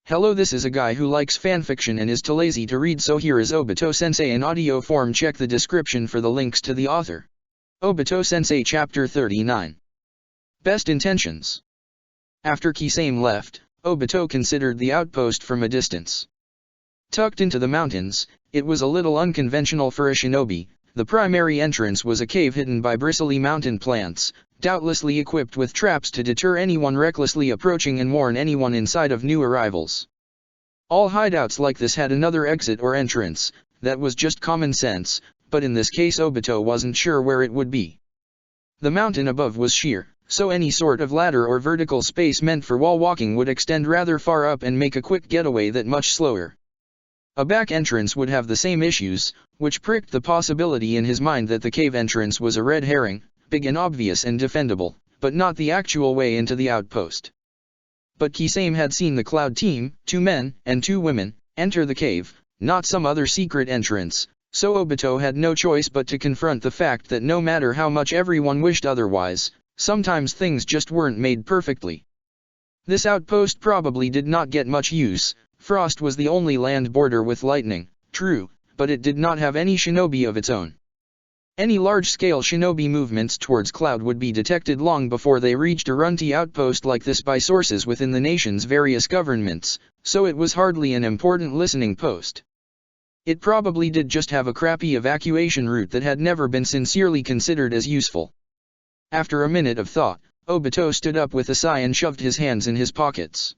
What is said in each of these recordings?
Hello, this is a guy who likes fanfiction and is too lazy to read, so here is Obito Sensei in audio form. Check the description for the links to the author. Obito Sensei Chapter 39. Best Intentions. After Kisame left, Obito considered the outpost from a distance. Tucked into the mountains, it was a little unconventional for a shinobi. The primary entrance was a cave hidden by bristly mountain plants, doubtlessly equipped with traps to deter anyone recklessly approaching and warn anyone inside of new arrivals. All hideouts like this had another exit or entrance. That was just common sense, but in this case Obito wasn't sure where it would be. The mountain above was sheer, so any sort of ladder or vertical space meant for wall walking would extend rather far up and make a quick getaway that much slower. A back entrance would have the same issues, which pricked the possibility in his mind that the cave entrance was a red herring, big and obvious and defendable, but not the actual way into the outpost. But Kisame had seen the Cloud team, 2 men and 2 women, enter the cave, not some other secret entrance, so Obito had no choice but to confront the fact that no matter how much everyone wished otherwise, sometimes things just weren't made perfectly. This outpost probably did not get much use. Frost was the only land border with lightning, true, but it did not have any shinobi of its own. Any large-scale shinobi movements towards Cloud would be detected long before they reached a runty outpost like this by sources within the nation's various governments, so it was hardly an important listening post. It probably did just have a crappy evacuation route that had never been sincerely considered as useful. After a minute of thought, Obito stood up with a sigh and shoved his hands in his pockets.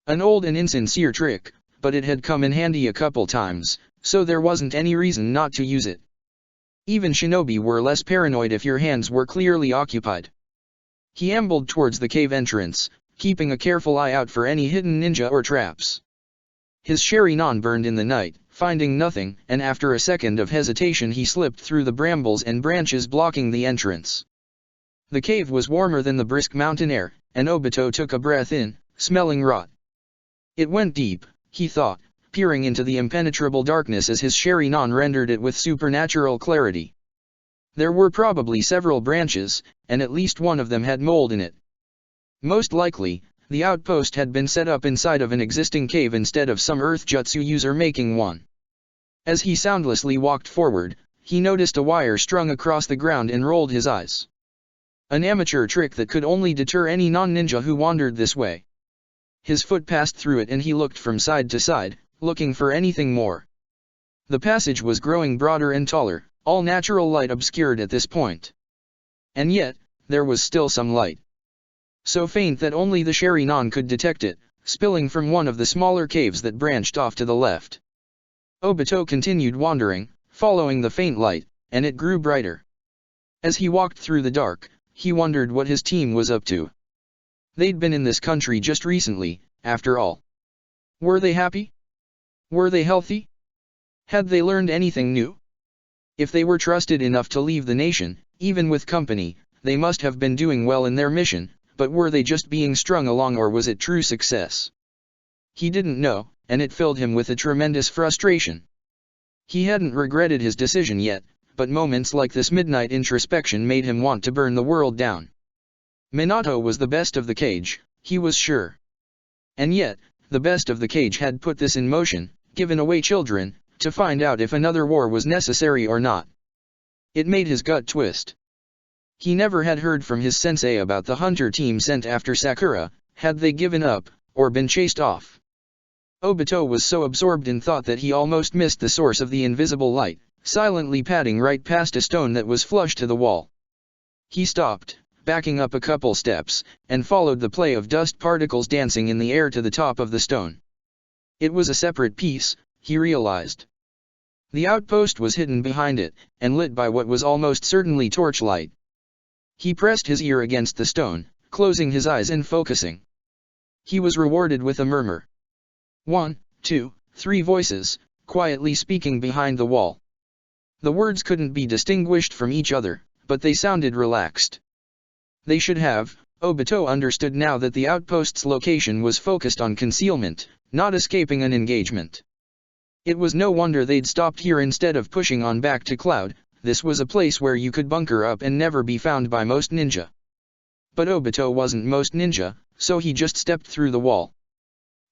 An old and insincere trick, but it had come in handy a couple times, so there wasn't any reason not to use it. Even shinobi were less paranoid if your hands were clearly occupied. He ambled towards the cave entrance, keeping a careful eye out for any hidden ninja or traps. His Sharingan burned in the night, finding nothing, and after a second of hesitation he slipped through the brambles and branches blocking the entrance. The cave was warmer than the brisk mountain air, and Obito took a breath in, smelling rot. It went deep, he thought, peering into the impenetrable darkness as his Sharingan rendered it with supernatural clarity. There were probably several branches, and at least one of them had mold in it. Most likely, the outpost had been set up inside of an existing cave instead of some earth jutsu user making one. As he soundlessly walked forward, he noticed a wire strung across the ground and rolled his eyes. An amateur trick that could only deter any non-ninja who wandered this way. His foot passed through it and he looked from side to side, looking for anything more. The passage was growing broader and taller, all natural light obscured at this point. And yet, there was still some light. So faint that only the Sharingan could detect it, spilling from one of the smaller caves that branched off to the left. Obito continued wandering, following the faint light, and it grew brighter. As he walked through the dark, he wondered what his team was up to. They'd been in this country just recently, after all. Were they happy? Were they healthy? Had they learned anything new? If they were trusted enough to leave the nation, even with company, they must have been doing well in their mission, but were they just being strung along or was it true success? He didn't know, and it filled him with a tremendous frustration. He hadn't regretted his decision yet, but moments like this midnight introspection made him want to burn the world down. Minato was the best of the cage, he was sure. And yet, the best of the cage had put this in motion, given away children, to find out if another war was necessary or not. It made his gut twist. He never had heard from his sensei about the hunter team sent after Sakura. Had they given up, or been chased off? Obito was so absorbed in thought that he almost missed the source of the invisible light, silently padding right past a stone that was flush to the wall. He stopped, backing up a couple steps, and followed the play of dust particles dancing in the air to the top of the stone. It was a separate piece, he realized. The outpost was hidden behind it, and lit by what was almost certainly torchlight. He pressed his ear against the stone, closing his eyes and focusing. He was rewarded with a murmur. 1, 2, 3 voices, quietly speaking behind the wall. The words couldn't be distinguished from each other, but they sounded relaxed. They should have. Obito understood now that the outpost's location was focused on concealment, not escaping an engagement. It was no wonder they'd stopped here instead of pushing on back to Cloud. This was a place where you could bunker up and never be found by most ninja. But Obito wasn't most ninja, so he just stepped through the wall.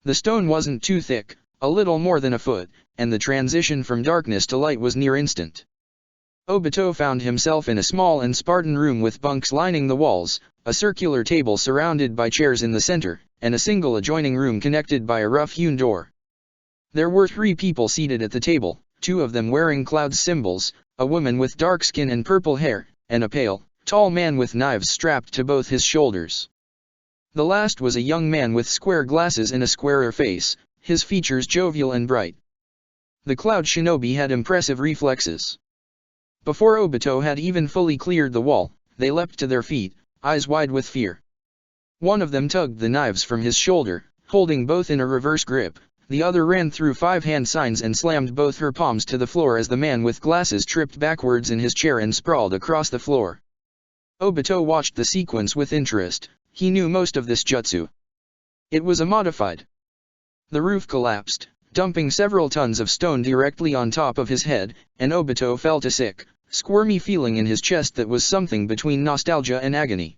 The stone wasn't too thick, a little more than a foot, and the transition from darkness to light was near instant. Obito found himself in a small and Spartan room with bunks lining the walls, a circular table surrounded by chairs in the center, and a single adjoining room connected by a rough-hewn door. There were 3 people seated at the table, 2 of them wearing Cloud's symbols, a woman with dark skin and purple hair, and a pale, tall man with knives strapped to both his shoulders. The last was a young man with square glasses and a squarer face, his features jovial and bright. The Cloud Shinobi had impressive reflexes. Before Obito had even fully cleared the wall, they leapt to their feet, eyes wide with fear. One of them tugged the knives from his shoulder, holding both in a reverse grip. The other ran through 5 hand signs and slammed both her palms to the floor as the man with glasses tripped backwards in his chair and sprawled across the floor. Obito watched the sequence with interest. He knew most of this jutsu. It was a modified. The roof collapsed, dumping several tons of stone directly on top of his head, and Obito felt a sick, squirmy feeling in his chest that was something between nostalgia and agony.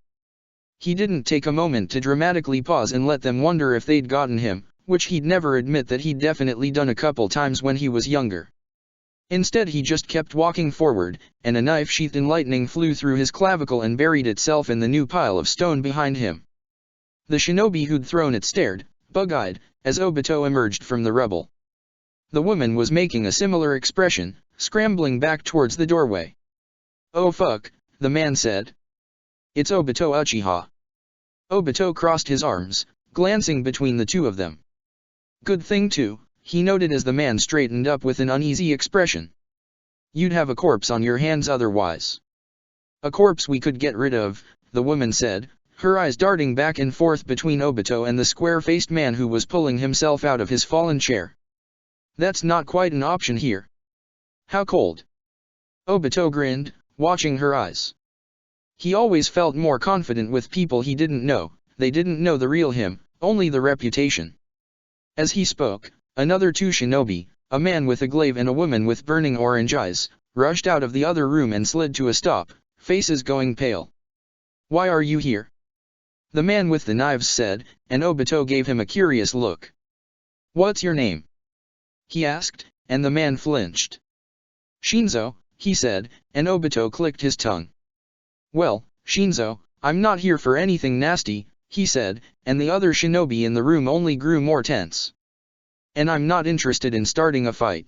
He didn't take a moment to dramatically pause and let them wonder if they'd gotten him, which he'd never admit that he'd definitely done a couple times when he was younger. Instead he just kept walking forward, and a knife sheathed in lightning flew through his clavicle and buried itself in the new pile of stone behind him. The shinobi who'd thrown it stared, bug-eyed, as Obito emerged from the rubble. The woman was making a similar expression, scrambling back towards the doorway. "Oh fuck," the man said. "It's Obito Uchiha." Obito crossed his arms, glancing between the 2 of them. "Good thing too," he noted as the man straightened up with an uneasy expression. "You'd have a corpse on your hands otherwise." "A corpse we could get rid of," the woman said, her eyes darting back and forth between Obito and the square-faced man who was pulling himself out of his fallen chair. "That's not quite an option here." "How cold?" Obito grinned, watching her eyes. He always felt more confident with people he didn't know. They didn't know the real him, only the reputation. As he spoke, another 2 shinobi, a man with a glaive and a woman with burning orange eyes, rushed out of the other room and slid to a stop, faces going pale. "Why are you here?" the man with the knives said, and Obito gave him a curious look. "What's your name?" he asked, and the man flinched. "Shinzo," he said, and Obito clicked his tongue. "Well, Shinzo, I'm not here for anything nasty," he said, and the other shinobi in the room only grew more tense. "And I'm not interested in starting a fight."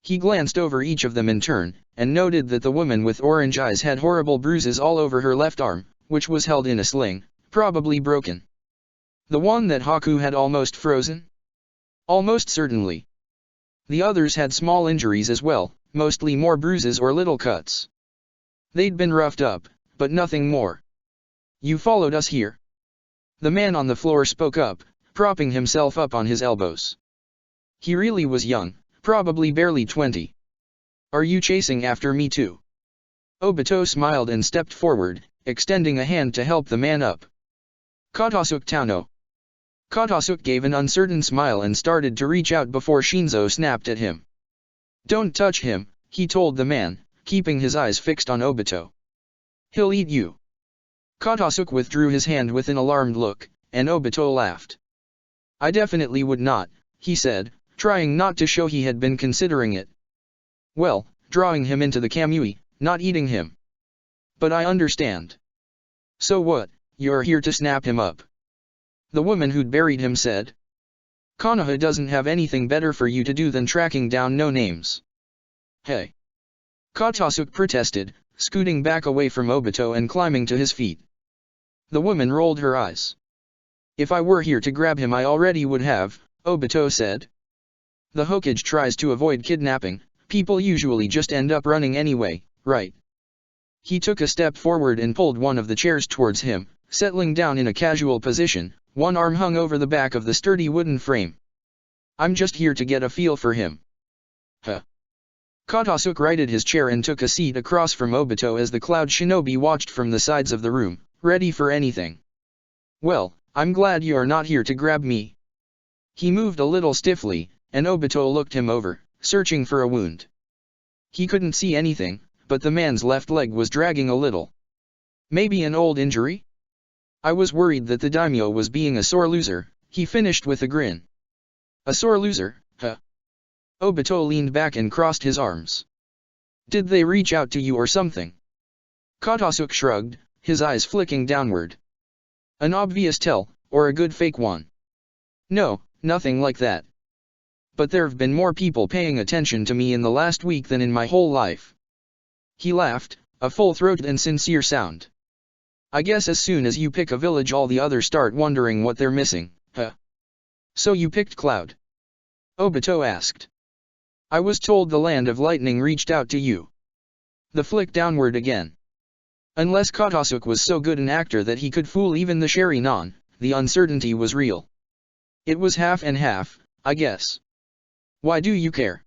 He glanced over each of them in turn, and noted that the woman with orange eyes had horrible bruises all over her left arm, which was held in a sling, probably broken. The one that Haku had almost frozen? Almost certainly. The others had small injuries as well, mostly more bruises or little cuts. They'd been roughed up, but nothing more. "You followed us here?" The man on the floor spoke up, propping himself up on his elbows. He really was young, probably barely 20. "Are you chasing after me too?" Obito smiled and stepped forward, extending a hand to help the man up. "Katasuk Tauno." Katasuk gave an uncertain smile and started to reach out before Shinzo snapped at him. "Don't touch him," he told the man, keeping his eyes fixed on Obito. "He'll eat you." Katasuk withdrew his hand with an alarmed look, and Obito laughed. "I definitely would not," he said, trying not to show he had been considering it. "Well, drawing him into the Kamui, not eating him. But I understand." "So what, you're here to snap him up?" the woman who'd buried him said. "Konoha doesn't have anything better for you to do than tracking down no-names." "Hey!" Katasuk protested, scooting back away from Obito and climbing to his feet. The woman rolled her eyes. "If I were here to grab him I already would have," Obito said. "The Hokage tries to avoid kidnapping, people usually just end up running anyway, right?" He took a step forward and pulled one of the chairs towards him, settling down in a casual position, one arm hung over the back of the sturdy wooden frame. "I'm just here to get a feel for him." "Huh?" Katasuk righted his chair and took a seat across from Obito as the Cloud Shinobi watched from the sides of the room, ready for anything. "Well, I'm glad you're not here to grab me." He moved a little stiffly, and Obito looked him over, searching for a wound. He couldn't see anything, but the man's left leg was dragging a little. "Maybe an old injury?" "I was worried that the daimyo was being a sore loser," he finished with a grin. A sore loser, huh? Obito leaned back and crossed his arms. Did they reach out to you or something? Katasuke shrugged, his eyes flicking downward. An obvious tell, or a good fake one? No, nothing like that. But there've been more people paying attention to me in the last week than in my whole life. He laughed, a full-throated and sincere sound. I guess as soon as you pick a village all the others start wondering what they're missing, huh? So you picked Cloud? Obito asked. I was told the Land of Lightning reached out to you. The flick downward again. Unless Katasuke was so good an actor that he could fool even the Sharingan, the uncertainty was real. It was half and half, I guess. Why do you care?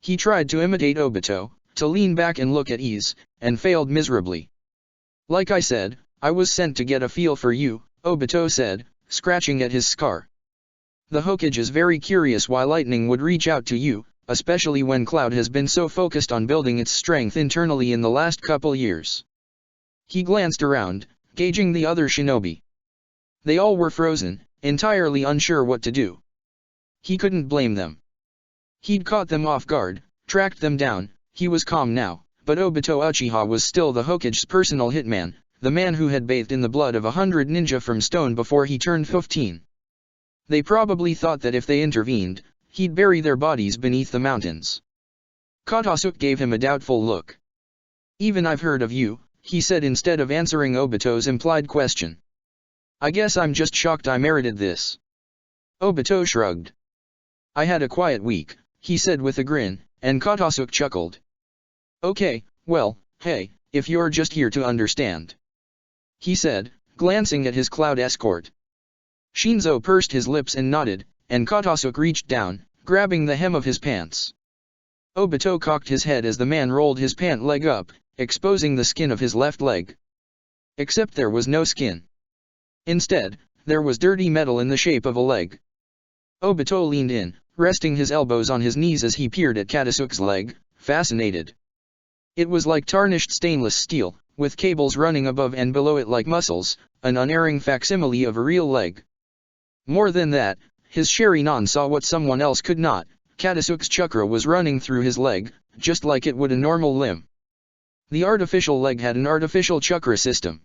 He tried to imitate Obito, to lean back and look at ease, and failed miserably. Like I said, I was sent to get a feel for you, Obito said, scratching at his scar. The Hokage is very curious why Lightning would reach out to you, especially when Cloud has been so focused on building its strength internally in the last couple years. He glanced around, gauging the other shinobi. They all were frozen, entirely unsure what to do. He couldn't blame them. He'd caught them off guard, tracked them down. He was calm now, but Obito Uchiha was still the Hokage's personal hitman, the man who had bathed in the blood of 100 ninja from stone before he turned 15. They probably thought that if they intervened, he'd bury their bodies beneath the mountains. Katasuke gave him a doubtful look. Even I've heard of you, he said instead of answering Obito's implied question. I guess I'm just shocked I merited this. Obito shrugged. I had a quiet week, he said with a grin, and Katasuke chuckled. Okay, well, hey, if you're just here to understand. He said, glancing at his Cloud escort. Shinzo pursed his lips and nodded, and Katasuke reached down, grabbing the hem of his pants. Obito cocked his head as the man rolled his pant leg up, exposing the skin of his left leg. Except there was no skin. Instead, there was dirty metal in the shape of a leg. Obito leaned in, resting his elbows on his knees as he peered at Katasuke's leg, fascinated. It was like tarnished stainless steel, with cables running above and below it like muscles, an unerring facsimile of a real leg. More than that, his Sharingan saw what someone else could not. Katasuke's chakra was running through his leg, just like it would a normal limb. The artificial leg had an artificial chakra system.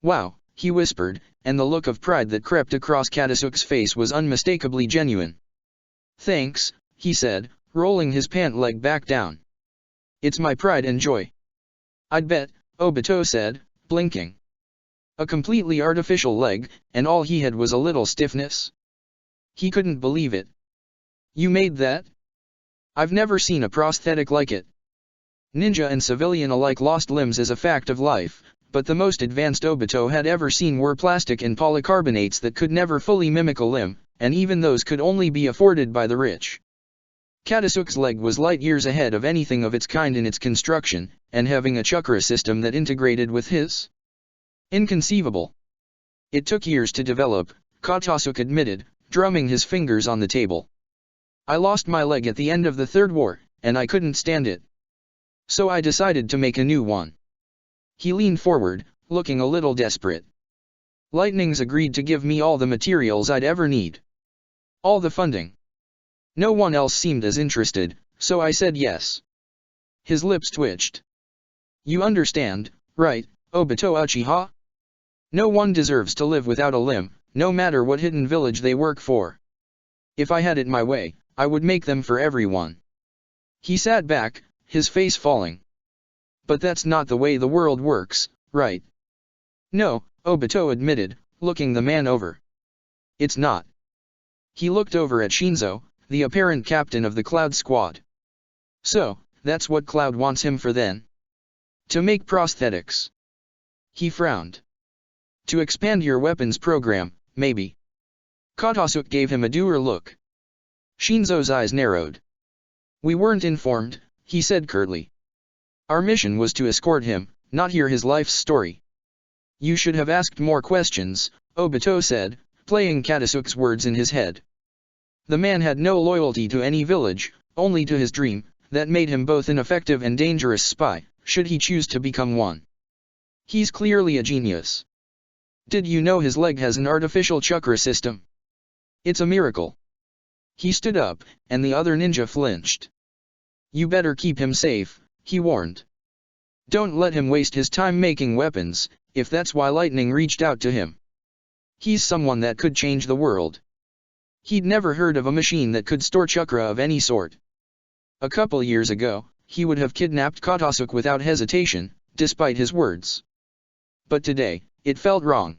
Wow, he whispered, and the look of pride that crept across Katasuke's face was unmistakably genuine. Thanks, he said, rolling his pant leg back down. It's my pride and joy. I'd bet, Obito said, blinking. A completely artificial leg, and all he had was a little stiffness. He couldn't believe it. You made that? I've never seen a prosthetic like it. Ninja and civilian alike lost limbs as a fact of life, but the most advanced Obito had ever seen were plastic and polycarbonates that could never fully mimic a limb, and even those could only be afforded by the rich. Katasuke's leg was light years ahead of anything of its kind in its construction, and having a chakra system that integrated with his. Inconceivable. It took years to develop, Katasuke admitted, drumming his fingers on the table. I lost my leg at the end of the Third War, and I couldn't stand it. So I decided to make a new one. He leaned forward, looking a little desperate. Lightning's agreed to give me all the materials I'd ever need. All the funding. No one else seemed as interested, so I said yes. His lips twitched. You understand, right, Obito Uchiha? No one deserves to live without a limb, no matter what hidden village they work for. If I had it my way, I would make them for everyone. He sat back, his face falling. But that's not the way the world works, right? No, Obito admitted, looking the man over. It's not. He looked over at Shinzo, the apparent captain of the Cloud squad. So, that's what Cloud wants him for then? To make prosthetics. He frowned. To expand your weapons program, maybe. Katasuke gave him a dour look. Shinzo's eyes narrowed. We weren't informed, he said curtly. Our mission was to escort him, not hear his life's story. You should have asked more questions, Obito said, playing Katasuke's words in his head. The man had no loyalty to any village, only to his dream, that made him both an effective and dangerous spy, should he choose to become one. He's clearly a genius. Did you know his leg has an artificial chakra system? It's a miracle. He stood up, and the other ninja flinched. You better keep him safe, he warned. Don't let him waste his time making weapons, if that's why lightning reached out to him. He's someone that could change the world. He'd never heard of a machine that could store chakra of any sort. A couple years ago, he would have kidnapped Kotosuke without hesitation, despite his words. But today, it felt wrong.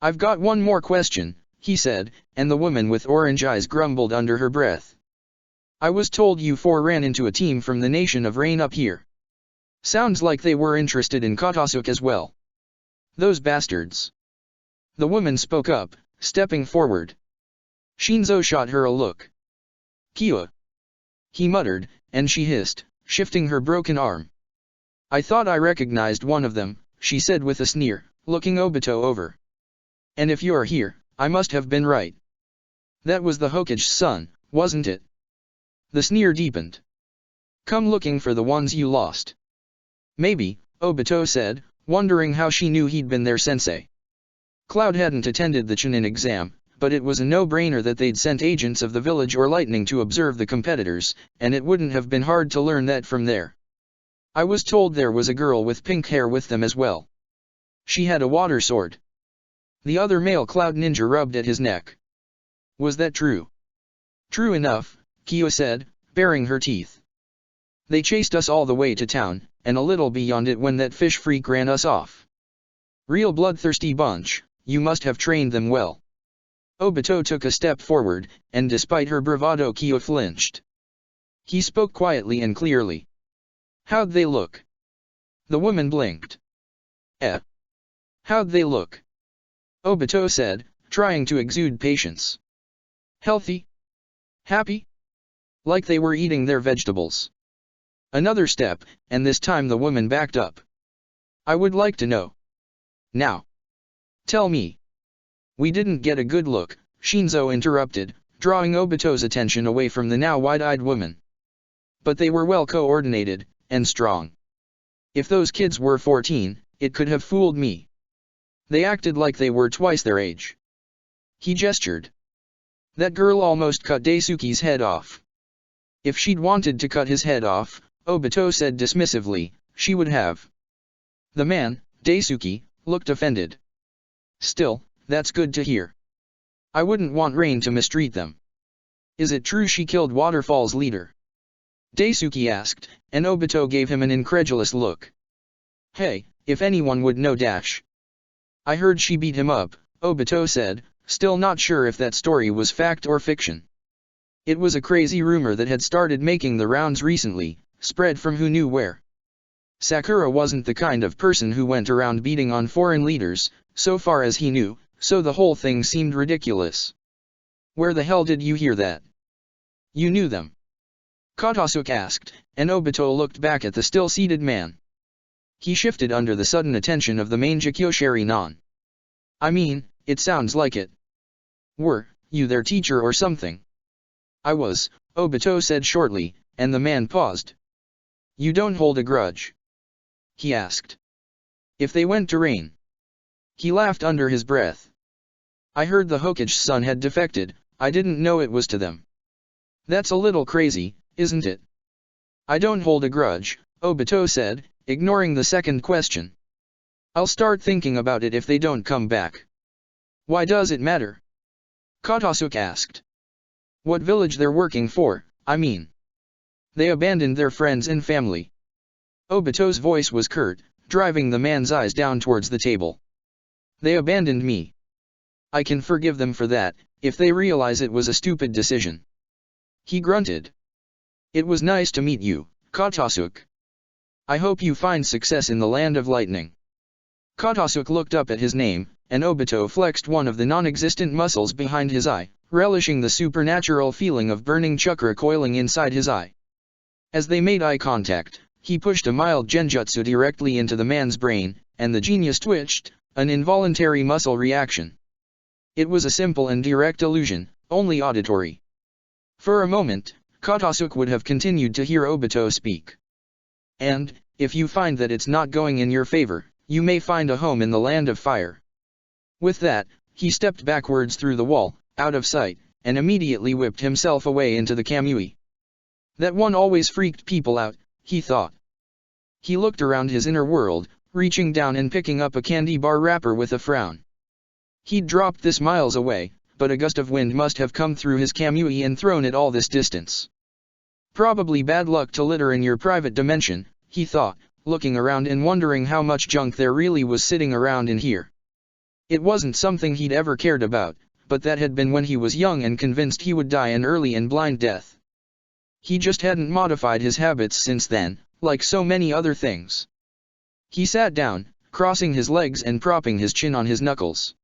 I've got one more question, he said, and the woman with orange eyes grumbled under her breath. I was told you four ran into a team from the Nation of Rain up here. Sounds like they were interested in Kotosuke as well. Those bastards. The woman spoke up, stepping forward. Shinzo shot her a look. Kia. He muttered, and she hissed, shifting her broken arm. I thought I recognized one of them, she said with a sneer, looking Obito over. And if you're here, I must have been right. That was the Hokage's son, wasn't it? The sneer deepened. Come looking for the ones you lost. Maybe, Obito said, wondering how she knew he'd been their sensei. Cloud hadn't attended the Chunin exam, but it was a no-brainer that they'd sent agents of the village or lightning to observe the competitors, and it wouldn't have been hard to learn that from there. I was told there was a girl with pink hair with them as well. She had a water sword. The other male Cloud ninja rubbed at his neck. Was that true? True enough, Kia said, baring her teeth. They chased us all the way to town, and a little beyond it when that fish freak ran us off. Real bloodthirsty bunch, you must have trained them well. Obito took a step forward, and despite her bravado Kia flinched. He spoke quietly and clearly. How'd they look? The woman blinked. How'd they look? Obito said, trying to exude patience. Healthy? Happy? Like they were eating their vegetables. Another step, and this time the woman backed up. I would like to know. Now. Tell me. We didn't get a good look, Shinzo interrupted, drawing Obito's attention away from the now wide-eyed woman. But they were well coordinated, and strong. If those kids were 14, it could have fooled me. They acted like they were twice their age. He gestured. That girl almost cut Daisuke's head off. If she'd wanted to cut his head off, Obito said dismissively, she would have. The man, Daisuke, looked offended. Still, that's good to hear. I wouldn't want Rain to mistreat them. Is it true she killed Waterfall's leader? Daisuke asked, and Obito gave him an incredulous look. Hey, if anyone would know dash. I heard she beat him up, Obito said, still not sure if that story was fact or fiction. It was a crazy rumor that had started making the rounds recently, spread from who knew where. Sakura wasn't the kind of person who went around beating on foreign leaders, so far as he knew, so the whole thing seemed ridiculous. Where the hell did you hear that? You knew them? Kotosuke asked, and Obito looked back at the still-seated man. He shifted under the sudden attention of the main Jikyoshiri non. I mean, it sounds like it. Were you their teacher or something? I was, Obito said shortly, and the man paused. You don't hold a grudge? He asked. If they went to Rain. He laughed under his breath. I heard the Hokage's son had defected, I didn't know it was to them. That's a little crazy, isn't it? I don't hold a grudge, Obito said, ignoring the second question. I'll start thinking about it if they don't come back. Why does it matter? Kotosuke asked. What village they're working for, I mean. They abandoned their friends and family. Obito's voice was curt, driving the man's eyes down towards the table. They abandoned me. I can forgive them for that, if they realize it was a stupid decision. He grunted. It was nice to meet you, Kotosuke. I hope you find success in the land of lightning. Kotosuke looked up at his name, and Obito flexed one of the non-existent muscles behind his eye, relishing the supernatural feeling of burning chakra coiling inside his eye. As they made eye contact, he pushed a mild genjutsu directly into the man's brain, and the genius twitched, an involuntary muscle reaction. It was a simple and direct illusion, only auditory. For a moment, Kotosuke would have continued to hear Obito speak. And, if you find that it's not going in your favor, you may find a home in the land of fire. With that, he stepped backwards through the wall, out of sight, and immediately whipped himself away into the kamui. That one always freaked people out, he thought. He looked around his inner world, reaching down and picking up a candy bar wrapper with a frown. He'd dropped this miles away, but a gust of wind must have come through his kamui and thrown it all this distance. Probably bad luck to litter in your private dimension, he thought, looking around and wondering how much junk there really was sitting around in here. It wasn't something he'd ever cared about, but that had been when he was young and convinced he would die an early and blind death. He just hadn't modified his habits since then, like so many other things. He sat down, crossing his legs and propping his chin on his knuckles.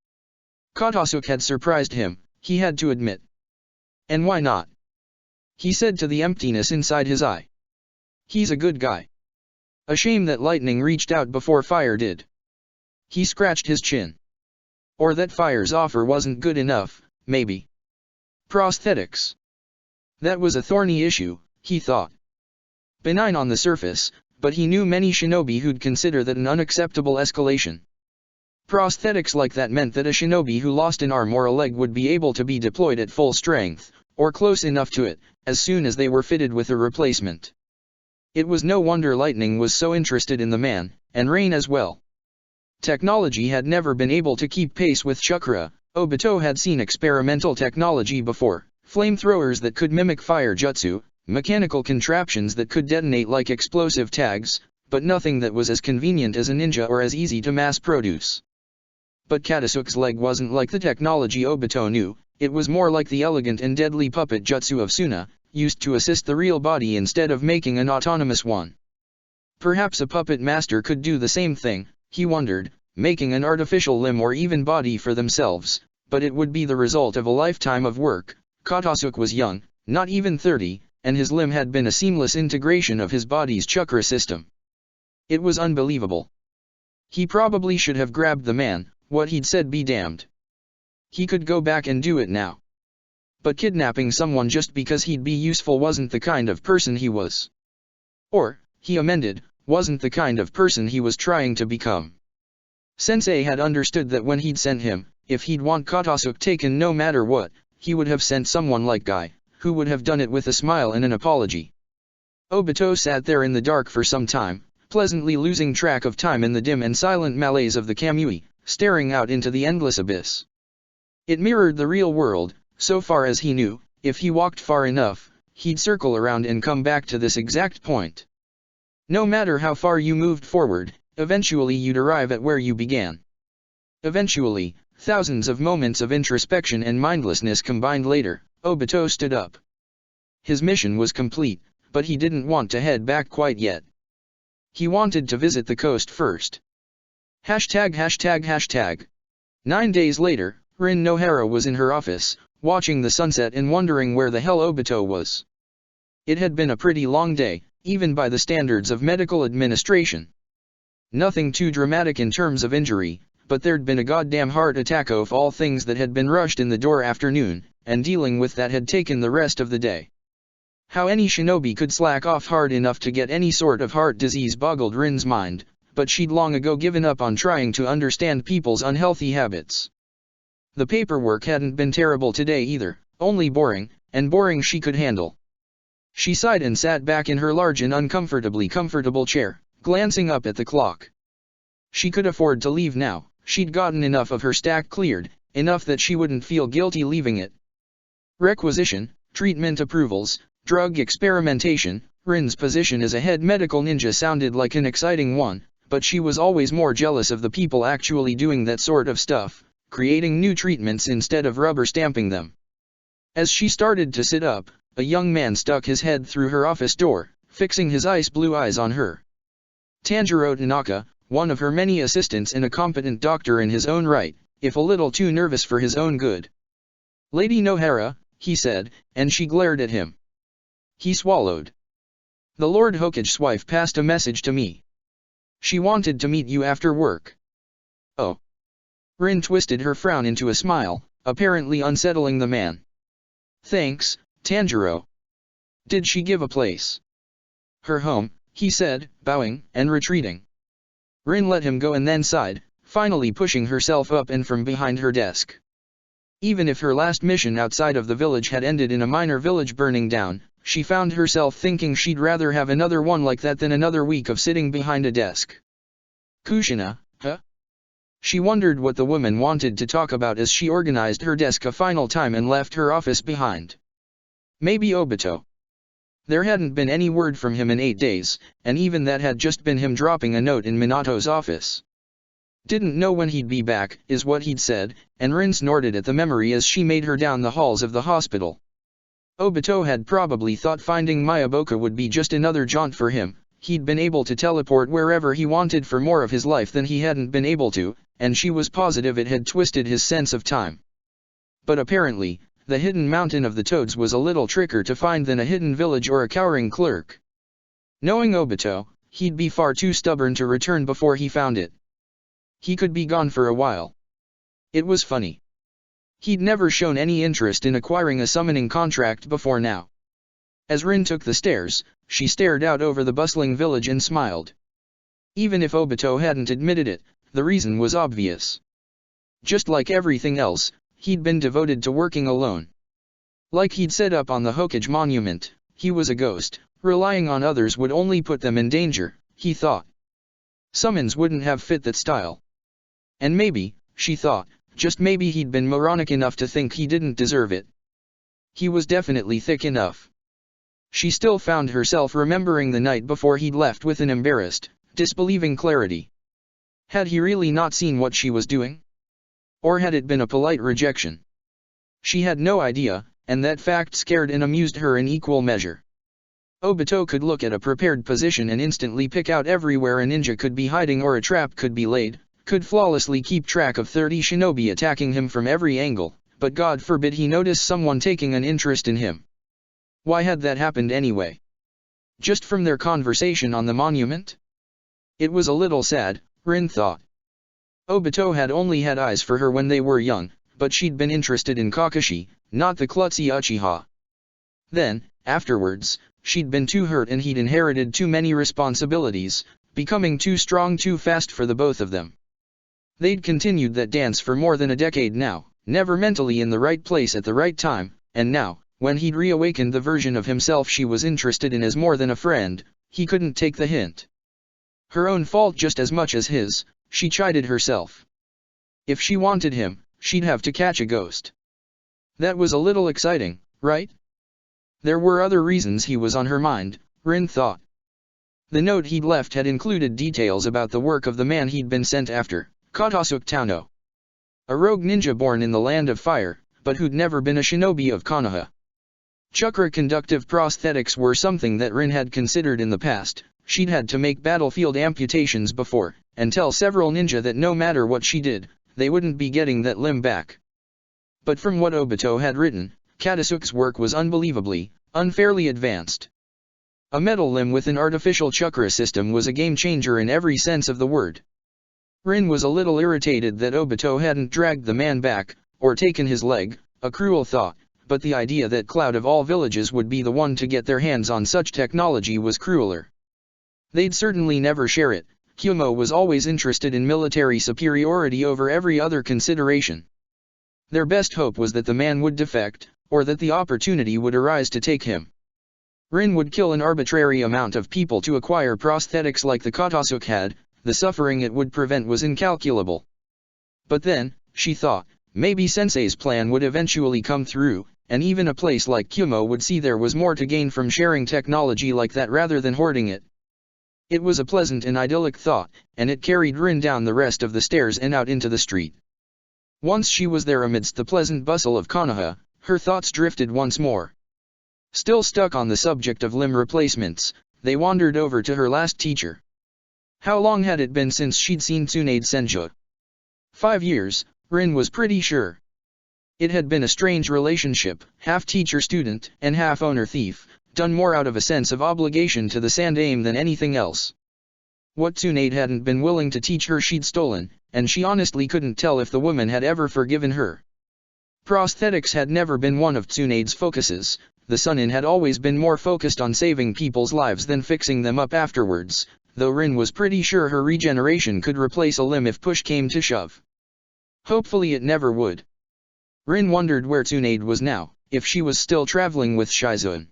Katasuke had surprised him, he had to admit. And why not? He said to the emptiness inside his eye. He's a good guy. A shame that lightning reached out before fire did. He scratched his chin. Or that fire's offer wasn't good enough, maybe. Prosthetics. That was a thorny issue, he thought. Benign on the surface, but he knew many shinobi who'd consider that an unacceptable escalation. Prosthetics like that meant that a shinobi who lost an arm or a leg would be able to be deployed at full strength, or close enough to it, as soon as they were fitted with a replacement. It was no wonder Lightning was so interested in the man, and Rain as well. Technology had never been able to keep pace with chakra. Obito had seen experimental technology before, flamethrowers that could mimic fire jutsu, mechanical contraptions that could detonate like explosive tags, but nothing that was as convenient as a ninja or as easy to mass produce. But Katasuke's leg wasn't like the technology Obito knew, it was more like the elegant and deadly puppet jutsu of Suna, used to assist the real body instead of making an autonomous one. Perhaps a puppet master could do the same thing, he wondered, making an artificial limb or even body for themselves, but it would be the result of a lifetime of work. Katasuke was young, not even 30, and his limb had been a seamless integration of his body's chakra system. It was unbelievable. He probably should have grabbed the man, what he'd said be damned. He could go back and do it now. But kidnapping someone just because he'd be useful wasn't the kind of person he was. Or, he amended, wasn't the kind of person he was trying to become. Sensei had understood that when he'd sent him, if he'd want Katasuke taken no matter what, he would have sent someone like Guy, who would have done it with a smile and an apology. Obito sat there in the dark for some time, pleasantly losing track of time in the dim and silent malaise of the kamui, staring out into the endless abyss. It mirrored the real world, so far as he knew. If he walked far enough, he'd circle around and come back to this exact point. No matter how far you moved forward, eventually you'd arrive at where you began. Eventually, thousands of moments of introspection and mindlessness combined later, Obito stood up. His mission was complete, but he didn't want to head back quite yet. He wanted to visit the coast first. ####. 9 days later, Rin Nohara was in her office, watching the sunset and wondering where the hell Obito was. It had been a pretty long day, even by the standards of medical administration. Nothing too dramatic in terms of injury, but there'd been a goddamn heart attack of all things that had been rushed in the door afternoon, and dealing with that had taken the rest of the day. How any shinobi could slack off hard enough to get any sort of heart disease boggled Rin's mind, but she'd long ago given up on trying to understand people's unhealthy habits. The paperwork hadn't been terrible today either, only boring, and boring she could handle. She sighed and sat back in her large and uncomfortably comfortable chair, glancing up at the clock. She could afford to leave now. She'd gotten enough of her stack cleared, enough that she wouldn't feel guilty leaving it. Requisition, treatment approvals, drug experimentation. Rin's position as a head medical ninja sounded like an exciting one, but she was always more jealous of the people actually doing that sort of stuff, creating new treatments instead of rubber stamping them. As she started to sit up, a young man stuck his head through her office door, fixing his ice blue eyes on her. Tanjiro Tanaka, one of her many assistants and a competent doctor in his own right, if a little too nervous for his own good. "Lady Nohara," he said, and she glared at him. He swallowed. "The Lord Hokage's wife passed a message to me. She wanted to meet you after work." "Oh." Rin twisted her frown into a smile, apparently unsettling the man. "Thanks, Tanjiro. Did she give a place?" "Her home," he said, bowing and retreating. Rin let him go and then sighed, finally pushing herself up and from behind her desk. Even if her last mission outside of the village had ended in a minor village burning down, she found herself thinking she'd rather have another one like that than another week of sitting behind a desk. Kushina, huh? She wondered what the woman wanted to talk about as she organized her desk a final time and left her office behind. Maybe Obito. There hadn't been any word from him in 8 days, and even that had just been him dropping a note in Minato's office. Didn't know when he'd be back, is what he'd said, and Rin snorted at the memory as she made her down the halls of the hospital. Obito had probably thought finding Miyaboka would be just another jaunt for him. He'd been able to teleport wherever he wanted for more of his life than he hadn't been able to, and she was positive it had twisted his sense of time. But apparently, the hidden mountain of the Toads was a little trickier to find than a hidden village or a cowering clerk. Knowing Obito, he'd be far too stubborn to return before he found it. He could be gone for a while. It was funny. He'd never shown any interest in acquiring a summoning contract before now. As Rin took the stairs, she stared out over the bustling village and smiled. Even if Obito hadn't admitted it, the reason was obvious. Just like everything else, he'd been devoted to working alone. Like he'd said up on the Hokage monument, he was a ghost, relying on others would only put them in danger, he thought. Summons wouldn't have fit that style. And maybe, she thought, just maybe he'd been moronic enough to think he didn't deserve it. He was definitely thick enough. She still found herself remembering the night before he'd left with an embarrassed, disbelieving clarity. Had he really not seen what she was doing? Or had it been a polite rejection? She had no idea, and that fact scared and amused her in equal measure. Obito could look at a prepared position and instantly pick out everywhere a ninja could be hiding or a trap could be laid, could flawlessly keep track of 30 shinobi attacking him from every angle, but God forbid he notice someone taking an interest in him. Why had that happened anyway? Just from their conversation on the monument? It was a little sad, Rin thought. Obito had only had eyes for her when they were young, but she'd been interested in Kakashi, not the klutzy Uchiha. Then, afterwards, she'd been too hurt and he'd inherited too many responsibilities, becoming too strong too fast for the both of them. They'd continued that dance for more than a decade now, never mentally in the right place at the right time, and now, when he'd reawakened the version of himself she was interested in as more than a friend, he couldn't take the hint. Her own fault just as much as his, she chided herself. If she wanted him, she'd have to catch a ghost. That was a little exciting, right? There were other reasons he was on her mind, Rin thought. The note he'd left had included details about the work of the man he'd been sent after, Katasuke Tano. A rogue ninja born in the Land of Fire, but who'd never been a shinobi of Konoha. Chakra conductive prosthetics were something that Rin had considered in the past. She'd had to make battlefield amputations before, and tell several ninja that no matter what she did, they wouldn't be getting that limb back. But from what Obito had written, Katasuke's work was unbelievably, unfairly advanced. A metal limb with an artificial chakra system was a game-changer in every sense of the word. Rin was a little irritated that Obito hadn't dragged the man back, or taken his leg, a cruel thought, but the idea that Cloud of all villages would be the one to get their hands on such technology was crueler. They'd certainly never share it. Kyumo was always interested in military superiority over every other consideration. Their best hope was that the man would defect, or that the opportunity would arise to take him. Rin would kill an arbitrary amount of people to acquire prosthetics like the Katasuke had, the suffering it would prevent was incalculable. But then, she thought, maybe Sensei's plan would eventually come through, and even a place like Kyumo would see there was more to gain from sharing technology like that rather than hoarding it. It was a pleasant and idyllic thought, and it carried Rin down the rest of the stairs and out into the street. Once she was there amidst the pleasant bustle of Konoha, her thoughts drifted once more. Still stuck on the subject of limb replacements, they wandered over to her last teacher. How long had it been since she'd seen Tsunade Senju? 5 years, Rin was pretty sure. It had been a strange relationship, half teacher-student and half owner-thief, done more out of a sense of obligation to the Sandaime than anything else. What Tsunade hadn't been willing to teach her she'd stolen, and she honestly couldn't tell if the woman had ever forgiven her. Prosthetics had never been one of Tsunade's focuses. The Sunin had always been more focused on saving people's lives than fixing them up afterwards, though Rin was pretty sure her regeneration could replace a limb if push came to shove. Hopefully it never would. Rin wondered where Tsunade was now, if she was still traveling with Shizuan.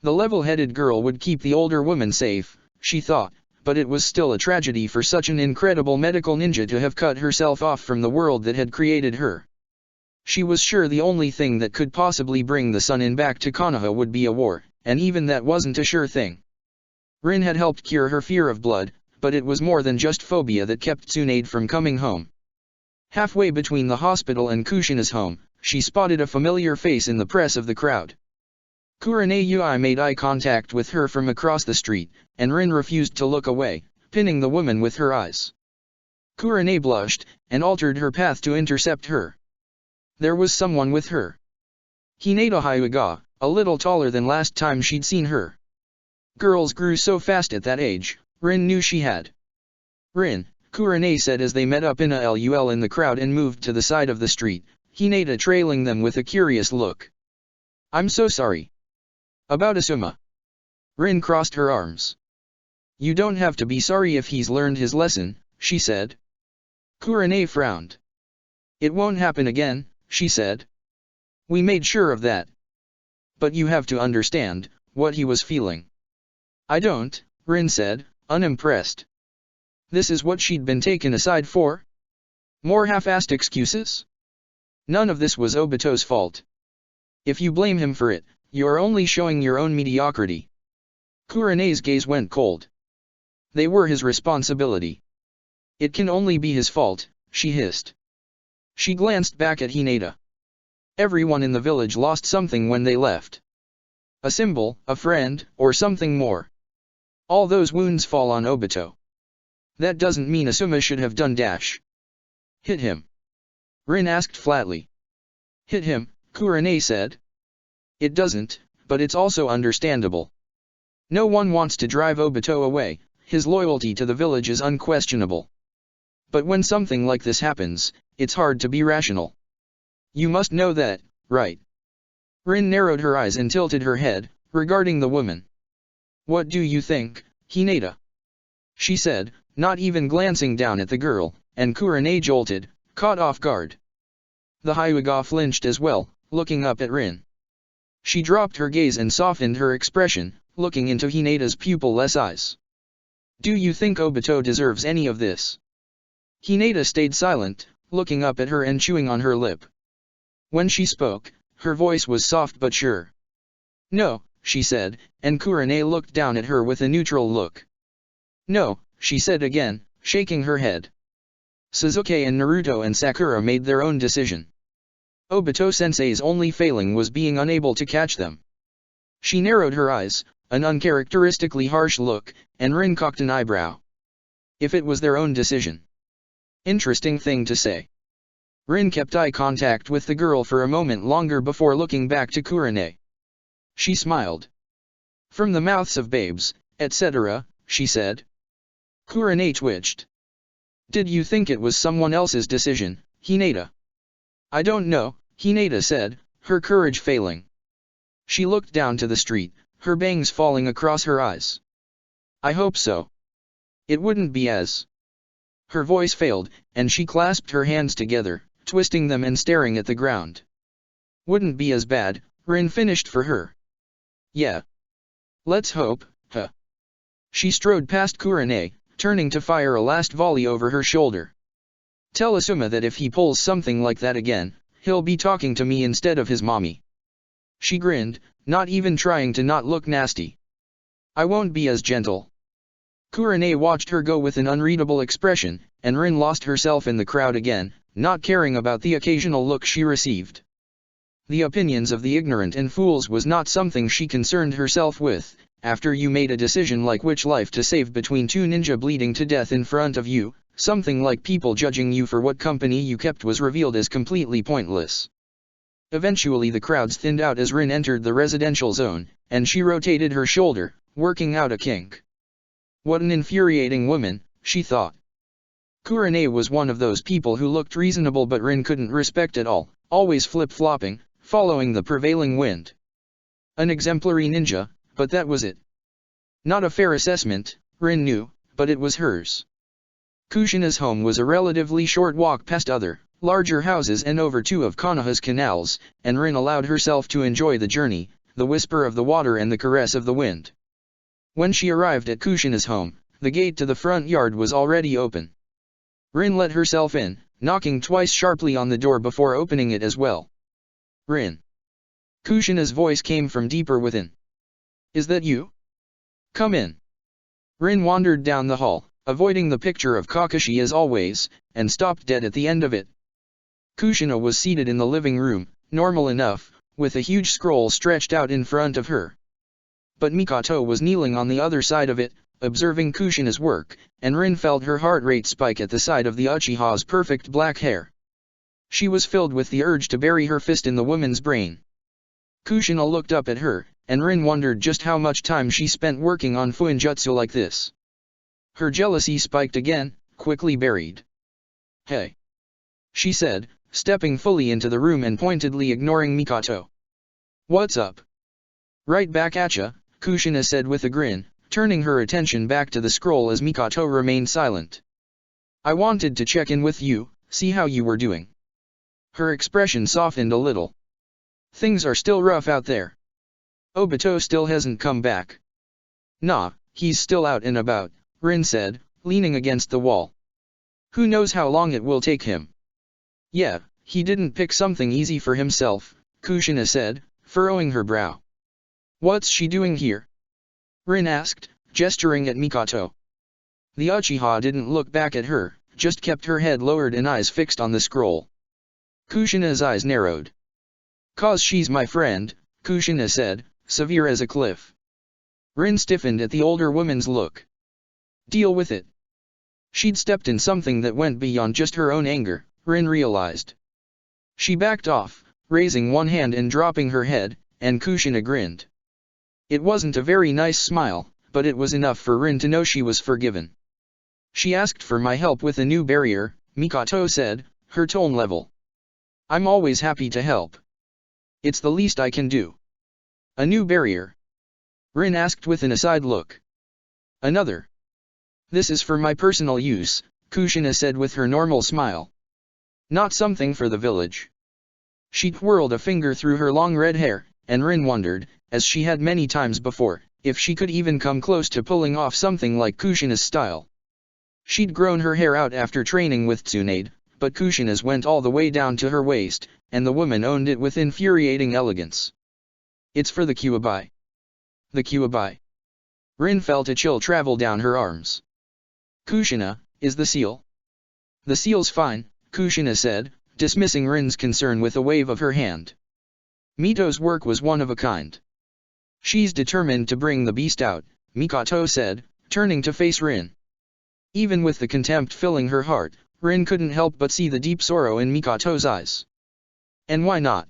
The level-headed girl would keep the older woman safe, she thought, but it was still a tragedy for such an incredible medical ninja to have cut herself off from the world that had created her. She was sure the only thing that could possibly bring the Sunin back to Konoha would be a war, and even that wasn't a sure thing. Rin had helped cure her fear of blood, but it was more than just phobia that kept Tsunade from coming home. Halfway between the hospital and Kushina's home, she spotted a familiar face in the press of the crowd. Kurenai Yui made eye contact with her from across the street, and Rin refused to look away, pinning the woman with her eyes. Kurenai blushed, and altered her path to intercept her. There was someone with her. Hinata Hyuga, a little taller than last time she'd seen her. Girls grew so fast at that age, Rin knew she had. Rin, Kurenai said as they met up in a LUL in the crowd and moved to the side of the street, Hinata trailing them with a curious look. I'm so sorry. About Asuma. Rin crossed her arms. You don't have to be sorry if he's learned his lesson, she said. Kurenai frowned. It won't happen again, she said. We made sure of that. But you have to understand what he was feeling. I don't, Rin said, unimpressed. This is what she'd been taken aside for? More half-assed excuses? None of this was Obito's fault. If you blame him for it, you're only showing your own mediocrity. Kurenai's gaze went cold. They were his responsibility. It can only be his fault, she hissed. She glanced back at Hinata. Everyone in the village lost something when they left. A symbol, a friend, or something more. All those wounds fall on Obito. That doesn't mean Asuma should have done dash. Hit him. Rin asked flatly. Hit him, Kurenai said. It doesn't, but it's also understandable. No one wants to drive Obito away, his loyalty to the village is unquestionable. But when something like this happens, it's hard to be rational. You must know that, right? Rin narrowed her eyes and tilted her head, regarding the woman. What do you think, Hinata? She said, not even glancing down at the girl, and Kurenai jolted, caught off guard. The Hyuga flinched as well, looking up at Rin. She dropped her gaze and softened her expression, looking into Hinata's pupil-less eyes. Do you think Obito deserves any of this? Hinata stayed silent, looking up at her and chewing on her lip. When she spoke, her voice was soft but sure. No, she said, and Kurenai looked down at her with a neutral look. No, she said again, shaking her head. Sasuke and Naruto and Sakura made their own decision. Obito Sensei's only failing was being unable to catch them. She narrowed her eyes, an uncharacteristically harsh look, and Rin cocked an eyebrow. If it was their own decision. Interesting thing to say. Rin kept eye contact with the girl for a moment longer before looking back to Kurenai. She smiled. From the mouths of babes, etc., she said. Kurenai twitched. Did you think it was someone else's decision, Hinata? I don't know, Hinata said, her courage failing. She looked down to the street, her bangs falling across her eyes. I hope so. It wouldn't be as... Her voice failed, and she clasped her hands together, twisting them and staring at the ground. Wouldn't be as bad, Rin finished for her. Yeah. Let's hope, huh. She strode past Kurenai, turning to fire a last volley over her shoulder. Tell Asuma that if he pulls something like that again, he'll be talking to me instead of his mommy. She grinned, not even trying to not look nasty. I won't be as gentle. Kurenai watched her go with an unreadable expression, and Rin lost herself in the crowd again, not caring about the occasional look she received. The opinions of the ignorant and fools was not something she concerned herself with. After you made a decision like which life to save between two ninja bleeding to death in front of you, something like people judging you for what company you kept was revealed as completely pointless. Eventually the crowds thinned out as Rin entered the residential zone, and she rotated her shoulder, working out a kink. What an infuriating woman, she thought. Kurenai was one of those people who looked reasonable but Rin couldn't respect at all, always flip-flopping, following the prevailing wind. An exemplary ninja, but that was it. Not a fair assessment, Rin knew, but it was hers. Kushina's home was a relatively short walk past other, larger houses and over 2 of Konoha's canals, and Rin allowed herself to enjoy the journey, the whisper of the water and the caress of the wind. When she arrived at Kushina's home, the gate to the front yard was already open. Rin let herself in, knocking twice sharply on the door before opening it as well. "Rin." Kushina's voice came from deeper within. "Is that you? Come in." Rin wandered down the hall, avoiding the picture of Kakashi as always, and stopped dead at the end of it. Kushina was seated in the living room, normal enough, with a huge scroll stretched out in front of her. But Mikoto was kneeling on the other side of it, observing Kushina's work, and Rin felt her heart rate spike at the sight of the Uchiha's perfect black hair. She was filled with the urge to bury her fist in the woman's brain. Kushina looked up at her, and Rin wondered just how much time she spent working on fuinjutsu like this. Her jealousy spiked again, quickly buried. "Hey," she said, stepping fully into the room and pointedly ignoring Mikoto. "What's up?" "Right back atcha," Kushina said with a grin, turning her attention back to the scroll as Mikoto remained silent. "I wanted to check in with you, see how you were doing." Her expression softened a little. "Things are still rough out there. Obito still hasn't come back." "Nah, he's still out and about," Rin said, leaning against the wall. "Who knows how long it will take him." "Yeah, he didn't pick something easy for himself," Kushina said, furrowing her brow. "What's she doing here?" Rin asked, gesturing at Mikoto. The Uchiha didn't look back at her, just kept her head lowered and eyes fixed on the scroll. Kushina's eyes narrowed. "'Cause she's my friend," Kushina said, severe as a cliff. Rin stiffened at the older woman's look. "Deal with it." She'd stepped in something that went beyond just her own anger, Rin realized. She backed off, raising one hand and dropping her head, and Kushina grinned. It wasn't a very nice smile, but it was enough for Rin to know she was forgiven. "She asked for my help with a new barrier," Mikoto said, her tone level. "I'm always happy to help. It's the least I can do." "A new barrier?" Rin asked with an aside look. "Another. This is for my personal use," Kushina said with her normal smile. "Not something for the village." She twirled a finger through her long red hair, and Rin wondered, as she had many times before, if she could even come close to pulling off something like Kushina's style. She'd grown her hair out after training with Tsunade, but Kushina's went all the way down to her waist, and the woman owned it with infuriating elegance. "It's for the Kyuubi." "The Kyuubi?" Rin felt a chill travel down her arms. "Kushina, is the seal?" "The seal's fine," Kushina said, dismissing Rin's concern with a wave of her hand. "Mito's work was one of a kind. She's determined to bring the beast out," Mikoto said, turning to face Rin. Even with the contempt filling her heart, Rin couldn't help but see the deep sorrow in Mikoto's eyes. And why not?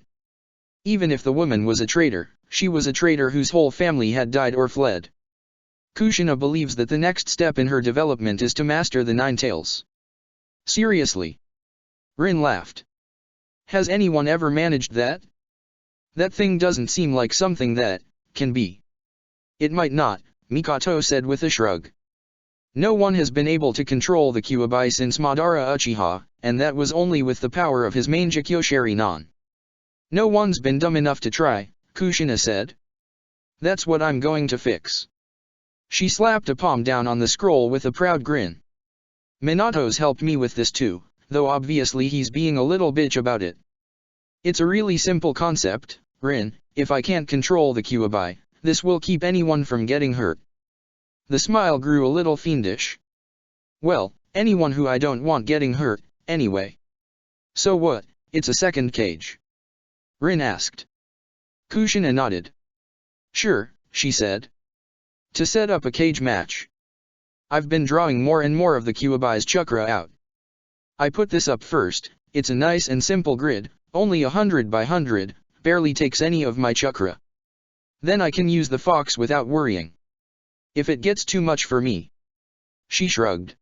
Even if the woman was a traitor, she was a traitor whose whole family had died or fled. Kushina believes that the next step in her development is to master the Nine Tails. "Seriously?" Rin laughed. "Has anyone ever managed that? That thing doesn't seem like something that can be." "It might not," Mikoto said with a shrug. "No one has been able to control the Kyuubi since Madara Uchiha, and that was only with the power of his main Jikyoshari Nan. No one's been dumb enough to try," Kushina said. "That's what I'm going to fix." She slapped a palm down on the scroll with a proud grin. "Minato's helped me with this too, though obviously he's being a little bitch about it. It's a really simple concept, Rin. If I can't control the Kyuubi, this will keep anyone from getting hurt." The smile grew a little fiendish. "Well, anyone who I don't want getting hurt, anyway." "So what, it's a second cage?" Rin asked. Kushina nodded. "Sure," she said. "To set up a cage match. I've been drawing more and more of the Kyuubi's chakra out. I put this up first. It's a nice and simple grid, only 100 by 100, barely takes any of my chakra. Then I can use the fox without worrying. If it gets too much for me..." She shrugged.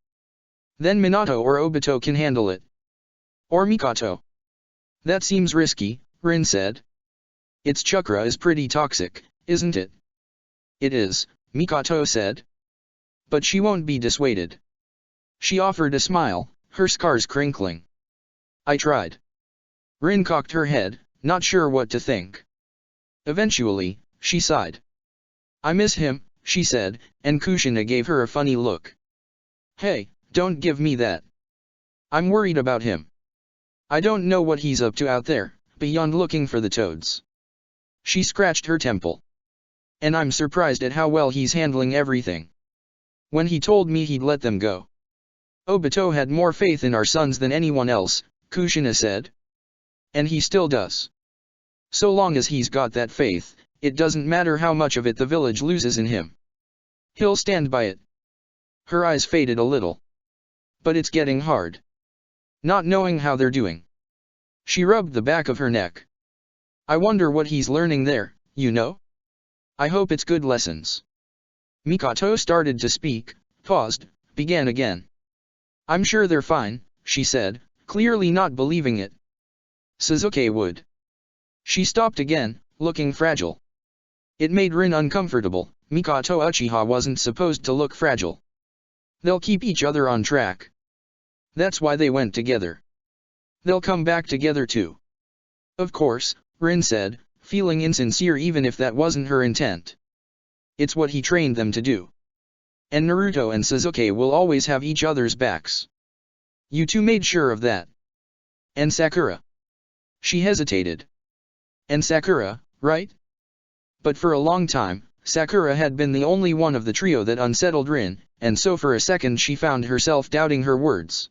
"Then Minato or Obito can handle it. Or Mikoto." "That seems risky," Rin said. "Its chakra is pretty toxic, isn't it?" "It is," Mikoto said. "But she won't be dissuaded." She offered a smile, her scars crinkling. I tried. Rin cocked her head, not sure what to think. Eventually, she sighed. I miss him, she said, and Kushina gave her a funny look. Hey, don't give me that. I'm worried about him. I don't know what he's up to out there, beyond looking for the toads. She scratched her temple. And I'm surprised at how well he's handling everything. When he told me he'd let them go. Obito had more faith in our sons than anyone else, Kushina said. And he still does. So long as he's got that faith, it doesn't matter how much of it the village loses in him. He'll stand by it. Her eyes faded a little. But it's getting hard. Not knowing how they're doing. She rubbed the back of her neck. I wonder what he's learning there, you know? I hope it's good lessons. Mikoto started to speak, paused, began again. I'm sure they're fine, she said, clearly not believing it. Suzuki would. She stopped again, looking fragile. It made Rin uncomfortable. Mikoto Uchiha wasn't supposed to look fragile. They'll keep each other on track. That's why they went together. They'll come back together too. Of course, Rin said, feeling insincere even if that wasn't her intent. It's what he trained them to do. And Naruto and Sasuke will always have each other's backs. You two made sure of that. And Sakura. She hesitated. And Sakura, right? But for a long time, Sakura had been the only one of the trio that unsettled Rin, and so for a second she found herself doubting her words.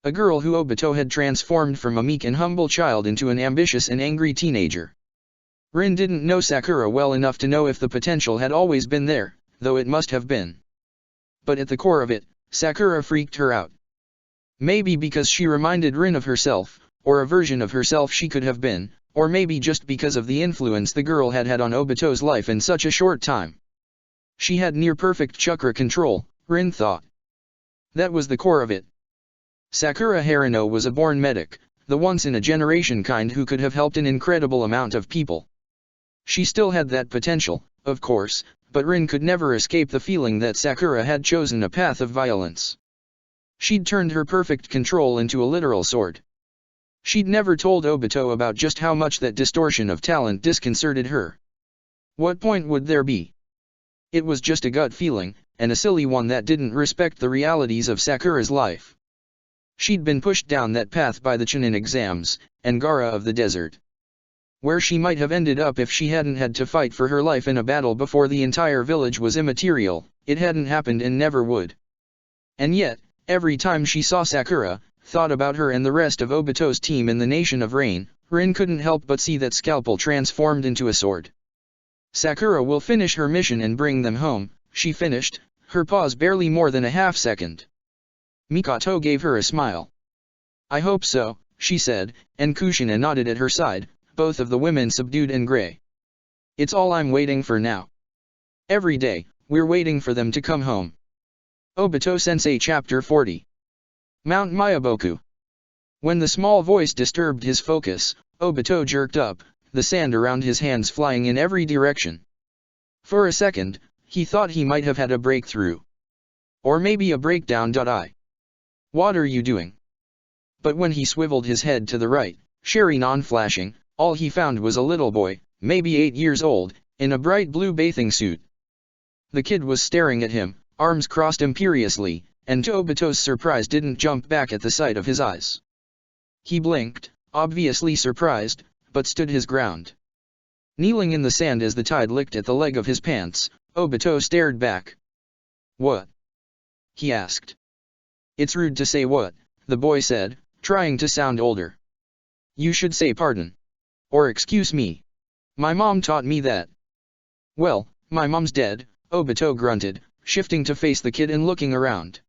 A girl who Obito had transformed from a meek and humble child into an ambitious and angry teenager. Rin didn't know Sakura well enough to know if the potential had always been there, though it must have been. But at the core of it, Sakura freaked her out. Maybe because she reminded Rin of herself, or a version of herself she could have been, or maybe just because of the influence the girl had had on Obito's life in such a short time. She had near-perfect chakra control, Rin thought. That was the core of it. Sakura Harino was a born medic, the once-in-a-generation kind who could have helped an incredible amount of people. She still had that potential, of course, but Rin could never escape the feeling that Sakura had chosen a path of violence. She'd turned her perfect control into a literal sword. She'd never told Obito about just how much that distortion of talent disconcerted her. What point would there be? It was just a gut feeling, and a silly one that didn't respect the realities of Sakura's life. She'd been pushed down that path by the Chunin exams, and Gaara of the desert. Where she might have ended up if she hadn't had to fight for her life in a battle before the entire village was immaterial, it hadn't happened and never would. And yet, every time she saw Sakura, thought about her and the rest of Obito's team in the Nation of Rain, Rin couldn't help but see that scalpel transformed into a sword. Sakura will finish her mission and bring them home, she finished, her pause barely more than a half-second. Mikoto gave her a smile. I hope so, she said, and Kushina nodded at her side, both of the women subdued and gray. It's all I'm waiting for now. Every day, we're waiting for them to come home. Obito Sensei Chapter 40. Mount Miyaboku. When the small voice disturbed his focus, Obito jerked up, the sand around his hands flying in every direction. For a second, he thought he might have had a breakthrough. Or maybe a breakdown. What are you doing? But when he swiveled his head to the right, Sharingan flashing, all he found was a little boy, maybe 8 years old, in a bright blue bathing suit. The kid was staring at him, arms crossed imperiously, and to Obito's surprise didn't jump back at the sight of his eyes. He blinked, obviously surprised, but stood his ground. Kneeling in the sand as the tide licked at the leg of his pants, Obito stared back. What? He asked. It's rude to say what, the boy said, trying to sound older. You should say pardon. Or excuse me. My mom taught me that. Well, my mom's dead, Obito grunted, shifting to face the kid and looking around.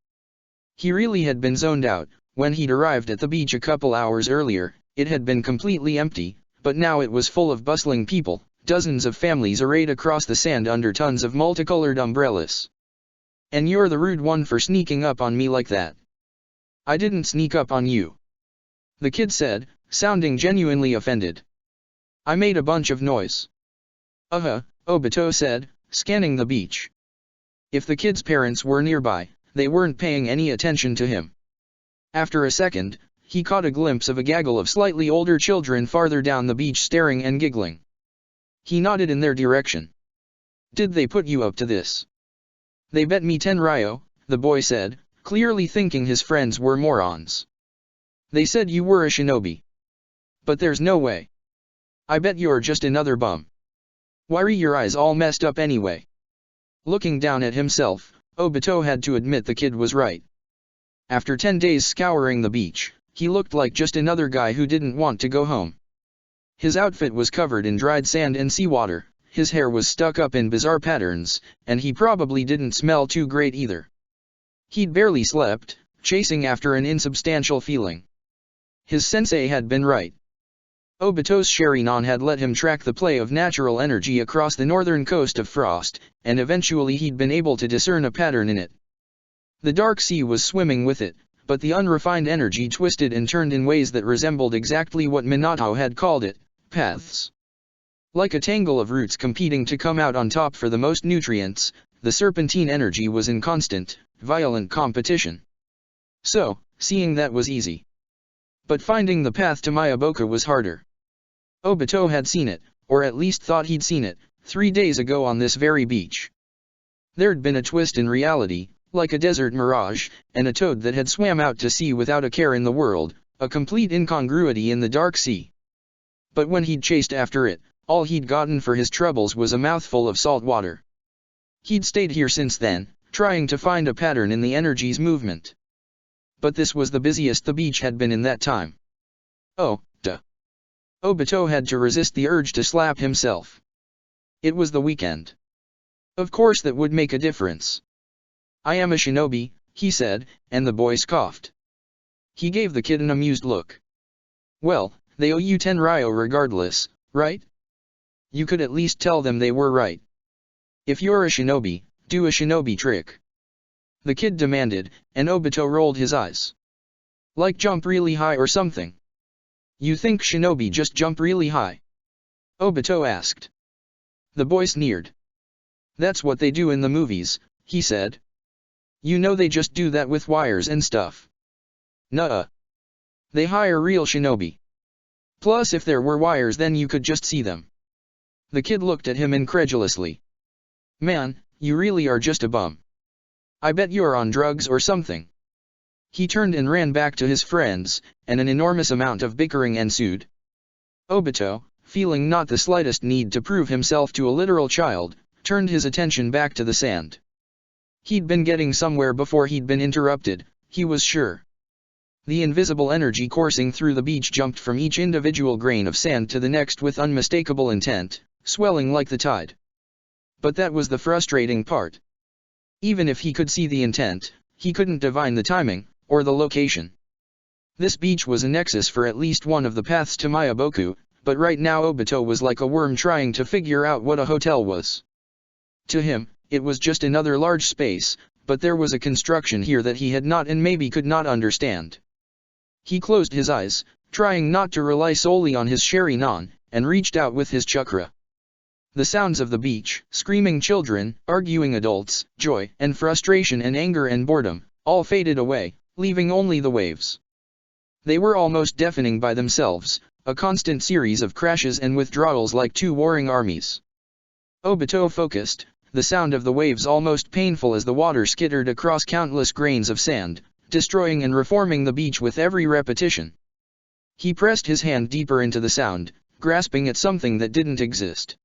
He really had been zoned out. When he'd arrived at the beach a couple hours earlier, it had been completely empty, but now it was full of bustling people, dozens of families arrayed across the sand under tons of multicolored umbrellas. And you're the rude one for sneaking up on me like that. I didn't sneak up on you. The kid said, sounding genuinely offended. I made a bunch of noise. Obito said, scanning the beach. If the kid's parents were nearby, they weren't paying any attention to him. After a second, he caught a glimpse of a gaggle of slightly older children farther down the beach staring and giggling. He nodded in their direction. "Did they put you up to this?" "They bet me 10 ryo, the boy said, clearly thinking his friends were morons. "They said you were a shinobi. But there's no way. I bet you're just another bum. Why're your eyes all messed up anyway?" Looking down at himself, Obito had to admit the kid was right. After 10 days scouring the beach, he looked like just another guy who didn't want to go home. His outfit was covered in dried sand and seawater, his hair was stuck up in bizarre patterns, and he probably didn't smell too great either. He'd barely slept, chasing after an insubstantial feeling. His sensei had been right. Obito's Sharingan had let him track the play of natural energy across the northern coast of Frost, and eventually he'd been able to discern a pattern in it. The dark sea was swimming with it, but the unrefined energy twisted and turned in ways that resembled exactly what Minato had called it, paths. Like a tangle of roots competing to come out on top for the most nutrients, the serpentine energy was in constant, violent competition. So, seeing that was easy. But finding the path to Miyaboku was harder. Obito had seen it, or at least thought he'd seen it, 3 days ago on this very beach. There'd been a twist in reality, like a desert mirage, and a toad that had swam out to sea without a care in the world, a complete incongruity in the dark sea. But when he'd chased after it, all he'd gotten for his troubles was a mouthful of salt water. He'd stayed here since then, trying to find a pattern in the energy's movement. But this was the busiest the beach had been in that time. Oh, duh. Obito had to resist the urge to slap himself. It was the weekend. Of course that would make a difference. "I am a shinobi," he said, and the boy scoffed. He gave the kid an amused look. "Well, they owe you 10 ryo regardless, right? You could at least tell them they were right. If you're a shinobi, do a shinobi trick," the kid demanded, and Obito rolled his eyes. "Like jump really high or something?" "You think shinobi just jump really high?" Obito asked. The boy sneered. "That's what they do in the movies," he said. "You know they just do that with wires and stuff." "Nuh-uh. They hire real shinobi. Plus if there were wires then you could just see them." The kid looked at him incredulously. "Man, you really are just a bum. I bet you're on drugs or something." He turned and ran back to his friends, and an enormous amount of bickering ensued. Obito, feeling not the slightest need to prove himself to a literal child, turned his attention back to the sand. He'd been getting somewhere before he'd been interrupted, he was sure. The invisible energy coursing through the beach jumped from each individual grain of sand to the next with unmistakable intent, swelling like the tide. But that was the frustrating part. Even if he could see the intent, he couldn't divine the timing, or the location. This beach was a nexus for at least one of the paths to Miyaboku, but right now Obito was like a worm trying to figure out what a hotel was. To him, it was just another large space, but there was a construction here that he had not and maybe could not understand. He closed his eyes, trying not to rely solely on his Sharingan, and reached out with his chakra. The sounds of the beach, screaming children, arguing adults, joy and frustration and anger and boredom, all faded away, leaving only the waves. They were almost deafening by themselves, a constant series of crashes and withdrawals like two warring armies. Obito focused, the sound of the waves almost painful as the water skittered across countless grains of sand, destroying and reforming the beach with every repetition. He pressed his hand deeper into the sound, grasping at something that didn't exist.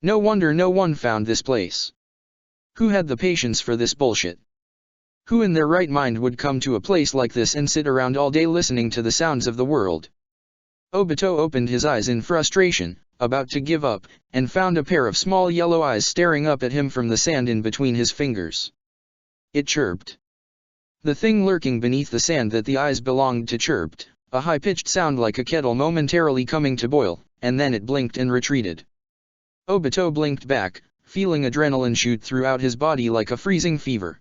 No wonder no one found this place. Who had the patience for this bullshit? Who in their right mind would come to a place like this and sit around all day listening to the sounds of the world? Obito opened his eyes in frustration, about to give up, and found a pair of small yellow eyes staring up at him from the sand in between his fingers. It chirped. The thing lurking beneath the sand that the eyes belonged to chirped, a high-pitched sound like a kettle momentarily coming to boil, and then it blinked and retreated. Obito blinked back, feeling adrenaline shoot throughout his body like a freezing fever.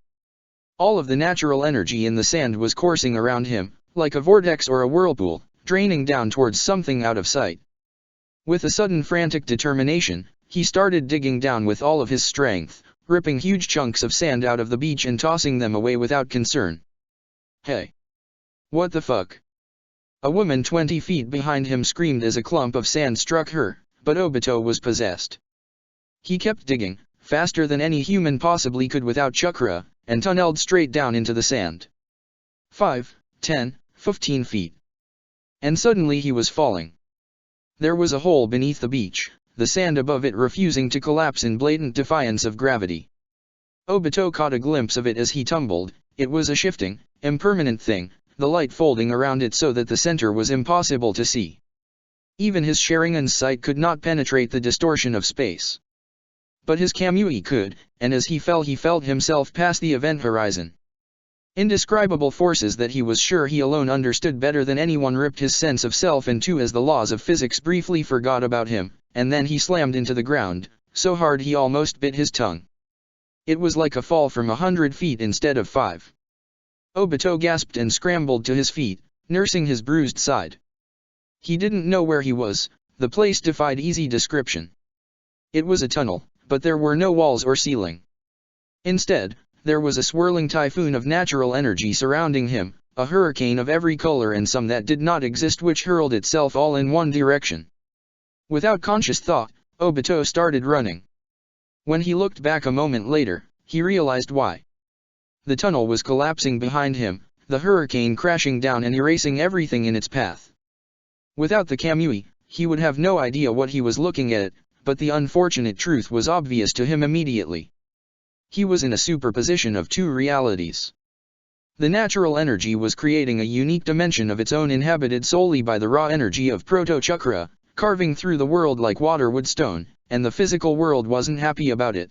All of the natural energy in the sand was coursing around him, like a vortex or a whirlpool, draining down towards something out of sight. With a sudden frantic determination, he started digging down with all of his strength, ripping huge chunks of sand out of the beach and tossing them away without concern. Hey! What the fuck? A woman 20 feet behind him screamed as a clump of sand struck her, but Obito was possessed. He kept digging, faster than any human possibly could without chakra, and tunneled straight down into the sand. 5, 10, 15 feet. And suddenly he was falling. There was a hole beneath the beach, the sand above it refusing to collapse in blatant defiance of gravity. Obito caught a glimpse of it as he tumbled. It was a shifting, impermanent thing, the light folding around it so that the center was impossible to see. Even his Sharingan's sight could not penetrate the distortion of space. But his Kamui could, and as he felt himself pass the event horizon. Indescribable forces that he was sure he alone understood better than anyone ripped his sense of self in two as the laws of physics briefly forgot about him, and then he slammed into the ground, so hard he almost bit his tongue. It was like a fall from 100 feet instead of 5. Obito gasped and scrambled to his feet, nursing his bruised side. He didn't know where he was, the place defied easy description. It was a tunnel, but there were no walls or ceiling. Instead, there was a swirling typhoon of natural energy surrounding him, a hurricane of every color and some that did not exist which hurled itself all in one direction. Without conscious thought, Obito started running. When he looked back a moment later, he realized why. The tunnel was collapsing behind him, the hurricane crashing down and erasing everything in its path. Without the Kamui, he would have no idea what he was looking at, but the unfortunate truth was obvious to him immediately. He was in a superposition of two realities. The natural energy was creating a unique dimension of its own inhabited solely by the raw energy of proto-chakra, carving through the world like water would stone, and the physical world wasn't happy about it.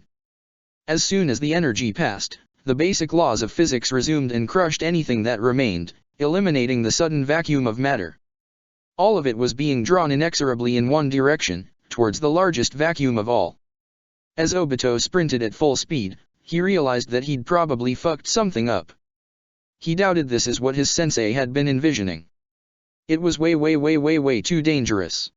As soon as the energy passed, the basic laws of physics resumed and crushed anything that remained, eliminating the sudden vacuum of matter. All of it was being drawn inexorably in one direction, towards the largest vacuum of all. As Obito sprinted at full speed, he realized that he'd probably fucked something up. He doubted this is what his sensei had been envisioning. It was way too dangerous.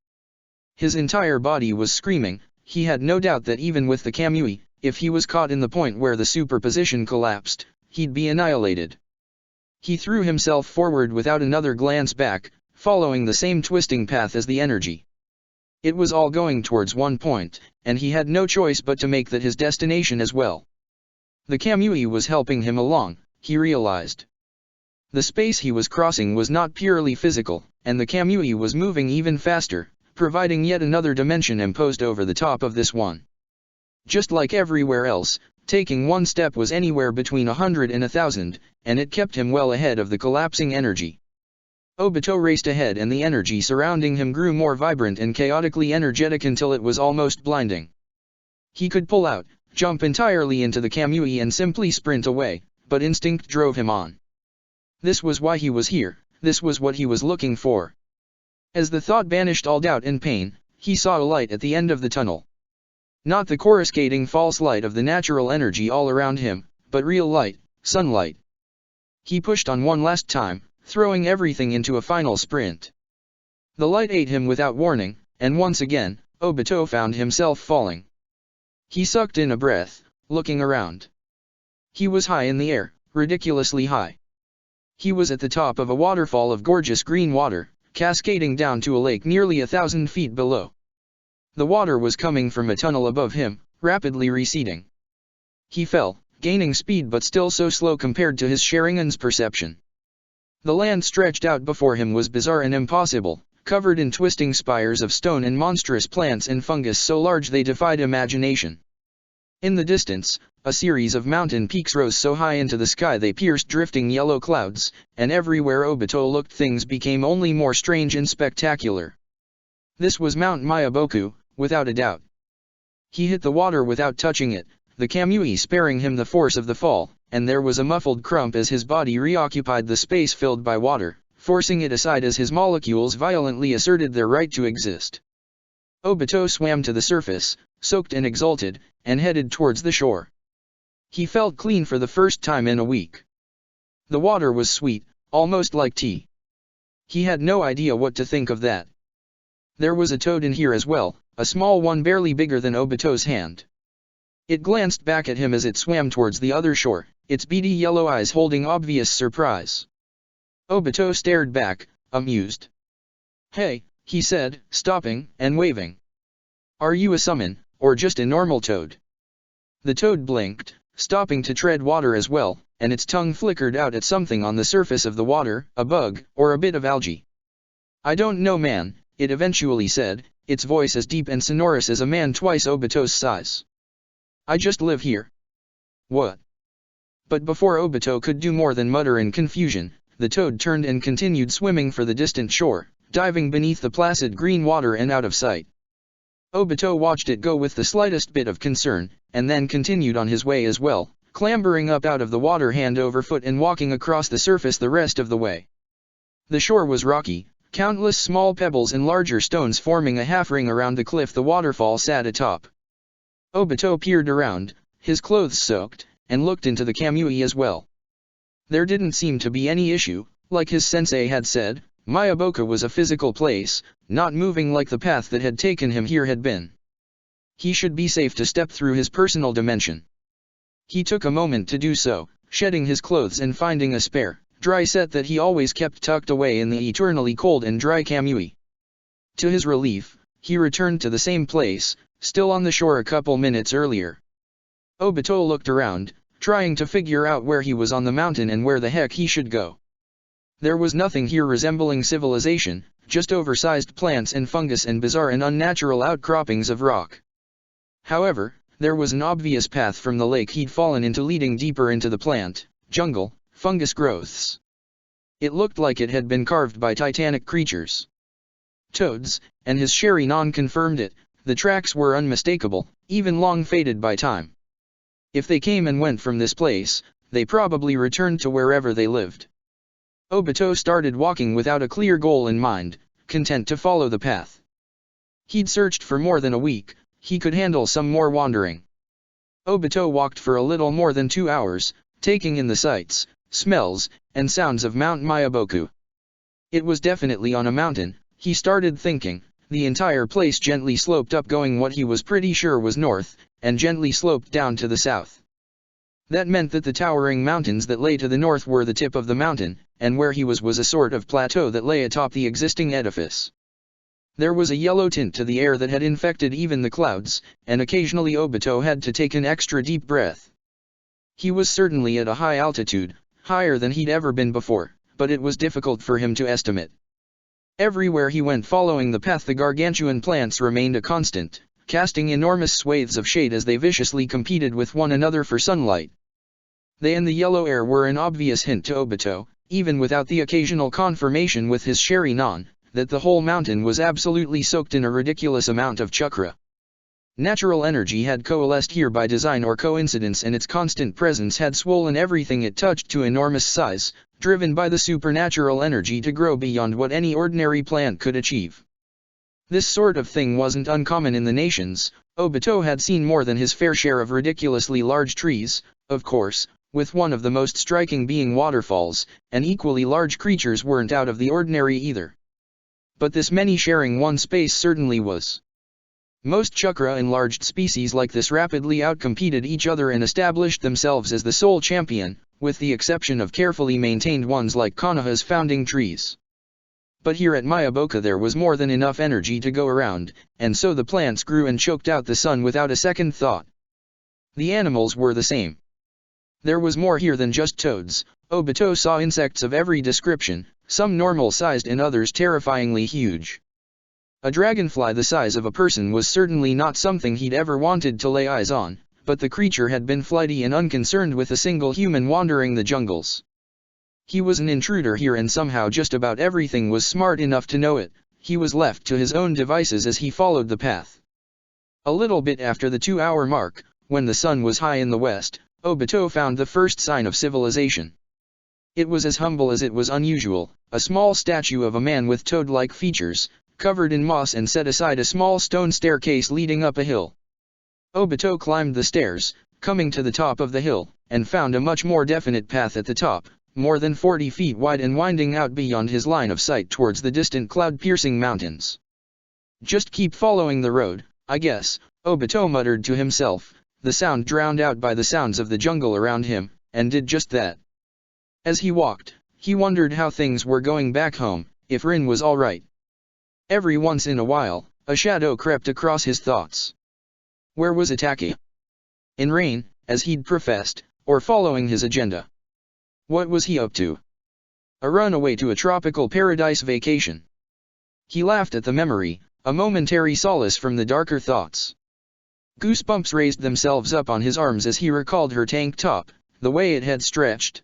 His entire body was screaming. He had no doubt that even with the Kamui, if he was caught in the point where the superposition collapsed, he'd be annihilated. He threw himself forward without another glance back, following the same twisting path as the energy. It was all going towards one point, and he had no choice but to make that his destination as well. The Kamui was helping him along, he realized. The space he was crossing was not purely physical, and the Kamui was moving even faster, providing yet another dimension imposed over the top of this one. Just like everywhere else, taking one step was anywhere between 100 and 1,000, and it kept him well ahead of the collapsing energy. Obito raced ahead and the energy surrounding him grew more vibrant and chaotically energetic until it was almost blinding. He could pull out, jump entirely into the Kamui and simply sprint away, but instinct drove him on. This was why he was here, this was what he was looking for. As the thought banished all doubt and pain, he saw a light at the end of the tunnel. Not the coruscating false light of the natural energy all around him, but real light, sunlight. He pushed on one last time, throwing everything into a final sprint. The light ate him without warning, and once again, Obito found himself falling. He sucked in a breath, looking around. He was high in the air, ridiculously high. He was at the top of a waterfall of gorgeous green water, cascading down to a lake nearly 1,000 feet below. The water was coming from a tunnel above him, rapidly receding. He fell, gaining speed but still so slow compared to his Sharingan's perception. The land stretched out before him was bizarre and impossible, covered in twisting spires of stone and monstrous plants and fungus so large they defied imagination. In the distance, a series of mountain peaks rose so high into the sky they pierced drifting yellow clouds, and everywhere Obito looked things became only more strange and spectacular. This was Mount Myaboku, without a doubt. He hit the water without touching it, the Kamui sparing him the force of the fall, and there was a muffled crump as his body reoccupied the space filled by water, forcing it aside as his molecules violently asserted their right to exist. Obito swam to the surface, soaked and exulted, and headed towards the shore. He felt clean for the first time in a week. The water was sweet, almost like tea. He had no idea what to think of that. There was a toad in here as well, a small one barely bigger than Obito's hand. It glanced back at him as it swam towards the other shore, its beady yellow eyes holding obvious surprise. Obito stared back, amused. "Hey," he said, stopping and waving. "Are you a summon, or just a normal toad?" The toad blinked, stopping to tread water as well, and its tongue flickered out at something on the surface of the water, a bug, or a bit of algae. "I don't know, man," it eventually said, its voice as deep and sonorous as a man twice Obito's size. "I just live here." "What?" But before Obito could do more than mutter in confusion, the toad turned and continued swimming for the distant shore, diving beneath the placid green water and out of sight. Obito watched it go with the slightest bit of concern, and then continued on his way as well, clambering up out of the water hand over foot and walking across the surface the rest of the way. The shore was rocky, countless small pebbles and larger stones forming a half-ring around the cliff the waterfall sat atop. Obito peered around, his clothes soaked, and looked into the Kamui as well. There didn't seem to be any issue, like his sensei had said. Mayaboka was a physical place, not moving like the path that had taken him here had been. He should be safe to step through his personal dimension. He took a moment to do so, shedding his clothes and finding a spare, dry set that he always kept tucked away in the eternally cold and dry Kamui. To his relief, he returned to the same place, still on the shore a couple minutes earlier. Obito looked around, trying to figure out where he was on the mountain and where the heck he should go. There was nothing here resembling civilization, just oversized plants and fungus and bizarre and unnatural outcroppings of rock. However, there was an obvious path from the lake he'd fallen into leading deeper into the plant, jungle, fungus growths. It looked like it had been carved by titanic creatures. Toads, and his Sharingan confirmed it, the tracks were unmistakable, even long faded by time. If they came and went from this place, they probably returned to wherever they lived. Obito started walking without a clear goal in mind, content to follow the path. He'd searched for more than a week, he could handle some more wandering. Obito walked for a little more than 2 hours, taking in the sights, smells, and sounds of Mount Mayaboku. It was definitely on a mountain, he started thinking. The entire place gently sloped up going what he was pretty sure was north, and gently sloped down to the south. That meant that the towering mountains that lay to the north were the tip of the mountain, and where he was a sort of plateau that lay atop the existing edifice. There was a yellow tint to the air that had infected even the clouds, and occasionally Obito had to take an extra deep breath. He was certainly at a high altitude, higher than he'd ever been before, but it was difficult for him to estimate. Everywhere he went following the path the gargantuan plants remained a constant, casting enormous swathes of shade as they viciously competed with one another for sunlight. They and the yellow air were an obvious hint to Obito, even without the occasional confirmation with his Sharingan, that the whole mountain was absolutely soaked in a ridiculous amount of chakra. Natural energy had coalesced here by design or coincidence, and its constant presence had swollen everything it touched to enormous size, driven by the supernatural energy to grow beyond what any ordinary plant could achieve. This sort of thing wasn't uncommon in the nations. Obito had seen more than his fair share of ridiculously large trees, of course, with one of the most striking being waterfalls, and equally large creatures weren't out of the ordinary either. But this many sharing one space certainly was. Most chakra-enlarged species like this rapidly outcompeted each other and established themselves as the sole champion, with the exception of carefully maintained ones like Konoha's founding trees. But here at Mayaboka there was more than enough energy to go around, and so the plants grew and choked out the sun without a second thought. The animals were the same. There was more here than just toads. Obito saw insects of every description, some normal-sized and others terrifyingly huge. A dragonfly the size of a person was certainly not something he'd ever wanted to lay eyes on, but the creature had been flighty and unconcerned with a single human wandering the jungles. He was an intruder here, and somehow just about everything was smart enough to know it. He was left to his own devices as he followed the path. A little bit after the 2-hour mark, when the sun was high in the west, Obito found the first sign of civilization. It was as humble as it was unusual, a small statue of a man with toad-like features, covered in moss, and set aside a small stone staircase leading up a hill. Obito climbed the stairs, coming to the top of the hill, and found a much more definite path at the top, more than 40 feet wide and winding out beyond his line of sight towards the distant cloud-piercing mountains. Just keep following the road, I guess, Obito muttered to himself, the sound drowned out by the sounds of the jungle around him, and did just that. As he walked, he wondered how things were going back home, if Rin was alright. Every once in a while, a shadow crept across his thoughts. Where was Itake? In rain, as he'd professed, or following his agenda? What was he up to? A runaway to a tropical paradise vacation. He laughed at the memory, a momentary solace from the darker thoughts. Goosebumps raised themselves up on his arms as he recalled her tank top, the way it had stretched.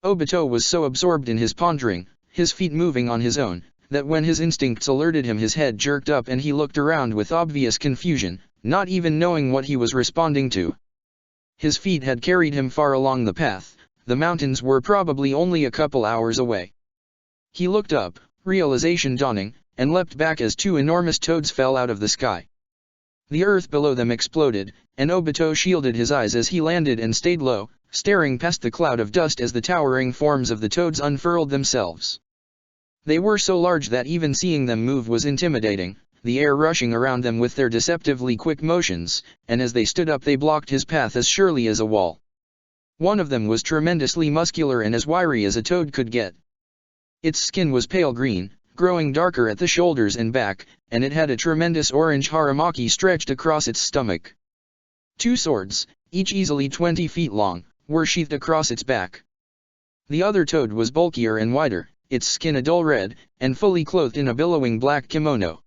Obito was so absorbed in his pondering, his feet moving on his own, that when his instincts alerted him his head jerked up and he looked around with obvious confusion, not even knowing what he was responding to. His feet had carried him far along the path, the mountains were probably only a couple hours away. He looked up, realization dawning, and leapt back as two enormous toads fell out of the sky. The earth below them exploded, and Obito shielded his eyes as he landed and stayed low, staring past the cloud of dust as the towering forms of the toads unfurled themselves. They were so large that even seeing them move was intimidating, the air rushing around them with their deceptively quick motions, and as they stood up they blocked his path as surely as a wall. One of them was tremendously muscular and as wiry as a toad could get. Its skin was pale green, growing darker at the shoulders and back, and it had a tremendous orange haramaki stretched across its stomach. Two swords, each easily 20 feet long, were sheathed across its back. The other toad was bulkier and wider, its skin a dull red, and fully clothed in a billowing black kimono.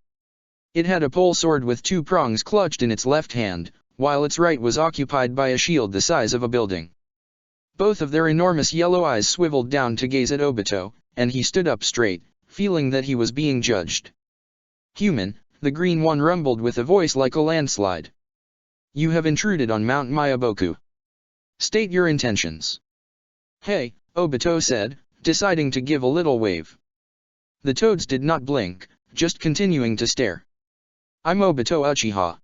It had a pole sword with two prongs clutched in its left hand, while its right was occupied by a shield the size of a building. Both of their enormous yellow eyes swiveled down to gaze at Obito, and he stood up straight, feeling that he was being judged. "Human," the green one rumbled with a voice like a landslide. "You have intruded on Mount Myaboku. State your intentions." "Hey," Obito said, deciding to give a little wave. The toads did not blink, just continuing to stare. "I'm Obito Uchiha.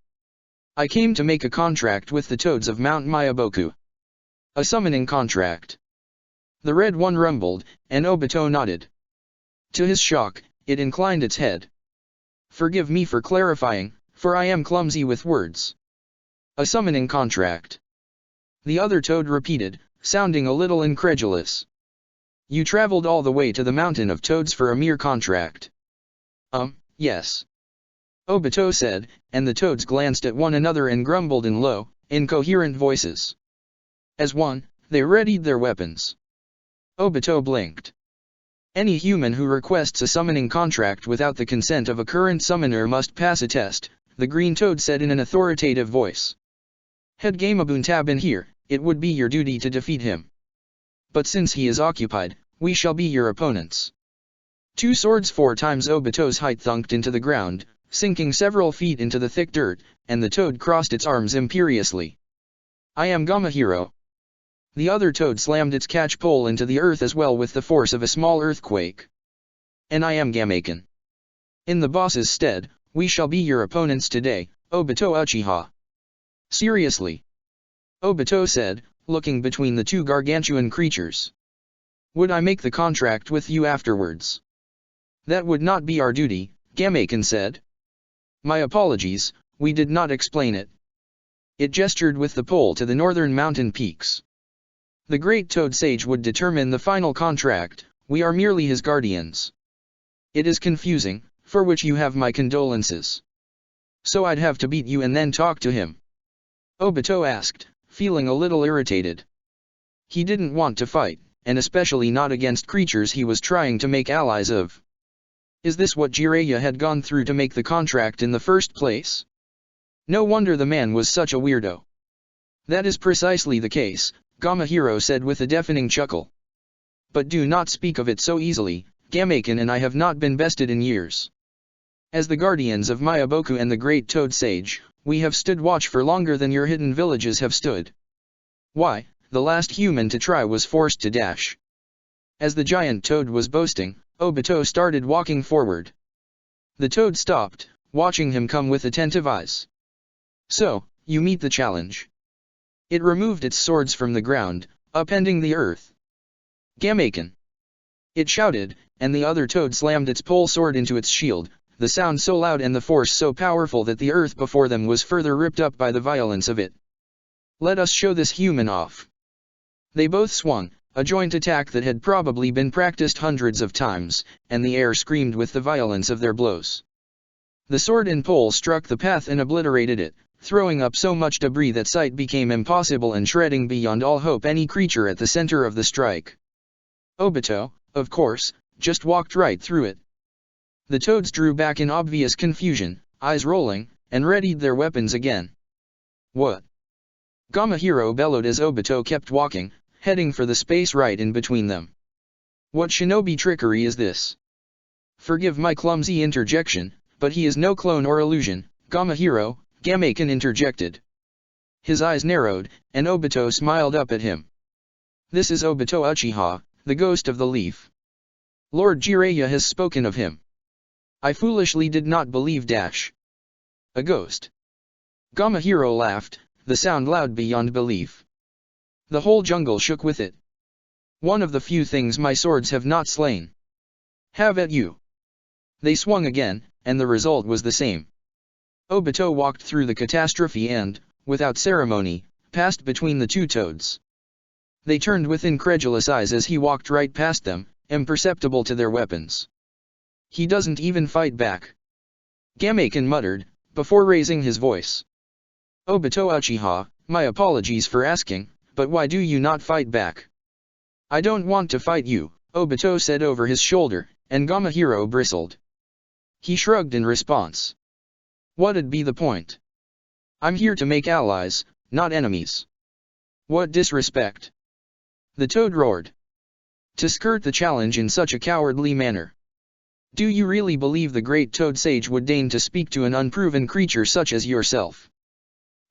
I came to make a contract with the toads of Mount Myaboku. A summoning contract." The red one rumbled, and Obito nodded. To his shock, it inclined its head. "Forgive me for clarifying, for I am clumsy with words." "A summoning contract," the other toad repeated, sounding a little incredulous. "You traveled all the way to the mountain of toads for a mere contract?" Yes," Obito said, and the toads glanced at one another and grumbled in low, incoherent voices. As one, they readied their weapons. Obito blinked. Any human who requests a summoning contract without the consent of a current summoner must pass a test, the green toad said in an authoritative voice. "Had Gamabunta been here, it would be your duty to defeat him. But since he is occupied, we shall be your opponents." Two swords 4 times Obito's height thunked into the ground, sinking several feet into the thick dirt, and the toad crossed its arms imperiously. "I am Gamahiro." The other toad slammed its catch pole into the earth as well with the force of a small earthquake. "And I am Gamaken. In the boss's stead, we shall be your opponents today, Obito Uchiha." "Seriously?" Obito said, looking between the two gargantuan creatures. "Would I make the contract with you afterwards?" "That would not be our duty," Gamaken said. "My apologies, we did not explain it." It gestured with the pole to the northern mountain peaks. "The great toad sage would determine the final contract, we are merely his guardians. It is confusing, for which you have my condolences." "So I'd have to beat you and then talk to him?" Obito asked, feeling a little irritated. He didn't want to fight, and especially not against creatures he was trying to make allies of. Is this what Jiraiya had gone through to make the contract in the first place? No wonder the man was such a weirdo. "That is precisely the case," Gamahiro said with a deafening chuckle. "But do not speak of it so easily, Gamaken and I have not been bested in years. As the guardians of Myaboku and the great toad sage, we have stood watch for longer than your hidden villages have stood. Why, the last human to try was forced to dash." As the giant toad was boasting, Obito started walking forward. The toad stopped, watching him come with attentive eyes. "So, you meet the challenge." It removed its swords from the ground, upending the earth. "Gamaken!" it shouted, and the other toad slammed its pole sword into its shield, the sound so loud and the force so powerful that the earth before them was further ripped up by the violence of it. "Let us show this human off." They both swung, a joint attack that had probably been practiced hundreds of times, and the air screamed with the violence of their blows. The sword and pole struck the path and obliterated it, throwing up so much debris that sight became impossible and shredding beyond all hope any creature at the center of the strike. Obito, of course, just walked right through it. The toads drew back in obvious confusion, eyes rolling, and readied their weapons again. What? Gamahiro bellowed as Obito kept walking, heading for the space right in between them. What shinobi trickery is this? Forgive my clumsy interjection, but he is no clone or illusion, Gamahiro, Gamaken interjected. His eyes narrowed, and Obito smiled up at him. This is Obito Uchiha, the ghost of the leaf. Lord Jiraiya has spoken of him. I foolishly did not believe dash. A ghost. Gamahiro laughed, the sound loud beyond belief. The whole jungle shook with it. One of the few things my swords have not slain. Have at you. They swung again, and the result was the same. Obito walked through the catastrophe and, without ceremony, passed between the two toads. They turned with incredulous eyes as he walked right past them, imperceptible to their weapons. He doesn't even fight back. Gamaken muttered, before raising his voice. Obito Uchiha, my apologies for asking, but why do you not fight back? I don't want to fight you, Obito said over his shoulder, and Gamahiro bristled. He shrugged in response. What'd be the point? I'm here to make allies, not enemies. What disrespect! The toad roared. To skirt the challenge in such a cowardly manner. Do you really believe the great toad sage would deign to speak to an unproven creature such as yourself?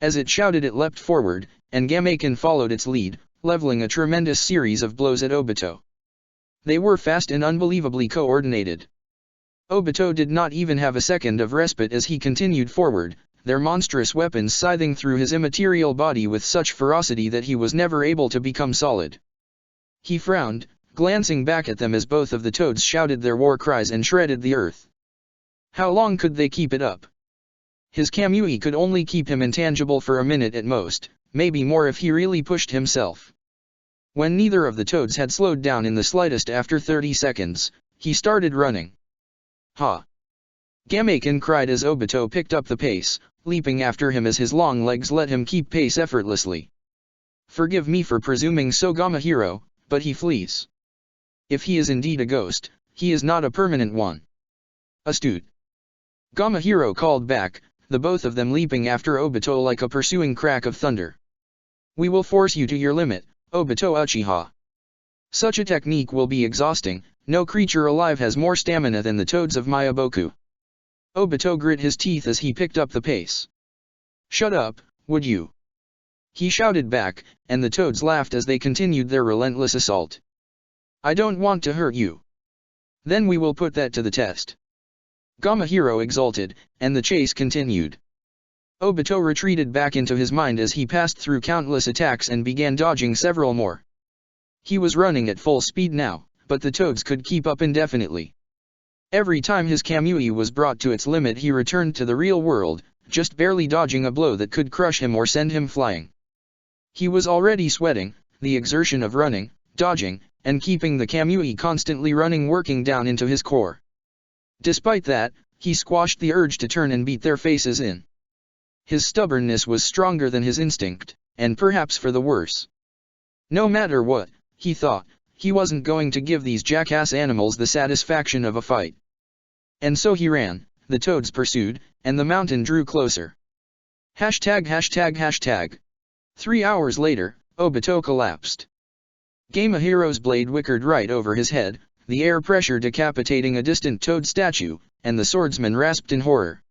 As it shouted, it leapt forward, and Gamaken followed its lead, leveling a tremendous series of blows at Obito. They were fast and unbelievably coordinated. Obito did not even have a second of respite as he continued forward, their monstrous weapons scything through his immaterial body with such ferocity that he was never able to become solid. He frowned, glancing back at them as both of the toads shouted their war cries and shredded the earth. How long could they keep it up? His Kamui could only keep him intangible for a minute at most, maybe more if he really pushed himself. When neither of the toads had slowed down in the slightest after 30 seconds, he started running. Ha! Gamaken cried as Obito picked up the pace, leaping after him as his long legs let him keep pace effortlessly. Forgive me for presuming so, Gamahiro, but he flees. If he is indeed a ghost, he is not a permanent one. Astute. Gamahiro called back, the both of them leaping after Obito like a pursuing crack of thunder. We will force you to your limit, Obito Uchiha. Such a technique will be exhausting, no creature alive has more stamina than the toads of Myaboku. Obito grit his teeth as he picked up the pace. Shut up, would you? He shouted back, and the toads laughed as they continued their relentless assault. I don't want to hurt you. Then we will put that to the test. Gamahiro exulted, and the chase continued. Obito retreated back into his mind as he passed through countless attacks and began dodging several more. He was running at full speed now, but the toads could keep up indefinitely. Every time his Kamui was brought to its limit, he returned to the real world, just barely dodging a blow that could crush him or send him flying. He was already sweating, the exertion of running, dodging, and keeping the Kamui constantly running working down into his core. Despite that, he squashed the urge to turn and beat their faces in. His stubbornness was stronger than his instinct, and perhaps for the worse. No matter what, he thought, he wasn't going to give these jackass animals the satisfaction of a fight. And so he ran, the toads pursued, and the mountain drew closer. ####. 3 hours later, Obito collapsed. Gamahiro's blade whickered right over his head, the air pressure decapitating a distant toad statue, and the swordsman rasped in horror.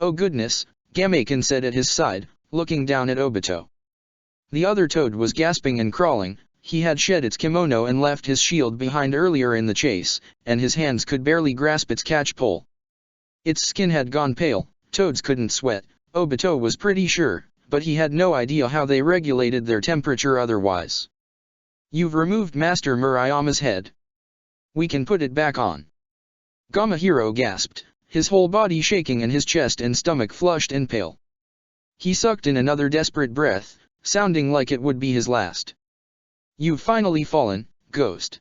Oh goodness, Gamaken said at his side, looking down at Obito. The other toad was gasping and crawling. He had shed its kimono and left his shield behind earlier in the chase, and his hands could barely grasp its catch-pole. Its skin had gone pale. Toads couldn't sweat, Obito was pretty sure, but he had no idea how they regulated their temperature otherwise. You've removed Master Murayama's head. We can put it back on. Gamahiro gasped, his whole body shaking and his chest and stomach flushed and pale. He sucked in another desperate breath, sounding like it would be his last. You've finally fallen, ghost.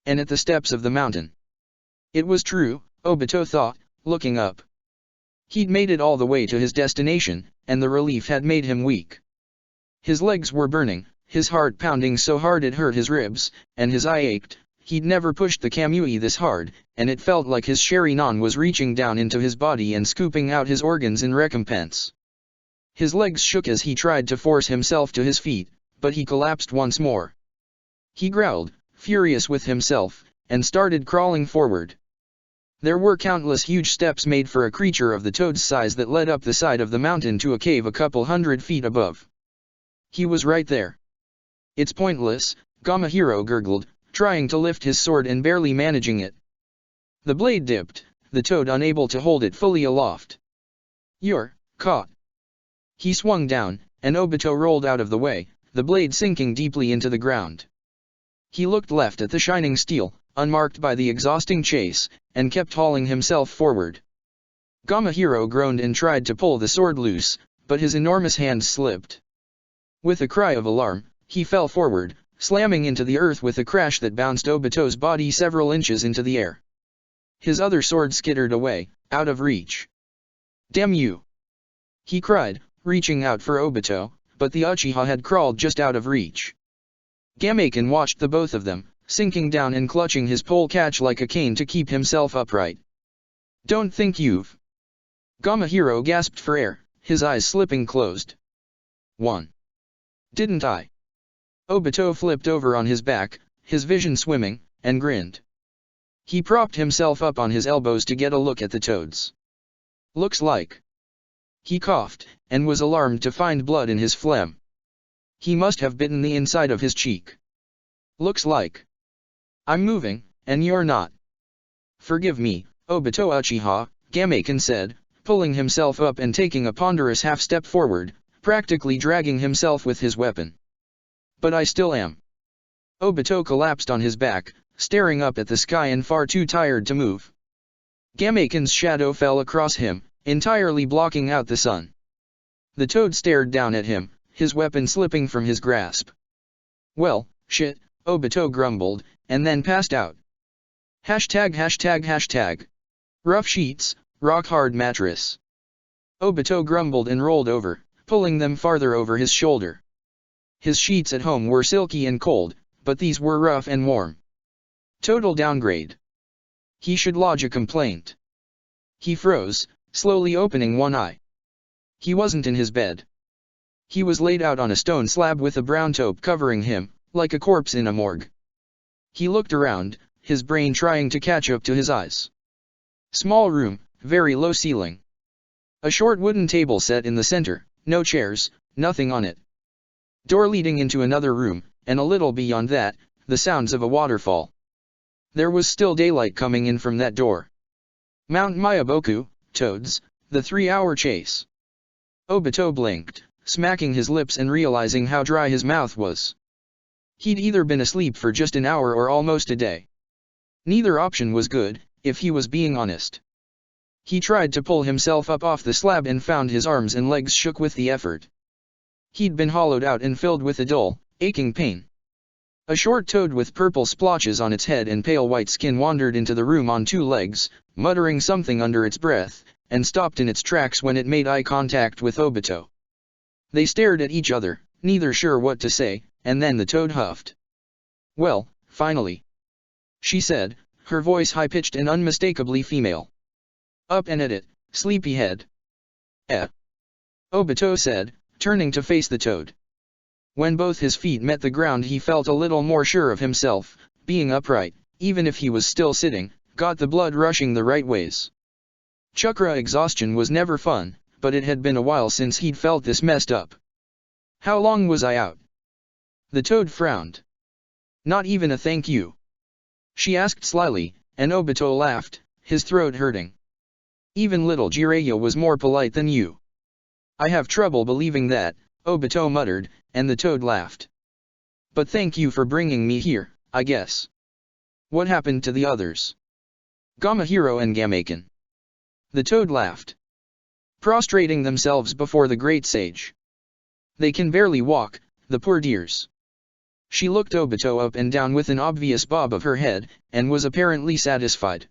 And at the steps of the mountain. It was true, Obito thought, looking up. He'd made it all the way to his destination, and the relief had made him weak. His legs were burning, his heart pounding so hard it hurt his ribs, and his eye ached. He'd never pushed the Kamui this hard, and it felt like his Sharingan was reaching down into his body and scooping out his organs in recompense. His legs shook as he tried to force himself to his feet, but he collapsed once more. He growled, furious with himself, and started crawling forward. There were countless huge steps made for a creature of the toad's size that led up the side of the mountain to a cave a couple 100 feet above. He was right there. It's pointless, Gamahiro gurgled, trying to lift his sword and barely managing it. The blade dipped, the toad unable to hold it fully aloft. You're caught. He swung down, and Obito rolled out of the way, the blade sinking deeply into the ground. He looked left at the shining steel, unmarked by the exhausting chase, and kept hauling himself forward. Gamahiro groaned and tried to pull the sword loose, but his enormous hand slipped. With a cry of alarm, he fell forward, slamming into the earth with a crash that bounced Obito's body several inches into the air. His other sword skittered away, out of reach. Damn you! He cried, reaching out for Obito, but the Uchiha had crawled just out of reach. Gamaken watched the both of them, sinking down and clutching his pole catch like a cane to keep himself upright. Don't think you've... Gamahiro gasped for air, his eyes slipping closed. Won. Didn't I? Obito flipped over on his back, his vision swimming, and grinned. He propped himself up on his elbows to get a look at the toads. Looks like... He coughed, and was alarmed to find blood in his phlegm. He must have bitten the inside of his cheek. Looks like... I'm moving, and you're not. Forgive me, Obito Uchiha, Gamaken said, pulling himself up and taking a ponderous half-step forward, practically dragging himself with his weapon. But I still am. Obito collapsed on his back, staring up at the sky and far too tired to move. Gamaken's shadow fell across him, entirely blocking out the sun. The toad stared down at him, his weapon slipping from his grasp. Well, shit, Obito grumbled, and then passed out. ####. Rough sheets, rock hard mattress. Obito grumbled and rolled over, pulling them farther over his shoulder. His sheets at home were silky and cold, but these were rough and warm. Total downgrade. He should lodge a complaint. He froze, slowly opening one eye. He wasn't in his bed. He was laid out on a stone slab with a brown taupe covering him, like a corpse in a morgue. He looked around, his brain trying to catch up to his eyes. Small room, very low ceiling. A short wooden table set in the center, no chairs, nothing on it. Door leading into another room, and a little beyond that, the sounds of a waterfall. There was still daylight coming in from that door. Mount Miyaboku, toads, the 3-hour chase. Obito blinked, smacking his lips and realizing how dry his mouth was. He'd either been asleep for just an hour or almost a day. Neither option was good, if he was being honest. He tried to pull himself up off the slab and found his arms and legs shook with the effort. He'd been hollowed out and filled with a dull, aching pain. A short toad with purple splotches on its head and pale white skin wandered into the room on 2 legs, muttering something under its breath, and stopped in its tracks when it made eye contact with Obito. They stared at each other, neither sure what to say, and then the toad huffed. Well, finally. She said, her voice high-pitched and unmistakably female. Up and at it, sleepyhead. Obito said, turning to face the toad. When both his feet met the ground he felt a little more sure of himself, being upright, even if he was still sitting, got the blood rushing the right ways. Chakra exhaustion was never fun, but it had been a while since he'd felt this messed up. How long was I out? The toad frowned. Not even a thank you. She asked slyly, and Obito laughed, his throat hurting. Even little Jiraiya was more polite than you. I have trouble believing that, Obito muttered, and the toad laughed. But thank you for bringing me here, I guess. What happened to the others? Gamahiro and Gamaken. The toad laughed. Prostrating themselves before the great sage. They can barely walk, the poor dears. She looked Obito up and down with an obvious bob of her head, and was apparently satisfied.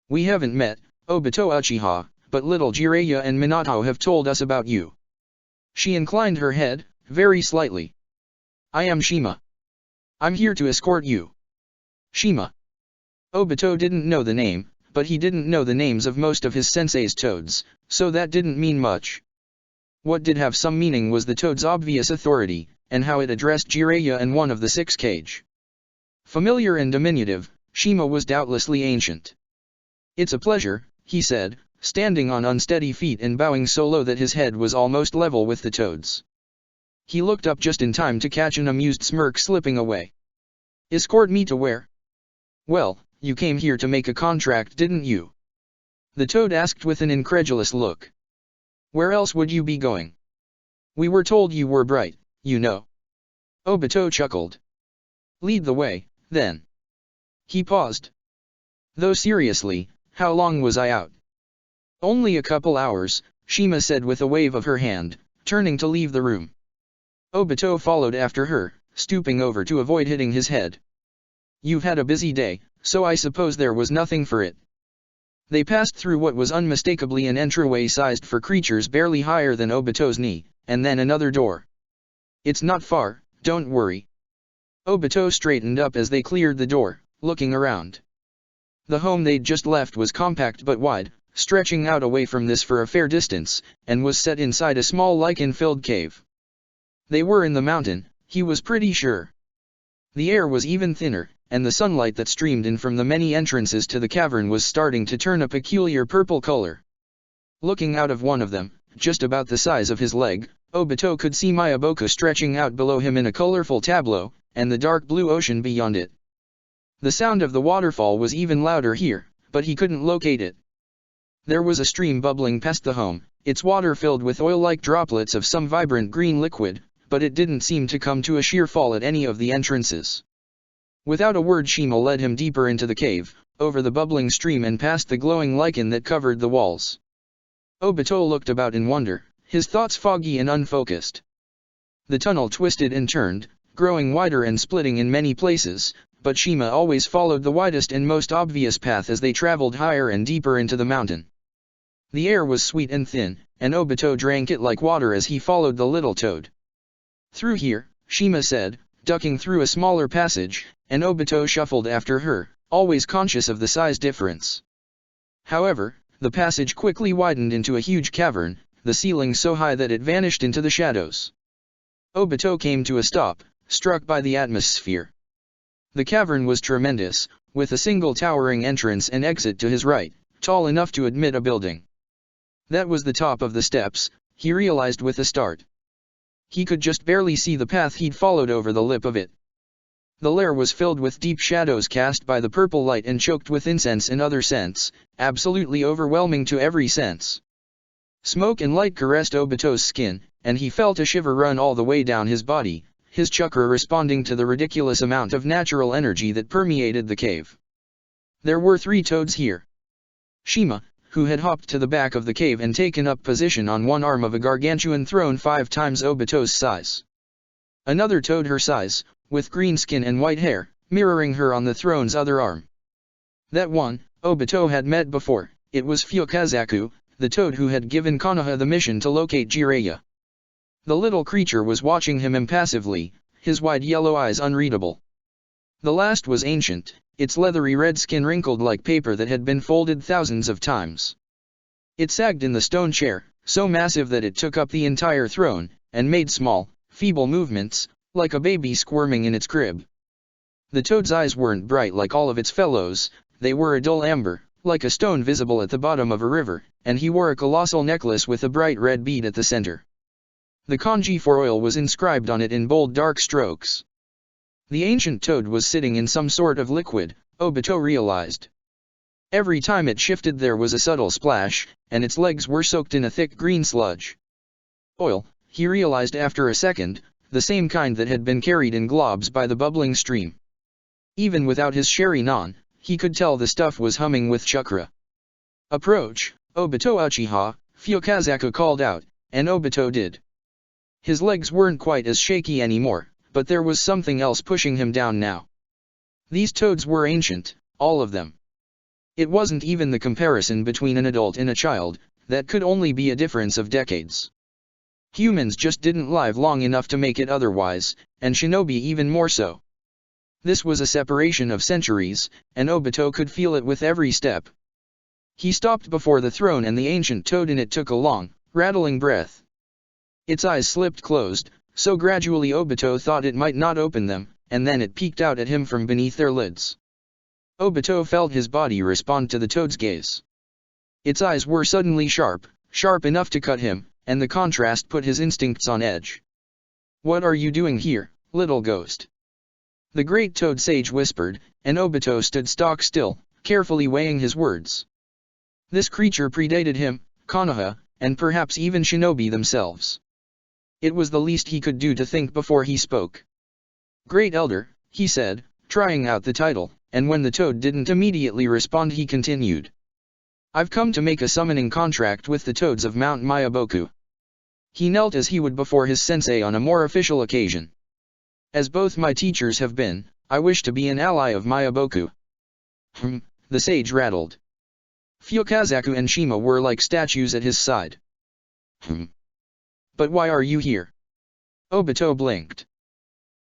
We haven't met, Obito Uchiha, but little Jiraiya and Minato have told us about you. She inclined her head, very slightly. I am Shima. I'm here to escort you. Shima. Obito didn't know the name, but he didn't know the names of most of his sensei's toads, so that didn't mean much. What did have some meaning was the toad's obvious authority, and how it addressed Jiraiya and one of the 6 Kage. Familiar and diminutive, Shima was doubtlessly ancient. It's a pleasure, he said, standing on unsteady feet and bowing so low that his head was almost level with the toad's. He looked up just in time to catch an amused smirk slipping away. Escort me to where? Well, you came here to make a contract, didn't you? The toad asked with an incredulous look. Where else would you be going? We were told you were bright, you know. Obito chuckled. Lead the way, then. He paused. Though seriously, how long was I out? Only a couple hours, Shima said with a wave of her hand, turning to leave the room. Obito followed after her, stooping over to avoid hitting his head. You've had a busy day, so I suppose there was nothing for it. They passed through what was unmistakably an entryway sized for creatures barely higher than Obito's knee, and then another door. It's not far, don't worry. Obito straightened up as they cleared the door, looking around. The home they'd just left was compact but wide, stretching out away from this for a fair distance, and was set inside a small lichen-filled cave. They were in the mountain, he was pretty sure. The air was even thinner, and the sunlight that streamed in from the many entrances to the cavern was starting to turn a peculiar purple color. Looking out of one of them, just about the size of his leg, Obito could see Miyaboku stretching out below him in a colorful tableau, and the dark blue ocean beyond it. The sound of the waterfall was even louder here, but he couldn't locate it. There was a stream bubbling past the home, its water filled with oil-like droplets of some vibrant green liquid, but it didn't seem to come to a sheer fall at any of the entrances. Without a word, Shima led him deeper into the cave, over the bubbling stream and past the glowing lichen that covered the walls. Obito looked about in wonder, his thoughts foggy and unfocused. The tunnel twisted and turned, growing wider and splitting in many places, but Shima always followed the widest and most obvious path as they traveled higher and deeper into the mountain. The air was sweet and thin, and Obito drank it like water as he followed the little toad. Through here, Shima said, ducking through a smaller passage, and Obito shuffled after her, always conscious of the size difference. However, the passage quickly widened into a huge cavern, the ceiling so high that it vanished into the shadows. Obito came to a stop, struck by the atmosphere. The cavern was tremendous, with a single towering entrance and exit to his right, tall enough to admit a building. That was the top of the steps, he realized with a start. He could just barely see the path he'd followed over the lip of it. The lair was filled with deep shadows cast by the purple light and choked with incense and other scents, absolutely overwhelming to every sense. Smoke and light caressed Obito's skin, and he felt a shiver run all the way down his body, his chakra responding to the ridiculous amount of natural energy that permeated the cave. There were 3 toads here. Shima, who had hopped to the back of the cave and taken up position on one arm of a gargantuan throne 5 times Obito's size. Another toad her size, with green skin and white hair, mirroring her on the throne's other arm. That one, Obito had met before. It was Fukazaku, the toad who had given Konoha the mission to locate Jiraiya. The little creature was watching him impassively, his wide yellow eyes unreadable. The last was ancient, its leathery red skin wrinkled like paper that had been folded thousands of times. It sagged in the stone chair, so massive that it took up the entire throne, and made small, feeble movements, like a baby squirming in its crib. The toad's eyes weren't bright like all of its fellows, they were a dull amber, like a stone visible at the bottom of a river, and he wore a colossal necklace with a bright red bead at the center. The kanji for oil was inscribed on it in bold dark strokes. The ancient toad was sitting in some sort of liquid, Obito realized. Every time it shifted there was a subtle splash, and its legs were soaked in a thick green sludge. Oil, he realized after a second, the same kind that had been carried in globs by the bubbling stream. Even without his Sharingan, he could tell the stuff was humming with chakra. Approach, Obito Uchiha, Fukazaku called out, and Obito did. His legs weren't quite as shaky anymore, but there was something else pushing him down now. These toads were ancient, all of them. It wasn't even the comparison between an adult and a child, that could only be a difference of decades. Humans just didn't live long enough to make it otherwise, and shinobi even more so. This was a separation of centuries, and Obito could feel it with every step. He stopped before the throne and the ancient toad in it took a long, rattling breath. Its eyes slipped closed, so gradually Obito thought it might not open them, and then it peeked out at him from beneath their lids. Obito felt his body respond to the toad's gaze. Its eyes were suddenly sharp, sharp enough to cut him, and the contrast put his instincts on edge. "What are you doing here, little ghost?" The great toad sage whispered, and Obito stood stock still, carefully weighing his words. This creature predated him, Konoha, and perhaps even shinobi themselves. It was the least he could do to think before he spoke. "Great Elder," he said, trying out the title, and when the toad didn't immediately respond he continued. "I've come to make a summoning contract with the toads of Mount Myaboku." He knelt as he would before his sensei on a more official occasion. "As both my teachers have been, I wish to be an ally of Myaboku." The sage rattled. Fukazaku and Shima were like statues at his side. "But why are you here?" Obito blinked.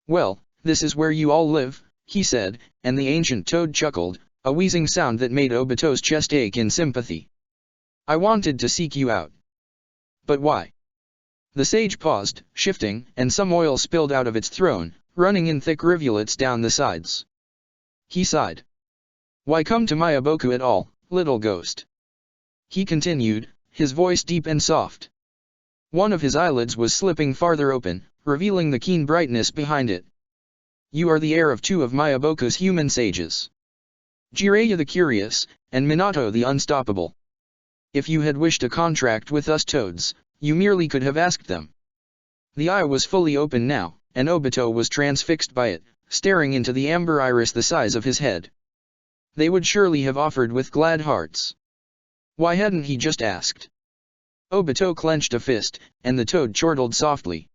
"Well, this is where you all live," he said, and the ancient toad chuckled, a wheezing sound that made Obito's chest ache in sympathy. "I wanted to seek you out." "But why?" The sage paused, shifting, and some oil spilled out of its throne, running in thick rivulets down the sides. He sighed. "Why come to Myaboku at all, little ghost?" He continued, his voice deep and soft. One of his eyelids was slipping farther open, revealing the keen brightness behind it. "You are the heir of two of Myaboku's human sages. Jiraiya the Curious, and Minato the Unstoppable. If you had wished a contract with us toads, you merely could have asked them." The eye was fully open now, and Obito was transfixed by it, staring into the amber iris the size of his head. They would surely have offered with glad hearts. Why hadn't he just asked? Obito clenched a fist, and the toad chortled softly.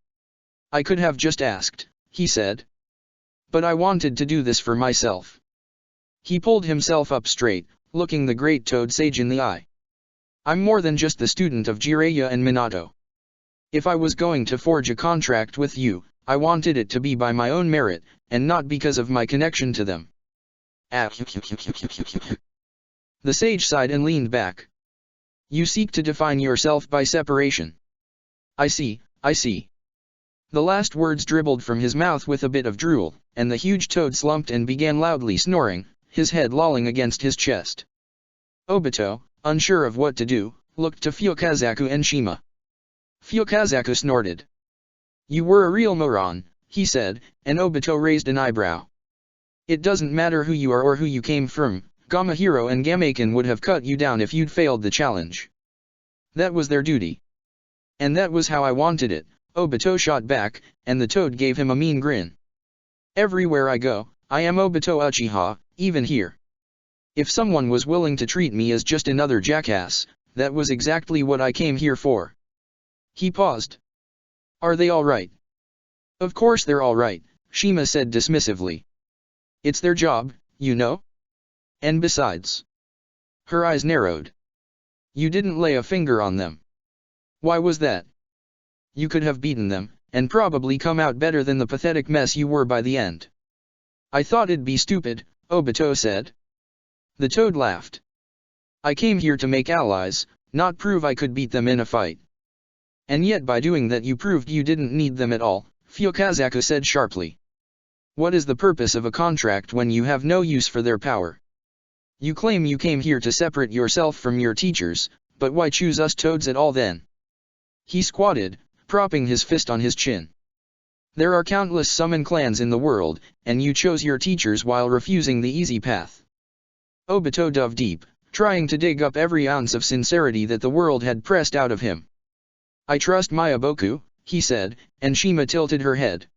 "I could have just asked," he said. "But I wanted to do this for myself." He pulled himself up straight, looking the great toad sage in the eye. "I'm more than just the student of Jiraiya and Minato. If I was going to forge a contract with you, I wanted it to be by my own merit, and not because of my connection to them." The sage sighed and leaned back. "You seek to define yourself by separation. I see, I see." The last words dribbled from his mouth with a bit of drool, and the huge toad slumped and began loudly snoring, his head lolling against his chest. Obito, unsure of what to do, looked to Fukazaku and Shima. Fukazaku snorted. "You were a real moron," he said, and Obito raised an eyebrow. "It doesn't matter who you are or who you came from, Gamahiro and Gamaken would have cut you down if you'd failed the challenge. That was their duty. And that was how I wanted it," Obito shot back, and the toad gave him a mean grin. "Everywhere I go, I am Obito Uchiha, even here. If someone was willing to treat me as just another jackass, that was exactly what I came here for." He paused. "Are they all right?" "Of course they're all right," Shima said dismissively. "It's their job, you know? And besides..." Her eyes narrowed. "You didn't lay a finger on them. Why was that? You could have beaten them, and probably come out better than the pathetic mess you were by the end." "I thought it'd be stupid," Obito said. The toad laughed. "I came here to make allies, not prove I could beat them in a fight." "And yet by doing that you proved you didn't need them at all," Fukazaku said sharply. "What is the purpose of a contract when you have no use for their power? You claim you came here to separate yourself from your teachers, but why choose us toads at all then?" He squatted, propping his fist on his chin. "There are countless summon clans in the world, and you chose your teachers while refusing the easy path." Obito dove deep, trying to dig up every ounce of sincerity that the world had pressed out of him. "I trust Myaboku," he said, and Shima tilted her head.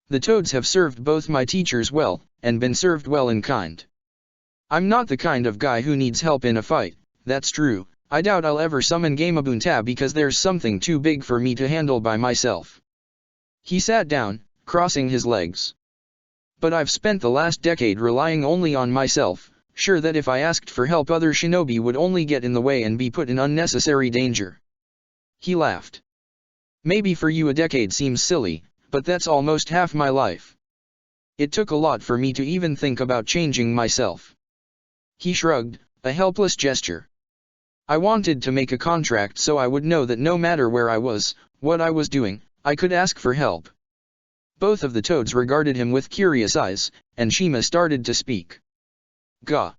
"The toads have served both my teachers well, and been served well in kind. I'm not the kind of guy who needs help in a fight, that's true. I doubt I'll ever summon Gamabunta because there's something too big for me to handle by myself." He sat down, crossing his legs. But I've spent the last decade relying only on myself, sure that if I asked for help other shinobi would only get in the way and be put in unnecessary danger. He laughed. Maybe for you a decade seems silly, but that's almost half my life. It took a lot for me to even think about changing myself. He shrugged, a helpless gesture. I wanted to make a contract so I would know that no matter where I was, what I was doing, I could ask for help. Both of the toads regarded him with curious eyes, and Shima started to speak. Gah!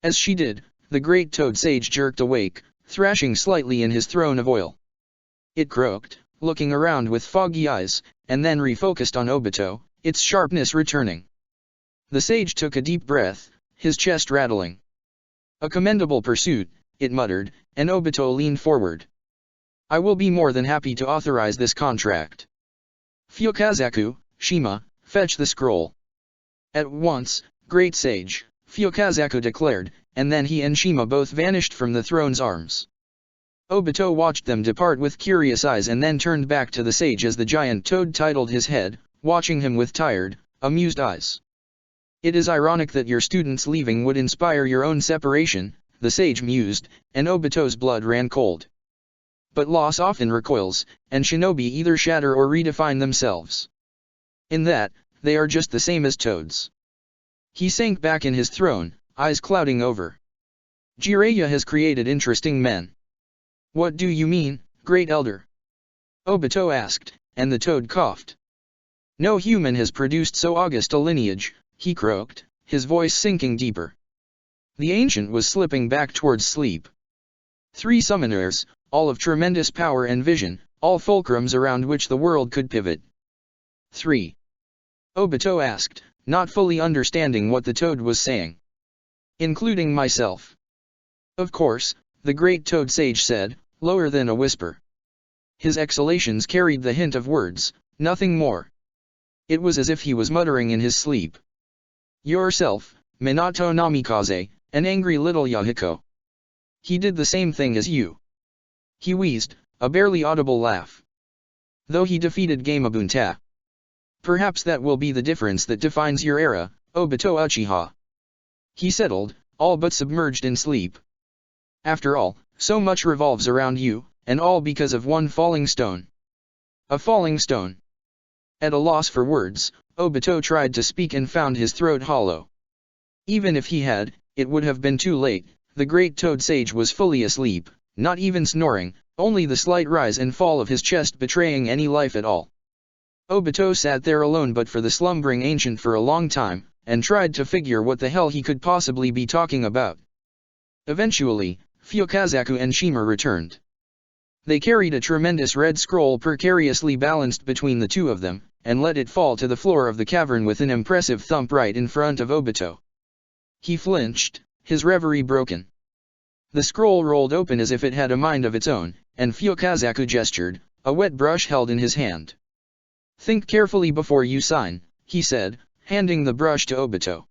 As she did, the great toad sage jerked awake, thrashing slightly in his throne of oil. It croaked, looking around with foggy eyes, and then refocused on Obito, its sharpness returning. The sage took a deep breath, his chest rattling. A commendable pursuit, it muttered, and Obito leaned forward. I will be more than happy to authorize this contract. Fukazaku, Shima, fetch the scroll. At once, great sage, Fukazaku declared, and then he and Shima both vanished from the throne's arms. Obito watched them depart with curious eyes and then turned back to the sage as the giant toad titled his head, watching him with tired, amused eyes. It is ironic that your students leaving would inspire your own separation, the sage mused, and Obito's blood ran cold. But loss often recoils, and shinobi either shatter or redefine themselves. In that, they are just the same as toads. He sank back in his throne, eyes clouding over. Jiraiya has created interesting men. What do you mean, great elder? Obito asked, and the toad coughed. No human has produced so august a lineage, he croaked, his voice sinking deeper. The ancient was slipping back towards sleep. 3 summoners, all of tremendous power and vision, all fulcrums around which the world could pivot. 3. Obito asked, not fully understanding what the toad was saying. Including myself. Of course, the great toad sage said, lower than a whisper. His exhalations carried the hint of words, nothing more. It was as if he was muttering in his sleep. Yourself, Minato Namikaze, an angry little Yahiko. He did the same thing as you. He wheezed, a barely audible laugh. Though he defeated Gamabunta. Perhaps that will be the difference that defines your era, Obito Uchiha. He settled, all but submerged in sleep. After all, so much revolves around you, and all because of one falling stone. A falling stone. At a loss for words, Obito tried to speak and found his throat hollow. Even if he had, it would have been too late. The great toad sage was fully asleep, not even snoring, only the slight rise and fall of his chest betraying any life at all. Obito sat there alone but for the slumbering ancient for a long time, and tried to figure what the hell he could possibly be talking about. Eventually, Fukazaku and Shima returned. They carried a tremendous red scroll precariously balanced between the two of them, and let it fall to the floor of the cavern with an impressive thump right in front of Obito. He flinched, his reverie broken. The scroll rolled open as if it had a mind of its own, and Fukazaku gestured, a wet brush held in his hand. Think carefully before you sign, he said, handing the brush to Obito.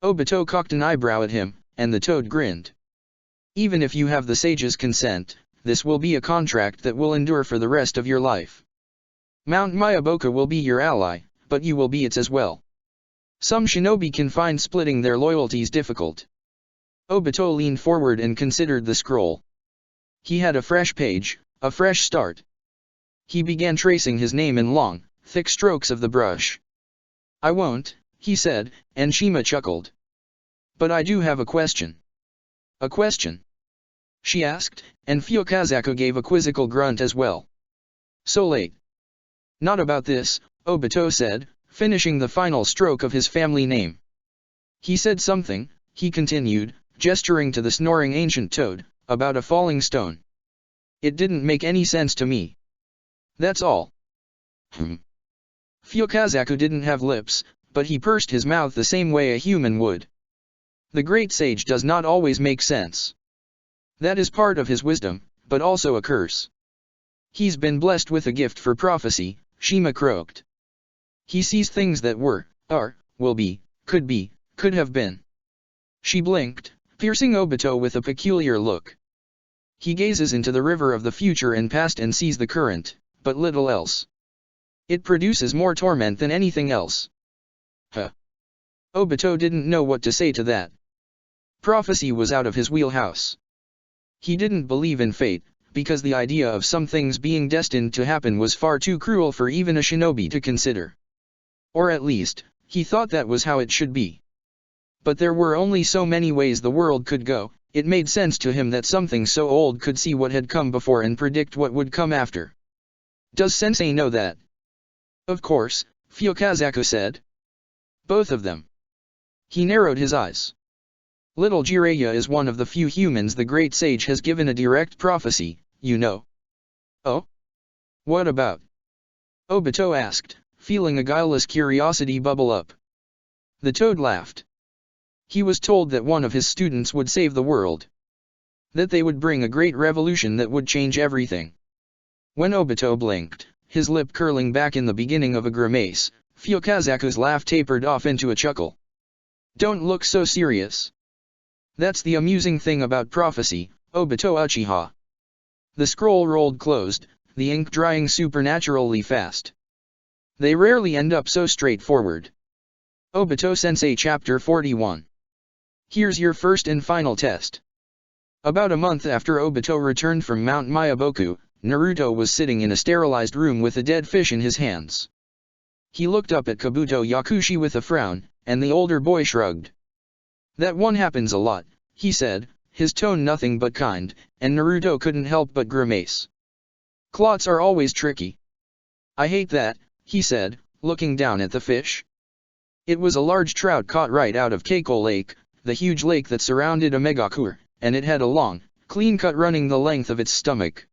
Obito cocked an eyebrow at him, and the toad grinned. Even if you have the sage's consent, this will be a contract that will endure for the rest of your life. Mount Miyaboka will be your ally, but you will be its as well. Some shinobi can find splitting their loyalties difficult. Obito leaned forward and considered the scroll. He had a fresh page, a fresh start. He began tracing his name in long, thick strokes of the brush. I won't, he said, and Shima chuckled. But I do have a question. A question? She asked, and Fukazaku gave a quizzical grunt as well. So late. Not about this, Obito said, finishing the final stroke of his family name. He said something, he continued, gesturing to the snoring ancient toad, about a falling stone. It didn't make any sense to me. That's all. Fukazaku didn't have lips, but he pursed his mouth the same way a human would. The great sage does not always make sense. That is part of his wisdom, but also a curse. He's been blessed with a gift for prophecy, Shima croaked. He sees things that were, are, will be, could have been. She blinked, piercing Obito with a peculiar look. He gazes into the river of the future and past and sees the current, but little else. It produces more torment than anything else. Huh. Obito didn't know what to say to that. Prophecy was out of his wheelhouse. He didn't believe in fate, because the idea of some things being destined to happen was far too cruel for even a shinobi to consider. Or at least, he thought that was how it should be. But there were only so many ways the world could go. It made sense to him that something so old could see what had come before and predict what would come after. Does Sensei know that? Of course, Fukazaku said. Both of them. He narrowed his eyes. Little Jiraiya is one of the few humans the great sage has given a direct prophecy, you know. Oh? What about? Obito asked, feeling a guileless curiosity bubble up. The toad laughed. He was told that one of his students would save the world. That they would bring a great revolution that would change everything. When Obito blinked, his lip curling back in the beginning of a grimace, Fukazaku's laugh tapered off into a chuckle. Don't look so serious. That's the amusing thing about prophecy, Obito Uchiha. The scroll rolled closed, the ink drying supernaturally fast. They rarely end up so straightforward. Obito Sensei Chapter 41. Here's your first and final test. About a month after Obito returned from Mount Miyaboku, Naruto was sitting in a sterilized room with a dead fish in his hands. He looked up at Kabuto Yakushi with a frown, and the older boy shrugged. That one happens a lot, he said, his tone nothing but kind, and Naruto couldn't help but grimace. Clots are always tricky. I hate that, he said, looking down at the fish. It was a large trout caught right out of Keiko Lake, the huge lake that surrounded Omegakure, and it had a long, clean cut running the length of its stomach.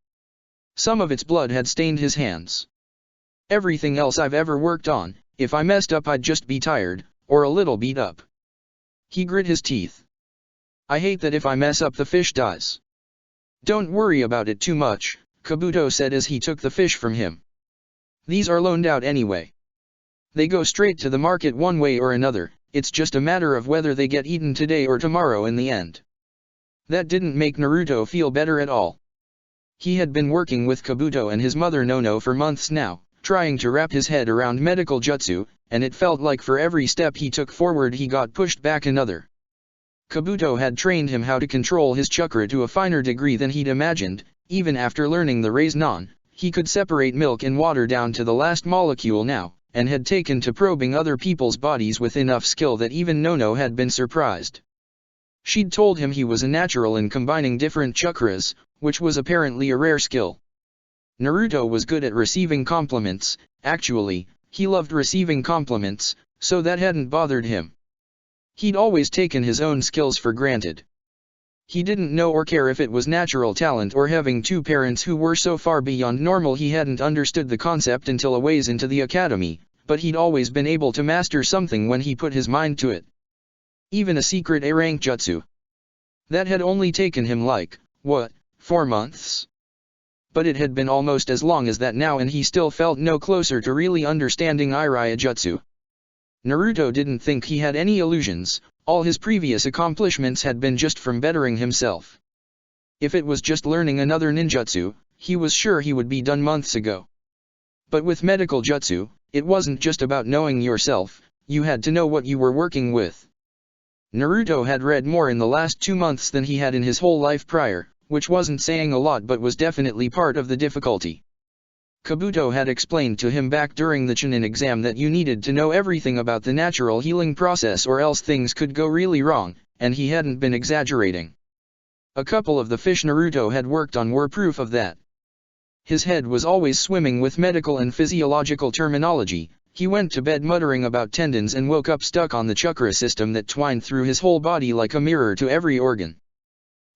Some of its blood had stained his hands. Everything else I've ever worked on, if I messed up I'd just be tired, or a little beat up. He grit his teeth. I hate that if I mess up the fish dies. Don't worry about it too much, Kabuto said as he took the fish from him. These are loaned out anyway. They go straight to the market one way or another, it's just a matter of whether they get eaten today or tomorrow in the end. That didn't make Naruto feel better at all. He had been working with Kabuto and his mother Nono for months now, trying to wrap his head around medical jutsu, and it felt like for every step he took forward he got pushed back another. Kabuto had trained him how to control his chakra to a finer degree than he'd imagined. Even after learning the Raise-Non, he could separate milk and water down to the last molecule now, and had taken to probing other people's bodies with enough skill that even Nono had been surprised. She'd told him he was a natural in combining different chakras, which was apparently a rare skill. Naruto was good at receiving compliments. Actually, he loved receiving compliments, so that hadn't bothered him. He'd always taken his own skills for granted. He didn't know or care if it was natural talent or having two parents who were so far beyond normal he hadn't understood the concept until a ways into the academy, but he'd always been able to master something when he put his mind to it. Even a secret A-rank jutsu. That had only taken him 4 months? But it had been almost as long as that now and he still felt no closer to really understanding Iraya jutsu. Naruto didn't think he had any illusions. All his previous accomplishments had been just from bettering himself. If it was just learning another ninjutsu, he was sure he would be done months ago. But with medical jutsu, it wasn't just about knowing yourself, you had to know what you were working with. Naruto had read more in the last 2 months than he had in his whole life prior, which wasn't saying a lot but was definitely part of the difficulty. Kabuto had explained to him back during the Chunin exam that you needed to know everything about the natural healing process or else things could go really wrong, and he hadn't been exaggerating. A couple of the fish Naruto had worked on were proof of that. His head was always swimming with medical and physiological terminology. He went to bed muttering about tendons and woke up stuck on the chakra system that twined through his whole body like a mirror to every organ.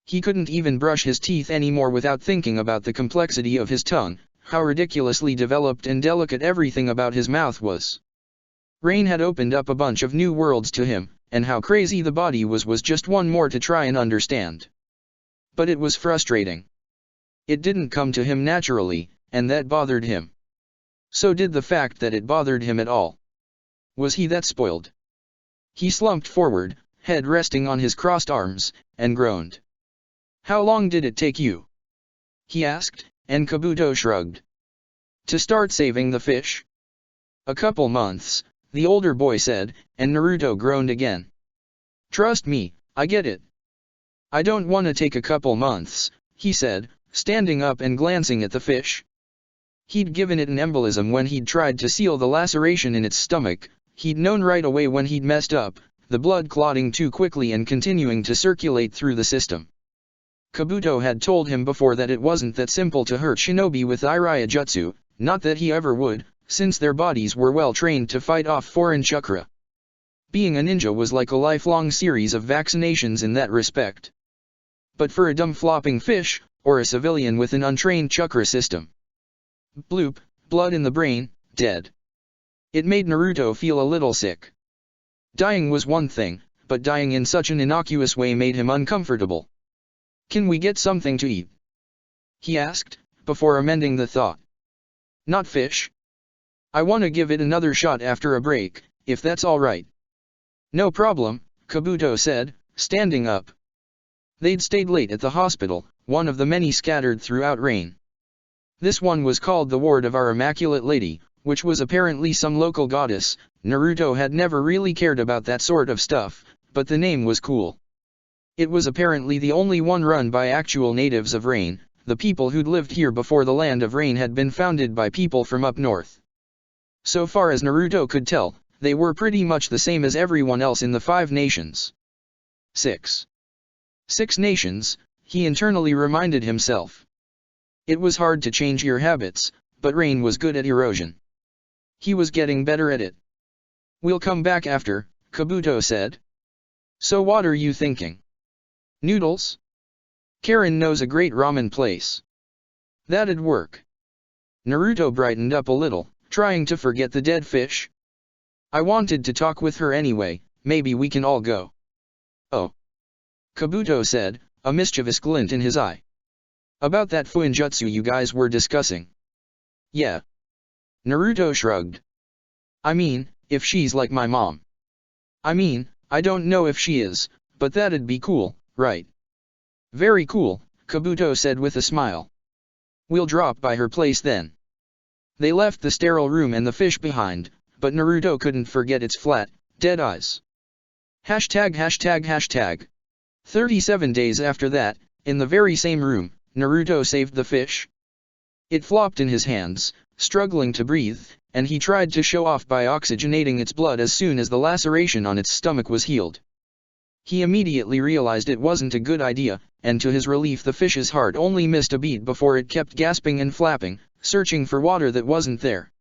He couldn't even brush his teeth anymore without thinking about the complexity of his tongue, how ridiculously developed and delicate everything about his mouth was. Rain had opened up a bunch of new worlds to him, and how crazy the body was just one more to try and understand. But it was frustrating. It didn't come to him naturally, and that bothered him. So did the fact that it bothered him at all. Was he that spoiled? He slumped forward, head resting on his crossed arms, and groaned. How long did it take you? He asked, and Kabuto shrugged. To start saving the fish? A couple months, the older boy said, and Naruto groaned again. Trust me, I get it. I don't want to take a couple months, he said, standing up and glancing at the fish. He'd given it an embolism when he'd tried to seal the laceration in its stomach. He'd known right away when he'd messed up, the blood clotting too quickly and continuing to circulate through the system. Kabuto had told him before that it wasn't that simple to hurt shinobi with Iraya Jutsu, not that he ever would, since their bodies were well trained to fight off foreign chakra. Being a ninja was like a lifelong series of vaccinations in that respect. But for a dumb flopping fish, or a civilian with an untrained chakra system. Bloop, blood in the brain, dead. It made Naruto feel a little sick. Dying was one thing, but dying in such an innocuous way made him uncomfortable. Can we get something to eat? He asked, before amending the thought. Not fish. I want to give it another shot after a break, if that's all right. No problem, Kabuto said, standing up. They'd stayed late at the hospital, one of the many scattered throughout Rain. This one was called the Ward of Our Immaculate Lady, which was apparently some local goddess. Naruto had never really cared about that sort of stuff, but the name was cool. It was apparently the only one run by actual natives of Rain, the people who'd lived here before the Land of Rain had been founded by people from up north. So far as Naruto could tell, they were pretty much the same as everyone else in the 5 nations. 6 nations, he internally reminded himself. It was hard to change your habits, but Rain was good at erosion. He was getting better at it. We'll come back after, Kabuto said. So what are you thinking? Noodles? Karen knows a great ramen place. That'd work. Naruto brightened up a little, trying to forget the dead fish. I wanted to talk with her anyway, maybe we can all go. Oh. Kabuto said, a mischievous glint in his eye. About that fuinjutsu you guys were discussing. Yeah. Naruto shrugged. I mean, if she's like my mom. I mean, I don't know if she is, but that'd be cool, right? Very cool, Kabuto said with a smile. We'll drop by her place then. They left the sterile room and the fish behind, but Naruto couldn't forget its flat, dead eyes. ####. 37 days after that, in the very same room, Naruto saved the fish. It flopped in his hands, struggling to breathe, and he tried to show off by oxygenating its blood as soon as the laceration on its stomach was healed. He immediately realized it wasn't a good idea, and to his relief the fish's heart only missed a beat before it kept gasping and flapping, searching for water that wasn't there.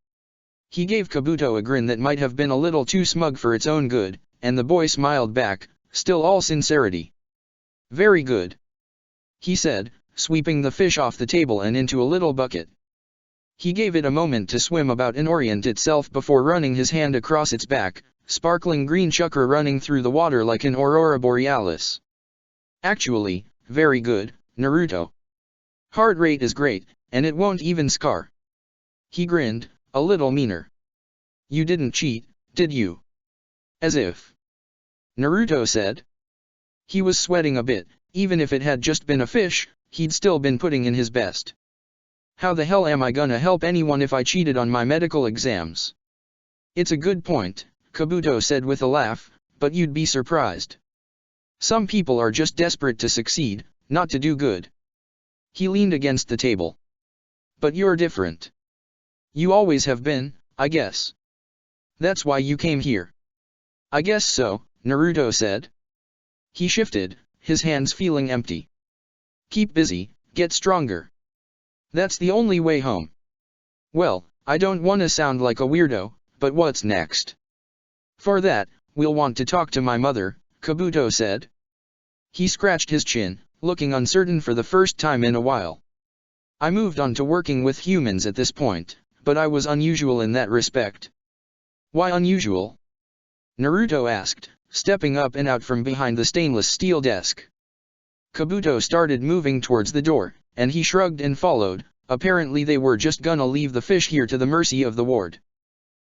He gave Kabuto a grin that might have been a little too smug for its own good, and the boy smiled back, still all sincerity. Very good. He said, sweeping the fish off the table and into a little bucket. He gave it a moment to swim about and orient itself before running his hand across its back, sparkling green chakra running through the water like an aurora borealis. Actually, very good, Naruto. Heart rate is great, and it won't even scar. He grinned, a little meaner. You didn't cheat, did you? As if. Naruto said. He was sweating a bit, even if it had just been a fish, he'd still been putting in his best. How the hell am I gonna help anyone if I cheated on my medical exams? It's a good point, Kabuto said with a laugh, but you'd be surprised. Some people are just desperate to succeed, not to do good. He leaned against the table. But you're different. You always have been, I guess. That's why you came here. I guess so, Naruto said. He shifted, his hands feeling empty. Keep busy, get stronger. That's the only way home. Well, I don't want to sound like a weirdo, but what's next? For that, we'll want to talk to my mother, Kabuto said. He scratched his chin, looking uncertain for the first time in a while. I moved on to working with humans at this point, but I was unusual in that respect. Why unusual? Naruto asked, stepping up and out from behind the stainless steel desk. Kabuto started moving towards the door, and he shrugged and followed. Apparently they were just gonna leave the fish here to the mercy of the ward.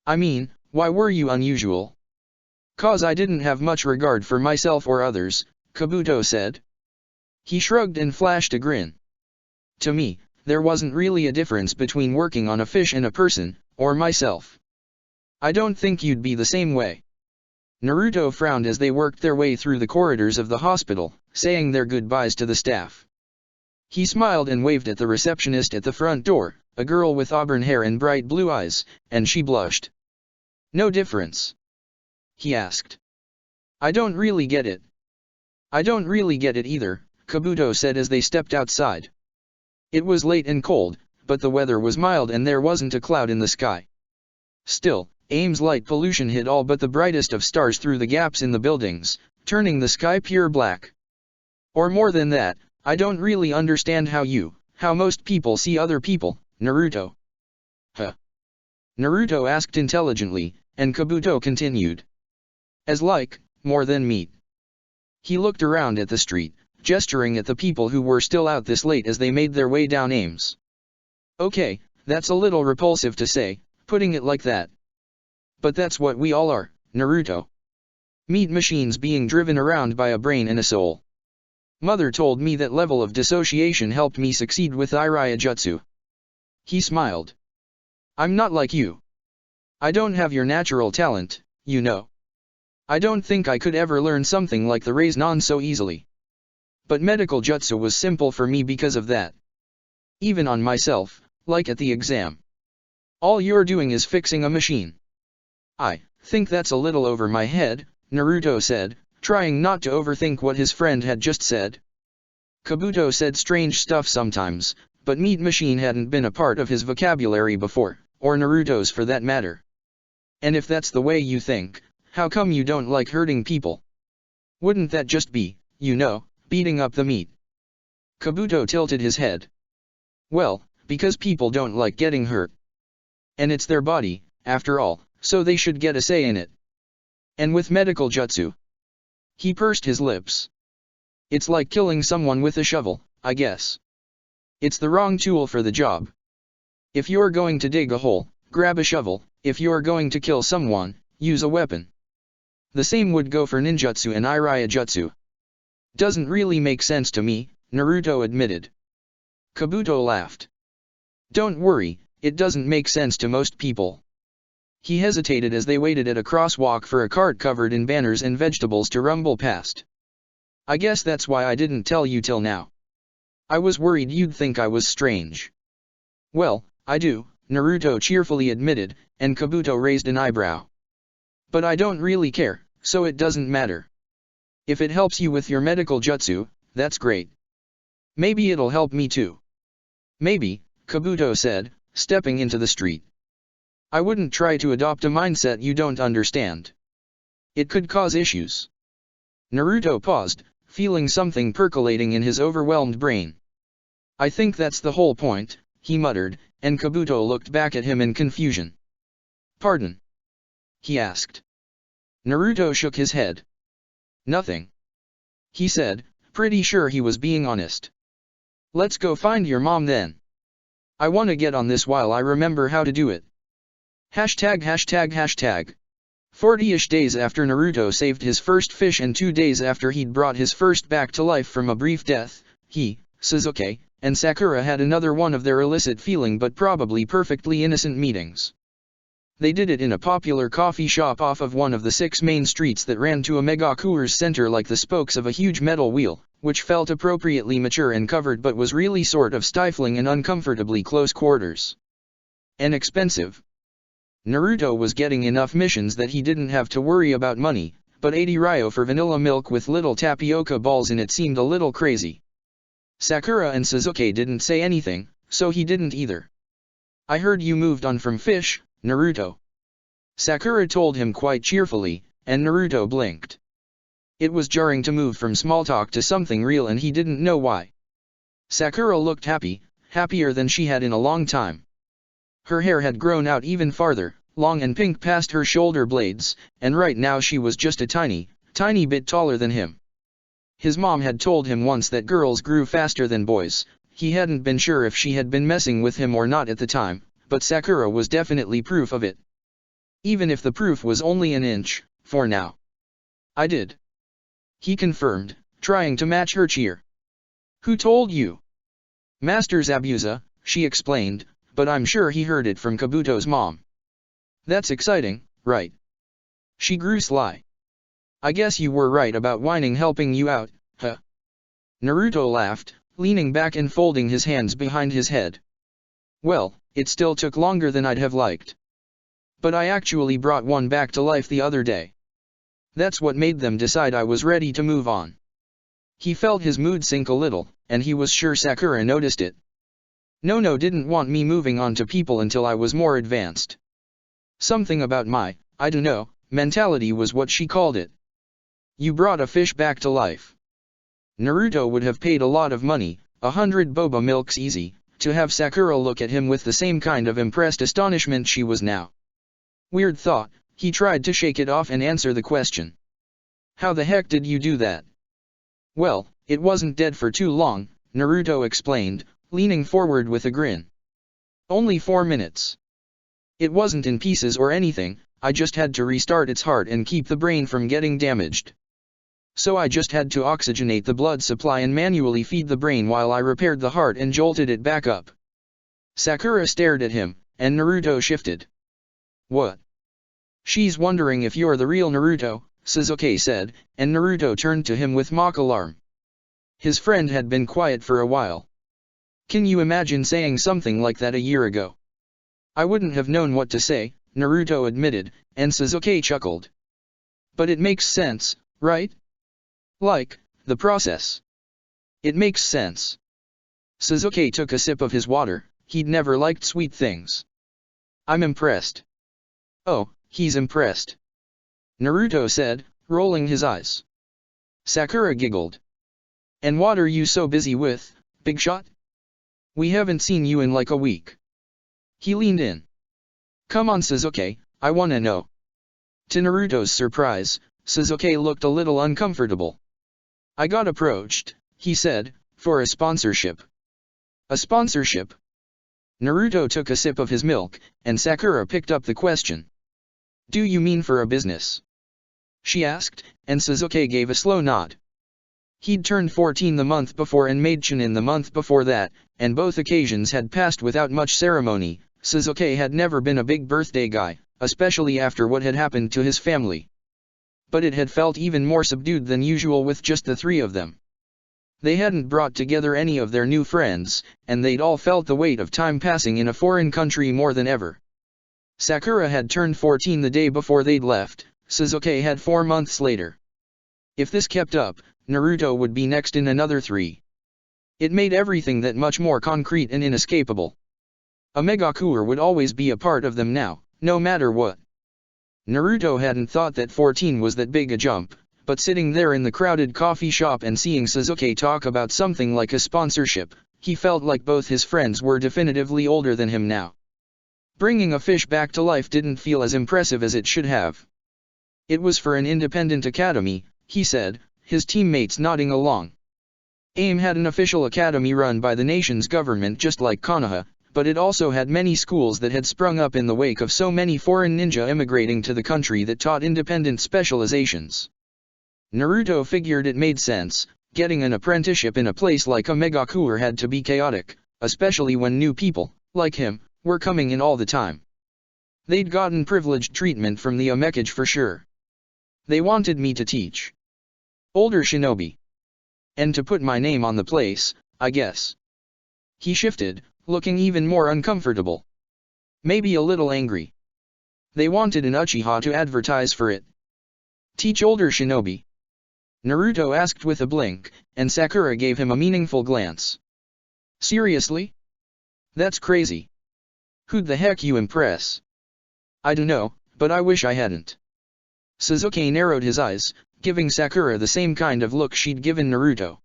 I mean, why were you unusual? Cause I didn't have much regard for myself or others, Kabuto said. He shrugged and flashed a grin. To me, there wasn't really a difference between working on a fish and a person, or myself. I don't think you'd be the same way. Naruto frowned as they worked their way through the corridors of the hospital, saying their goodbyes to the staff. He smiled and waved at the receptionist at the front door, a girl with auburn hair and bright blue eyes, and she blushed. No difference? He asked. I don't really get it. I don't really get it either, Kabuto said as they stepped outside. It was late and cold, but the weather was mild and there wasn't a cloud in the sky. Still, AIM's light pollution hid all but the brightest of stars through the gaps in the buildings, turning the sky pure black. Or more than that, I don't really understand how most people see other people, Naruto. Huh? Naruto asked intelligently, and Kabuto continued. As like, more than meat. He looked around at the street, gesturing at the people who were still out this late as they made their way down Ames. Okay, that's a little repulsive to say, putting it like that. But that's what we all are, Naruto. Meat machines being driven around by a brain and a soul. Mother told me that level of dissociation helped me succeed with Iraya Jutsu. He smiled. I'm not like you. I don't have your natural talent, you know. I don't think I could ever learn something like the Raise-Non so easily. But medical jutsu was simple for me because of that. Even on myself, like at the exam. All you're doing is fixing a machine. I think that's a little over my head, Naruto said, trying not to overthink what his friend had just said. Kabuto said strange stuff sometimes, but meat machine hadn't been a part of his vocabulary before, or Naruto's for that matter. And if that's the way you think, how come you don't like hurting people? Wouldn't that just be, beating up the meat? Kabuto tilted his head. Well, because people don't like getting hurt. And it's their body, after all, so they should get a say in it. And with medical jutsu. He pursed his lips. It's like killing someone with a shovel, I guess. It's the wrong tool for the job. If you're going to dig a hole, grab a shovel. If you're going to kill someone, use a weapon. The same would go for ninjutsu and Iraya Jutsu. Doesn't really make sense to me, Naruto admitted. Kabuto laughed. Don't worry, it doesn't make sense to most people. He hesitated as they waited at a crosswalk for a cart covered in banners and vegetables to rumble past. I guess that's why I didn't tell you till now. I was worried you'd think I was strange. Well, I do, Naruto cheerfully admitted, and Kabuto raised an eyebrow. But I don't really care, so it doesn't matter. If it helps you with your medical jutsu, that's great. Maybe it'll help me too. Maybe, Kabuto said, stepping into the street. I wouldn't try to adopt a mindset you don't understand. It could cause issues. Naruto paused, feeling something percolating in his overwhelmed brain. I think that's the whole point, he muttered, and Kabuto looked back at him in confusion. Pardon? He asked. Naruto shook his head. Nothing. He said, pretty sure he was being honest. Let's go find your mom then. I want to get on this while I remember how to do it. ####. 40-ish days after Naruto saved his first fish and 2 days after he'd brought his first back to life from a brief death, he, Sasuke, and Sakura had another one of their illicit feeling but probably perfectly innocent meetings. They did it in a popular coffee shop off of one of the 6 main streets that ran to a megacoolers center like the spokes of a huge metal wheel, which felt appropriately mature and covered but was really sort of stifling and uncomfortably close quarters. And expensive. Naruto was getting enough missions that he didn't have to worry about money, but 80 ryo for vanilla milk with little tapioca balls in it seemed a little crazy. Sakura and Sasuke didn't say anything, so he didn't either. I heard you moved on from fish, Naruto. Sakura told him quite cheerfully, and Naruto blinked. It was jarring to move from small talk to something real and he didn't know why. Sakura looked happy, happier than she had in a long time. Her hair had grown out even farther, long and pink past her shoulder blades, and right now she was just a tiny bit taller than him. His mom had told him once that girls grew faster than boys. He hadn't been sure if she had been messing with him or not at the time, but Sakura was definitely proof of it. Even if the proof was only an inch, for now. I did. He confirmed, trying to match her cheer. Who told you? Master Zabuza, she explained, but I'm sure he heard it from Kabuto's mom. That's exciting, right? She grew sly. I guess you were right about whining helping you out, huh? Naruto laughed, leaning back and folding his hands behind his head. Well, it still took longer than I'd have liked. But I actually brought one back to life the other day. That's what made them decide I was ready to move on. He felt his mood sink a little, and he was sure Sakura noticed it. Nono didn't want me moving on to people until I was more advanced. Something about my, I don't know, mentality was what she called it. You brought a fish back to life. Naruto would have paid a lot of money, 100 boba milks easy, to have Sakura look at him with the same kind of impressed astonishment she was now. Weird thought, he tried to shake it off and answer the question. How the heck did you do that? Well, it wasn't dead for too long, Naruto explained, leaning forward with a grin. Only 4 minutes. It wasn't in pieces or anything, I just had to restart its heart and keep the brain from getting damaged. So I just had to oxygenate the blood supply and manually feed the brain while I repaired the heart and jolted it back up. Sakura stared at him, and Naruto shifted. What? She's wondering if you're the real Naruto, Sasuke said, and Naruto turned to him with mock alarm. His friend had been quiet for a while. Can you imagine saying something like that a year ago? I wouldn't have known what to say, Naruto admitted, and Sasuke chuckled. But it makes sense, right? Like, the process. It makes sense. Sasuke took a sip of his water, he'd never liked sweet things. I'm impressed. Oh, he's impressed. Naruto said, rolling his eyes. Sakura giggled. And what are you so busy with, big shot? We haven't seen you in like a week. He leaned in. Come on Sasuke, I wanna know. To Naruto's surprise, Sasuke looked a little uncomfortable. I got approached, he said, for a sponsorship. A sponsorship? Naruto took a sip of his milk, and Sakura picked up the question. Do you mean for a business? She asked, and Sasuke gave a slow nod. He'd turned 14 the month before and made Chunin the month before that, and both occasions had passed without much ceremony. Sasuke had never been a big birthday guy, especially after what had happened to his family. But it had felt even more subdued than usual with just the three of them. They hadn't brought together any of their new friends, and they'd all felt the weight of time passing in a foreign country more than ever. Sakura had turned 14 the day before they'd left, Sasuke had 4 months later. If this kept up, Naruto would be next in another 3. It made everything that much more concrete and inescapable. A Megakure would always be a part of them now, no matter what. Naruto hadn't thought that 14 was that big a jump, but sitting there in the crowded coffee shop and seeing Sasuke talk about something like a sponsorship, he felt like both his friends were definitively older than him now. Bringing a fish back to life didn't feel as impressive as it should have. It was for an independent academy, he said, his teammates nodding along. AIM had an official academy run by the nation's government just like Konoha, but it also had many schools that had sprung up in the wake of so many foreign ninja immigrating to the country that taught independent specializations. Naruto figured it made sense, getting an apprenticeship in a place like a Megakure had to be chaotic, especially when new people, like him, were coming in all the time. They'd gotten privileged treatment from the Omekage for sure. They wanted me to teach older shinobi. And to put my name on the place, I guess. He shifted, looking even more uncomfortable. Maybe a little angry. They wanted an Uchiha to advertise for it. Teach older shinobi? Naruto asked with a blink, and Sakura gave him a meaningful glance. Seriously? That's crazy. Who'd the heck you impress? I dunno, but I wish I hadn't. Sasuke narrowed his eyes, giving Sakura the same kind of look she'd given Naruto.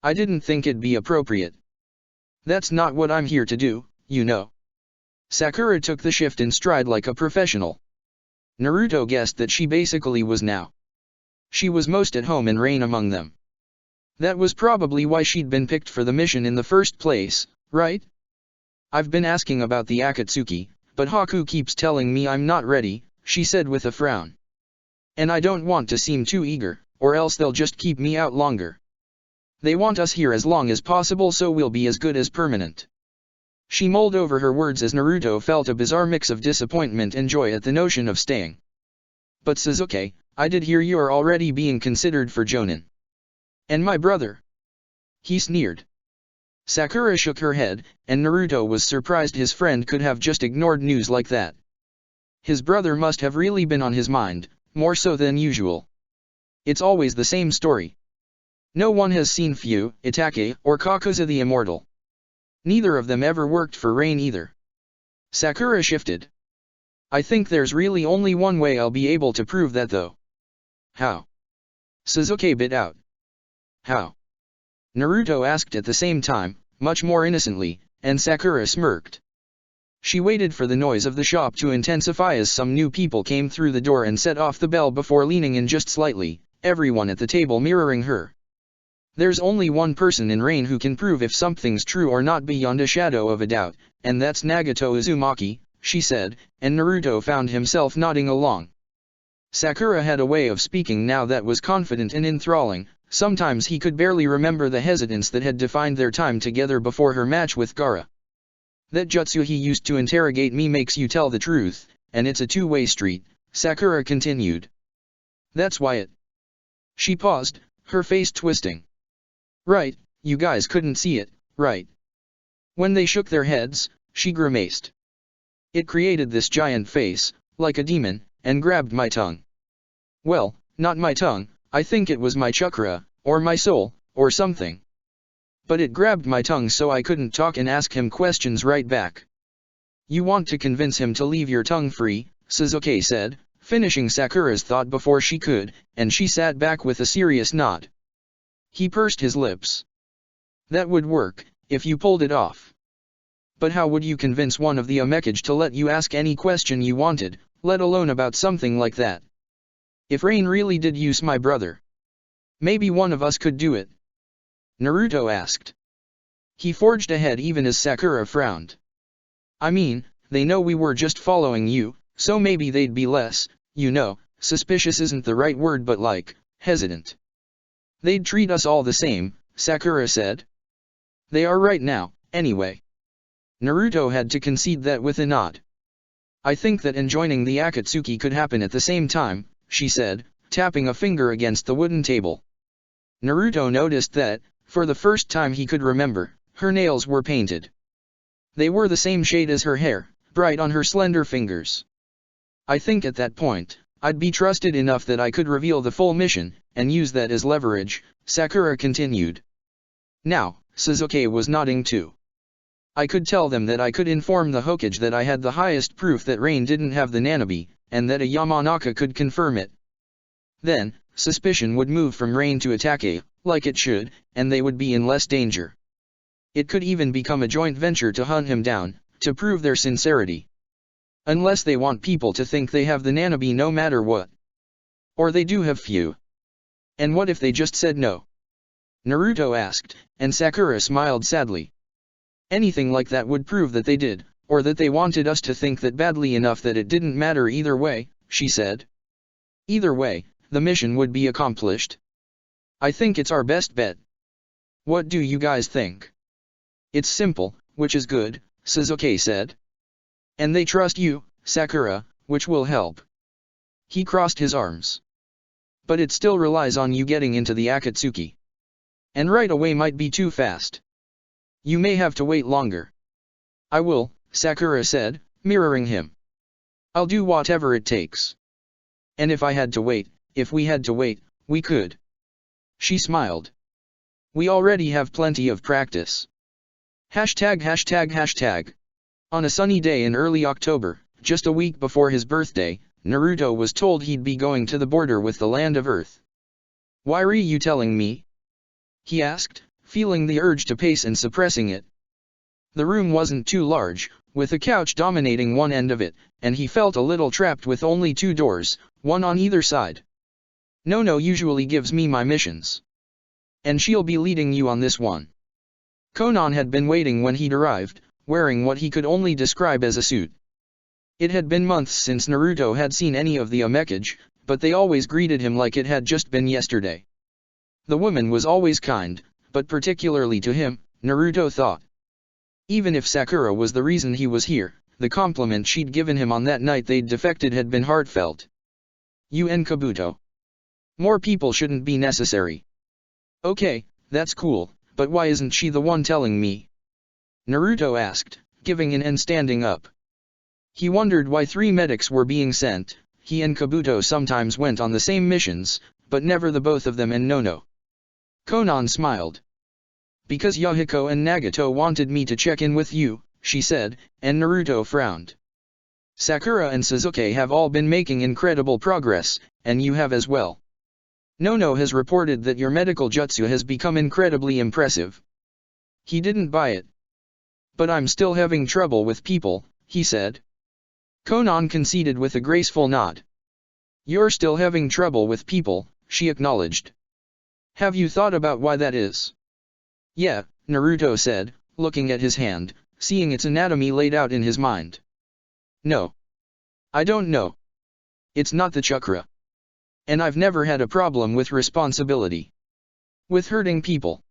I didn't think it'd be appropriate. That's not what I'm here to do, you know. Sakura took the shift in stride like a professional. Naruto guessed that she basically was now. She was most at home and reign among them. That was probably why she'd been picked for the mission in the first place, right? I've been asking about the Akatsuki, but Haku keeps telling me I'm not ready, she said with a frown. And I don't want to seem too eager, or else they'll just keep me out longer. They want us here as long as possible so we'll be as good as permanent. She mulled over her words as Naruto felt a bizarre mix of disappointment and joy at the notion of staying. But Sasuke, I did hear you are already being considered for Jonin. And my brother? He sneered. Sakura shook her head, and Naruto was surprised his friend could have just ignored news like that. His brother must have really been on his mind, more so than usual. It's always the same story. No one has seen Fu, Itachi, or Kakuza the Immortal. Neither of them ever worked for Rain either. Sakura shifted. I think there's really only one way I'll be able to prove that though. How? Sasuke bit out. How? Naruto asked at the same time, much more innocently, and Sakura smirked. She waited for the noise of the shop to intensify as some new people came through the door and set off the bell before leaning in just slightly, everyone at the table mirroring her. There's only one person in Rain who can prove if something's true or not beyond a shadow of a doubt, and that's Nagato Uzumaki, she said, and Naruto found himself nodding along. Sakura had a way of speaking now that was confident and enthralling. Sometimes he could barely remember the hesitance that had defined their time together before her match with Gaara. That jutsu he used to interrogate me makes you tell the truth, and it's a two-way street, Sakura continued. That's why it. She paused, her face twisting. Right, you guys couldn't see it, right? When they shook their heads, she grimaced. It created this giant face, like a demon, and grabbed my tongue. Well, not my tongue, I think it was my chakra, or my soul, or something. But it grabbed my tongue so I couldn't talk and ask him questions right back. You want to convince him to leave your tongue free, Sasuke said, finishing Sakura's thought before she could, and she sat back with a serious nod. He pursed his lips. That would work, if you pulled it off. But how would you convince one of the Omekage to let you ask any question you wanted, let alone about something like that? If Rain really did use my brother, maybe one of us could do it. Naruto asked. He forged ahead even as Sakura frowned. I mean, they know we were just following you, so maybe they'd be less, suspicious isn't the right word but hesitant. They'd treat us all the same, Sakura said. They are right now, anyway. Naruto had to concede that with a nod. I think that enjoining the Akatsuki could happen at the same time, she said, tapping a finger against the wooden table. Naruto noticed that, for the first time he could remember, her nails were painted. They were the same shade as her hair, bright on her slender fingers. I think at that point, I'd be trusted enough that I could reveal the full mission, and use that as leverage, Sakura continued. Now, Sasuke was nodding too. I could tell them that I could inform the Hokage that I had the highest proof that Rain didn't have the Nanabi, and that a Yamanaka could confirm it. Then, suspicion would move from Rain to Itachi, like it should, and they would be in less danger. It could even become a joint venture to hunt him down, to prove their sincerity. Unless they want people to think they have the Nanabi no matter what. Or they do have few. And what if they just said no? Naruto asked, and Sakura smiled sadly. Anything like that would prove that they did, or that they wanted us to think that badly enough that it didn't matter either way, she said. Either way, the mission would be accomplished. I think it's our best bet. What do you guys think? It's simple, which is good, Sasuke said. And they trust you, Sakura, which will help. He crossed his arms. But it still relies on you getting into the Akatsuki. And right away might be too fast. You may have to wait longer. I will, Sakura said, mirroring him. I'll do whatever it takes. And if we had to wait, we could. She smiled. We already have plenty of practice. ####. On a sunny day in early October, just a week before his birthday, Naruto was told he'd be going to the border with the Land of Earth. Why are you telling me? He asked, feeling the urge to pace and suppressing it. The room wasn't too large, with a couch dominating one end of it, and he felt a little trapped with only two doors, one on either side. Nono usually gives me my missions. And she'll be leading you on this one. Konan had been waiting when he'd arrived, wearing what he could only describe as a suit. It had been months since Naruto had seen any of the Omekage, but they always greeted him like it had just been yesterday. The woman was always kind, but particularly to him, Naruto thought. Even if Sakura was the reason he was here, the compliment she'd given him on that night they'd defected had been heartfelt. You and Kabuto. More people shouldn't be necessary. Okay, that's cool, but why isn't she the one telling me? Naruto asked, giving in and standing up. He wondered why 3 medics were being sent. He and Kabuto sometimes went on the same missions, but never the both of them and Nono. Konan smiled. Because Yahiko and Nagato wanted me to check in with you, she said, and Naruto frowned. Sakura and Sasuke have all been making incredible progress, and you have as well. Nono has reported that your medical jutsu has become incredibly impressive. He didn't buy it. But I'm still having trouble with people, he said. Konan conceded with a graceful nod. You're still having trouble with people, she acknowledged. Have you thought about why that is? Yeah, Naruto said, looking at his hand, seeing its anatomy laid out in his mind. No. I don't know. It's not the chakra. And I've never had a problem with responsibility. With hurting people.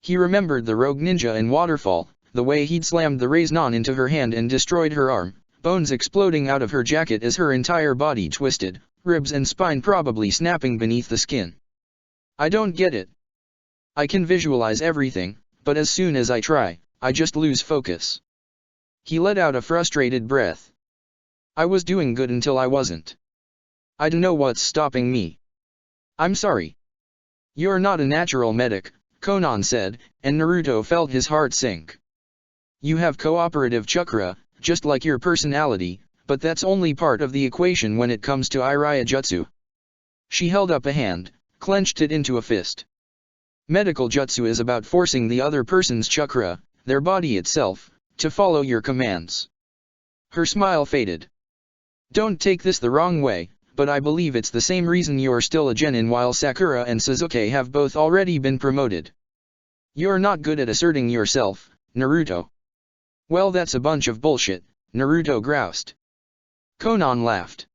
He remembered the rogue ninja in Waterfall, the way he'd slammed the raise-non into her hand and destroyed her arm, bones exploding out of her jacket as her entire body twisted, ribs and spine probably snapping beneath the skin. I don't get it. I can visualize everything, but as soon as I try, I just lose focus. He let out a frustrated breath. I was doing good until I wasn't. I don't know what's stopping me. I'm sorry. You're not a natural medic, Konan said, and Naruto felt his heart sink. You have cooperative chakra, just like your personality, but that's only part of the equation when it comes to Iraya Jutsu. She held up a hand, clenched it into a fist. Medical jutsu is about forcing the other person's chakra, their body itself, to follow your commands. Her smile faded. Don't take this the wrong way, but I believe it's the same reason you're still a genin while Sakura and Sasuke have both already been promoted. You're not good at asserting yourself, Naruto. Well, that's a bunch of bullshit, Naruto groused. Konan laughed.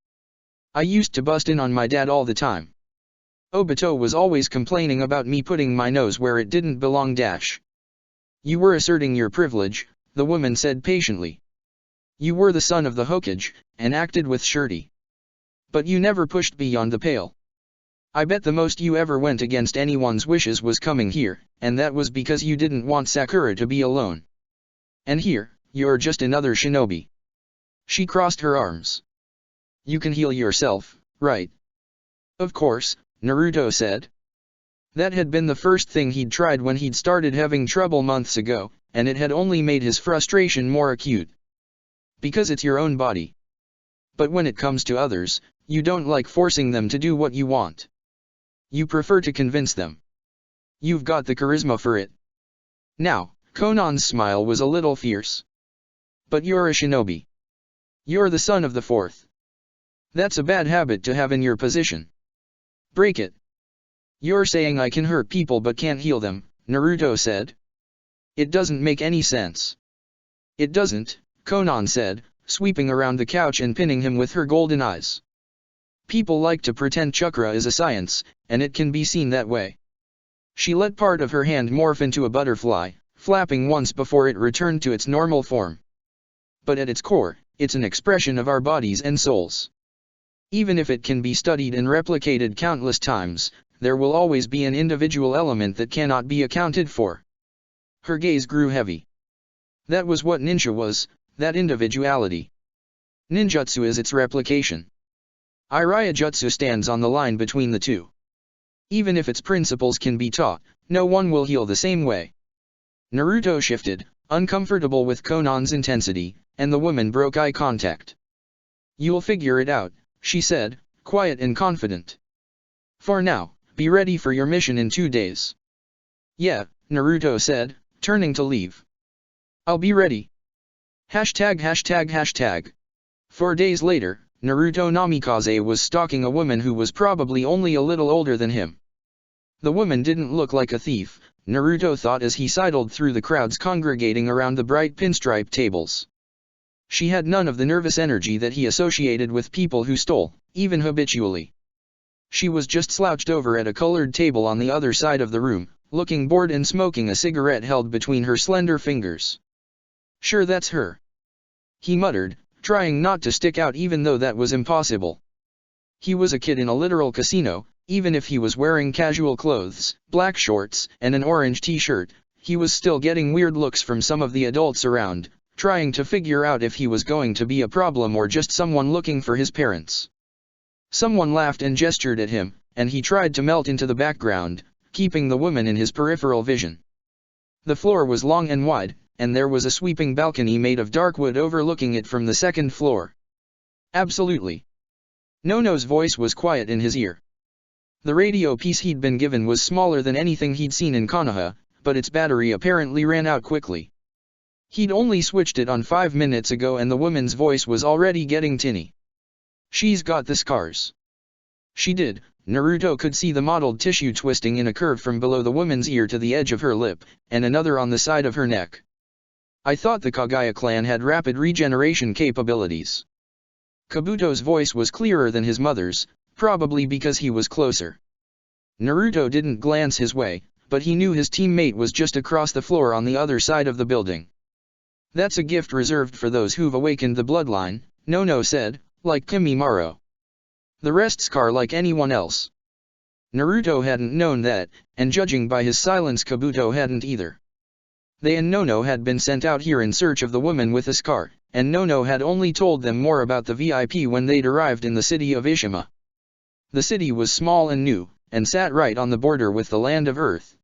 I used to bust in on my dad all the time. Obito was always complaining about me putting my nose where it didn't belong. You were asserting your privilege, the woman said patiently. You were the son of the Hokage, and acted with surety. But you never pushed beyond the pale. I bet the most you ever went against anyone's wishes was coming here, and that was because you didn't want Sakura to be alone. And here, you're just another shinobi. She crossed her arms. You can heal yourself, right? Of course, Naruto said. That had been the first thing he'd tried when he'd started having trouble months ago, and it had only made his frustration more acute. Because it's your own body. But when it comes to others, you don't like forcing them to do what you want. You prefer to convince them. You've got the charisma for it. Now, Konan's smile was a little fierce. But you're a shinobi. You're the son of the fourth. That's a bad habit to have in your position. Break it. You're saying I can hurt people but can't heal them, Naruto said. It doesn't make any sense. It doesn't, Konan said, sweeping around the couch and pinning him with her golden eyes. People like to pretend chakra is a science, and it can be seen that way. She let part of her hand morph into a butterfly, flapping once before it returned to its normal form. But at its core, it's an expression of our bodies and souls. Even if it can be studied and replicated countless times, there will always be an individual element that cannot be accounted for. Her gaze grew heavy. That was what ninja was, that individuality. Ninjutsu is its replication. Iraya Jutsu stands on the line between the two. Even if its principles can be taught, no one will heal the same way. Naruto shifted, uncomfortable with Konan's intensity, and the woman broke eye contact. You'll figure it out, she said, quiet and confident. For now, be ready for your mission in 2 days. Yeah, Naruto said, turning to leave. I'll be ready. ####. 4 days later, Naruto Namikaze was stalking a woman who was probably only a little older than him. The woman didn't look like a thief, Naruto thought as he sidled through the crowds congregating around the bright pinstripe tables. She had none of the nervous energy that he associated with people who stole, even habitually. She was just slouched over at a colored table on the other side of the room, looking bored and smoking a cigarette held between her slender fingers. Sure, that's her. He muttered, trying not to stick out even though that was impossible. He was a kid in a literal casino. Even if he was wearing casual clothes, black shorts, and an orange t-shirt, he was still getting weird looks from some of the adults around, trying to figure out if he was going to be a problem or just someone looking for his parents. Someone laughed and gestured at him, and he tried to melt into the background, keeping the woman in his peripheral vision. The floor was long and wide, and there was a sweeping balcony made of dark wood overlooking it from the second floor. Absolutely. Nono's voice was quiet in his ear. The radio piece he'd been given was smaller than anything he'd seen in Konoha, but its battery apparently ran out quickly. He'd only switched it on 5 minutes ago and the woman's voice was already getting tinny. She's got the scars. She did. Naruto could see the mottled tissue twisting in a curve from below the woman's ear to the edge of her lip, and another on the side of her neck. I thought the Kagaya clan had rapid regeneration capabilities. Kabuto's voice was clearer than his mother's, probably because he was closer. Naruto didn't glance his way, but he knew his teammate was just across the floor on the other side of the building. That's a gift reserved for those who've awakened the bloodline, Nono said, like Kimimaro. The rest scar like anyone else. Naruto hadn't known that, and judging by his silence Kabuto hadn't either. They and Nono had been sent out here in search of the woman with a scar, and Nono had only told them more about the VIP when they'd arrived in the city of Ishima. The city was small and new, and sat right on the border with the land of Earth.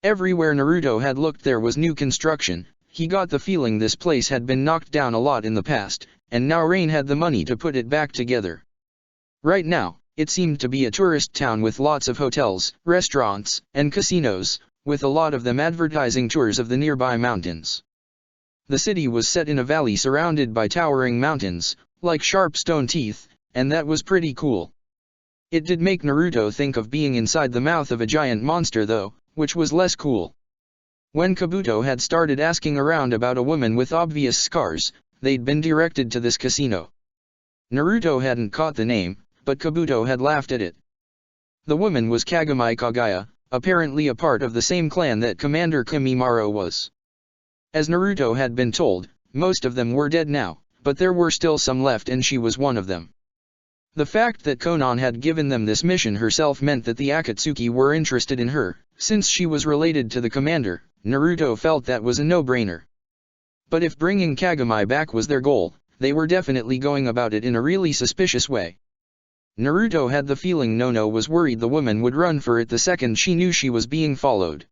Everywhere Naruto had looked there was new construction. He got the feeling this place had been knocked down a lot in the past, and now Rain had the money to put it back together. Right now, it seemed to be a tourist town with lots of hotels, restaurants, and casinos, with a lot of them advertising tours of the nearby mountains. The city was set in a valley surrounded by towering mountains, like sharp stone teeth, and that was pretty cool. It did make Naruto think of being inside the mouth of a giant monster though, which was less cool. When Kabuto had started asking around about a woman with obvious scars, they'd been directed to this casino. Naruto hadn't caught the name, but Kabuto had laughed at it. The woman was Kagami Kagaya, apparently a part of the same clan that Commander Kimimaro was. As Naruto had been told, most of them were dead now, but there were still some left and she was one of them. The fact that Konan had given them this mission herself meant that the Akatsuki were interested in her, since she was related to the commander. Naruto felt that was a no-brainer. But if bringing Kagami back was their goal, they were definitely going about it in a really suspicious way. Naruto had the feeling Nono was worried the woman would run for it the second she knew she was being followed.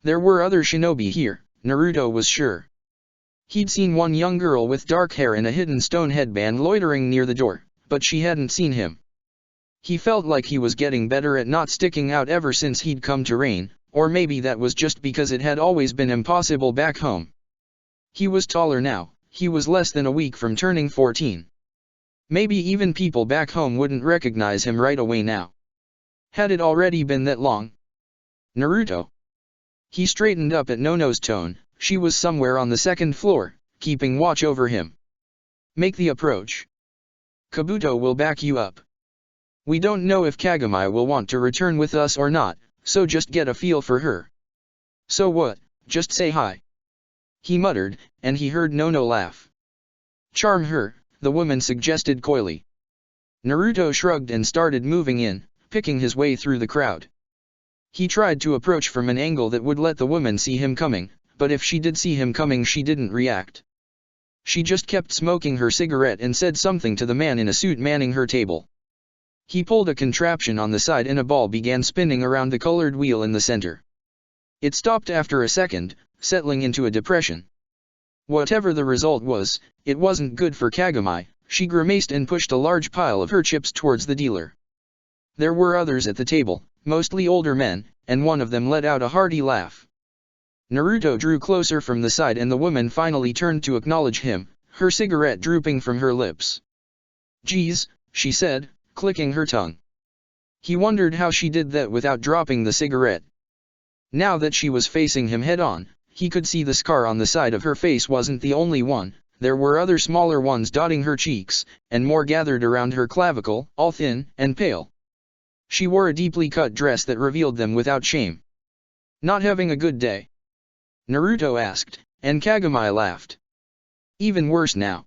There were other shinobi here, Naruto was sure. He'd seen one young girl with dark hair and a hidden stone headband loitering near the door, but she hadn't seen him. He felt like he was getting better at not sticking out ever since he'd come to Rain, or maybe that was just because it had always been impossible back home. He was taller now, he was less than a week from turning 14. Maybe even people back home wouldn't recognize him right away now. Had it already been that long? Naruto. He straightened up at Nono's tone. She was somewhere on the second floor, keeping watch over him. Make the approach. Kabuto will back you up. We don't know if Kagami will want to return with us or not, so just get a feel for her. So what, just say hi. He muttered, and he heard Nono laugh. Charm her, the woman suggested coyly. Naruto shrugged and started moving in, picking his way through the crowd. He tried to approach from an angle that would let the woman see him coming, but if she did see him coming she didn't react. She just kept smoking her cigarette and said something to the man in a suit manning her table. He pulled a contraption on the side and a ball began spinning around the colored wheel in the center. It stopped after a second, settling into a depression. Whatever the result was, it wasn't good for Kagami. She grimaced and pushed a large pile of her chips towards the dealer. There were others at the table, mostly older men, and one of them let out a hearty laugh. Naruto drew closer from the side and the woman finally turned to acknowledge him, her cigarette drooping from her lips. Geez, she said, clicking her tongue. He wondered how she did that without dropping the cigarette. Now that she was facing him head-on, he could see the scar on the side of her face wasn't the only one. There were other smaller ones dotting her cheeks, and more gathered around her clavicle, all thin and pale. She wore a deeply cut dress that revealed them without shame. Not having a good day? Naruto asked, And Kagami laughed. Even worse now.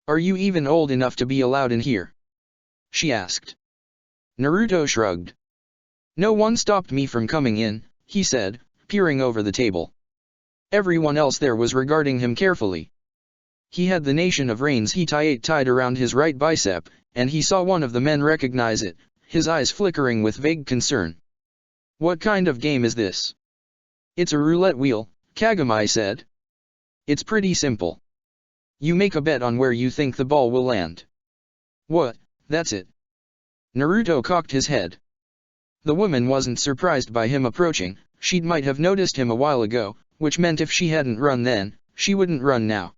Are you even old enough to be allowed in here? She asked. Naruto shrugged. No one stopped me from coming in, he said, peering over the table. Everyone else there was regarding him carefully. He had the Nation of Rain's Hitai tied around his right bicep, and he saw one of the men recognize it, his eyes flickering with vague concern. What kind of game is this? It's a roulette wheel, Kagami said. It's pretty simple. You make a bet on where you think the ball will land. What, that's it? Naruto cocked his head. The woman wasn't surprised by him approaching, she might have noticed him a while ago, which meant if she hadn't run then, she wouldn't run now.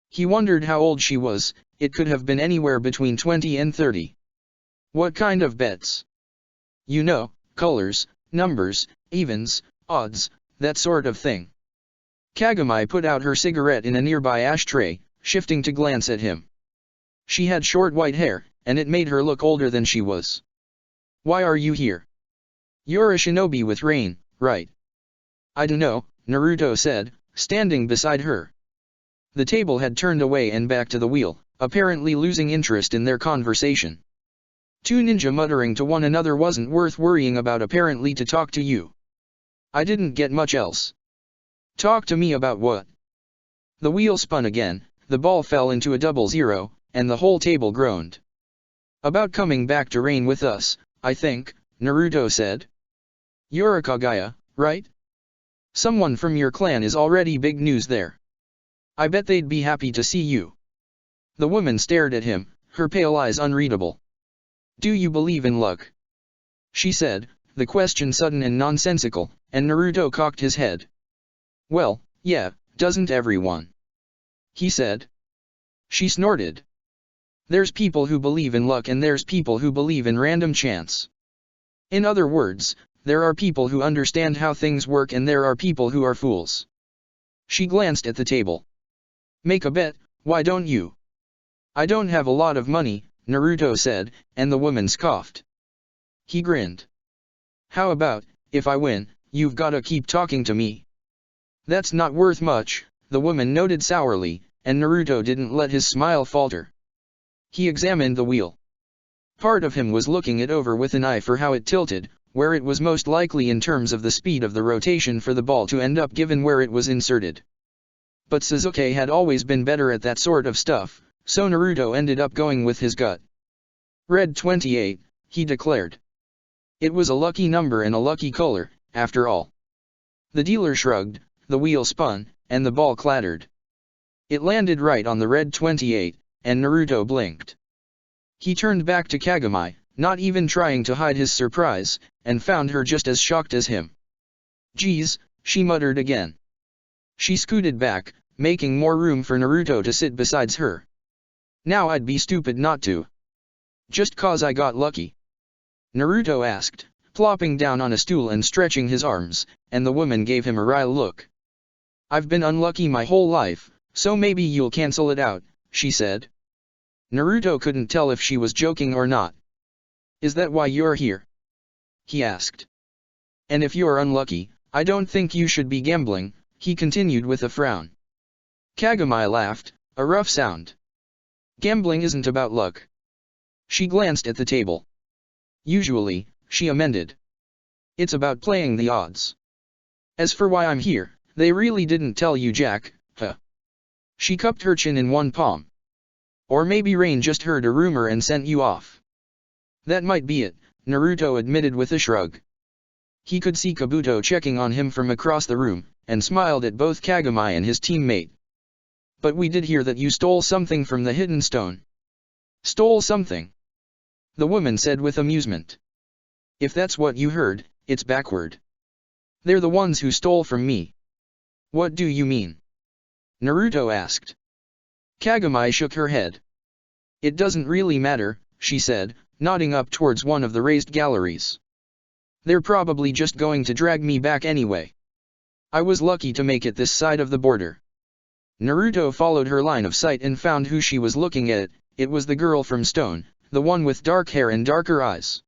He wondered how old she was, it could have been anywhere between 20 and 30. What kind of bets? You know, colors, numbers, evens, odds, that sort of thing. Kagami put out her cigarette in a nearby ashtray, shifting to glance at him. She had short white hair, and it made her look older than she was. Why are you here? You're a shinobi with rain, right? I don't know, Naruto said, standing beside her. The table had turned away and back to the wheel, apparently losing interest in their conversation. Two ninja muttering to one another wasn't worth worrying about apparently to talk to you. I didn't get much else. Talk to me about what? The wheel spun again, the ball fell into a 00, and the whole table groaned. About coming back to reign with us, I think, Naruto said. You're a Kaguya, right? Someone from your clan is already big news there. I bet they'd be happy to see you. The woman stared at him, her pale eyes unreadable. Do you believe in luck? She said, the question sudden and nonsensical, and Naruto cocked his head. Well, yeah, doesn't everyone? He said. She snorted. There's people who believe in luck and there's people who believe in random chance. In other words, there are people who understand how things work and there are people who are fools. She glanced at the table. Make a bet, why don't you? I don't have a lot of money, Naruto said, and the woman scoffed. He grinned. How about, if I win, you've gotta keep talking to me. That's not worth much, the woman noted sourly, and Naruto didn't let his smile falter. He examined the wheel. Part of him was looking it over with an eye for how it tilted, where it was most likely in terms of the speed of the rotation for the ball to end up given where it was inserted. But Sasuke had always been better at that sort of stuff, so Naruto ended up going with his gut. Red 28, he declared. It was a lucky number and a lucky color, after all. The dealer shrugged, the wheel spun, and the ball clattered. It landed right on the red 28, and Naruto blinked. He turned back to Kagami, not even trying to hide his surprise, and found her just as shocked as him. Geez, she muttered again. She scooted back, making more room for Naruto to sit beside her. Now I'd be stupid not to. Just cause I got lucky? Naruto asked, plopping down on a stool and stretching his arms, and the woman gave him a wry look. I've been unlucky my whole life, so maybe you'll cancel it out, she said. Naruto couldn't tell if she was joking or not. Is that why you're here? He asked. And if you're unlucky, I don't think you should be gambling, he continued with a frown. Kagami laughed, a rough sound. Gambling isn't about luck. She glanced at the table. Usually, she amended. It's about playing the odds. As for why I'm here, they really didn't tell you jack, huh? She cupped her chin in one palm. Or maybe Rain just heard a rumor and sent you off. That might be it, Naruto admitted with a shrug. He could see Kabuto checking on him from across the room, and smiled at both Kagami and his teammate. But we did hear that you stole something from the hidden stone. Stole something? The woman said with amusement. If that's what you heard, it's backward. They're the ones who stole from me. What do you mean? Naruto asked. Kagami shook her head. It doesn't really matter, she said, nodding up towards one of the raised galleries. They're probably just going to drag me back anyway. I was lucky to make it this side of the border. Naruto followed her line of sight and found who she was looking at. It was the girl from Stone, the one with dark hair and darker eyes.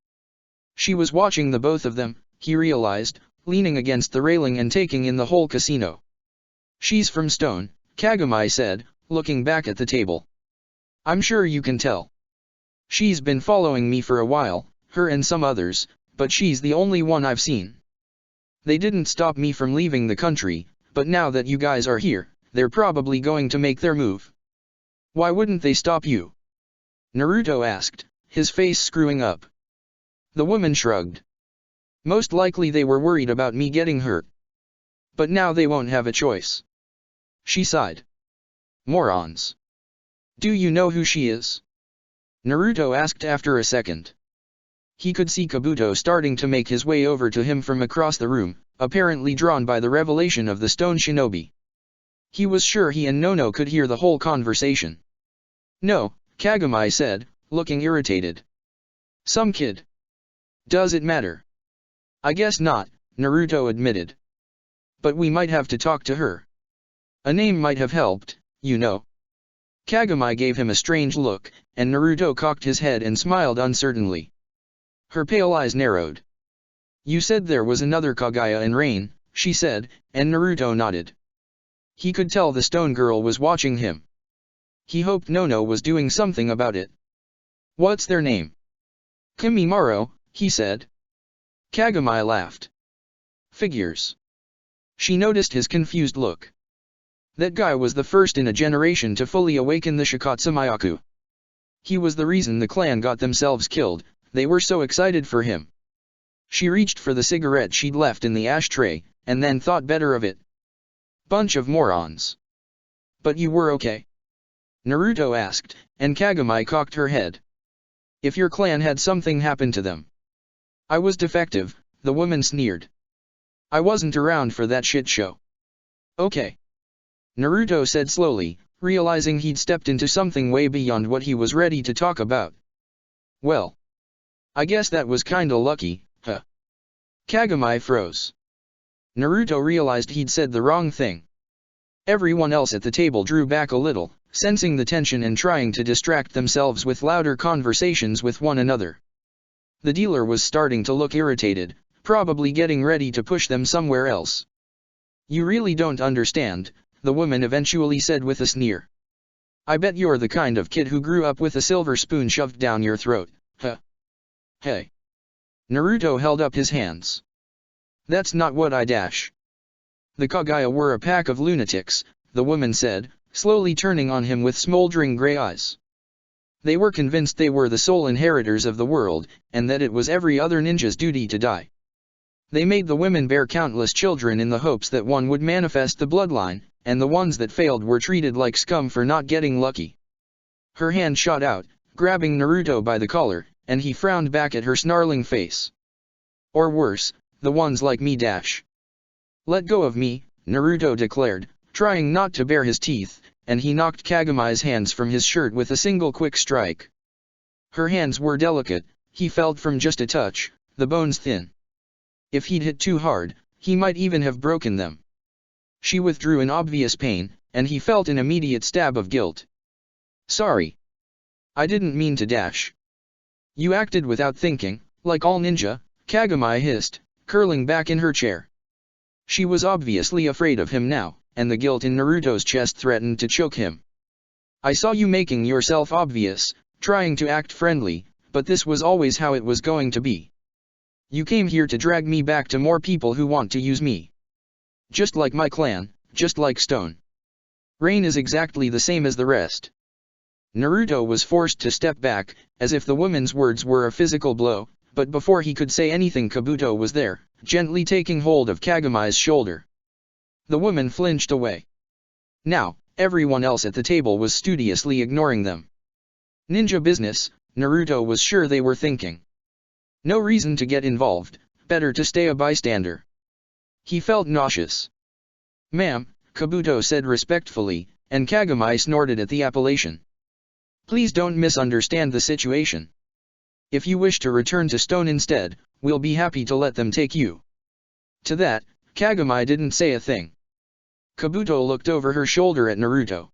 She was watching the both of them, he realized, leaning against the railing and taking in the whole casino. She's from Stone, Kagami said, looking back at the table. I'm sure you can tell. She's been following me for a while, her and some others, but she's the only one I've seen. They didn't stop me from leaving the country, but now that you guys are here, they're probably going to make their move. Why wouldn't they stop you? Naruto asked, his face screwing up. The woman shrugged. Most likely they were worried about me getting hurt. But now they won't have a choice. She sighed. Morons. Do you know who she is? Naruto asked after a second. He could see Kabuto starting to make his way over to him from across the room, apparently drawn by the revelation of the stone shinobi. He was sure he and Nono could hear the whole conversation. No, Kagami said, looking irritated. Some kid. Does it matter? I guess not, Naruto admitted. But we might have to talk to her. A name might have helped, you know. Kagami gave him a strange look, and Naruto cocked his head and smiled uncertainly. Her pale eyes narrowed. You said there was another Kaguya in Rain, she said, and Naruto nodded. He could tell the stone girl was watching him. He hoped Nono was doing something about it. What's their name? Kimimaro, he said. Kagami laughed. Figures. She noticed his confused look. That guy was the first in a generation to fully awaken the Shikatsu Myaku. He was the reason the clan got themselves killed, they were so excited for him. She reached for the cigarette she'd left in the ashtray, and then thought better of it. Bunch of morons. But you were okay? Naruto asked, and Kagami cocked her head. If your clan had something happen to them. I was defective, the woman sneered. I wasn't around for that shit show. Okay. Naruto said slowly, realizing he'd stepped into something way beyond what he was ready to talk about. Well. I guess that was kinda lucky, huh? Kagami froze. Naruto realized he'd said the wrong thing. Everyone else at the table drew back a little, sensing the tension and trying to distract themselves with louder conversations with one another. The dealer was starting to look irritated, probably getting ready to push them somewhere else. You really don't understand, the woman eventually said with a sneer. I bet you're the kind of kid who grew up with a silver spoon shoved down your throat, huh? Hey. Naruto held up his hands. That's not what I dash. The Kaguya were a pack of lunatics, the woman said, slowly turning on him with smoldering gray eyes. They were convinced they were the sole inheritors of the world, and that it was every other ninja's duty to die. They made the women bear countless children in the hopes that one would manifest the bloodline, and the ones that failed were treated like scum for not getting lucky. Her hand shot out, grabbing Naruto by the collar, and he frowned back at her snarling face. Or worse, the ones like me dash. Let go of me, Naruto declared, trying not to bare his teeth, and he knocked Kagami's hands from his shirt with a single quick strike. Her hands were delicate, he felt from just a touch, the bones thin. If he'd hit too hard, he might even have broken them. She withdrew in obvious pain, and he felt an immediate stab of guilt. Sorry. I didn't mean to dash. You acted without thinking, like all ninja, Kagami hissed, curling back in her chair. She was obviously afraid of him now, and the guilt in Naruto's chest threatened to choke him. I saw you making yourself obvious, trying to act friendly, but this was always how it was going to be. You came here to drag me back to more people who want to use me. Just like my clan, just like Stone. Rain is exactly the same as the rest. Naruto was forced to step back, as if the woman's words were a physical blow, but before he could say anything Kabuto was there, gently taking hold of Kagami's shoulder. The woman flinched away. Now, everyone else at the table was studiously ignoring them. Ninja business, Naruto was sure they were thinking. No reason to get involved, better to stay a bystander. He felt nauseous. Ma'am, Kabuto said respectfully, and Kagami snorted at the appellation. Please don't misunderstand the situation. If you wish to return to Stone instead, we'll be happy to let them take you. To that, Kagami didn't say a thing. Kabuto looked over her shoulder at Naruto.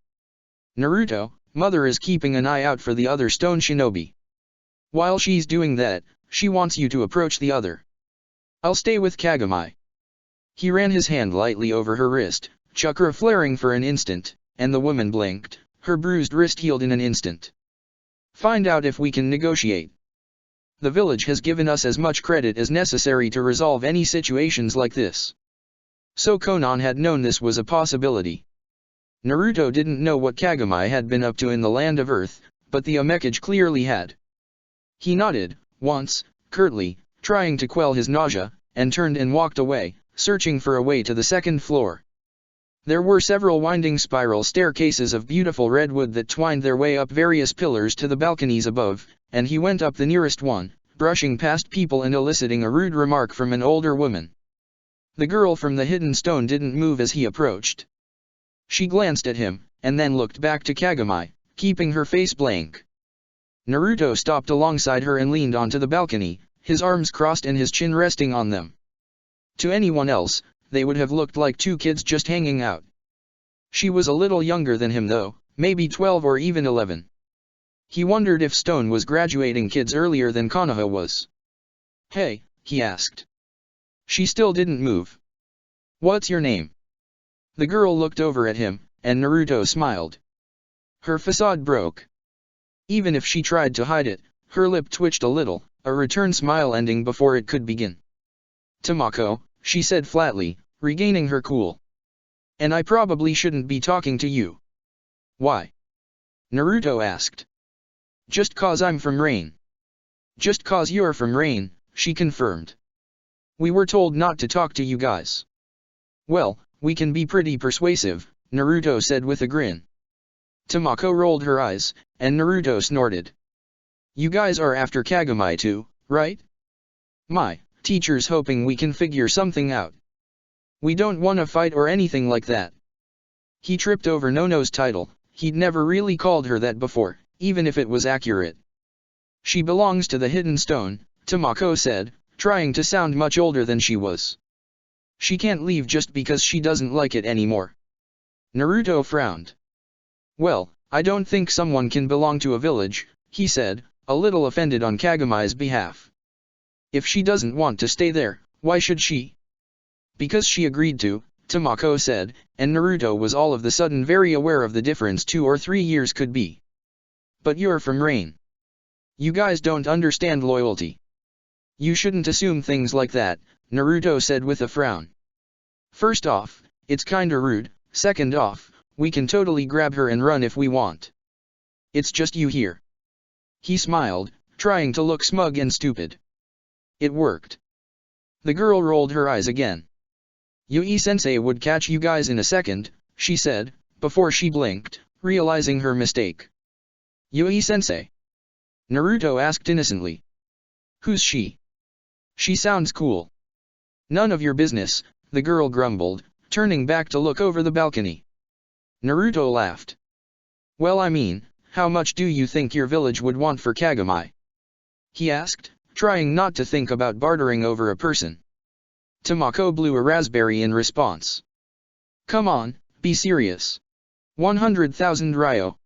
Naruto, Mother is keeping an eye out for the other Stone Shinobi. While she's doing that, she wants you to approach the other. I'll stay with Kagami. He ran his hand lightly over her wrist, chakra flaring for an instant, and the woman blinked, her bruised wrist healed in an instant. Find out if we can negotiate. The village has given us as much credit as necessary to resolve any situations like this. So Konan had known this was a possibility. Naruto didn't know what Kagami had been up to in the land of Earth, but the Omekage clearly had. He nodded, once, curtly, trying to quell his nausea, and turned and walked away, searching for a way to the second floor. There were several winding spiral staircases of beautiful redwood that twined their way up various pillars to the balconies above, and he went up the nearest one, brushing past people and eliciting a rude remark from an older woman. The girl from the hidden stone didn't move as he approached. She glanced at him, and then looked back to Kagami, keeping her face blank. Naruto stopped alongside her and leaned onto the balcony, his arms crossed and his chin resting on them. To anyone else, they would have looked like two kids just hanging out. She was a little younger than him though, maybe 12 or even 11. He wondered if Stone was graduating kids earlier than Konoha was. "Hey," he asked. She still didn't move. "What's your name?" The girl looked over at him, and Naruto smiled. Her facade broke. Even if she tried to hide it, her lip twitched a little, a return smile ending before it could begin. "Tamako," she said flatly, regaining her cool. "And I probably shouldn't be talking to you." "Why?" Naruto asked. "Just cause I'm from Rain." "Just cause you're from Rain," she confirmed. "We were told not to talk to you guys." "Well, we can be pretty persuasive," Naruto said with a grin. Tamako rolled her eyes, and Naruto snorted. "You guys are after Kagami too, right?" "My, teacher's hoping we can figure something out. We don't want to fight or anything like that." He tripped over Nono's title. He'd never really called her that before, even if it was accurate. "She belongs to the hidden stone," Tamako said, trying to sound much older than she was. "She can't leave just because she doesn't like it anymore." Naruto frowned. "Well, I don't think someone can belong to a village," he said, a little offended on Kagami's behalf. "If she doesn't want to stay there, why should she?" "Because she agreed to," Tamako said, and Naruto was all of the sudden very aware of the difference 2 or 3 years could be. "But you're from Rain. You guys don't understand loyalty. You shouldn't assume things like that," Naruto said with a frown. "First off, it's kinda rude, second off, we can totally grab her and run if we want. It's just you here." He smiled, trying to look smug and stupid. It worked. The girl rolled her eyes again. "Yui Sensei would catch you guys in a second," she said, before she blinked, realizing her mistake. "Yui Sensei?" Naruto asked innocently. "Who's she?" "She sounds cool." "None of your business," the girl grumbled, turning back to look over the balcony. Naruto laughed. "Well, I mean, how much do you think your village would want for Kagami?" he asked, trying not to think about bartering over a person. Tamako blew a raspberry in response. "Come on, be serious. 100,000 ryo."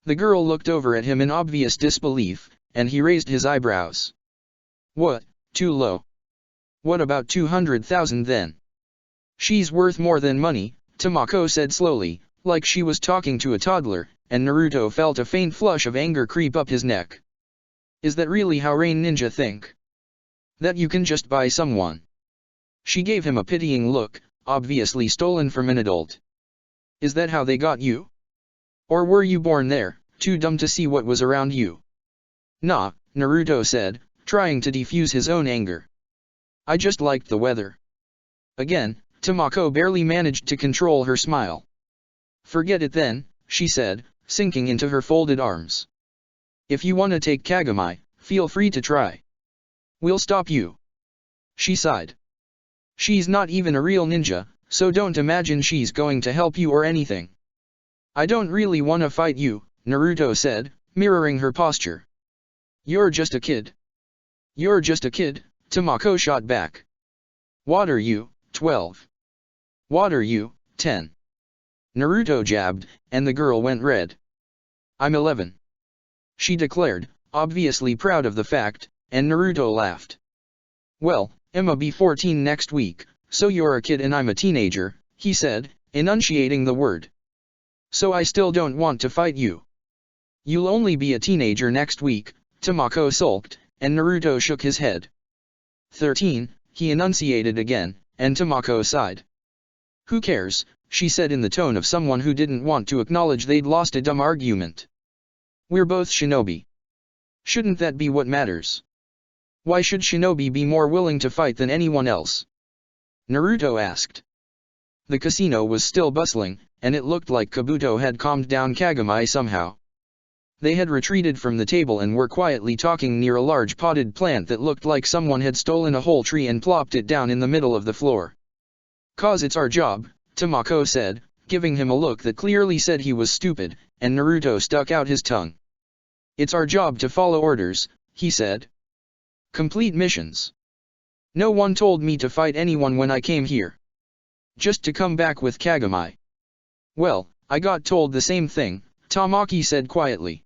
The girl looked over at him in obvious disbelief, and he raised his eyebrows. "What, too low? What about 200,000 then?" "She's worth more than money," Tamako said slowly, like she was talking to a toddler, and Naruto felt a faint flush of anger creep up his neck. "Is that really how Rain Ninja think? That you can just buy someone?" She gave him a pitying look, obviously stolen from an adult. "Is that how they got you? Or were you born there, too dumb to see what was around you?" "Nah," Naruto said, trying to defuse his own anger. "I just liked the weather." Again, Tamako barely managed to control her smile. "Forget it then," she said, sinking into her folded arms. "If you want to take Kagami, feel free to try. We'll stop you." She sighed. "She's not even a real ninja, so don't imagine she's going to help you or anything." "I don't really want to fight you," Naruto said, mirroring her posture. "You're just a kid." "You're just a kid," Tamako shot back. "What are you, 12? What are you, 10? Naruto jabbed, and the girl went red. "I'm 11. She declared, obviously proud of the fact, and Naruto laughed. "Well, I'ma be 14 next week, so you're a kid and I'm a teenager," he said, enunciating the word. So I still don't want to fight you. You'll only be a teenager next week, Tamako sulked, and Naruto shook his head. 13, he enunciated again, and Tamako sighed. Who cares, she said in the tone of someone who didn't want to acknowledge they'd lost a dumb argument. We're both shinobi. Shouldn't that be what matters? Why should shinobi be more willing to fight than anyone else? Naruto asked. The casino was still bustling, and it looked like Kabuto had calmed down Kagami somehow. They had retreated from the table and were quietly talking near a large potted plant that looked like someone had stolen a whole tree and plopped it down in the middle of the floor. "'Cause it's our job," Tamako said, giving him a look that clearly said he was stupid, and Naruto stuck out his tongue. "It's our job to follow orders," he said. "Complete missions. No one told me to fight anyone when I came here. Just to come back with Kagami." "Well, I got told the same thing," Tamaki said quietly.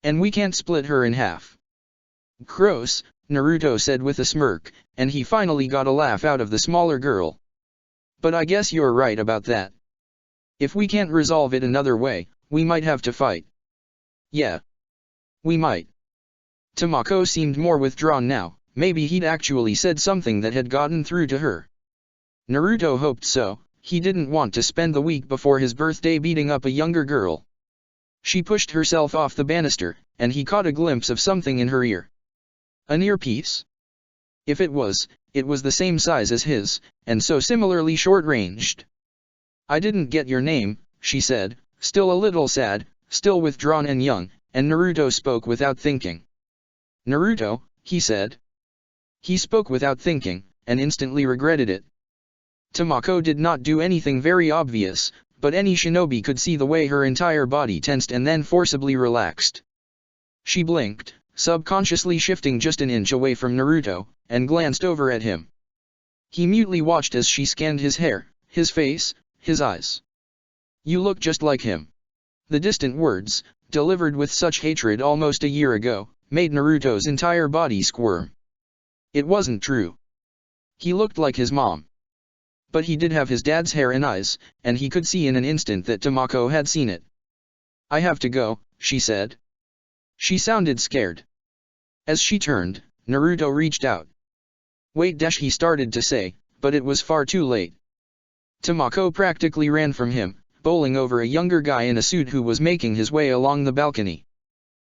"And we can't split her in half." "Gross," Naruto said with a smirk, and he finally got a laugh out of the smaller girl. "But I guess you're right about that. If we can't resolve it another way, we might have to fight." "Yeah. We might." Tamako seemed more withdrawn now, maybe he'd actually said something that had gotten through to her. Naruto hoped so, he didn't want to spend the week before his birthday beating up a younger girl. She pushed herself off the banister, and he caught a glimpse of something in her ear. An earpiece? If it was the same size as his, and so similarly short-ranged. "I didn't get your name," she said, still a little sad, still withdrawn and young, and Naruto spoke without thinking. "Naruto," he said. He spoke without thinking, and instantly regretted it. Tamako did not do anything very obvious, but any shinobi could see the way her entire body tensed and then forcibly relaxed. She blinked, subconsciously shifting just an inch away from Naruto, and glanced over at him. He mutely watched as she scanned his hair, his face, his eyes. "You look just like him." The distant words, delivered with such hatred almost a year ago, made Naruto's entire body squirm. It wasn't true. He looked like his mom. But he did have his dad's hair and eyes, and he could see in an instant that Tamako had seen it. "I have to go," she said. She sounded scared. As she turned, Naruto reached out. "Wait," he started to say, but it was far too late. Tamako practically ran from him, bowling over a younger guy in a suit who was making his way along the balcony.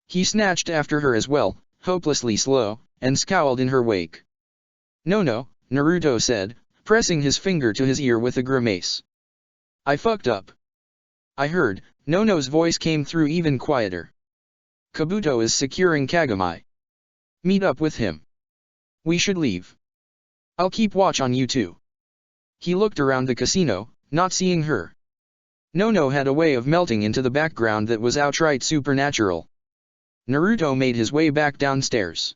He snatched after her as well, hopelessly slow, and scowled in her wake. "No," Naruto said, pressing his finger to his ear with a grimace. "I fucked up." "I heard," Nono's voice came through even quieter. "Kabuto is securing Kagami. Meet up with him. We should leave. I'll keep watch on you two." He looked around the casino, not seeing her. Nono had a way of melting into the background that was outright supernatural. Naruto made his way back downstairs.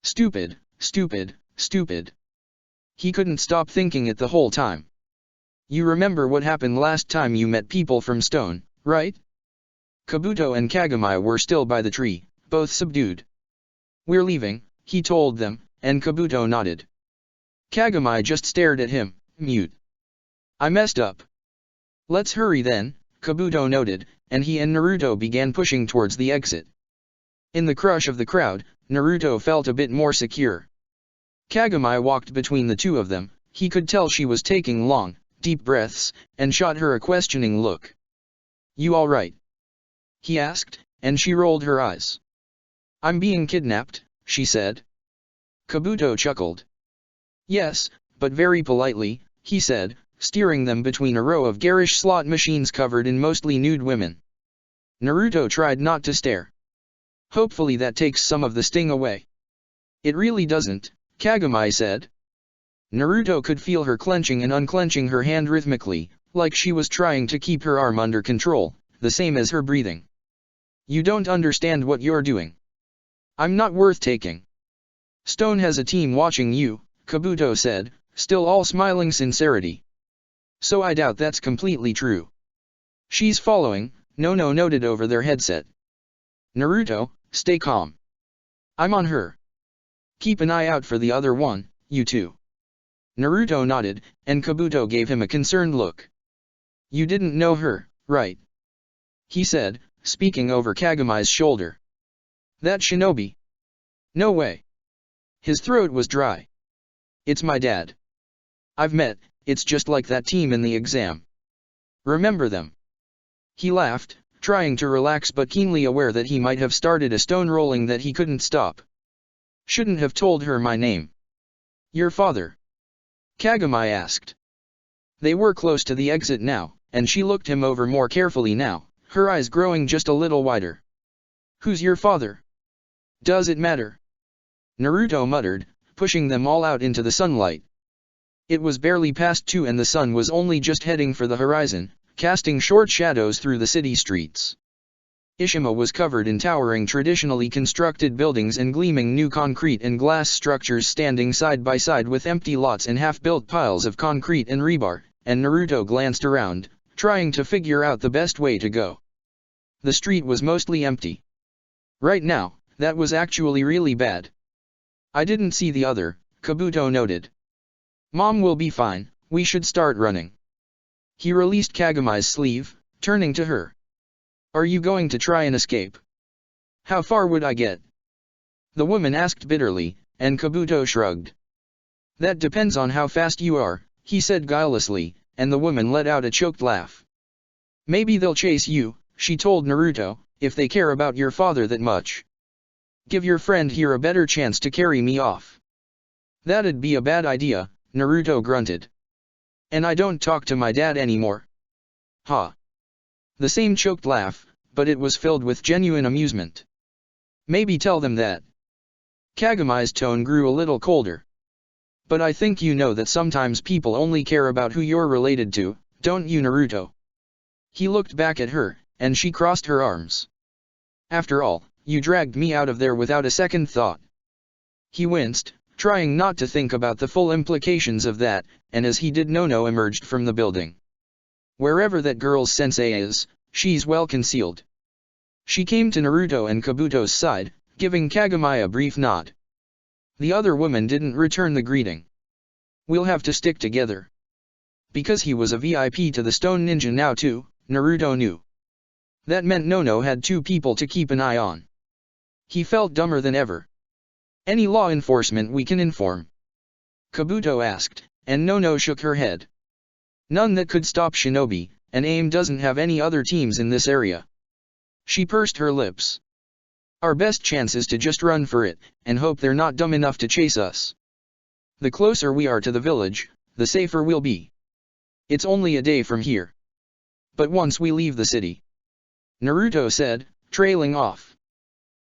Stupid, stupid, stupid. He couldn't stop thinking it the whole time. "You remember what happened last time you met people from Stone, right?" Kabuto and Kagami were still by the tree, both subdued. "We're leaving," he told them, and Kabuto nodded. Kagami just stared at him, mute. "I messed up." "Let's hurry then," Kabuto noted, and he and Naruto began pushing towards the exit. In the crush of the crowd, Naruto felt a bit more secure. Kagami walked between the two of them, he could tell she was taking long, deep breaths, and shot her a questioning look. "You all right?" he asked, and she rolled her eyes. "I'm being kidnapped," she said. Kabuto chuckled. "Yes, but very politely," he said, steering them between a row of garish slot machines covered in mostly nude women. Naruto tried not to stare. "Hopefully that takes some of the sting away." "It really doesn't," Kagami said. Naruto could feel her clenching and unclenching her hand rhythmically, like she was trying to keep her arm under control, the same as her breathing. "You don't understand what you're doing. I'm not worth taking." "Stone has a team watching you," Kabuto said, still all smiling sincerity. "So I doubt that's completely true." "She's following," Nono noted over their headset. "Naruto, stay calm. I'm on her. Keep an eye out for the other one, you two." Naruto nodded, and Kabuto gave him a concerned look. You didn't know her, right? He said, speaking over Kagami's shoulder. That shinobi? No way. His throat was dry. It's my dad. I've met, it's just like that team in the exam. Remember them? He laughed, trying to relax but keenly aware that he might have started a stone rolling that he couldn't stop. Shouldn't have told her my name. Your father? Kagami asked. They were close to the exit now, and she looked him over more carefully now, her eyes growing just a little wider. Who's your father? Does it matter? Naruto muttered, pushing them all out into the sunlight. It was barely past 2 and the sun was only just heading for the horizon, casting short shadows through the city streets. Ishima was covered in towering traditionally constructed buildings and gleaming new concrete and glass structures standing side by side with empty lots and half-built piles of concrete and rebar, and Naruto glanced around, trying to figure out the best way to go. The street was mostly empty. Right now, that was actually really bad. I didn't see the other, Kabuto noted. Mom will be fine, we should start running. He released Kagami's sleeve, turning to her. Are you going to try and escape? How far would I get? The woman asked bitterly, and Kabuto shrugged. That depends on how fast you are, he said guilelessly, and the woman let out a choked laugh. Maybe they'll chase you, she told Naruto, if they care about your father that much. Give your friend here a better chance to carry me off. That'd be a bad idea, Naruto grunted. And I don't talk to my dad anymore. Ha. The same choked laugh, but it was filled with genuine amusement. Maybe tell them that. Kagami's tone grew a little colder. But I think you know that sometimes people only care about who you're related to, don't you, Naruto? He looked back at her, and she crossed her arms. After all, you dragged me out of there without a second thought. He winced, trying not to think about the full implications of that, and as he did Nono emerged from the building. Wherever that girl's sensei is, she's well concealed. She came to Naruto and Kabuto's side, giving Kagami a brief nod. The other woman didn't return the greeting. We'll have to stick together. Because he was a VIP to the Stone Ninja now too, Naruto knew. That meant Nono had 2 people to keep an eye on. He felt dumber than ever. Any law enforcement we can inform? Kabuto asked, and Nono shook her head. None that could stop Shinobi, and AIM doesn't have any other teams in this area. She pursed her lips. Our best chance is to just run for it, and hope they're not dumb enough to chase us. The closer we are to the village, the safer we'll be. It's only a day from here. But once we leave the city, Naruto said, trailing off.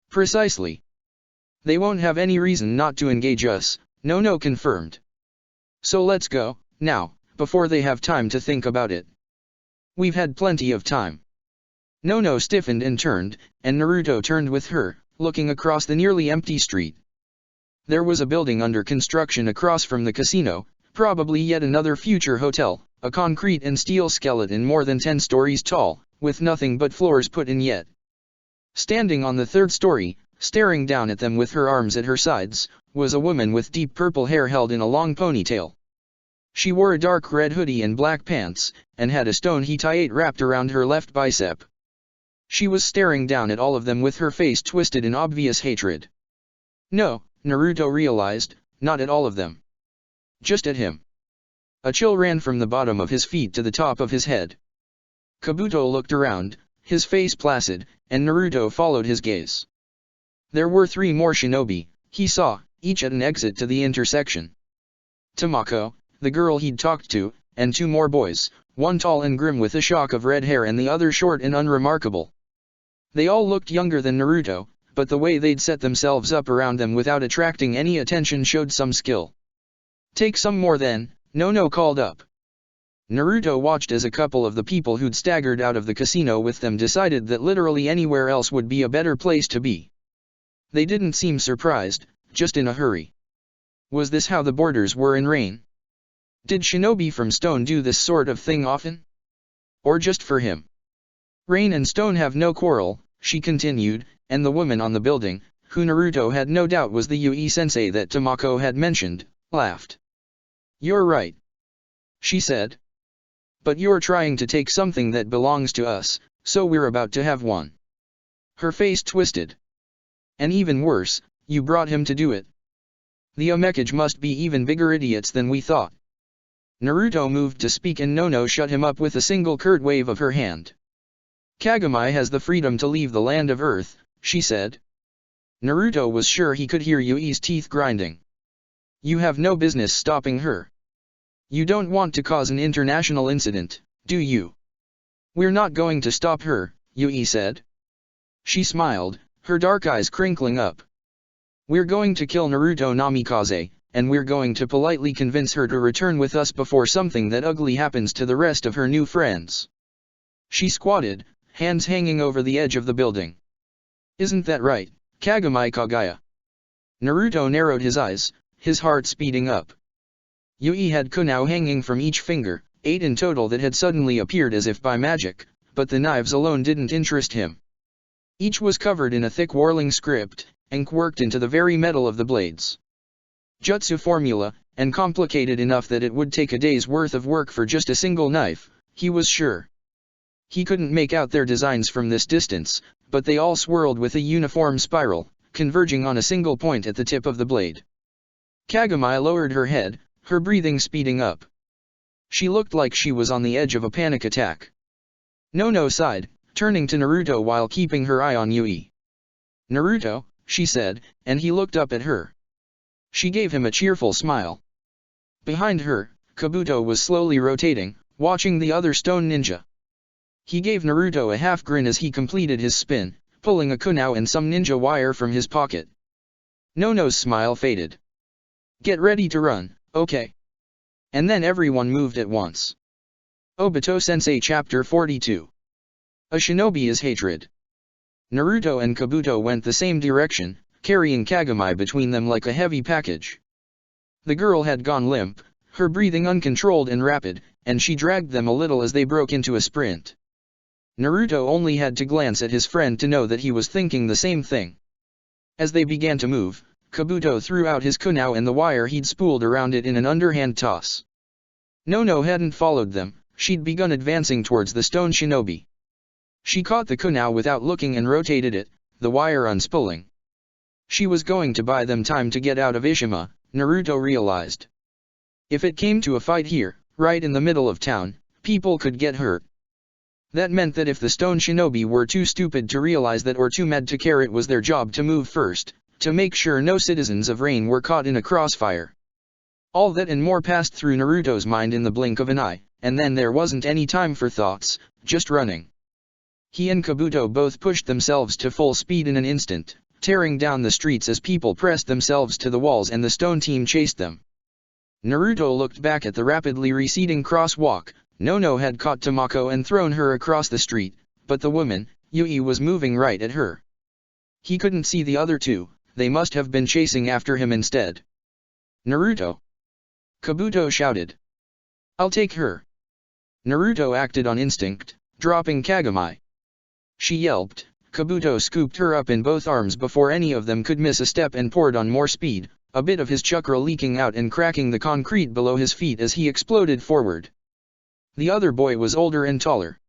Precisely. They won't have any reason not to engage us, Nono confirmed. So let's go, now, before they have time to think about it. We've had plenty of time. Nono stiffened and turned, and Naruto turned with her, looking across the nearly empty street. There was a building under construction across from the casino, probably yet another future hotel, a concrete and steel skeleton more than 10 stories tall, with nothing but floors put in yet. Standing on the 3rd story, staring down at them with her arms at her sides, was a woman with deep purple hair held in a long ponytail. She wore a dark red hoodie and black pants, and had a stone hitite wrapped around her left bicep. She was staring down at all of them with her face twisted in obvious hatred. No, Naruto realized, not at all of them. Just at him. A chill ran from the bottom of his feet to the top of his head. Kabuto looked around, his face placid, and Naruto followed his gaze. There were 3 more shinobi, he saw, each at an exit to the intersection. Tamako, the girl he'd talked to, and 2 more boys, one tall and grim with a shock of red hair and the other short and unremarkable. They all looked younger than Naruto, but the way they'd set themselves up around them without attracting any attention showed some skill. Take some more then, Nono called up. Naruto watched as a couple of the people who'd staggered out of the casino with them decided that literally anywhere else would be a better place to be. They didn't seem surprised, just in a hurry. Was this how the borders were in Rain? Did Shinobi from Stone do this sort of thing often? Or just for him? Rain and Stone have no quarrel, she continued, and the woman on the building, who Naruto had no doubt was the Yui sensei that Tamako had mentioned, laughed. You're right. She said. But you're trying to take something that belongs to us, so we're about to have one. Her face twisted. And even worse, you brought him to do it. The Omekage must be even bigger idiots than we thought. Naruto moved to speak and Nono shut him up with a single curt wave of her hand. Kagami has the freedom to leave the land of Earth, she said. Naruto was sure he could hear Yui's teeth grinding. You have no business stopping her. You don't want to cause an international incident, do you? We're not going to stop her, Yui said. She smiled, her dark eyes crinkling up. We're going to kill Naruto Namikaze, and we're going to politely convince her to return with us before something that ugly happens to the rest of her new friends. She squatted, hands hanging over the edge of the building. Isn't that right, Kagami Kagaya? Naruto narrowed his eyes, his heart speeding up. Yui had kunai hanging from each finger, 8 in total that had suddenly appeared as if by magic, but the knives alone didn't interest him. Each was covered in a thick whirling script, and worked into the very metal of the blades. Jutsu formula, and complicated enough that it would take a day's worth of work for just a single knife, he was sure. He couldn't make out their designs from this distance, but they all swirled with a uniform spiral, converging on a single point at the tip of the blade. Kagami lowered her head, her breathing speeding up. She looked like she was on the edge of a panic attack. Nono sighed, turning to Naruto while keeping her eye on Yui. Naruto, she said, and he looked up at her. She gave him a cheerful smile. Behind her, Kabuto was slowly rotating, watching the other stone ninja. He gave Naruto a half grin as he completed his spin, pulling a kunai and some ninja wire from his pocket. Nono's smile faded. Get ready to run, okay? And then everyone moved at once. Obito Sensei Chapter 42. A Shinobi is Hatred. Naruto and Kabuto went the same direction, carrying Kagami between them like a heavy package. The girl had gone limp, her breathing uncontrolled and rapid, and she dragged them a little as they broke into a sprint. Naruto only had to glance at his friend to know that he was thinking the same thing. As they began to move, Kabuto threw out his kunai and the wire he'd spooled around it in an underhand toss. Nono hadn't followed them, she'd begun advancing towards the stone shinobi. She caught the kunai without looking and rotated it, the wire unspooling. She was going to buy them time to get out of Ishima, Naruto realized. If it came to a fight here, right in the middle of town, people could get hurt. That meant that if the stone shinobi were too stupid to realize that or too mad to care, it was their job to move first, to make sure no citizens of Rain were caught in a crossfire. All that and more passed through Naruto's mind in the blink of an eye, and then there wasn't any time for thoughts, just running. He and Kabuto both pushed themselves to full speed in an instant, tearing down the streets as people pressed themselves to the walls and the stone team chased them. Naruto looked back at the rapidly receding crosswalk. Nono had caught Tamako and thrown her across the street, but the woman, Yui, was moving right at her. He couldn't see the other two, they must have been chasing after him instead. Naruto! Kabuto shouted. I'll take her. Naruto acted on instinct, dropping Kagami. She yelped. Kabuto scooped her up in both arms before any of them could miss a step and poured on more speed, a bit of his chakra leaking out and cracking the concrete below his feet as he exploded forward. The other boy was older and taller.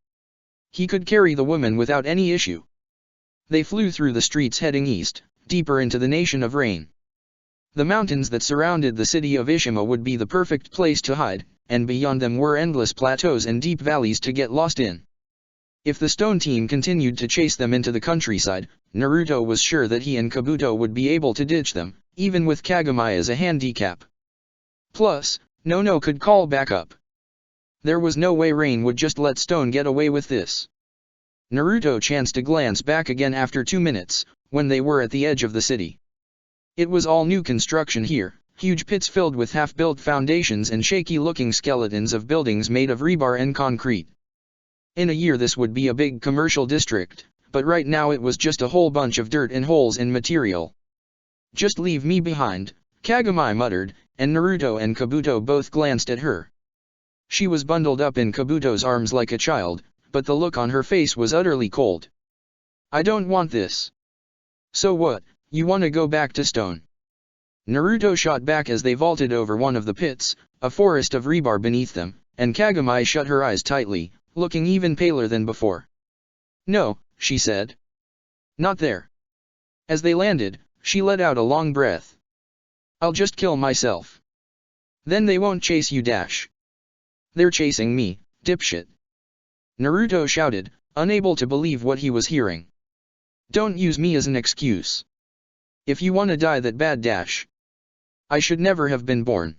He could carry the woman without any issue. They flew through the streets heading east, deeper into the nation of Rain. The mountains that surrounded the city of Ishima would be the perfect place to hide, and beyond them were endless plateaus and deep valleys to get lost in. If the stone team continued to chase them into the countryside, Naruto was sure that he and Kabuto would be able to ditch them, even with Kagami as a handicap. Plus, Nono could call backup. There was no way Rain would just let Stone get away with this. Naruto chanced to glance back again after 2 minutes, when they were at the edge of the city. It was all new construction here, huge pits filled with half-built foundations and shaky-looking skeletons of buildings made of rebar and concrete. In a year this would be a big commercial district, but right now it was just a whole bunch of dirt and holes in material. Just leave me behind, Kagami muttered, and Naruto and Kabuto both glanced at her. She was bundled up in Kabuto's arms like a child, but the look on her face was utterly cold. I don't want this. So what, you want to go back to Stone? Naruto shot back as they vaulted over one of the pits, a forest of rebar beneath them, and Kagami shut her eyes tightly, looking even paler than before. "No," she said. "Not there." As they landed, she let out a long breath. "I'll just kill myself. Then they won't chase you dash." "They're chasing me, dipshit," Naruto shouted, unable to believe what he was hearing. "Don't use me as an excuse. If you wanna die that bad dash. I should never have been born."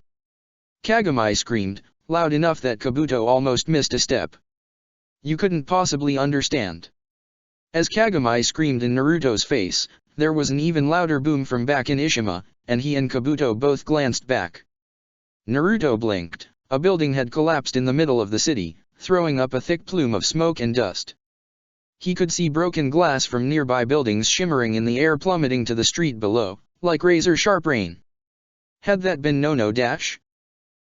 Kagami screamed, loud enough that Kabuto almost missed a step. "You couldn't possibly understand." As Kagami screamed in Naruto's face, there was an even louder boom from back in Ishima, and he and Kabuto both glanced back. Naruto blinked. A building had collapsed in the middle of the city, throwing up a thick plume of smoke and dust. He could see broken glass from nearby buildings shimmering in the air, plummeting to the street below, like razor-sharp rain. Had that been no dash?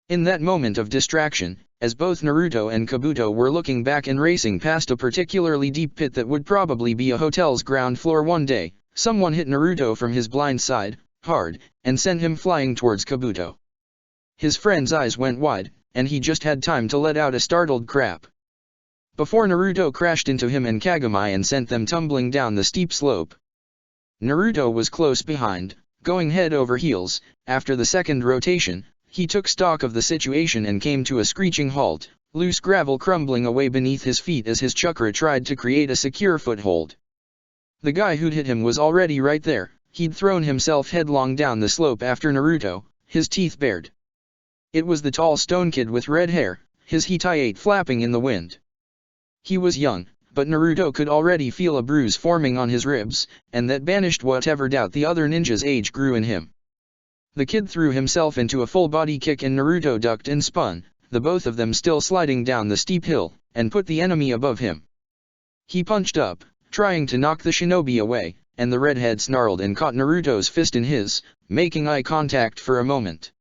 In that moment of distraction, as both Naruto and Kabuto were looking back and racing past a particularly deep pit that would probably be a hotel's ground floor one day, someone hit Naruto from his blind side, hard, and sent him flying towards Kabuto. His friend's eyes went wide, and he just had time to let out a startled crap. Before Naruto crashed into him and Kagami and sent them tumbling down the steep slope. Naruto was close behind, going head over heels. After the second rotation, he took stock of the situation and came to a screeching halt, loose gravel crumbling away beneath his feet as his chakra tried to create a secure foothold. The guy who'd hit him was already right there. He'd thrown himself headlong down the slope after Naruto, his teeth bared. It was the tall stone kid with red hair, his hitai flapping in the wind. He was young, but Naruto could already feel a bruise forming on his ribs, and that banished whatever doubt the other ninja's age grew in him. The kid threw himself into a full-body kick and Naruto ducked and spun, the both of them still sliding down the steep hill, and put the enemy above him. He punched up, trying to knock the shinobi away, and the redhead snarled and caught Naruto's fist in his, making eye contact for a moment.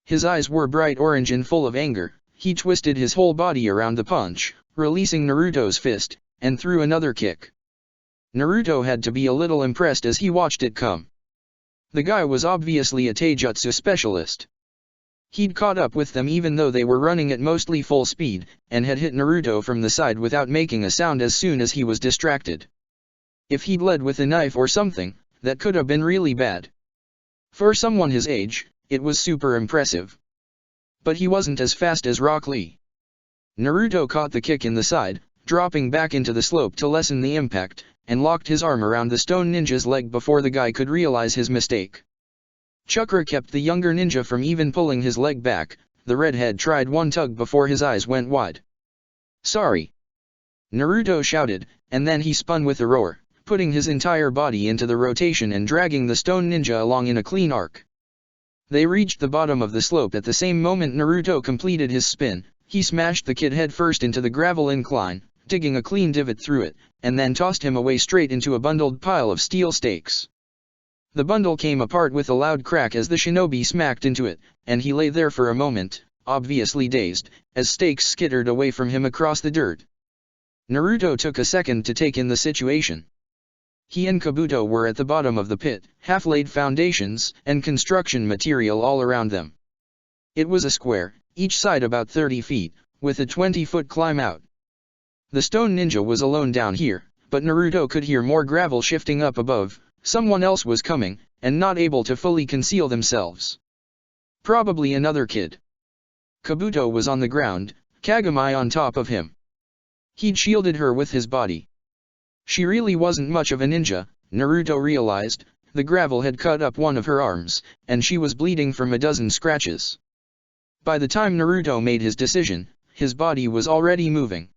His eyes were bright orange and full of anger. He twisted his whole body around the punch, releasing Naruto's fist, and threw another kick. Naruto had to be a little impressed as he watched it come. The guy was obviously a taijutsu specialist. He'd caught up with them even though they were running at mostly full speed, and had hit Naruto from the side without making a sound as soon as he was distracted. If he'd led with a knife or something, that could have been really bad. For someone his age, it was super impressive. But he wasn't as fast as Rock Lee. Naruto caught the kick in the side, dropping back into the slope to lessen the impact, and locked his arm around the stone ninja's leg before the guy could realize his mistake. Chakra kept the younger ninja from even pulling his leg back. The redhead tried one tug before his eyes went wide. "Sorry," Naruto shouted, and then he spun with a roar, putting his entire body into the rotation and dragging the stone ninja along in a clean arc. They reached the bottom of the slope at the same moment Naruto completed his spin. He smashed the kid headfirst into the gravel incline, digging a clean divot through it, and then tossed him away straight into a bundled pile of steel stakes. The bundle came apart with a loud crack as the shinobi smacked into it, and he lay there for a moment, obviously dazed, as stakes skittered away from him across the dirt. Naruto took a second to take in the situation. He and Kabuto were at the bottom of the pit, half-laid foundations and construction material all around them. It was a square, each side about 30 feet, with a 20-foot climb out. The stone ninja was alone down here, but Naruto could hear more gravel shifting up above. Someone else was coming, and not able to fully conceal themselves. Probably another kid. Kabuto was on the ground, Kagami on top of him. He'd shielded her with his body. She really wasn't much of a ninja, Naruto realized. The gravel had cut up one of her arms, and she was bleeding from a dozen scratches. By the time Naruto made his decision, his body was already moving.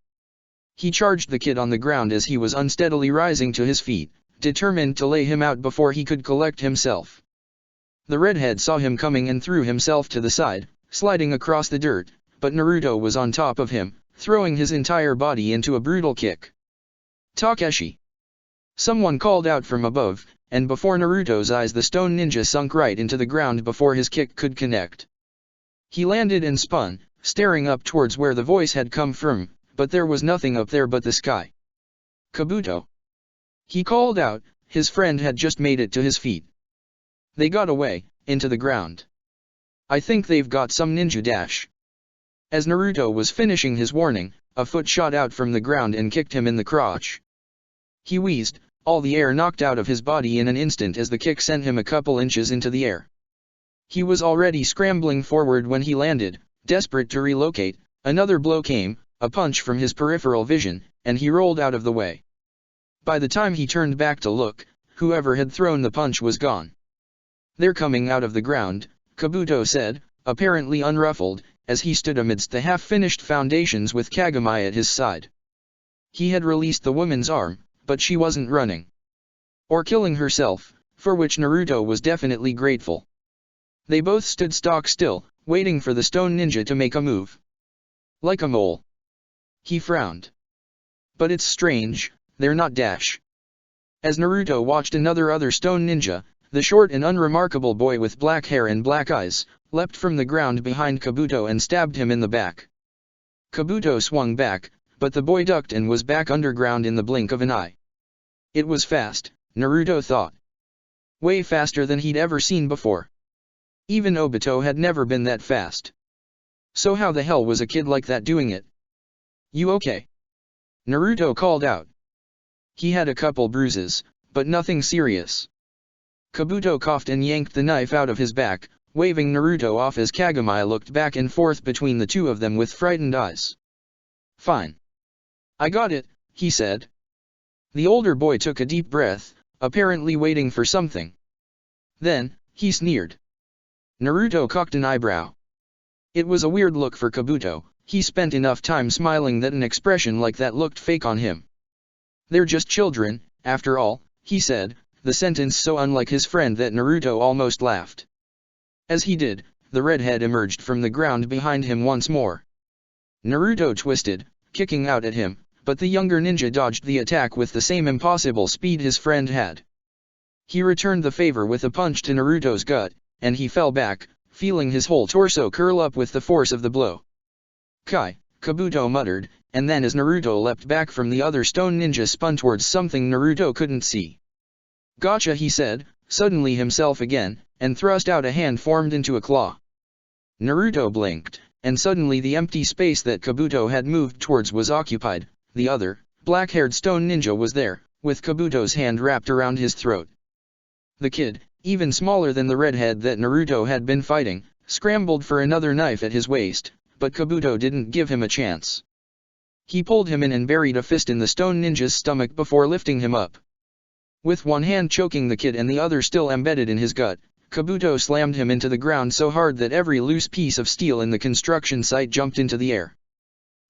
He charged the kid on the ground as he was unsteadily rising to his feet, determined to lay him out before he could collect himself. The redhead saw him coming and threw himself to the side, sliding across the dirt, but Naruto was on top of him, throwing his entire body into a brutal kick. "Takeshi!" Someone called out from above, and before Naruto's eyes the stone ninja sunk right into the ground before his kick could connect. He landed and spun, staring up towards where the voice had come from, but there was nothing up there but the sky. "Kabuto!" he called out. His friend had just made it to his feet. "They got away, into the ground. I think they've got some ninja dash." As Naruto was finishing his warning, a foot shot out from the ground and kicked him in the crotch. He wheezed, all the air knocked out of his body in an instant as the kick sent him a couple inches into the air. He was already scrambling forward when he landed, desperate to relocate. Another blow came, a punch from his peripheral vision, and he rolled out of the way. By the time he turned back to look, whoever had thrown the punch was gone. "They're coming out of the ground," Kabuto said, apparently unruffled, as he stood amidst the half-finished foundations with Kagami at his side. He had released the woman's arm, but she wasn't running or killing herself, for which Naruto was definitely grateful. They both stood stock still, waiting for the stone ninja to make a move. Like a mole. He frowned. But it's strange, they're not dash. As Naruto watched other stone ninja, the short and unremarkable boy with black hair and black eyes, leapt from the ground behind Kabuto and stabbed him in the back. Kabuto swung back, but the boy ducked and was back underground in the blink of an eye. It was fast, Naruto thought. Way faster than he'd ever seen before. Even Obito had never been that fast. So how the hell was a kid like that doing it? "You okay?" Naruto called out. He had a couple bruises, but nothing serious. Kabuto coughed and yanked the knife out of his back, waving Naruto off as Kagami looked back and forth between the two of them with frightened eyes. "Fine. I got it," he said. The older boy took a deep breath, apparently waiting for something. Then, he sneered. Naruto cocked an eyebrow. It was a weird look for Kabuto. He spent enough time smiling that an expression like that looked fake on him. "They're just children, after all," he said, the sentence so unlike his friend that Naruto almost laughed. As he did, the redhead emerged from the ground behind him once more. Naruto twisted, kicking out at him, but the younger ninja dodged the attack with the same impossible speed his friend had. He returned the favor with a punch to Naruto's gut, and he fell back, feeling his whole torso curl up with the force of the blow. "Kai," Kabuto muttered, and then as Naruto leapt back from the other stone ninja spun towards something Naruto couldn't see. "Gotcha," he said, suddenly himself again, and thrust out a hand formed into a claw. Naruto blinked, and suddenly the empty space that Kabuto had moved towards was occupied. The other, black-haired stone ninja was there, with Kabuto's hand wrapped around his throat. The kid, even smaller than the redhead that Naruto had been fighting, scrambled for another knife at his waist, but Kabuto didn't give him a chance. He pulled him in and buried a fist in the stone ninja's stomach before lifting him up. With one hand choking the kid and the other still embedded in his gut, Kabuto slammed him into the ground so hard that every loose piece of steel in the construction site jumped into the air.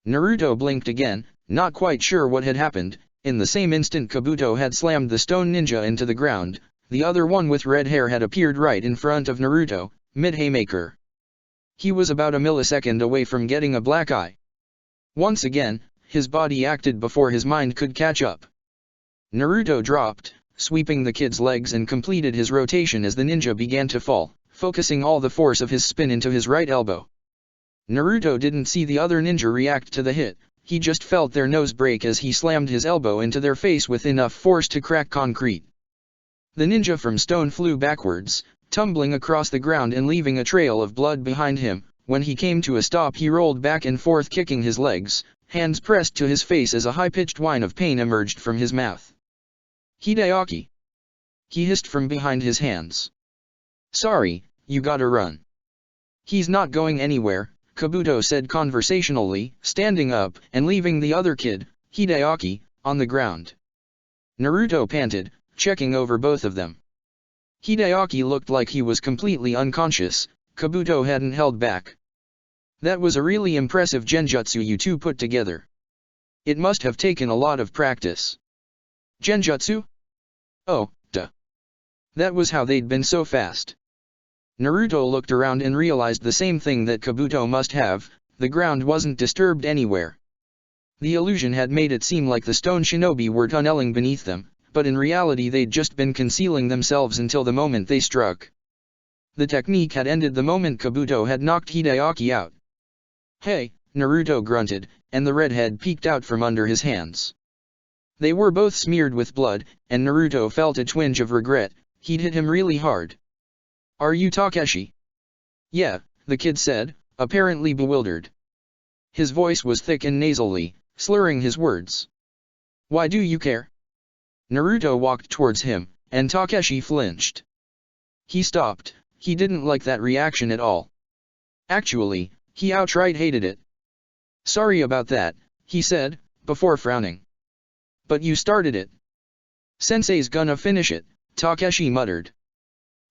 Naruto blinked again, not quite sure what had happened. In the same instant Kabuto had slammed the stone ninja into the ground. The other one with red hair had appeared right in front of Naruto, mid-haymaker. He was about a millisecond away from getting a black eye. Once again, his body acted before his mind could catch up. Naruto dropped, sweeping the kid's legs and completed his rotation as the ninja began to fall, focusing all the force of his spin into his right elbow. Naruto didn't see the other ninja react to the hit, he just felt their nose break as he slammed his elbow into their face with enough force to crack concrete. The ninja from stone flew backwards, tumbling across the ground and leaving a trail of blood behind him. When he came to a stop he rolled back and forth kicking his legs, hands pressed to his face as a high-pitched whine of pain emerged from his mouth. "Hideaki!" he hissed from behind his hands. "Sorry, you gotta run." "He's not going anywhere," Kabuto said conversationally, standing up and leaving the other kid, Hideaki, on the ground. Naruto panted, checking over both of them. Hideaki looked like he was completely unconscious. Kabuto hadn't held back. "That was a really impressive genjutsu you two put together. It must have taken a lot of practice." "Genjutsu? Oh, duh. That was how they'd been so fast." Naruto looked around and realized the same thing that Kabuto must have, the ground wasn't disturbed anywhere. The illusion had made it seem like the stone shinobi were tunneling beneath them, but in reality they'd just been concealing themselves until the moment they struck. The technique had ended the moment Kabuto had knocked Hideaki out. "Hey," Naruto grunted, and the redhead peeked out from under his hands. They were both smeared with blood, and Naruto felt a twinge of regret. He'd hit him really hard. "Are you Takeshi?" "Yeah," the kid said, apparently bewildered. His voice was thick and nasally, slurring his words. Why do you care? Naruto walked towards him, and Takeshi flinched. He stopped. He didn't like that reaction at all. Actually, he outright hated it. Sorry about that, he said, before frowning. But you started it. Sensei's gonna finish it, Takeshi muttered.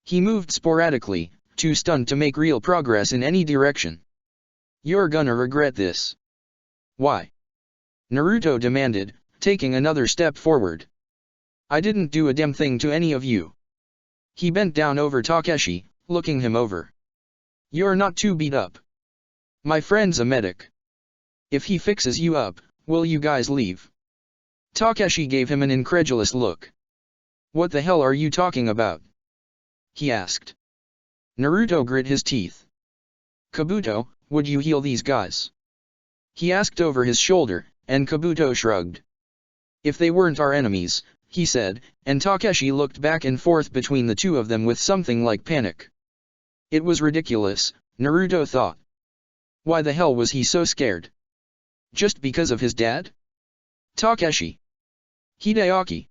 He moved sporadically, too stunned to make real progress in any direction. You're gonna regret this. Why? Naruto demanded, taking another step forward. I didn't do a damn thing to any of you. He bent down over Takeshi, looking him over. You're not too beat up. My friend's a medic. If he fixes you up, will you guys leave? Takeshi gave him an incredulous look. What the hell are you talking about? He asked. Naruto grit his teeth. Kabuto, would you heal these guys? He asked over his shoulder, and Kabuto shrugged. If they weren't our enemies, he said, and Takeshi looked back and forth between the two of them with something like panic. It was ridiculous, Naruto thought. Why the hell was he so scared? Just because of his dad? Takeshi. Hideaki.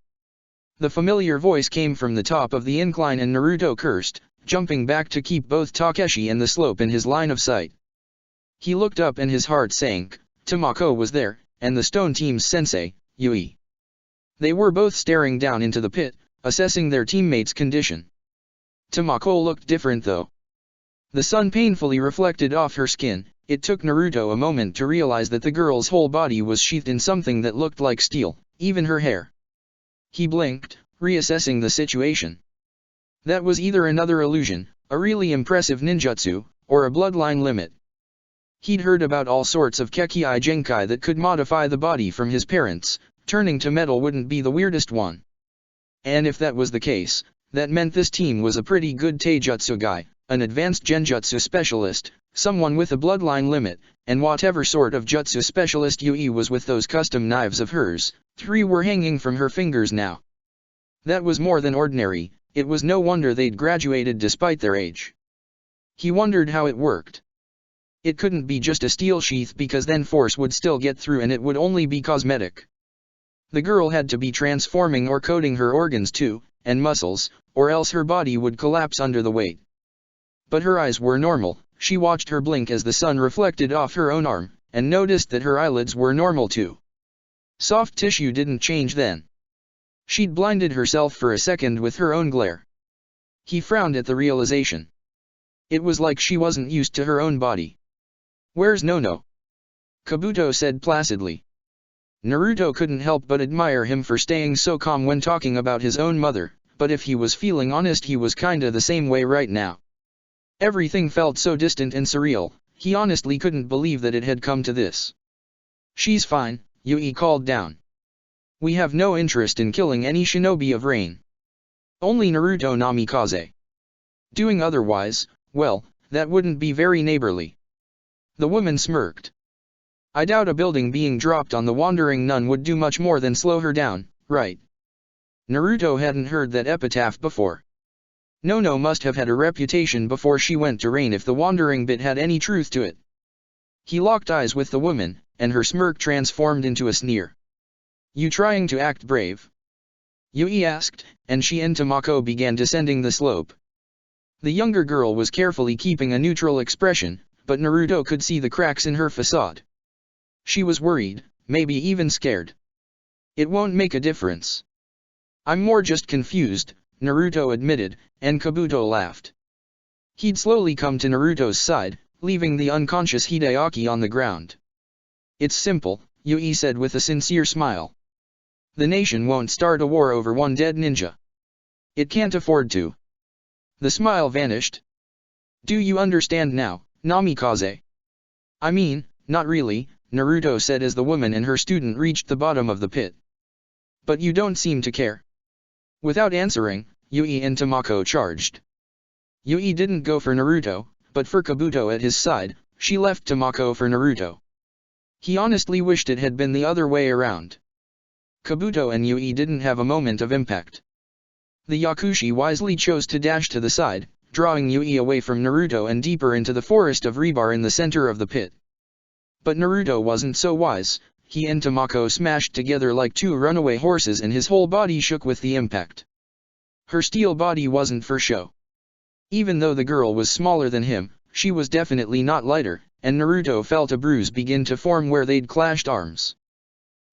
The familiar voice came from the top of the incline and Naruto cursed, jumping back to keep both Takeshi and the slope in his line of sight. He looked up and his heart sank. Tamako was there, and the stone team's sensei, Yui. They were both staring down into the pit, assessing their teammate's condition. Tamako looked different though. The sun painfully reflected off her skin. It took Naruto a moment to realize that the girl's whole body was sheathed in something that looked like steel, even her hair. He blinked, reassessing the situation. That was either another illusion, a really impressive ninjutsu, or a bloodline limit. He'd heard about all sorts of Kekkei Genkai that could modify the body from his parents. Turning to metal wouldn't be the weirdest one. And if that was the case, that meant this team was a pretty good taijutsu guy, an advanced genjutsu specialist, someone with a bloodline limit, and whatever sort of jutsu specialist Yui was with those custom knives of hers, 3 were hanging from her fingers now. That was more than ordinary. It was no wonder they'd graduated despite their age. He wondered how it worked. It couldn't be just a steel sheath because then force would still get through and it would only be cosmetic. The girl had to be transforming or coating her organs too, and muscles, or else her body would collapse under the weight. But her eyes were normal. She watched her blink as the sun reflected off her own arm, and noticed that her eyelids were normal too. Soft tissue didn't change then. She'd blinded herself for a second with her own glare. He frowned at the realization. It was like she wasn't used to her own body. Where's Nono? Kabuto said placidly. Naruto couldn't help but admire him for staying so calm when talking about his own mother, but if he was feeling honest he was kinda the same way right now. Everything felt so distant and surreal, he honestly couldn't believe that it had come to this. She's fine, Yui called down. We have no interest in killing any shinobi of rain. Only Naruto Namikaze. Doing otherwise, well, that wouldn't be very neighborly. The woman smirked. I doubt a building being dropped on the wandering nun would do much more than slow her down, right? Naruto hadn't heard that epitaph before. Nono must have had a reputation before she went to rain if the wandering bit had any truth to it. He locked eyes with the woman, and her smirk transformed into a sneer. You trying to act brave? Yui asked, and she and Tamako began descending the slope. The younger girl was carefully keeping a neutral expression, but Naruto could see the cracks in her facade. She was worried, maybe even scared. It won't make a difference. I'm more just confused, Naruto admitted, and Kabuto laughed. He'd slowly come to Naruto's side, leaving the unconscious Hideaki on the ground. It's simple, Yui said with a sincere smile. The nation won't start a war over one dead ninja. It can't afford to. The smile vanished. Do you understand now, Namikaze? I mean, not really, Naruto said as the woman and her student reached the bottom of the pit. But you don't seem to care. Without answering, Yui and Tamako charged. Yui didn't go for Naruto, but for Kabuto at his side, she left Tamako for Naruto. He honestly wished it had been the other way around. Kabuto and Yui didn't have a moment of impact. The Yakushi wisely chose to dash to the side, drawing Yui away from Naruto and deeper into the forest of rebar in the center of the pit. But Naruto wasn't so wise. He and Tamako smashed together like two runaway horses and his whole body shook with the impact. Her steel body wasn't for show. Even though the girl was smaller than him, she was definitely not lighter, and Naruto felt a bruise begin to form where they'd clashed arms.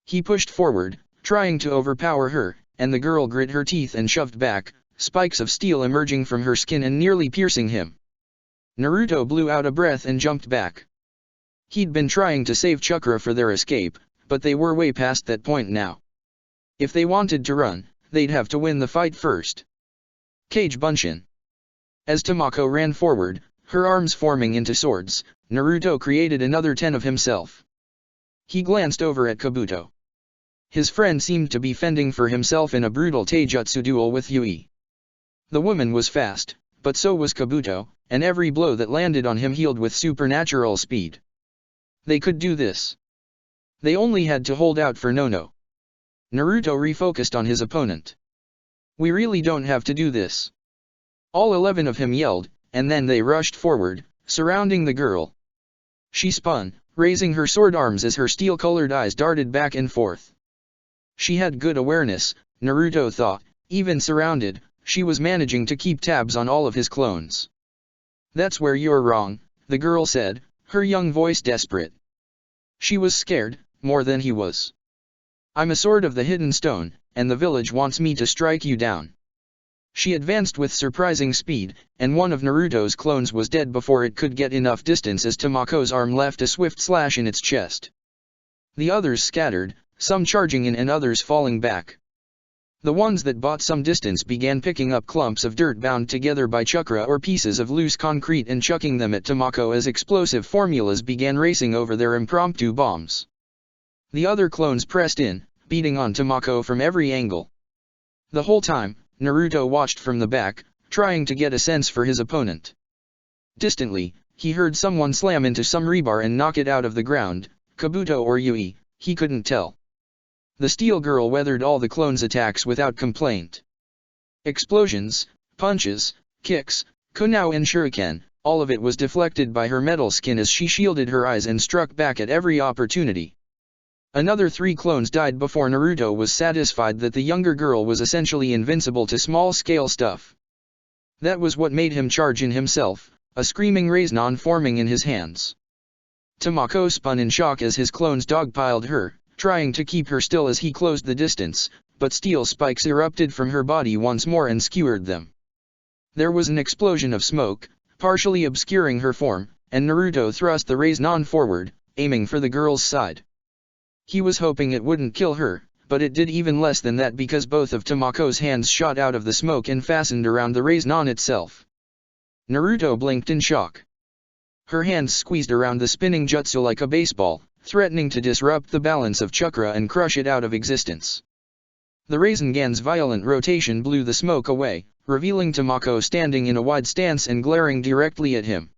He pushed forward, trying to overpower her, and the girl grit her teeth and shoved back, spikes of steel emerging from her skin and nearly piercing him. Naruto blew out a breath and jumped back. He'd been trying to save Chakra for their escape, but they were way past that point now. If they wanted to run, they'd have to win the fight first. Cage Bunshin. As Tamako ran forward, her arms forming into swords, Naruto created another 10 of himself. He glanced over at Kabuto. His friend seemed to be fending for himself in a brutal taijutsu duel with Yui. The woman was fast, but so was Kabuto, and every blow that landed on him healed with supernatural speed. They could do this. They only had to hold out for Nono. Naruto refocused on his opponent. We really don't have to do this. All 11 of him yelled, and then they rushed forward, surrounding the girl. She spun, raising her sword arms as her steel-colored eyes darted back and forth. She had good awareness, Naruto thought. Even surrounded, she was managing to keep tabs on all of his clones. That's where you're wrong, the girl said, her young voice desperate. She was scared, more than he was. I'm a sword of the hidden stone, and the village wants me to strike you down. She advanced with surprising speed, and one of Naruto's clones was dead before it could get enough distance as Tamako's arm left a swift slash in its chest. The others scattered, some charging in and others falling back. The ones that bought some distance began picking up clumps of dirt bound together by chakra or pieces of loose concrete and chucking them at Tamako as explosive formulas began racing over their impromptu bombs. The other clones pressed in, beating on Tamako from every angle. The whole time, Naruto watched from the back, trying to get a sense for his opponent. Distantly, he heard someone slam into some rebar and knock it out of the ground, Kabuto or Yui, he couldn't tell. The steel girl weathered all the clones' attacks without complaint. Explosions, punches, kicks, kunao and shuriken, all of it was deflected by her metal skin as she shielded her eyes and struck back at every opportunity. Another 3 clones died before Naruto was satisfied that the younger girl was essentially invincible to small-scale stuff. That was what made him charge in himself, a screaming Rasengan forming in his hands. Tamako spun in shock as his clones dogpiled her, trying to keep her still as he closed the distance, but steel spikes erupted from her body once more and skewered them. There was an explosion of smoke, partially obscuring her form, and Naruto thrust the Rasengan forward, aiming for the girl's side. He was hoping it wouldn't kill her, but it did even less than that because both of Tamako's hands shot out of the smoke and fastened around the Rasengan itself. Naruto blinked in shock. Her hands squeezed around the spinning jutsu like a baseball, threatening to disrupt the balance of chakra and crush it out of existence. The Rasengan's violent rotation blew the smoke away, revealing Tamako standing in a wide stance and glaring directly at him.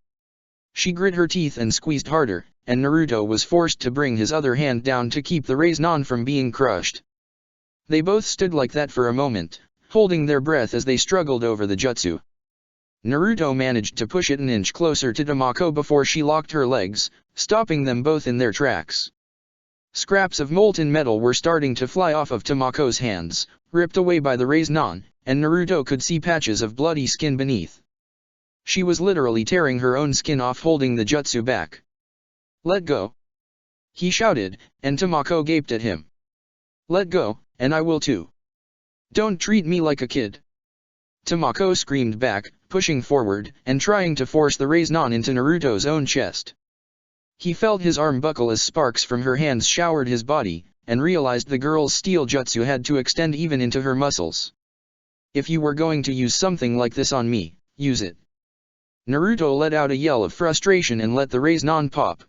She grit her teeth and squeezed harder, and Naruto was forced to bring his other hand down to keep the Rasengan from being crushed. They both stood like that for a moment, holding their breath as they struggled over the jutsu. Naruto managed to push it an inch closer to Tamako before she locked her legs, stopping them both in their tracks. Scraps of molten metal were starting to fly off of Tamako's hands, ripped away by the Rasengan, and Naruto could see patches of bloody skin beneath. She was literally tearing her own skin off holding the jutsu back. Let go! He shouted, and Tamako gaped at him. Let go, and I will too. Don't treat me like a kid. Tamako screamed back, pushing forward, and trying to force the Rasengan into Naruto's own chest. He felt his arm buckle as sparks from her hands showered his body, and realized the girl's steel jutsu had to extend even into her muscles. If you were going to use something like this on me, use it. Naruto let out a yell of frustration and let the Rasengan pop.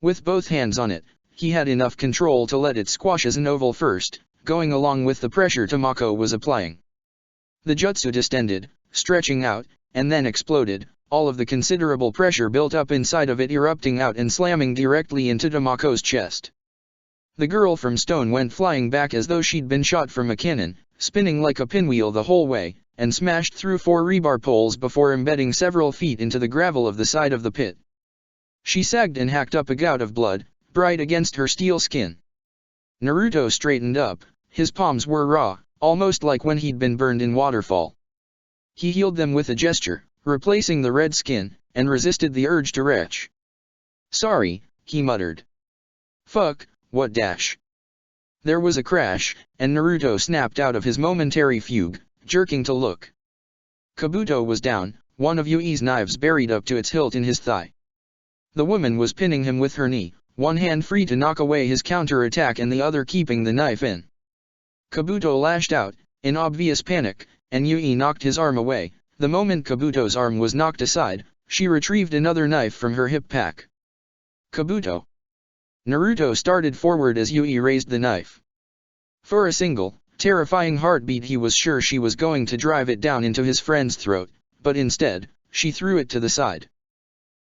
With both hands on it, he had enough control to let it squash as an oval first, going along with the pressure Tamako was applying. The jutsu distended, stretching out, and then exploded, all of the considerable pressure built up inside of it erupting out and slamming directly into Tamako's chest. The girl from stone went flying back as though she'd been shot from a cannon, spinning like a pinwheel the whole way, and smashed through 4 rebar poles before embedding several feet into the gravel of the side of the pit. She sagged and hacked up a gout of blood, bright against her steel skin. Naruto straightened up, his palms were raw, almost like when he'd been burned in waterfall. He healed them with a gesture, replacing the red skin, and resisted the urge to retch. "Sorry," he muttered. "Fuck, what dash?" There was a crash, and Naruto snapped out of his momentary fugue, jerking to look. Kabuto was down, one of Yui's knives buried up to its hilt in his thigh. The woman was pinning him with her knee, one hand free to knock away his counter-attack and the other keeping the knife in. Kabuto lashed out, in obvious panic, and Yui knocked his arm away. The moment Kabuto's arm was knocked aside, she retrieved another knife from her hip pack. "Kabuto!" Naruto started forward as Yui raised the knife. For a single, terrifying heartbeat he was sure she was going to drive it down into his friend's throat, but instead, she threw it to the side.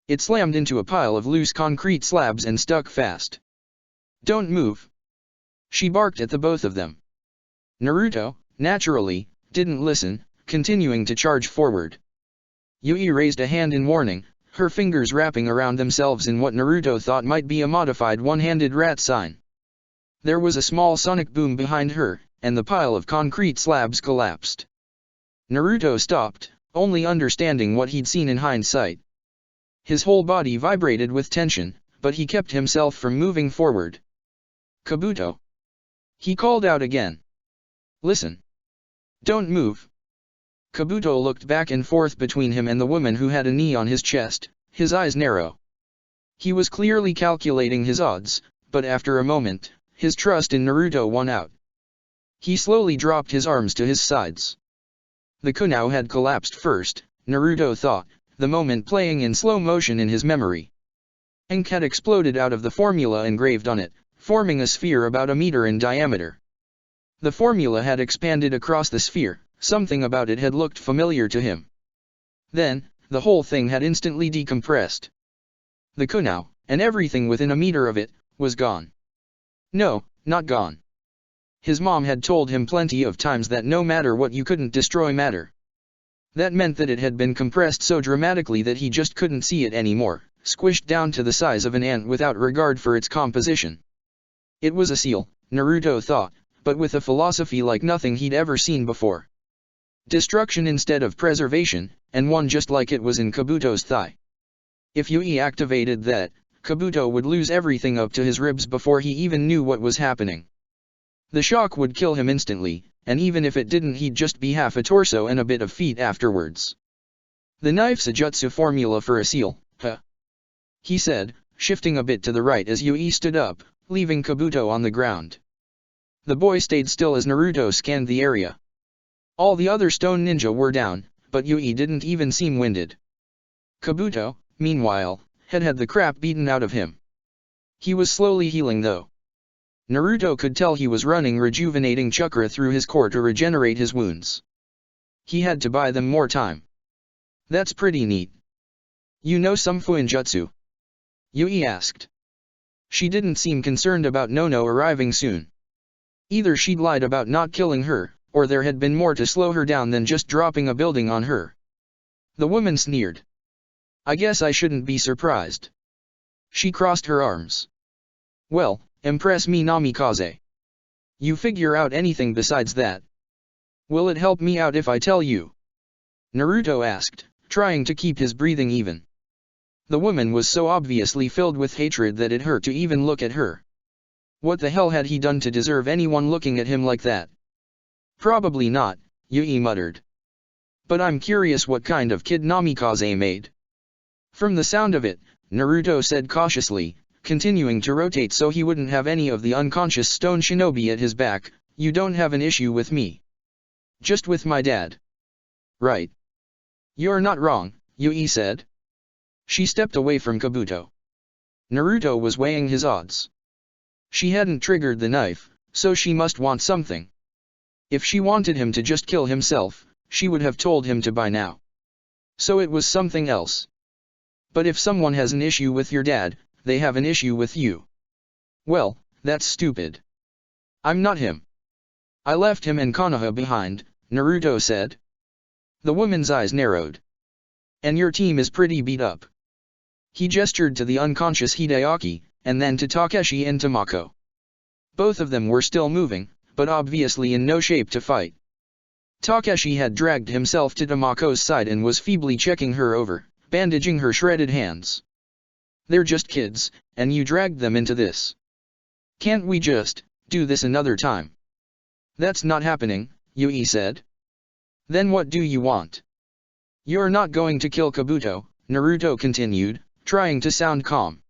It slammed into a pile of loose concrete slabs and stuck fast. "Don't move!" She barked at the both of them. Naruto, naturally, didn't listen, continuing to charge forward. Yui raised a hand in warning, her fingers wrapping around themselves in what Naruto thought might be a modified one-handed rat sign. There was a small sonic boom behind her, and the pile of concrete slabs collapsed. Naruto stopped, only understanding what he'd seen in hindsight. His whole body vibrated with tension, but he kept himself from moving forward. "Kabuto!" he called out again. "Listen. Don't move." Kabuto looked back and forth between him and the woman who had a knee on his chest, his eyes narrow. He was clearly calculating his odds, but after a moment, his trust in Naruto won out. He slowly dropped his arms to his sides. The kunai had collapsed first, Naruto thought, the moment playing in slow motion in his memory. Ink had exploded out of the formula engraved on it, forming a sphere about a meter in diameter. The formula had expanded across the sphere, something about it had looked familiar to him. Then, the whole thing had instantly decompressed. The kunai, and everything within a meter of it, was gone. No, not gone. His mom had told him plenty of times that no matter what you couldn't destroy matter. That meant that it had been compressed so dramatically that he just couldn't see it anymore, squished down to the size of an ant without regard for its composition. It was a seal, Naruto thought, but with a philosophy like nothing he'd ever seen before. Destruction instead of preservation, and one just like it was in Kabuto's thigh. If Yui activated that, Kabuto would lose everything up to his ribs before he even knew what was happening. The shock would kill him instantly, and even if it didn't he'd just be half a torso and a bit of feet afterwards. "The knife's a jutsu formula for a seal, huh?" he said, shifting a bit to the right as Yui stood up, leaving Kabuto on the ground. The boy stayed still as Naruto scanned the area. All the other stone ninja were down, but Yui didn't even seem winded. Kabuto, meanwhile, had had the crap beaten out of him. He was slowly healing though. Naruto could tell he was running rejuvenating chakra through his core to regenerate his wounds. He had to buy them more time. "That's pretty neat. You know some fuinjutsu?" Yui asked. She didn't seem concerned about Nono arriving soon. Either she'd lied about not killing her, or there had been more to slow her down than just dropping a building on her. The woman sneered. "I guess I shouldn't be surprised." She crossed her arms. "Well, impress me Namikaze. You figure out anything besides that? Will it help me out if I tell you?" Naruto asked, trying to keep his breathing even. The woman was so obviously filled with hatred that it hurt to even look at her. What the hell had he done to deserve anyone looking at him like that? "Probably not," Yui muttered. "But I'm curious what kind of kid Namikaze made." "From the sound of it," Naruto said cautiously, continuing to rotate so he wouldn't have any of the unconscious stone shinobi at his back, "you don't have an issue with me. Just with my dad. Right?" "You're not wrong," Yui said. She stepped away from Kabuto. Naruto was weighing his odds. She hadn't triggered the knife, so she must want something. If she wanted him to just kill himself, she would have told him to by now. So it was something else. But if someone has an issue with your dad, they have an issue with you. Well, that's stupid. I'm not him. I left him and Konoha behind, Naruto said. The woman's eyes narrowed. And your team is pretty beat up. He gestured to the unconscious Hideaki, and then to Takeshi and Tamako. Both of them were still moving, but obviously in no shape to fight. Takeshi had dragged himself to Tamako's side and was feebly checking her over, bandaging her shredded hands. They're just kids, and you dragged them into this. Can't we just do this another time? That's not happening, Yui said. Then what do you want? You're not going to kill Kabuto, Naruto continued, trying to sound calm.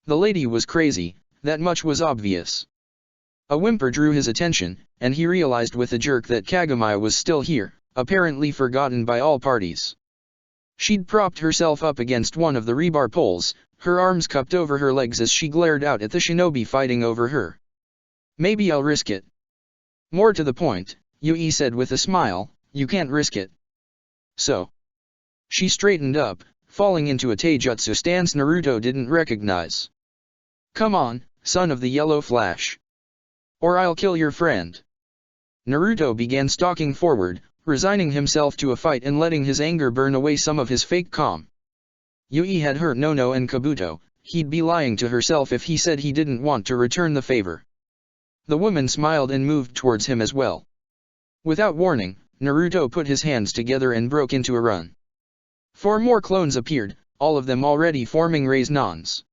The lady was crazy, that much was obvious. A whimper drew his attention, and he realized with a jerk that Kagami was still here, apparently forgotten by all parties. She'd propped herself up against one of the rebar poles, her arms cupped over her legs as she glared out at the shinobi fighting over her. Maybe I'll risk it. More to the point, Yui said with a smile, you can't risk it. So. She straightened up, falling into a taijutsu stance Naruto didn't recognize. Come on, son of the yellow flash. Or I'll kill your friend. Naruto began stalking forward, resigning himself to a fight and letting his anger burn away some of his fake calm. Yui had hurt Nono and Kabuto, he'd be lying to herself if he said he didn't want to return the favor. The woman smiled and moved towards him as well. Without warning, Naruto put his hands together and broke into a run. 4 more clones appeared, all of them already forming raise-nons.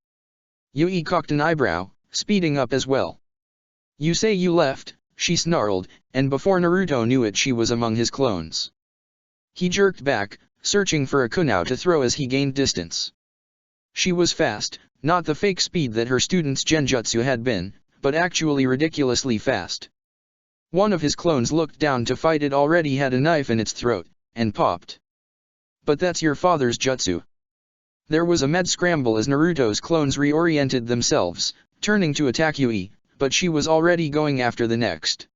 Yui cocked an eyebrow, speeding up as well. You say you left, she snarled, and before Naruto knew it she was among his clones. He jerked back, searching for a kunao to throw as he gained distance. She was fast, not the fake speed that her student's genjutsu had been, but actually ridiculously fast. One of his clones looked down to fight it already had a knife in its throat, and popped. But that's your father's jutsu. There was a mad scramble as Naruto's clones reoriented themselves, turning to attack Yui, but she was already going after the next.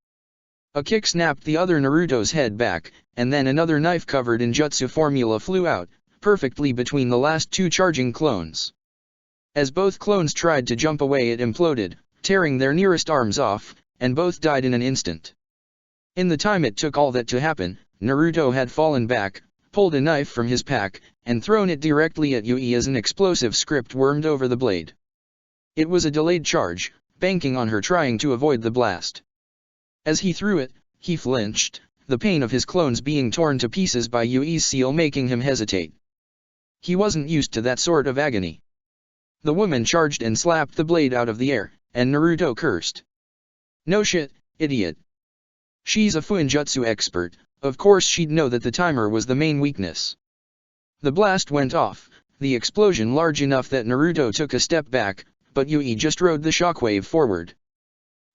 A kick snapped the other Naruto's head back, and then another knife covered in jutsu formula flew out, perfectly between the last 2 charging clones. As both clones tried to jump away it imploded, tearing their nearest arms off, and both died in an instant. In the time it took all that to happen, Naruto had fallen back, pulled a knife from his pack, and thrown it directly at Yui as an explosive script wormed over the blade. It was a delayed charge, banking on her trying to avoid the blast. As he threw it, he flinched, the pain of his clones being torn to pieces by Yui's seal making him hesitate. He wasn't used to that sort of agony. The woman charged and slapped the blade out of the air, and Naruto cursed. No shit, idiot. She's a Fuinjutsu expert, of course she'd know that the timer was the main weakness. The blast went off, the explosion large enough that Naruto took a step back, but Yui just rode the shockwave forward.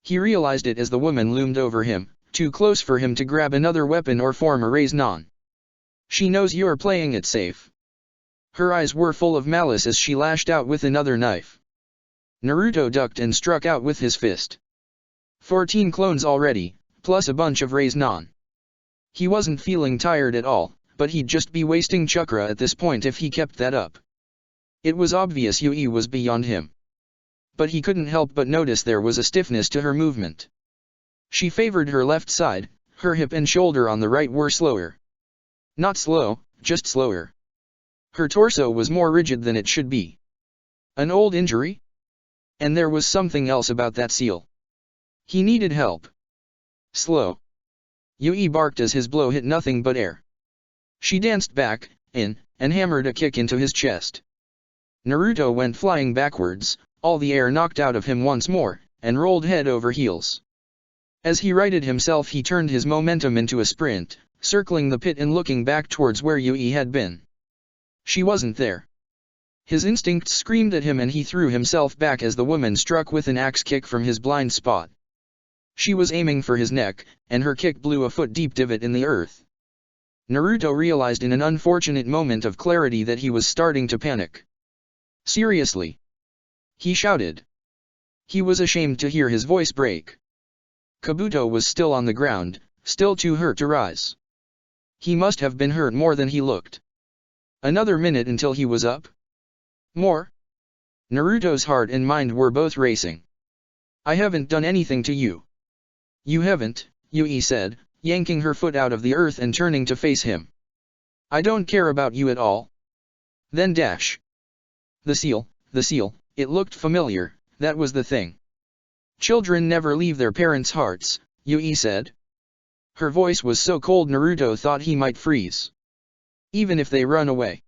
He realized it as the woman loomed over him, too close for him to grab another weapon or form a raise-non. She knows you're playing it safe. Her eyes were full of malice as she lashed out with another knife. Naruto ducked and struck out with his fist. 14 clones already, plus a bunch of raise-non. He wasn't feeling tired at all, but he'd just be wasting chakra at this point if he kept that up. It was obvious Yui was beyond him. But he couldn't help but notice there was a stiffness to her movement. She favored her left side, her hip and shoulder on the right were slower. Not slow, just slower. Her torso was more rigid than it should be. An old injury? And there was something else about that seal. He needed help. Slow. Yui barked as his blow hit nothing but air. She danced back, in, and hammered a kick into his chest. Naruto went flying backwards, all the air knocked out of him once more, and rolled head over heels. As he righted himself he turned his momentum into a sprint, circling the pit and looking back towards where Yui had been. She wasn't there. His instincts screamed at him and he threw himself back as the woman struck with an axe kick from his blind spot. She was aiming for his neck, and her kick blew a foot-deep divot in the earth. Naruto realized in an unfortunate moment of clarity that he was starting to panic. Seriously? He shouted. He was ashamed to hear his voice break. Kabuto was still on the ground, still too hurt to rise. He must have been hurt more than he looked. Another minute until he was up? More? Naruto's heart and mind were both racing. I haven't done anything to you. You haven't, Yui said, yanking her foot out of the earth and turning to face him. I don't care about you at all. Then dash. The seal, it looked familiar, that was the thing. Children never leave their parents' hearts, Yui said. Her voice was so cold Naruto thought he might freeze. Even if they run away.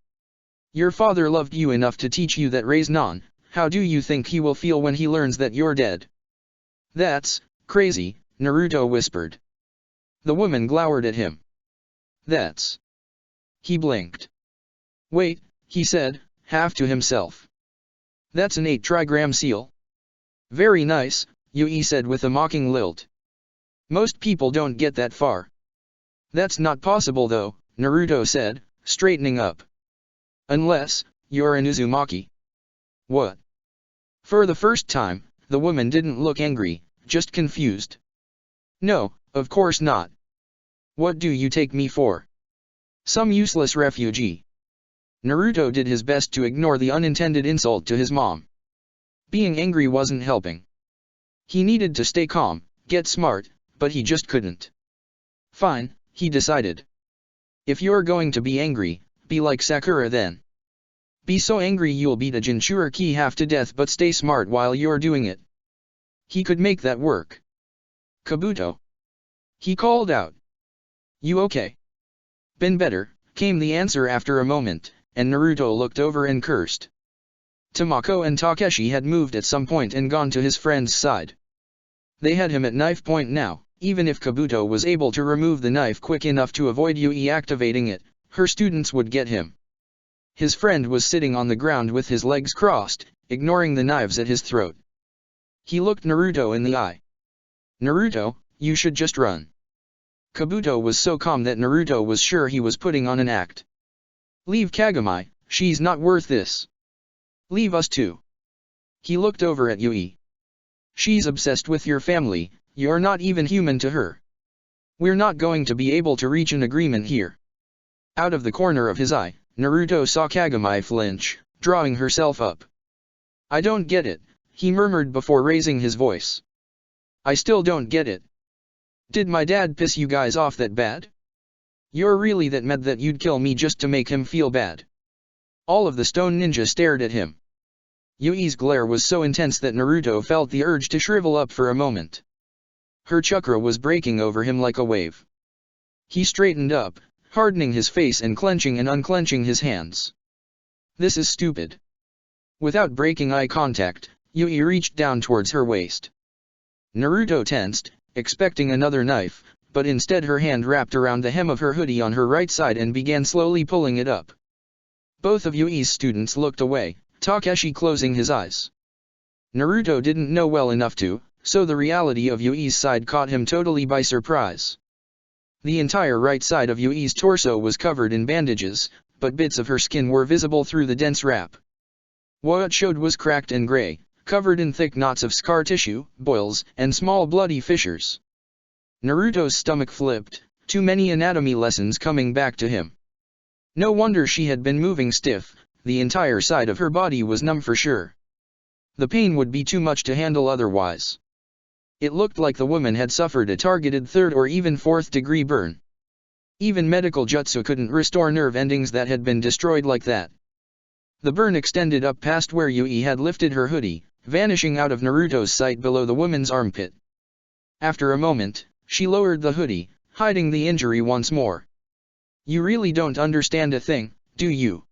Your father loved you enough to teach you that raise non, how do you think he will feel when he learns that you're dead? That's crazy, Naruto whispered. The woman glowered at him. That's... He blinked. Wait, he said, half to himself. That's an 8-trigram seal. Very nice, Yui said with a mocking lilt. Most people don't get that far. That's not possible though, Naruto said, straightening up. Unless, you're an Uzumaki. What? For the first time, the woman didn't look angry, just confused. No, of course not. What do you take me for? Some useless refugee. Naruto did his best to ignore the unintended insult to his mom. Being angry wasn't helping. He needed to stay calm, get smart, but he just couldn't. Fine, he decided. If you're going to be angry, be like Sakura then. Be so angry you'll beat a Jinchuriki half to death but stay smart while you're doing it. He could make that work. Kabuto. He called out. You okay? Been better, came the answer after a moment, and Naruto looked over and cursed. Tamako and Takeshi had moved at some point and gone to his friend's side. They had him at knife point now. Even if Kabuto was able to remove the knife quick enough to avoid Yui activating it, her students would get him. His friend was sitting on the ground with his legs crossed, ignoring the knives at his throat. He looked Naruto in the eye. Naruto, you should just run. Kabuto was so calm that Naruto was sure he was putting on an act. Leave Kagami, she's not worth this. Leave us too. He looked over at Yui. She's obsessed with your family. You're not even human to her. We're not going to be able to reach an agreement here. Out of the corner of his eye, Naruto saw Kagami flinch, drawing herself up. I don't get it, he murmured before raising his voice. I still don't get it. Did my dad piss you guys off that bad? You're really that mad that you'd kill me just to make him feel bad? All of the stone ninja stared at him. Yui's glare was so intense that Naruto felt the urge to shrivel up for a moment. Her chakra was breaking over him like a wave. He straightened up, hardening his face and clenching and unclenching his hands. This is stupid. Without breaking eye contact, Yui reached down towards her waist. Naruto tensed, expecting another knife, but instead her hand wrapped around the hem of her hoodie on her right side and began slowly pulling it up. Both of Yui's students looked away, Takeshi closing his eyes. Naruto didn't know well enough to, so the reality of Yui's side caught him totally by surprise. The entire right side of Yui's torso was covered in bandages, but bits of her skin were visible through the dense wrap. What it showed was cracked and gray, covered in thick knots of scar tissue, boils, and small bloody fissures. Naruto's stomach flipped, too many anatomy lessons coming back to him. No wonder she had been moving stiff, the entire side of her body was numb for sure. The pain would be too much to handle otherwise. It looked like the woman had suffered a targeted 3rd or even 4th degree burn. Even medical jutsu couldn't restore nerve endings that had been destroyed like that. The burn extended up past where Yui had lifted her hoodie, vanishing out of Naruto's sight below the woman's armpit. After a moment, she lowered the hoodie, hiding the injury once more. You really don't understand a thing, do you?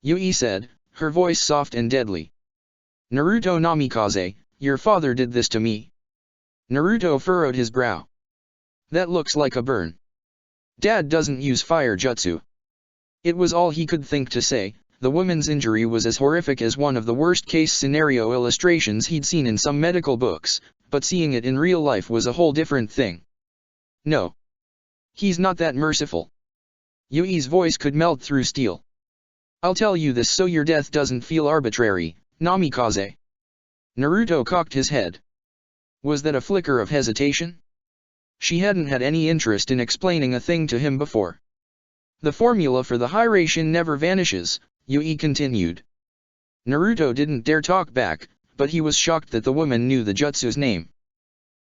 Yui said, her voice soft and deadly. Naruto Namikaze, your father did this to me. Naruto furrowed his brow. That looks like a burn. Dad doesn't use fire jutsu. It was all he could think to say. The woman's injury was as horrific as one of the worst-case scenario illustrations he'd seen in some medical books, but seeing it in real life was a whole different thing. No. He's not that merciful. Yui's voice could melt through steel. I'll tell you this so your death doesn't feel arbitrary, Namikaze. Naruto cocked his head. Was that a flicker of hesitation? She hadn't had any interest in explaining a thing to him before. The formula for the hydration never vanishes, Yui continued. Naruto didn't dare talk back, but he was shocked that the woman knew the jutsu's name.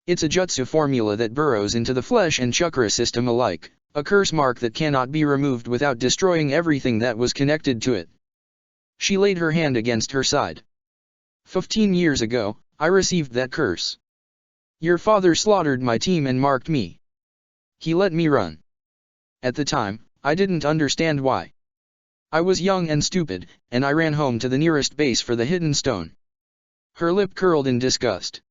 It's a jutsu formula that burrows into the flesh and chakra system alike, a curse mark that cannot be removed without destroying everything that was connected to it. She laid her hand against her side. 15 years ago, I received that curse. Your father slaughtered my team and marked me. He let me run. At the time, I didn't understand why. I was young and stupid, and I ran home to the nearest base for the hidden stone. Her lip curled in disgust.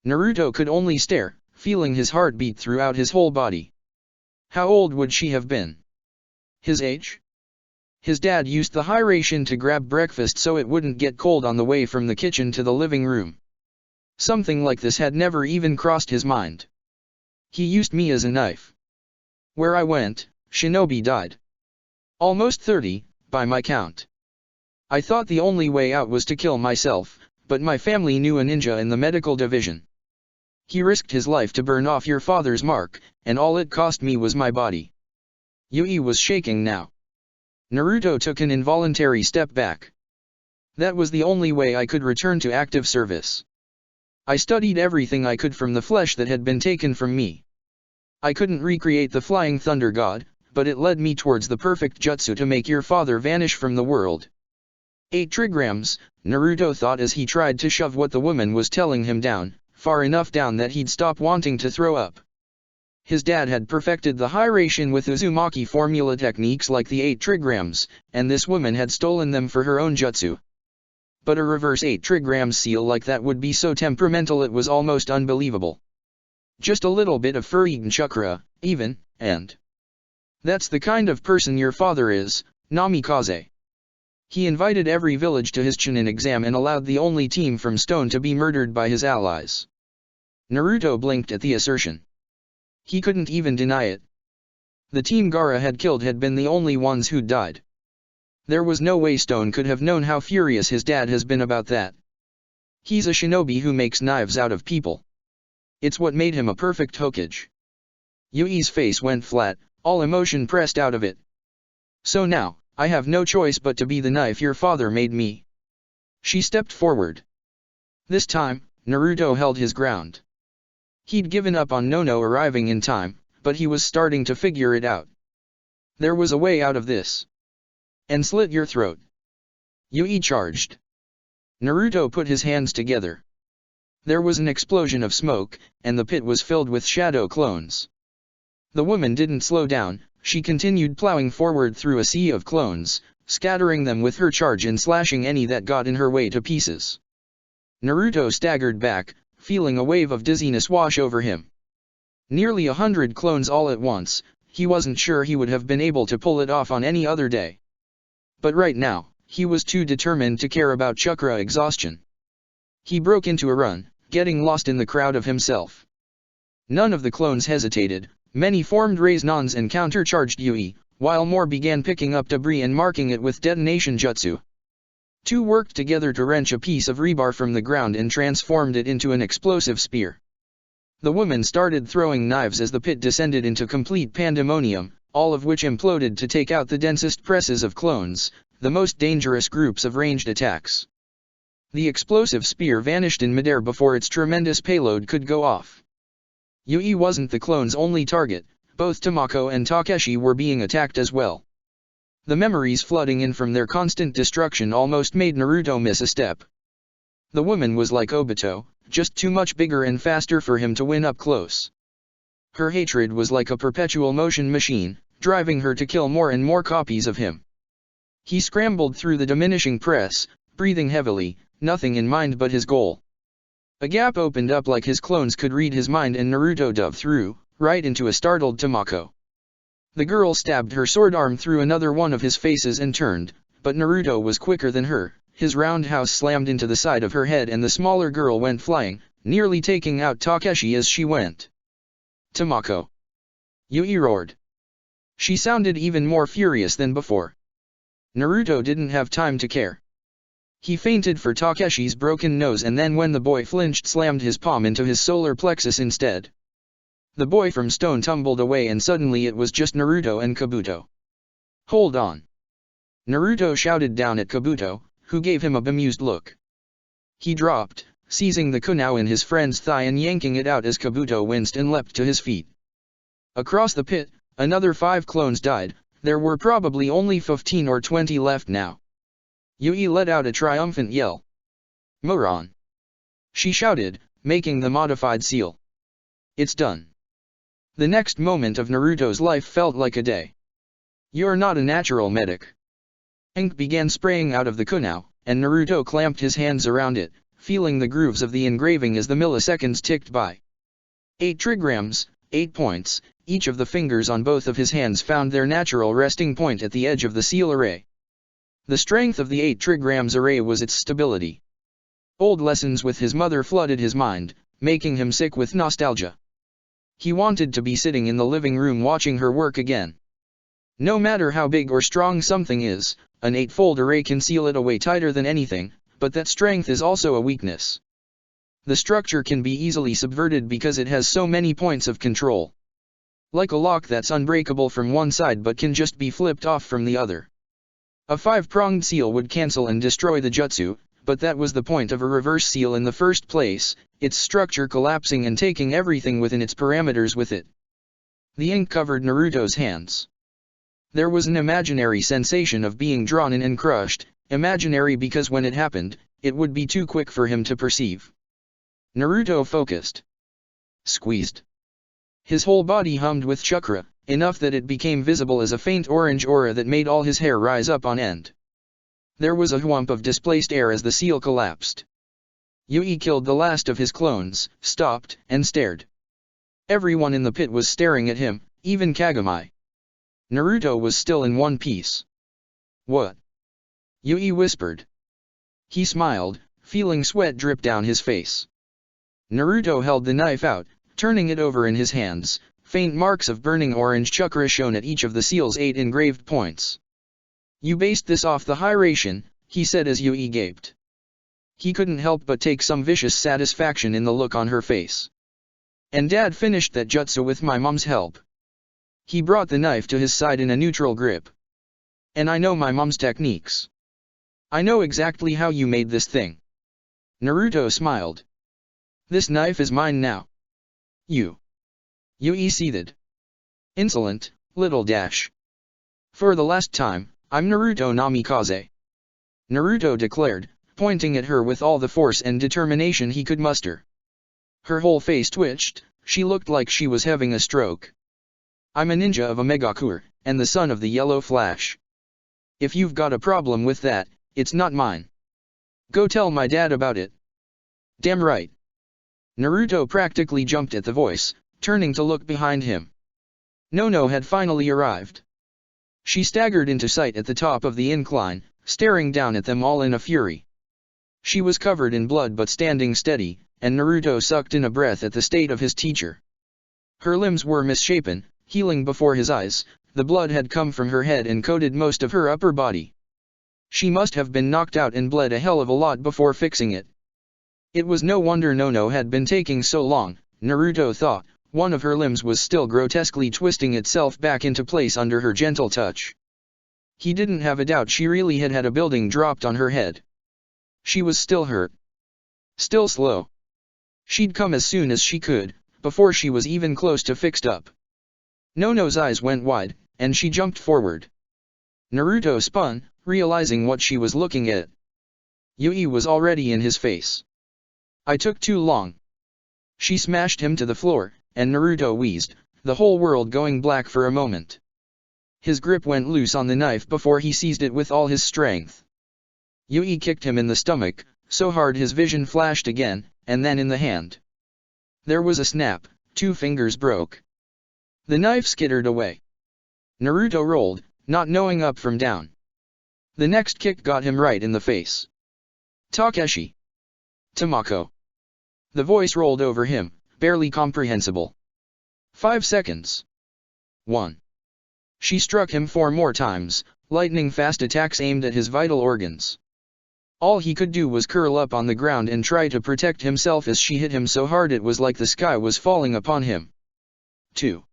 Naruto could only stare, feeling his heart beat throughout his whole body. How old would she have been? His age? His dad used the high ration to grab breakfast so it wouldn't get cold on the way from the kitchen to the living room. Something like this had never even crossed his mind. He used me as a knife. Where I went, shinobi died. Almost 30, by my count. I thought the only way out was to kill myself, but my family knew a ninja in the medical division. He risked his life to burn off your father's mark, and all it cost me was my body. Yui was shaking now. Naruto took an involuntary step back. That was the only way I could return to active service. I studied everything I could from the flesh that had been taken from me. I couldn't recreate the flying thunder god, but it led me towards the perfect jutsu to make your father vanish from the world. 8 trigrams, Naruto thought as he tried to shove what the woman was telling him down, far enough down that he'd stop wanting to throw up. His dad had perfected the high ration with Uzumaki formula techniques like the 8 trigrams, and this woman had stolen them for her own jutsu. But a reverse 8 trigrams seal like that would be so temperamental it was almost unbelievable. Just a little bit of Furin chakra, even, and... That's the kind of person your father is, Namikaze. He invited every village to his Chunin exam and allowed the only team from Stone to be murdered by his allies. Naruto blinked at the assertion. He couldn't even deny it. The team Gaara had killed had been the only ones who'd died. There was no way Stone could have known how furious his dad has been about that. He's a shinobi who makes knives out of people. It's what made him a perfect Hokage. Yui's face went flat, all emotion pressed out of it. So now, I have no choice but to be the knife your father made me. She stepped forward. This time, Naruto held his ground. He'd given up on Nono arriving in time, but he was starting to figure it out. There was a way out of this. And slit your throat. Yui charged. Naruto put his hands together. There was an explosion of smoke, and the pit was filled with shadow clones. The woman didn't slow down, she continued plowing forward through a sea of clones, scattering them with her charge and slashing any that got in her way to pieces. Naruto staggered back, feeling a wave of dizziness wash over him. Nearly 100 clones all at once, he wasn't sure he would have been able to pull it off on any other day. But right now, he was too determined to care about chakra exhaustion. He broke into a run, getting lost in the crowd of himself. None of the clones hesitated, many formed raise-nons and countercharged Yui, while more began picking up debris and marking it with detonation jutsu. 2 worked together to wrench a piece of rebar from the ground and transformed it into an explosive spear. The woman started throwing knives as the pit descended into complete pandemonium, all of which imploded to take out the densest presses of clones, the most dangerous groups of ranged attacks. The explosive spear vanished in midair before its tremendous payload could go off. Yui wasn't the clone's only target, both Tamako and Takeshi were being attacked as well. The memories flooding in from their constant destruction almost made Naruto miss a step. The woman was like Obito, just too much bigger and faster for him to win up close. Her hatred was like a perpetual motion machine, driving her to kill more and more copies of him. He scrambled through the diminishing press, breathing heavily, nothing in mind but his goal. A gap opened up like his clones could read his mind and Naruto dove through, right into a startled Tamako. The girl stabbed her sword arm through another one of his faces and turned, but Naruto was quicker than her, his roundhouse slammed into the side of her head and the smaller girl went flying, nearly taking out Takeshi as she went. Tamako! Yui roared. She sounded even more furious than before. Naruto didn't have time to care. He feinted for Takeshi's broken nose and then when the boy flinched slammed his palm into his solar plexus instead. The boy from Stone tumbled away and suddenly it was just Naruto and Kabuto. Hold on! Naruto shouted down at Kabuto, who gave him a bemused look. He dropped, seizing the kunai in his friend's thigh and yanking it out as Kabuto winced and leapt to his feet. Across the pit, another 5 clones died, there were probably only 15 or 20 left now. Yui let out a triumphant yell. "Moron!" she shouted, making the modified seal. "It's done." The next moment of Naruto's life felt like a day. "You're not a natural medic." Ink began spraying out of the kunao, and Naruto clamped his hands around it, feeling the grooves of the engraving as the milliseconds ticked by. 8 trigrams, 8 points, each of the fingers on both of his hands found their natural resting point at the edge of the seal array. The strength of the 8 trigrams array was its stability. Old lessons with his mother flooded his mind, making him sick with nostalgia. He wanted to be sitting in the living room watching her work again. No matter how big or strong something is, an 8-fold array can seal it away tighter than anything, but that strength is also a weakness. The structure can be easily subverted because it has so many points of control. Like a lock that's unbreakable from one side but can just be flipped off from the other. A 5-pronged seal would cancel and destroy the jutsu, but that was the point of a reverse seal in the first place, its structure collapsing and taking everything within its parameters with it. The ink covered Naruto's hands. There was an imaginary sensation of being drawn in and crushed, imaginary because when it happened, it would be too quick for him to perceive. Naruto focused. Squeezed. His whole body hummed with chakra, enough that it became visible as a faint orange aura that made all his hair rise up on end. There was a whump of displaced air as the seal collapsed. Yui killed the last of his clones, stopped, and stared. Everyone in the pit was staring at him, even Kagami. Naruto was still in one piece. "What?" Yui whispered. He smiled, feeling sweat drip down his face. Naruto held the knife out, turning it over in his hands. Faint marks of burning orange chakra shone at each of the seal's 8 engraved points. "You based this off the Hiration," he said as Yui gaped. He couldn't help but take some vicious satisfaction in the look on her face. "And Dad finished that jutsu with my mom's help." He brought the knife to his side in a neutral grip. "And I know my mom's techniques. I know exactly how you made this thing." Naruto smiled. "This knife is mine now." Yui seethed. "Insolent, little dash. For the last time, I'm Naruto Namikaze," Naruto declared, pointing at her with all the force and determination he could muster. Her whole face twitched, she looked like she was having a stroke. "I'm a ninja of a Megakure, and the son of the Yellow Flash. If you've got a problem with that, it's not mine. Go tell my dad about it." "Damn right." Naruto practically jumped at the voice, turning to look behind him. Nono had finally arrived. She staggered into sight at the top of the incline, staring down at them all in a fury. She was covered in blood but standing steady, and Naruto sucked in a breath at the state of his teacher. Her limbs were misshapen, healing before his eyes, the blood had come from her head and coated most of her upper body. She must have been knocked out and bled a hell of a lot before fixing it. It was no wonder Nono had been taking so long, Naruto thought. One of her limbs was still grotesquely twisting itself back into place under her gentle touch. He didn't have a doubt she really had had a building dropped on her head. She was still hurt. Still slow. She'd come as soon as she could, before she was even close to fixed up. Nono's eyes went wide, and she jumped forward. Naruto spun, realizing what she was looking at. Yui was already in his face. "I took too long." She smashed him to the floor, and Naruto wheezed, the whole world going black for a moment. His grip went loose on the knife before he seized it with all his strength. Yui kicked him in the stomach, so hard his vision flashed again, and then in the hand. There was a snap, 2 fingers broke. The knife skittered away. Naruto rolled, not knowing up from down. The next kick got him right in the face. "Takeshi. Tamako." The voice rolled over him, barely comprehensible. 5 seconds. 1. She struck him 4 more times, lightning-fast attacks aimed at his vital organs. All he could do was curl up on the ground and try to protect himself as she hit him so hard it was like the sky was falling upon him. 2.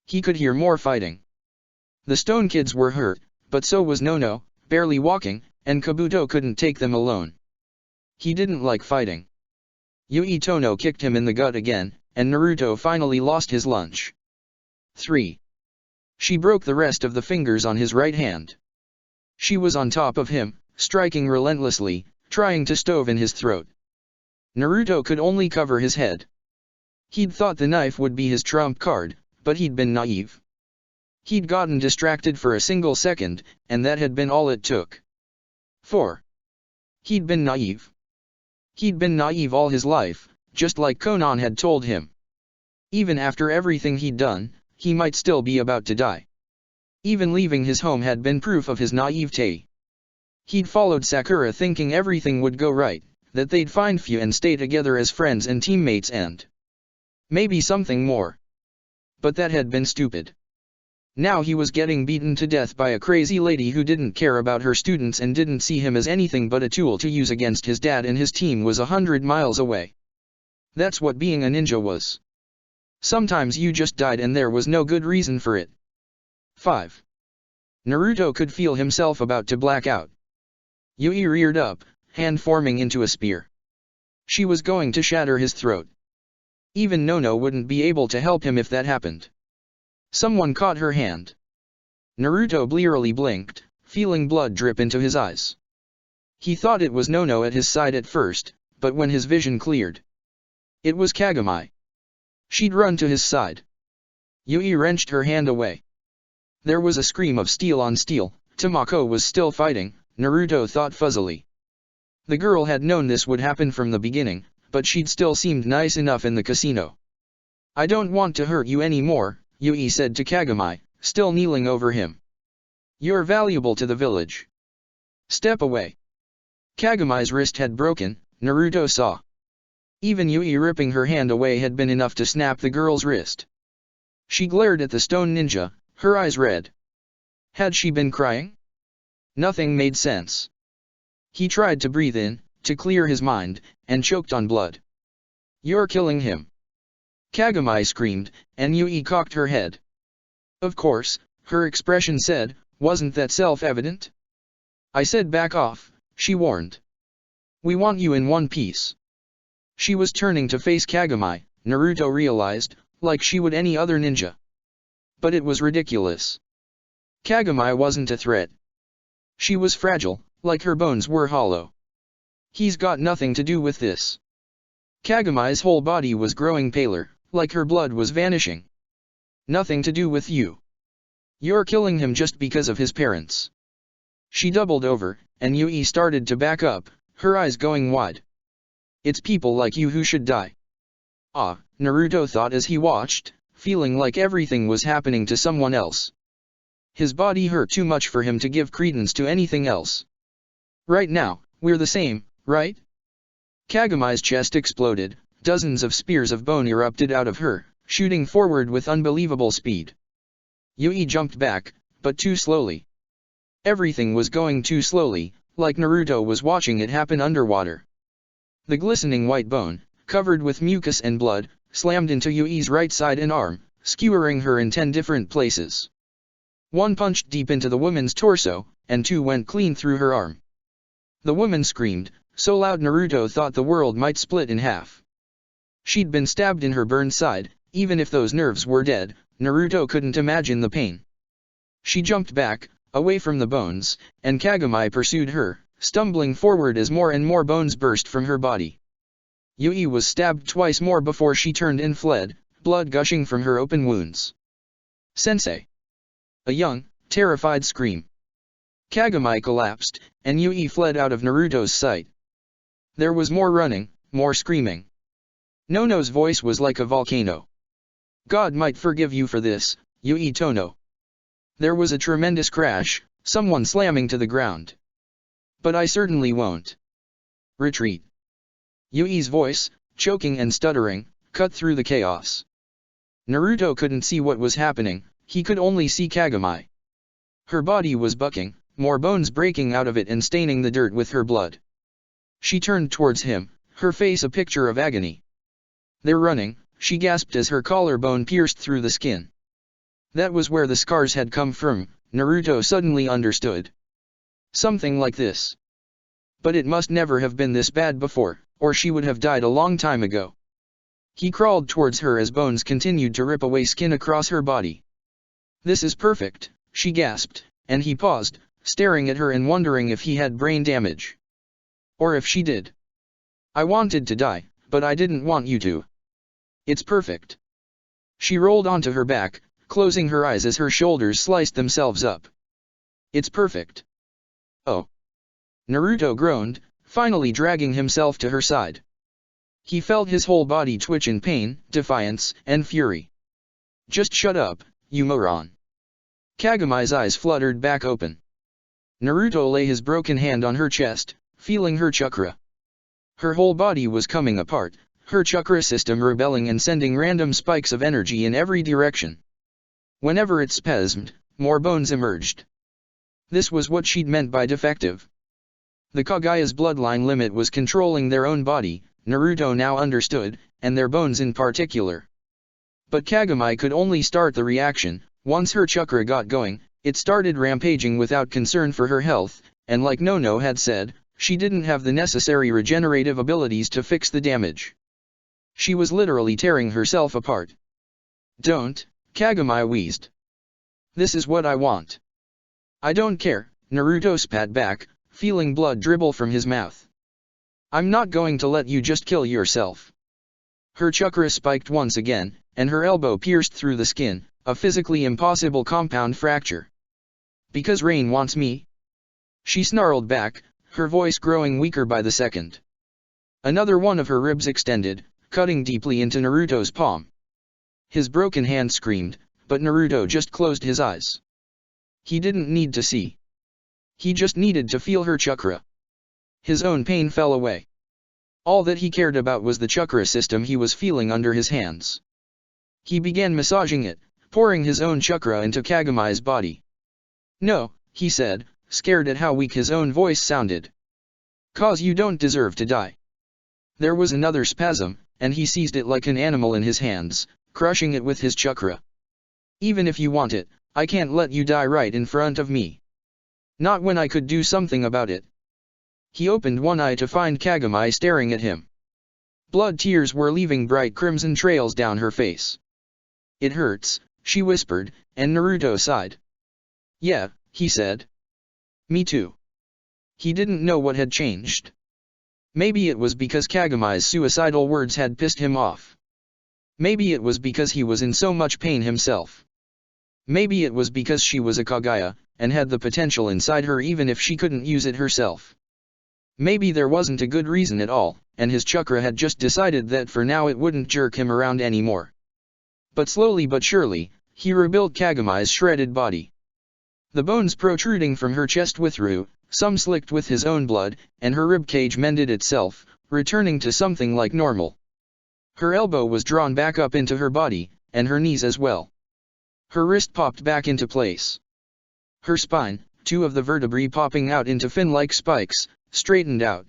He could hear more fighting. The stone kids were hurt, but so was Nono, barely walking, and Kabuto couldn't take them alone. He didn't like fighting. Yui Tono kicked him in the gut again, and Naruto finally lost his lunch. 3. She broke the rest of the fingers on his right hand. She was on top of him, striking relentlessly, trying to stove in his throat. Naruto could only cover his head. He'd thought the knife would be his trump card, but he'd been naive. He'd gotten distracted for a single second, and that had been all it took. 4. He'd been naive. He'd been naive all his life, just like Conan had told him. Even after everything he'd done, he might still be about to die. Even leaving his home had been proof of his naivete. He'd followed Sakura thinking everything would go right, that they'd find Fu and stay together as friends and teammates and maybe something more. But that had been stupid. Now he was getting beaten to death by a crazy lady who didn't care about her students and didn't see him as anything but a tool to use against his dad, and his team was 100 miles away. That's what being a ninja was. Sometimes you just died and there was no good reason for it. 5. Naruto could feel himself about to black out. Yui reared up, hand forming into a spear. She was going to shatter his throat. Even Nono wouldn't be able to help him if that happened. Someone caught her hand. Naruto blearily blinked, feeling blood drip into his eyes. He thought it was Nono at his side at first, but when his vision cleared, it was Kagami. She'd run to his side. Yui wrenched her hand away. There was a scream of steel on steel. Tamako was still fighting, Naruto thought fuzzily. The girl had known this would happen from the beginning, but she'd still seemed nice enough in the casino. I don't want to hurt you anymore, Yui said to Kagami, still kneeling over him. You're valuable to the village. Step away. Kagami's wrist had broken, Naruto saw. Even Yui ripping her hand away had been enough to snap the girl's wrist. She glared at the stone ninja, her eyes red. Had she been crying? Nothing made sense. He tried to breathe in, to clear his mind, and choked on blood. You're killing him. Kagami screamed, and Yui cocked her head. Of course, her expression said, wasn't that self-evident? I said back off, she warned. We want you in one piece. She was turning to face Kagami, Naruto realized, like she would any other ninja. But it was ridiculous. Kagami wasn't a threat. She was fragile, like her bones were hollow. He's got nothing to do with this. Kagami's whole body was growing paler, like her blood was vanishing. Nothing to do with you. You're killing him just because of his parents. She doubled over, and Yui started to back up, her eyes going wide. It's people like you who should die. Ah, Naruto thought as he watched, feeling like everything was happening to someone else. His body hurt too much for him to give credence to anything else. Right now, we're the same, right? Kagami's chest exploded, dozens of spears of bone erupted out of her, shooting forward with unbelievable speed. Yui jumped back, but too slowly. Everything was going too slowly, like Naruto was watching it happen underwater. The glistening white bone, covered with mucus and blood, slammed into Yui's right side and arm, skewering her in 10 different places. 1 punched deep into the woman's torso, and 2 went clean through her arm. The woman screamed, so loud Naruto thought the world might split in half. She'd been stabbed in her burned side, even if those nerves were dead, Naruto couldn't imagine the pain. She jumped back, away from the bones, and Kagami pursued her, stumbling forward as more and more bones burst from her body. Yui was stabbed twice more before she turned and fled, blood gushing from her open wounds. Sensei! A young, terrified scream. Kagami collapsed, and Yui fled out of Naruto's sight. There was more running, more screaming. Nono's voice was like a volcano. God might forgive you for this, Yui Tono. There was a tremendous crash, someone slamming to the ground. But I certainly won't. Retreat. Yui's voice, choking and stuttering, cut through the chaos. Naruto couldn't see what was happening, he could only see Kagami. Her body was bucking, more bones breaking out of it and staining the dirt with her blood. She turned towards him, her face a picture of agony. They're running, she gasped as her collarbone pierced through the skin. That was where the scars had come from, Naruto suddenly understood. Something like this. But it must never have been this bad before, or she would have died a long time ago. He crawled towards her as bones continued to rip away skin across her body. This is perfect, she gasped, and he paused, staring at her and wondering if he had brain damage. Or if she did. I wanted to die, but I didn't want you to. It's perfect. She rolled onto her back, closing her eyes as her shoulders sliced themselves up. It's perfect. Oh. Naruto groaned, finally dragging himself to her side. He felt his whole body twitch in pain, defiance, and fury. Just shut up, you moron. Kagami's eyes fluttered back open. Naruto lay his broken hand on her chest, feeling her chakra. Her whole body was coming apart, her chakra system rebelling and sending random spikes of energy in every direction. Whenever it spasmed, more bones emerged. This was what she'd meant by defective. The Kagaya's bloodline limit was controlling their own body, Naruto now understood, and their bones in particular. But Kagami could only start the reaction. Once her chakra got going, it started rampaging without concern for her health, and like Nono had said, she didn't have the necessary regenerative abilities to fix the damage. She was literally tearing herself apart. Don't, Kagami wheezed. This is what I want. I don't care, Naruto spat back, feeling blood dribble from his mouth. I'm not going to let you just kill yourself. Her chakra spiked once again, and her elbow pierced through the skin, a physically impossible compound fracture. Because Rain wants me? She snarled back, her voice growing weaker by the second. Another one of her ribs extended, cutting deeply into Naruto's palm. His broken hand screamed, but Naruto just closed his eyes. He didn't need to see. He just needed to feel her chakra. His own pain fell away. All that he cared about was the chakra system he was feeling under his hands. He began massaging it, pouring his own chakra into Kagami's body. No, he said, scared at how weak his own voice sounded. 'Cause you don't deserve to die. There was another spasm, and he seized it like an animal in his hands, crushing it with his chakra. Even if you want it, I can't let you die right in front of me. Not when I could do something about it. He opened one eye to find Kagami staring at him. Blood tears were leaving bright crimson trails down her face. It hurts, she whispered, and Naruto sighed. Yeah, he said. Me too. He didn't know what had changed. Maybe it was because Kagami's suicidal words had pissed him off. Maybe it was because he was in so much pain himself. Maybe it was because she was a Kagaya, and had the potential inside her even if she couldn't use it herself. Maybe there wasn't a good reason at all, and his chakra had just decided that for now it wouldn't jerk him around anymore. But slowly but surely, he rebuilt Kagami's shredded body. The bones protruding from her chest withdrew, some slicked with his own blood, and her ribcage mended itself, returning to something like normal. Her elbow was drawn back up into her body, and her knees as well. Her wrist popped back into place. Her spine, two of the vertebrae popping out into fin-like spikes, straightened out.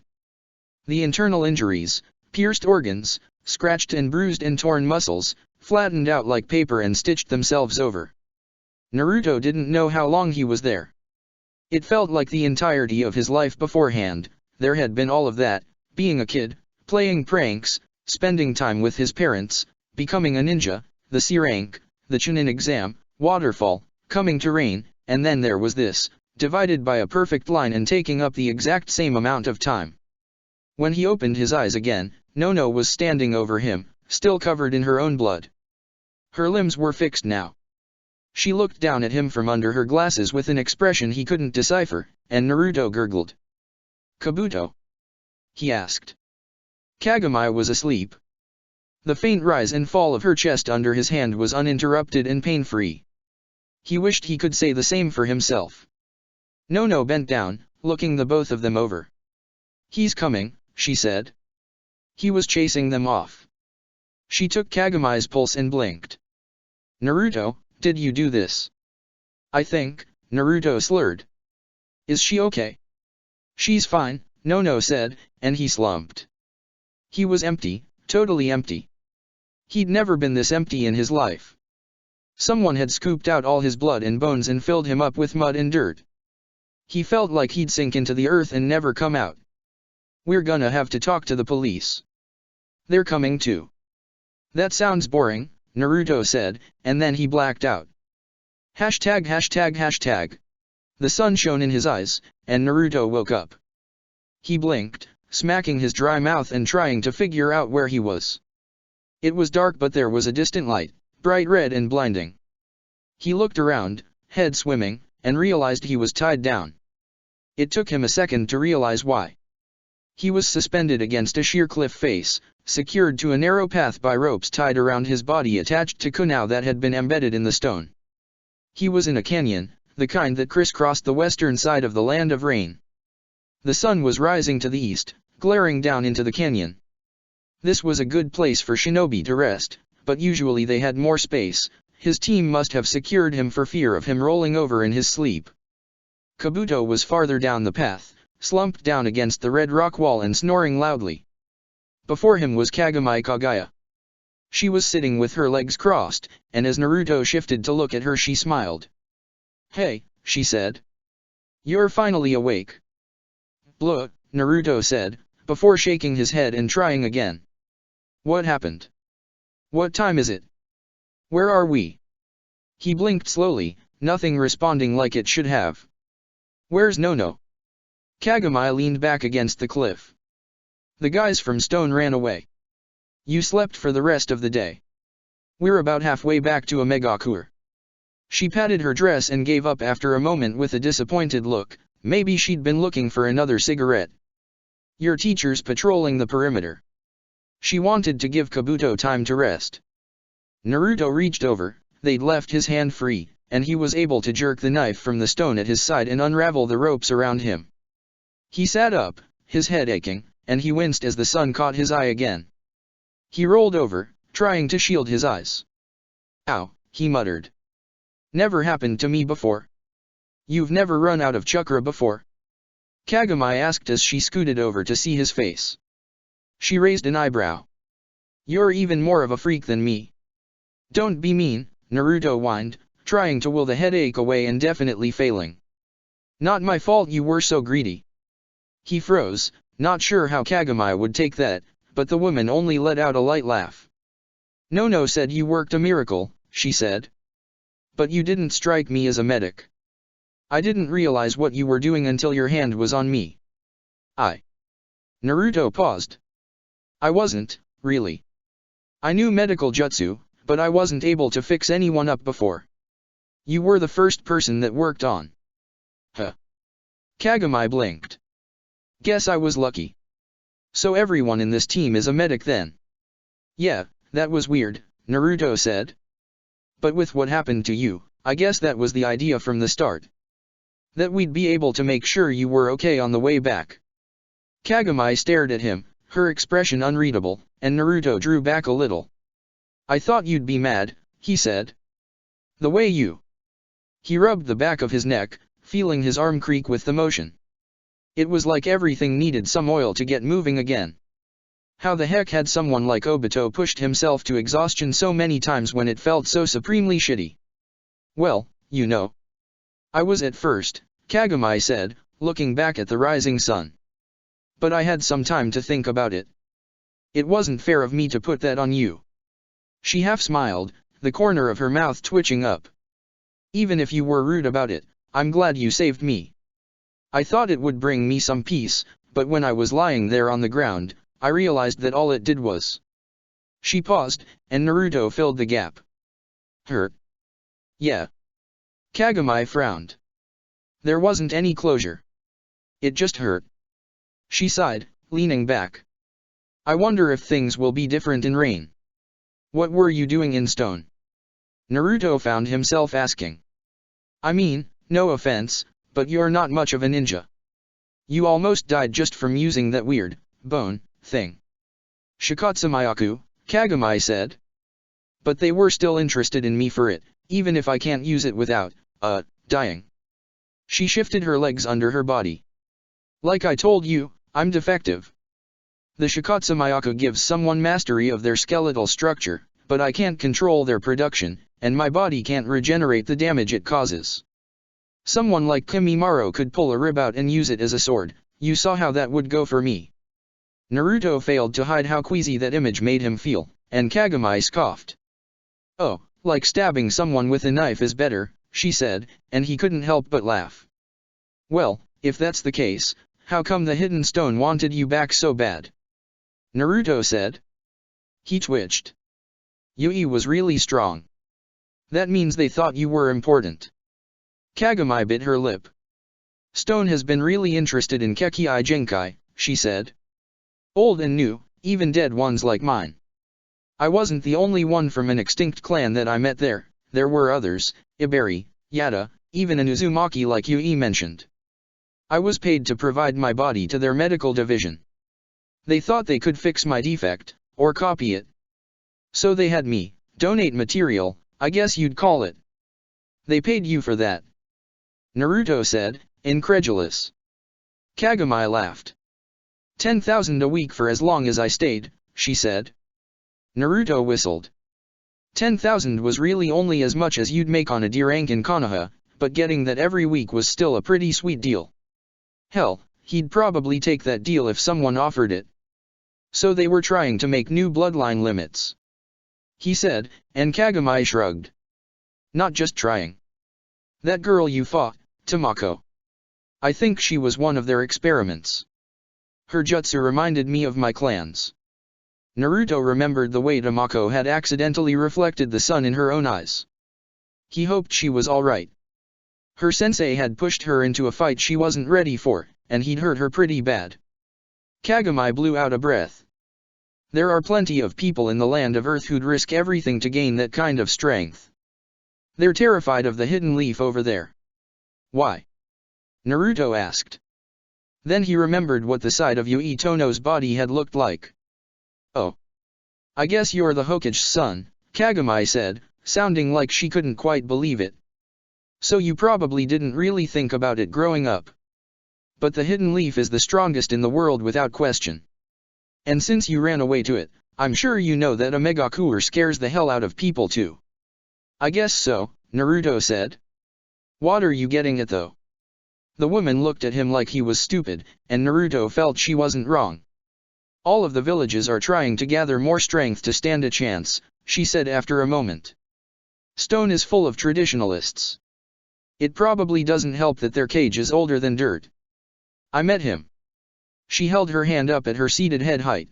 The internal injuries, pierced organs, scratched and bruised and torn muscles, flattened out like paper and stitched themselves over. Naruto didn't know how long he was there. It felt like the entirety of his life beforehand. There had been all of that, being a kid, playing pranks, spending time with his parents, becoming a ninja, the C rank, the Chunin exam, waterfall, coming to Rain, and then there was this, divided by a perfect line and taking up the exact same amount of time. When he opened his eyes again, Nono was standing over him, still covered in her own blood. Her limbs were fixed now. She looked down at him from under her glasses with an expression he couldn't decipher, and Naruto gurgled. "Kabuto?" he asked. Kagami was asleep. The faint rise and fall of her chest under his hand was uninterrupted and pain-free. He wished he could say the same for himself. Nono bent down, looking the both of them over. "He's coming," she said. He was chasing them off. She took Kagami's pulse and blinked. "Naruto, did you do this?" "I think," Naruto slurred. "Is she okay?" "She's fine," Nono said, and he slumped. He was empty, totally empty. He'd never been this empty in his life. Someone had scooped out all his blood and bones and filled him up with mud and dirt. He felt like he'd sink into the earth and never come out. "We're gonna have to talk to the police." "They're coming too." "That sounds boring," Naruto said, and then he blacked out. Hashtag. The sun shone in his eyes, and Naruto woke up. He blinked, smacking his dry mouth and trying to figure out where he was. It was dark, but there was a distant light, bright red and blinding. He looked around, head swimming, and realized he was tied down. It took him a second to realize why. He was suspended against a sheer cliff face, secured to a narrow path by ropes tied around his body attached to kunai that had been embedded in the stone. He was in a canyon, the kind that crisscrossed the western side of the Land of Rain. The sun was rising to the east, glaring down into the canyon. This was a good place for shinobi to rest, but usually they had more space. His team must have secured him for fear of him rolling over in his sleep. Kabuto was farther down the path, slumped down against the red rock wall and snoring loudly. Before him was Kagami Kagaya. She was sitting with her legs crossed, and as Naruto shifted to look at her she smiled. "Hey," she said. "You're finally awake." "Blah," Naruto said, before shaking his head and trying again. "What happened? What time is it? Where are we?" He blinked slowly, nothing responding like it should have. "Where's Nono?" Kagami leaned back against the cliff. "The guys from Stone ran away. You slept for the rest of the day. We're about halfway back to Omegakure." She patted her dress and gave up after a moment with a disappointed look. Maybe she'd been looking for another cigarette. "Your teacher's patrolling the perimeter." She wanted to give Kabuto time to rest. Naruto reached over, they'd left his hand free, and he was able to jerk the knife from the stone at his side and unravel the ropes around him. He sat up, his head aching, and he winced as the sun caught his eye again. He rolled over, trying to shield his eyes. "Ow," he muttered. "Never happened to me before." "You've never run out of chakra before?" Kagami asked as she scooted over to see his face. She raised an eyebrow. "You're even more of a freak than me." "Don't be mean," Naruto whined, trying to will the headache away and definitely failing. "Not my fault you were so greedy." He froze, not sure how Kagami would take that, but the woman only let out a light laugh. "Nono said you worked a miracle," she said. "But you didn't strike me as a medic. I didn't realize what you were doing until your hand was on me." Naruto paused. "I wasn't, really. I knew medical jutsu, but I wasn't able to fix anyone up before. You were the first person that worked on." "Huh." Kagami blinked. "Guess I was lucky. So everyone in this team is a medic then?" "Yeah, that was weird," Naruto said. "But with what happened to you, I guess that was the idea from the start. That we'd be able to make sure you were okay on the way back." Kagami stared at him, her expression unreadable, and Naruto drew back a little. "I thought you'd be mad," he said. "The way you..." He rubbed the back of his neck, feeling his arm creak with the motion. It was like everything needed some oil to get moving again. How the heck had someone like Obito pushed himself to exhaustion so many times when it felt so supremely shitty? "Well, you know. I was at first," Kagami said, looking back at the rising sun. "But I had some time to think about it. It wasn't fair of me to put that on you." She half smiled, the corner of her mouth twitching up. "Even if you were rude about it, I'm glad you saved me. I thought it would bring me some peace, but when I was lying there on the ground, I realized that all it did was..." She paused, and Naruto filled the gap. "Hurt?" "Yeah." Kagami frowned. There wasn't any closure. "It just hurt." She sighed, leaning back. "I wonder if things will be different in Rain." "What were you doing in Stone?" Naruto found himself asking. "I mean, no offense, but you're not much of a ninja. You almost died just from using that weird, bone, thing." "Shikatsumayaku," Kagami said. "But they were still interested in me for it, even if I can't use it without, dying." She shifted her legs under her body. "Like I told you, I'm defective. The Shikatsumayaku gives someone mastery of their skeletal structure, but I can't control their production, and my body can't regenerate the damage it causes. Someone like Kimimaro could pull a rib out and use it as a sword. You saw how that would go for me." Naruto failed to hide how queasy that image made him feel, and Kagami scoffed. "Oh, like stabbing someone with a knife is better," she said, and he couldn't help but laugh. Well, if that's the case, how come the hidden stone wanted you back so bad? Naruto said. He twitched. Yui was really strong. That means they thought you were important. Kagami bit her lip. Stone has been really interested in Kekkei Genkai, she said. Old and new, even dead ones like mine. I wasn't the only one from an extinct clan that I met there were others, Iberi, Yada, even an Uzumaki like Yui mentioned. I was paid to provide my body to their medical division. They thought they could fix my defect, or copy it. So they had me donate material, I guess you'd call it. They paid you for that? Naruto said, incredulous. Kagami laughed. 10,000 a week for as long as I stayed, she said. Naruto whistled. 10,000 was really only as much as you'd make on a D rank in Konoha, but getting that every week was still a pretty sweet deal. Hell, he'd probably take that deal if someone offered it. So they were trying to make new bloodline limits, he said, and Kagami shrugged. Not just trying. That girl you fought, Tamako. I think she was one of their experiments. Her jutsu reminded me of my clan's. Naruto remembered the way Tamako had accidentally reflected the sun in her own eyes. He hoped she was alright. Her sensei had pushed her into a fight she wasn't ready for, and he'd hurt her pretty bad. Kagami blew out a breath. There are plenty of people in the land of Earth who'd risk everything to gain that kind of strength. They're terrified of the hidden leaf over there. Why? Naruto asked. Then he remembered what the side of Yui Tono's body had looked like. Oh. I guess you're the Hokage's son, Kagami said, sounding like she couldn't quite believe it. So you probably didn't really think about it growing up. But the hidden leaf is the strongest in the world without question. And since you ran away to it, I'm sure you know that a Megakure scares the hell out of people too. I guess so, Naruto said. What are you getting at though? The woman looked at him like he was stupid, and Naruto felt she wasn't wrong. All of the villages are trying to gather more strength to stand a chance, she said after a moment. Stone is full of traditionalists. It probably doesn't help that their cage is older than dirt. I met him. She held her hand up at her seated head height.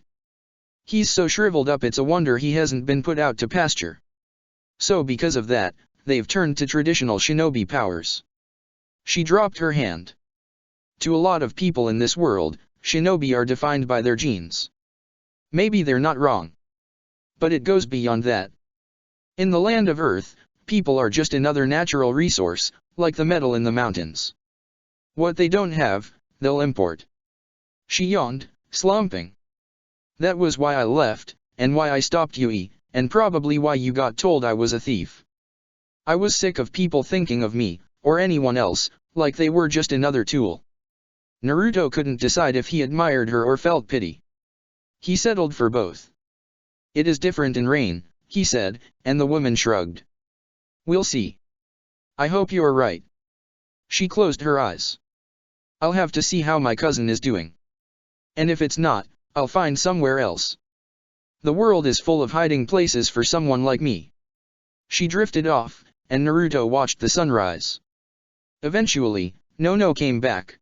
He's so shriveled up it's a wonder he hasn't been put out to pasture. So because of that, they've turned to traditional shinobi powers. She dropped her hand. To a lot of people in this world, shinobi are defined by their genes. Maybe they're not wrong. But it goes beyond that. In the land of Earth, people are just another natural resource, like the metal in the mountains. What they don't have, they'll import. She yawned, slumping. That was why I left, and why I stopped Yui, and probably why you got told I was a thief. I was sick of people thinking of me, or anyone else, like they were just another tool. Naruto couldn't decide if he admired her or felt pity. He settled for both. It is different in Rain, he said, and the woman shrugged. We'll see. I hope you're right. She closed her eyes. I'll have to see how my cousin is doing. And if it's not, I'll find somewhere else. The world is full of hiding places for someone like me. She drifted off, and Naruto watched the sunrise. Eventually, Nono came back.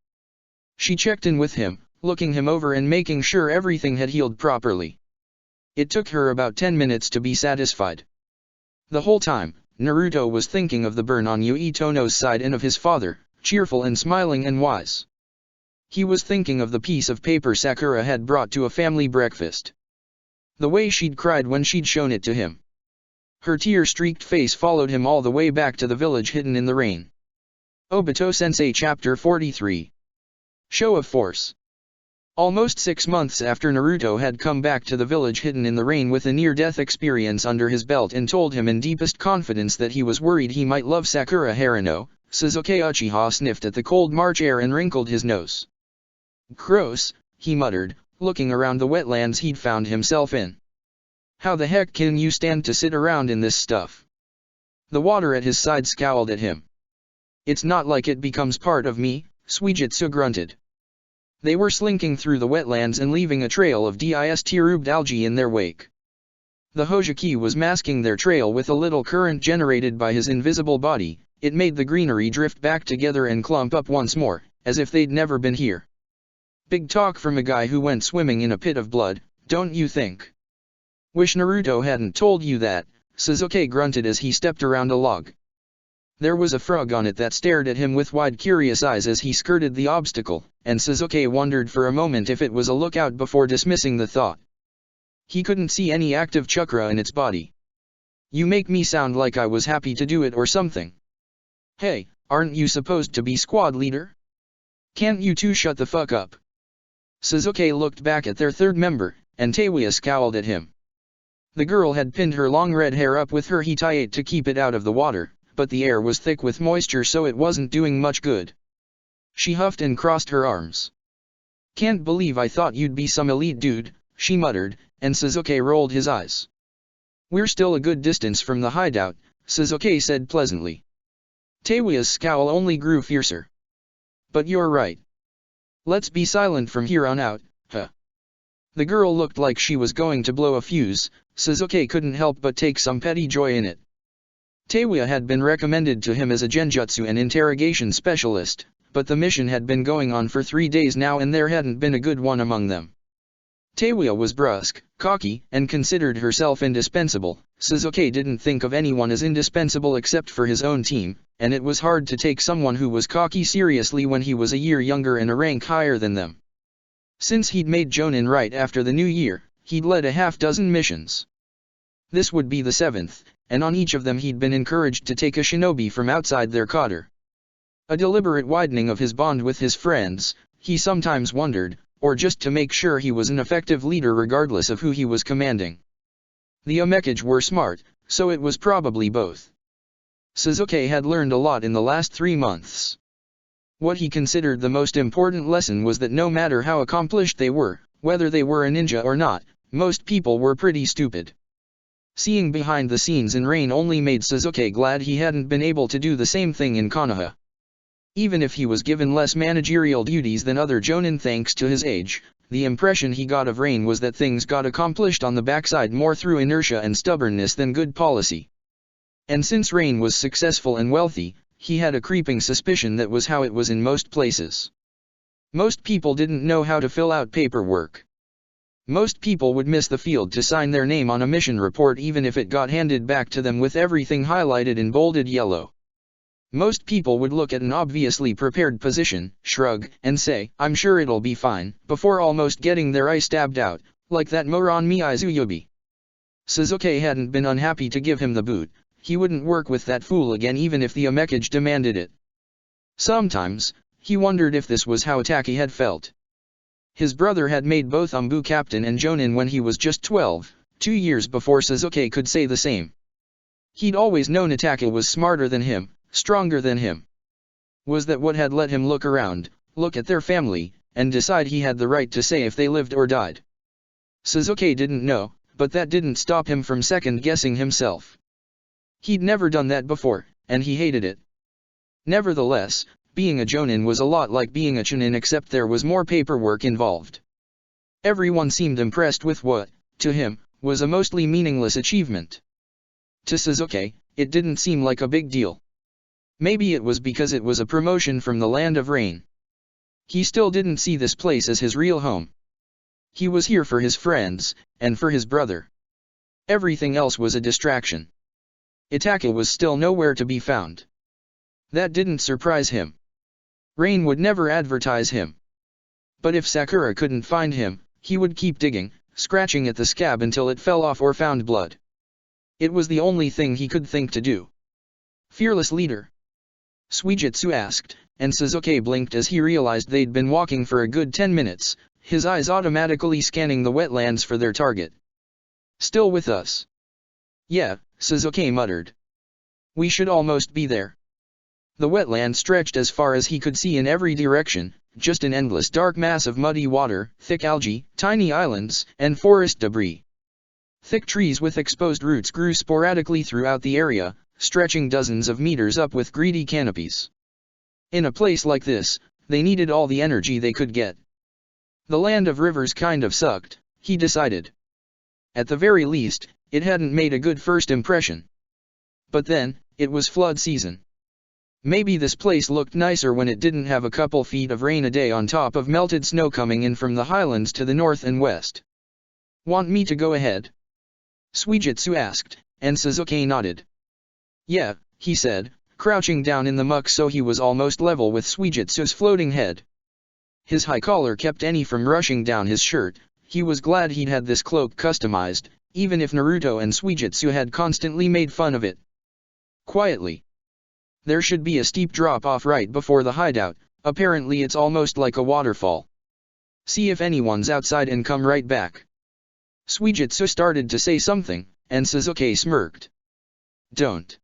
She checked in with him, looking him over and making sure everything had healed properly. It took her about 10 minutes to be satisfied. The whole time, Naruto was thinking of the burn on Yui Tono's side and of his father, cheerful and smiling and wise. He was thinking of the piece of paper Sakura had brought to a family breakfast. The way she'd cried when she'd shown it to him. Her tear-streaked face followed him all the way back to the village hidden in the rain. Obito Sensei Chapter 43. Show of Force. Almost 6 months after Naruto had come back to the village hidden in the rain with a near-death experience under his belt and told him in deepest confidence that he was worried he might love Sakura Haruno, Sasuke Uchiha sniffed at the cold March air and wrinkled his nose. Gross, he muttered, looking around the wetlands he'd found himself in. How the heck can you stand to sit around in this stuff? The water at his side scowled at him. It's not like it becomes part of me, Suijutsu grunted. They were slinking through the wetlands and leaving a trail of disturbed algae in their wake. The Hojiki was masking their trail with a little current generated by his invisible body. It made the greenery drift back together and clump up once more, as if they'd never been here. Big talk from a guy who went swimming in a pit of blood, don't you think? Wish Naruto hadn't told you that, Sasuke grunted as he stepped around a log. There was a frog on it that stared at him with wide curious eyes as he skirted the obstacle, and Sasuke wondered for a moment if it was a lookout before dismissing the thought. He couldn't see any active chakra in its body. You make me sound like I was happy to do it or something. Hey, aren't you supposed to be squad leader? Can't you two shut the fuck up? Sasuke looked back at their third member, and Teiwa scowled at him. The girl had pinned her long red hair up with her hitayate to keep it out of the water, but the air was thick with moisture so it wasn't doing much good. She huffed and crossed her arms. Can't believe I thought you'd be some elite dude, she muttered, and Sasuke rolled his eyes. We're still a good distance from the hideout, Sasuke said pleasantly. Teiwa's scowl only grew fiercer. But you're right. Let's be silent from here on out, huh? The girl looked like she was going to blow a fuse. Sasuke couldn't help but take some petty joy in it. Teiwa had been recommended to him as a genjutsu and interrogation specialist, but the mission had been going on for 3 days now and there hadn't been a good one among them. Teiwa was brusque, cocky, and considered herself indispensable. Sasuke didn't think of anyone as indispensable except for his own team, and it was hard to take someone who was cocky seriously when he was a year younger and a rank higher than them. Since he'd made Jonin right after the new year, he'd led a half-dozen missions. This would be the 7th, and on each of them he'd been encouraged to take a shinobi from outside their cadre. A deliberate widening of his bond with his friends, he sometimes wondered, or just to make sure he was an effective leader regardless of who he was commanding. The Omekage were smart, so it was probably both. Sasuke had learned a lot in the last 3 months. What he considered the most important lesson was that no matter how accomplished they were, whether they were a ninja or not, most people were pretty stupid. Seeing behind the scenes in Rain only made Sasuke glad he hadn't been able to do the same thing in Konoha. Even if he was given less managerial duties than other Jonin thanks to his age, the impression he got of Rain was that things got accomplished on the backside more through inertia and stubbornness than good policy. And since Rain was successful and wealthy, he had a creeping suspicion that was how it was in most places. Most people didn't know how to fill out paperwork. Most people would miss the field to sign their name on a mission report even if it got handed back to them with everything highlighted in bolded yellow. Most people would look at an obviously prepared position, shrug, and say, "I'm sure it'll be fine," before almost getting their eye stabbed out, like that moron Miyazuyubi. Sasuke hadn't been unhappy to give him the boot. He wouldn't work with that fool again even if the Omekage demanded it. Sometimes, he wondered if this was how Itachi had felt. His brother had made both Umbu captain and Jonin when he was just 12, 2 years before Sasuke could say the same. He'd always known Itachi was smarter than him, stronger than him. Was that what had let him look around, look at their family, and decide he had the right to say if they lived or died? Sasuke didn't know, but that didn't stop him from second-guessing himself. He'd never done that before, and he hated it. Nevertheless, being a Jonin was a lot like being a Chunin except there was more paperwork involved. Everyone seemed impressed with what, to him, was a mostly meaningless achievement. To Sasuke, it didn't seem like a big deal. Maybe it was because it was a promotion from the Land of Rain. He still didn't see this place as his real home. He was here for his friends, and for his brother. Everything else was a distraction. Itachi was still nowhere to be found. That didn't surprise him. Rain would never advertise him. But if Sakura couldn't find him, he would keep digging, scratching at the scab until it fell off or found blood. It was the only thing he could think to do. Fearless leader? Suijutsu asked, and Sasuke blinked as he realized they'd been walking for a good 10 minutes, his eyes automatically scanning the wetlands for their target. Still with us? Yeah, Sasuke muttered. We should almost be there. The wetland stretched as far as he could see in every direction, just an endless dark mass of muddy water, thick algae, tiny islands, and forest debris. Thick trees with exposed roots grew sporadically throughout the area, stretching dozens of meters up with greedy canopies. In a place like this, they needed all the energy they could get. The Land of Rivers kind of sucked, he decided. At the very least, it hadn't made a good first impression. But then, it was flood season. Maybe this place looked nicer when it didn't have a couple feet of rain a day on top of melted snow coming in from the highlands to the north and west. Want me to go ahead? Suijitsu asked, and Sasuke nodded. Yeah, he said, crouching down in the muck so he was almost level with Suijitsu's floating head. His high collar kept any from rushing down his shirt. He was glad he'd had this cloak customized, even if Naruto and Suijitsu had constantly made fun of it. Quietly. There should be a steep drop-off right before the hideout, apparently it's almost like a waterfall. See if anyone's outside and come right back. Suijitsu started to say something, and Sasuke smirked. Don't.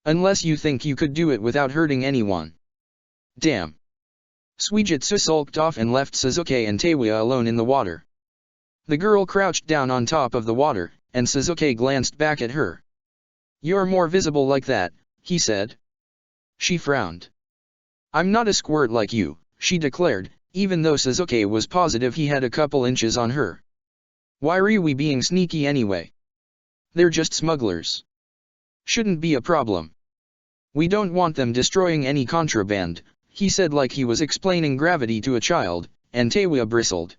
Unless you think you could do it without hurting anyone. Damn. Suijitsu sulked off and left Sasuke and Teiwa alone in the water. The girl crouched down on top of the water, and Sasuke glanced back at her. You're more visible like that, he said. She frowned. I'm not a squirt like you, she declared, even though Sasuke was positive he had a couple inches on her. Why are we being sneaky anyway? They're just smugglers. Shouldn't be a problem. We don't want them destroying any contraband, he said like he was explaining gravity to a child, and Teiwa bristled.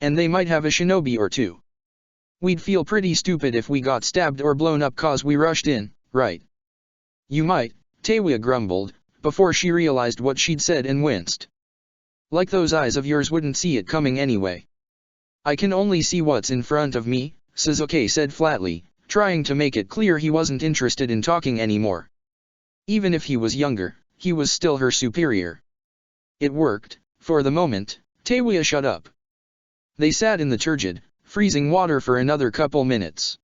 And they might have a shinobi or two. We'd feel pretty stupid if we got stabbed or blown up cause we rushed in, right? You might, Teiwa grumbled, before she realized what she'd said and winced. Like those eyes of yours wouldn't see it coming anyway. I can only see what's in front of me, Sasuke said flatly, trying to make it clear he wasn't interested in talking anymore. Even if he was younger, he was still her superior. It worked. For the moment, Teiwa shut up. They sat in the turgid, freezing water for another couple minutes.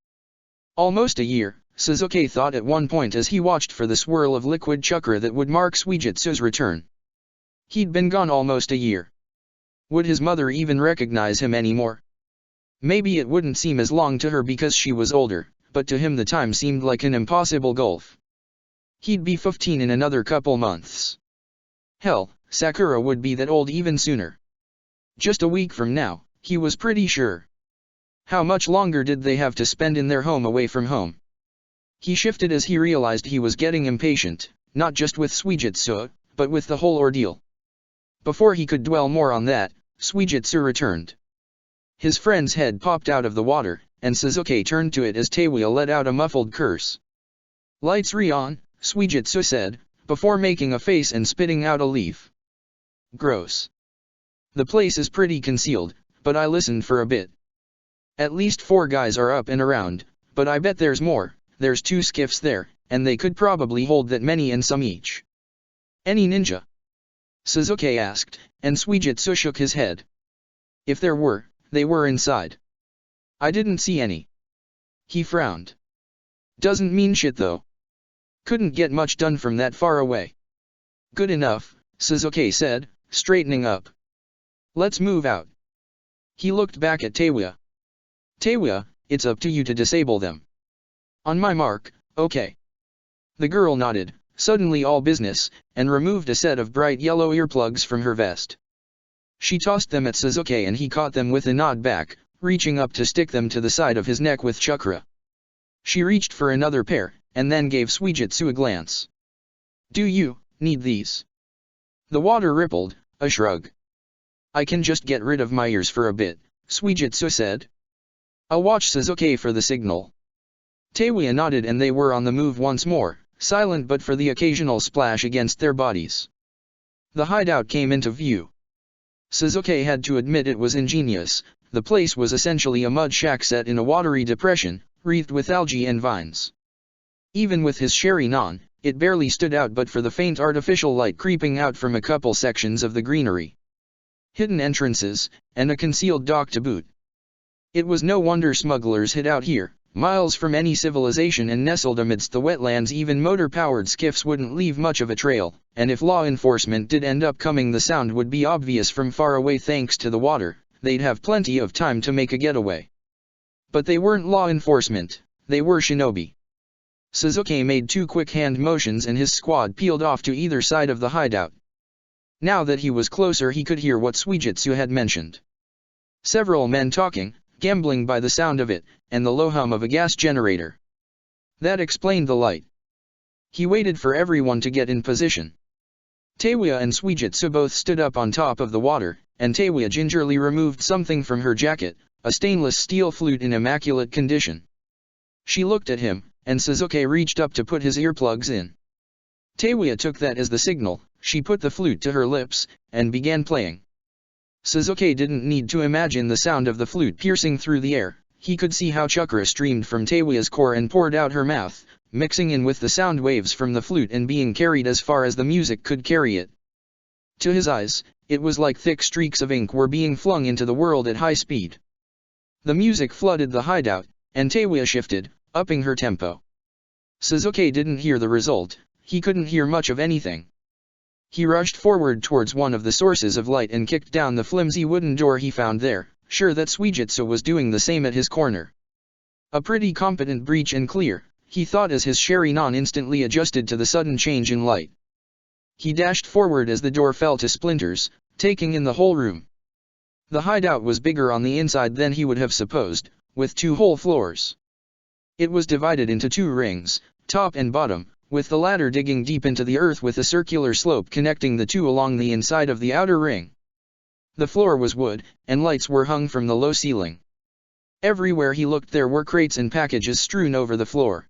Almost a year, Sasuke thought at one point as he watched for the swirl of liquid chakra that would mark Suijitsu's return. He'd been gone almost a year. Would his mother even recognize him anymore? Maybe it wouldn't seem as long to her because she was older, but to him the time seemed like an impossible gulf. He'd be 15 in another couple months. Hell, Sakura would be that old even sooner. Just a week from now, he was pretty sure. How much longer did they have to spend in their home away from home? He shifted as he realized he was getting impatient, not just with Suijitsu, but with the whole ordeal. Before he could dwell more on that, Suijitsu returned. His friend's head popped out of the water, and Sasuke turned to it as Teiwa let out a muffled curse. Lights re-on, Suijitsu said, before making a face and spitting out a leaf. Gross. The place is pretty concealed, but I listened for a bit. At least 4 guys are up and around, but I bet there's more. There's 2 skiffs there, and they could probably hold that many and some each. Any ninja? Sasuke asked, and Suijitsu shook his head. If there were, they were inside. I didn't see any. He frowned. Doesn't mean shit though. Couldn't get much done from that far away. Good enough, Sasuke said, straightening up. Let's move out. He looked back at Teiwa. Teiwa, it's up to you to disable them. On my mark, okay. The girl nodded, suddenly all business, and removed a set of bright yellow earplugs from her vest. She tossed them at Sasuke and he caught them with a nod back, reaching up to stick them to the side of his neck with chakra. She reached for another pair, and then gave Suijitsu a glance. Do you need these? The water rippled, a shrug. I can just get rid of my ears for a bit, Suijitsu said. I'll watch Sasuke for the signal. Teiwa nodded and they were on the move once more, silent but for the occasional splash against their bodies. The hideout came into view. Sasuke had to admit it was ingenious. The place was essentially a mud shack set in a watery depression, wreathed with algae and vines. Even with his Sharingan, it barely stood out but for the faint artificial light creeping out from a couple sections of the greenery. Hidden entrances, and a concealed dock to boot. It was no wonder smugglers hid out here, miles from any civilization and nestled amidst the wetlands. Even motor-powered skiffs wouldn't leave much of a trail, and if law enforcement did end up coming the sound would be obvious from far away thanks to the water. They'd have plenty of time to make a getaway. But they weren't law enforcement, they were shinobi. Sasuke made 2 quick hand motions and his squad peeled off to either side of the hideout. Now that he was closer he could hear what Suijitsu had mentioned. Several men talking, gambling by the sound of it, and the low hum of a gas generator. That explained the light. He waited for everyone to get in position. Taewya and Suijitsu both stood up on top of the water, and Taewya gingerly removed something from her jacket, a stainless steel flute in immaculate condition. She looked at him, and Sasuke reached up to put his earplugs in. Taewya took that as the signal. She put the flute to her lips, and began playing. Sasuke didn't need to imagine the sound of the flute piercing through the air. He could see how chakra streamed from Taewya's core and poured out her mouth, mixing in with the sound waves from the flute and being carried as far as the music could carry it. To his eyes, it was like thick streaks of ink were being flung into the world at high speed. The music flooded the hideout, and Taewya shifted, upping her tempo. Sasuke didn't hear the result. He couldn't hear much of anything. He rushed forward towards one of the sources of light and kicked down the flimsy wooden door he found there, sure that Suijitsu was doing the same at his corner. A pretty competent breach and clear, he thought as his Sharingan instantly adjusted to the sudden change in light. He dashed forward as the door fell to splinters, taking in the whole room. The hideout was bigger on the inside than he would have supposed, with 2 whole floors. It was divided into 2 rings, top and bottom, with the latter digging deep into the earth with a circular slope connecting the 2 along the inside of the outer ring. The floor was wood, and lights were hung from the low ceiling. Everywhere he looked there were crates and packages strewn over the floor.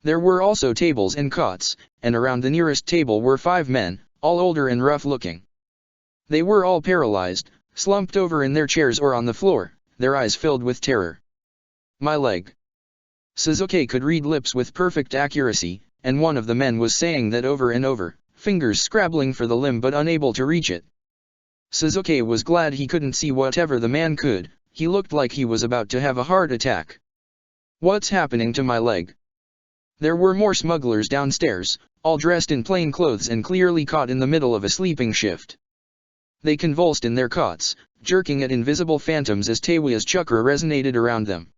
There were also tables and cots, and around the nearest table were 5 men, all older and rough-looking. They were all paralyzed, slumped over in their chairs or on the floor, their eyes filled with terror. "My leg." Sasuke could read lips with perfect accuracy, and one of the men was saying that over and over, fingers scrabbling for the limb but unable to reach it. Sasuke was glad he couldn't see whatever the man could. He looked like he was about to have a heart attack. "What's happening to my leg?" There were more smugglers downstairs, all dressed in plain clothes and clearly caught in the middle of a sleeping shift. They convulsed in their cots, jerking at invisible phantoms as Taewya's chakra resonated around them.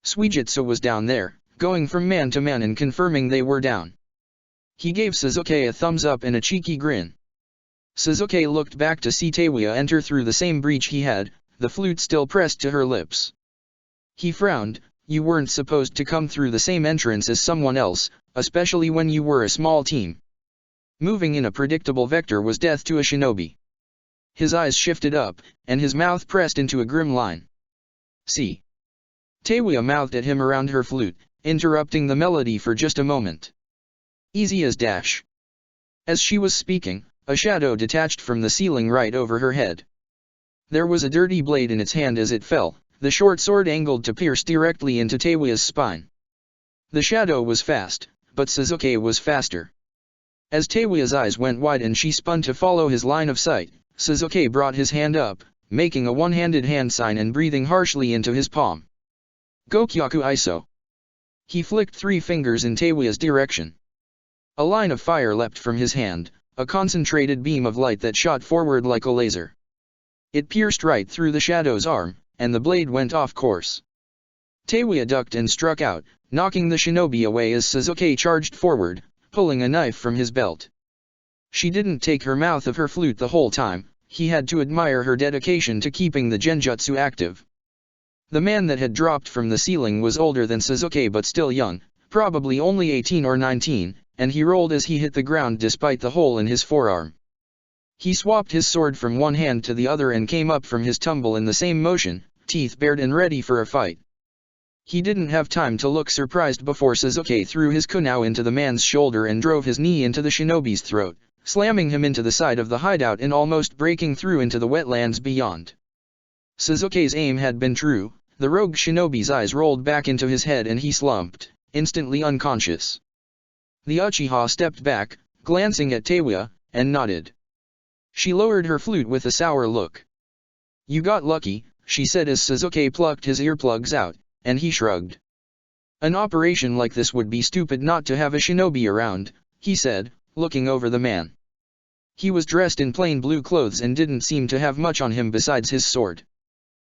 Suijitsu was down there, going from man to man and confirming they were down. He gave Sasuke a thumbs up and a cheeky grin. Sasuke looked back to see Taewya enter through the same breach he had, the flute still pressed to her lips. He frowned. "You weren't supposed to come through the same entrance as someone else, especially when you were a small team." Moving in a predictable vector was death to a shinobi. His eyes shifted up, and his mouth pressed into a grim line. "See." Taewya mouthed at him around her flute, interrupting the melody for just a moment. "Easy as dash." As she was speaking, a shadow detached from the ceiling right over her head. There was a dirty blade in its hand as it fell, the short sword angled to pierce directly into Taewya's spine. The shadow was fast, but Sasuke was faster. As Taewya's eyes went wide and she spun to follow his line of sight, Sasuke brought his hand up, making a one-handed hand sign and breathing harshly into his palm. "Gokyaku Iso." He flicked 3 fingers in Taewya's direction. A line of fire leapt from his hand, a concentrated beam of light that shot forward like a laser. It pierced right through the shadow's arm, and the blade went off course. Taewya ducked and struck out, knocking the shinobi away as Sasuke charged forward, pulling a knife from his belt. She didn't take her mouth off her flute the whole time. He had to admire her dedication to keeping the genjutsu active. The man that had dropped from the ceiling was older than Sasuke but still young, probably only 18 or 19, and he rolled as he hit the ground despite the hole in his forearm. He swapped his sword from one hand to the other and came up from his tumble in the same motion, teeth bared and ready for a fight. He didn't have time to look surprised before Sasuke threw his kunao into the man's shoulder and drove his knee into the shinobi's throat, slamming him into the side of the hideout and almost breaking through into the wetlands beyond. Sasuke's aim had been true. The rogue shinobi's eyes rolled back into his head and he slumped, instantly unconscious. The Uchiha stepped back, glancing at Taewya, and nodded. She lowered her flute with a sour look. "You got lucky," she said as Sasuke plucked his earplugs out, and he shrugged. "An operation like this would be stupid not to have a shinobi around," he said, looking over the man. He was dressed in plain blue clothes and didn't seem to have much on him besides his sword.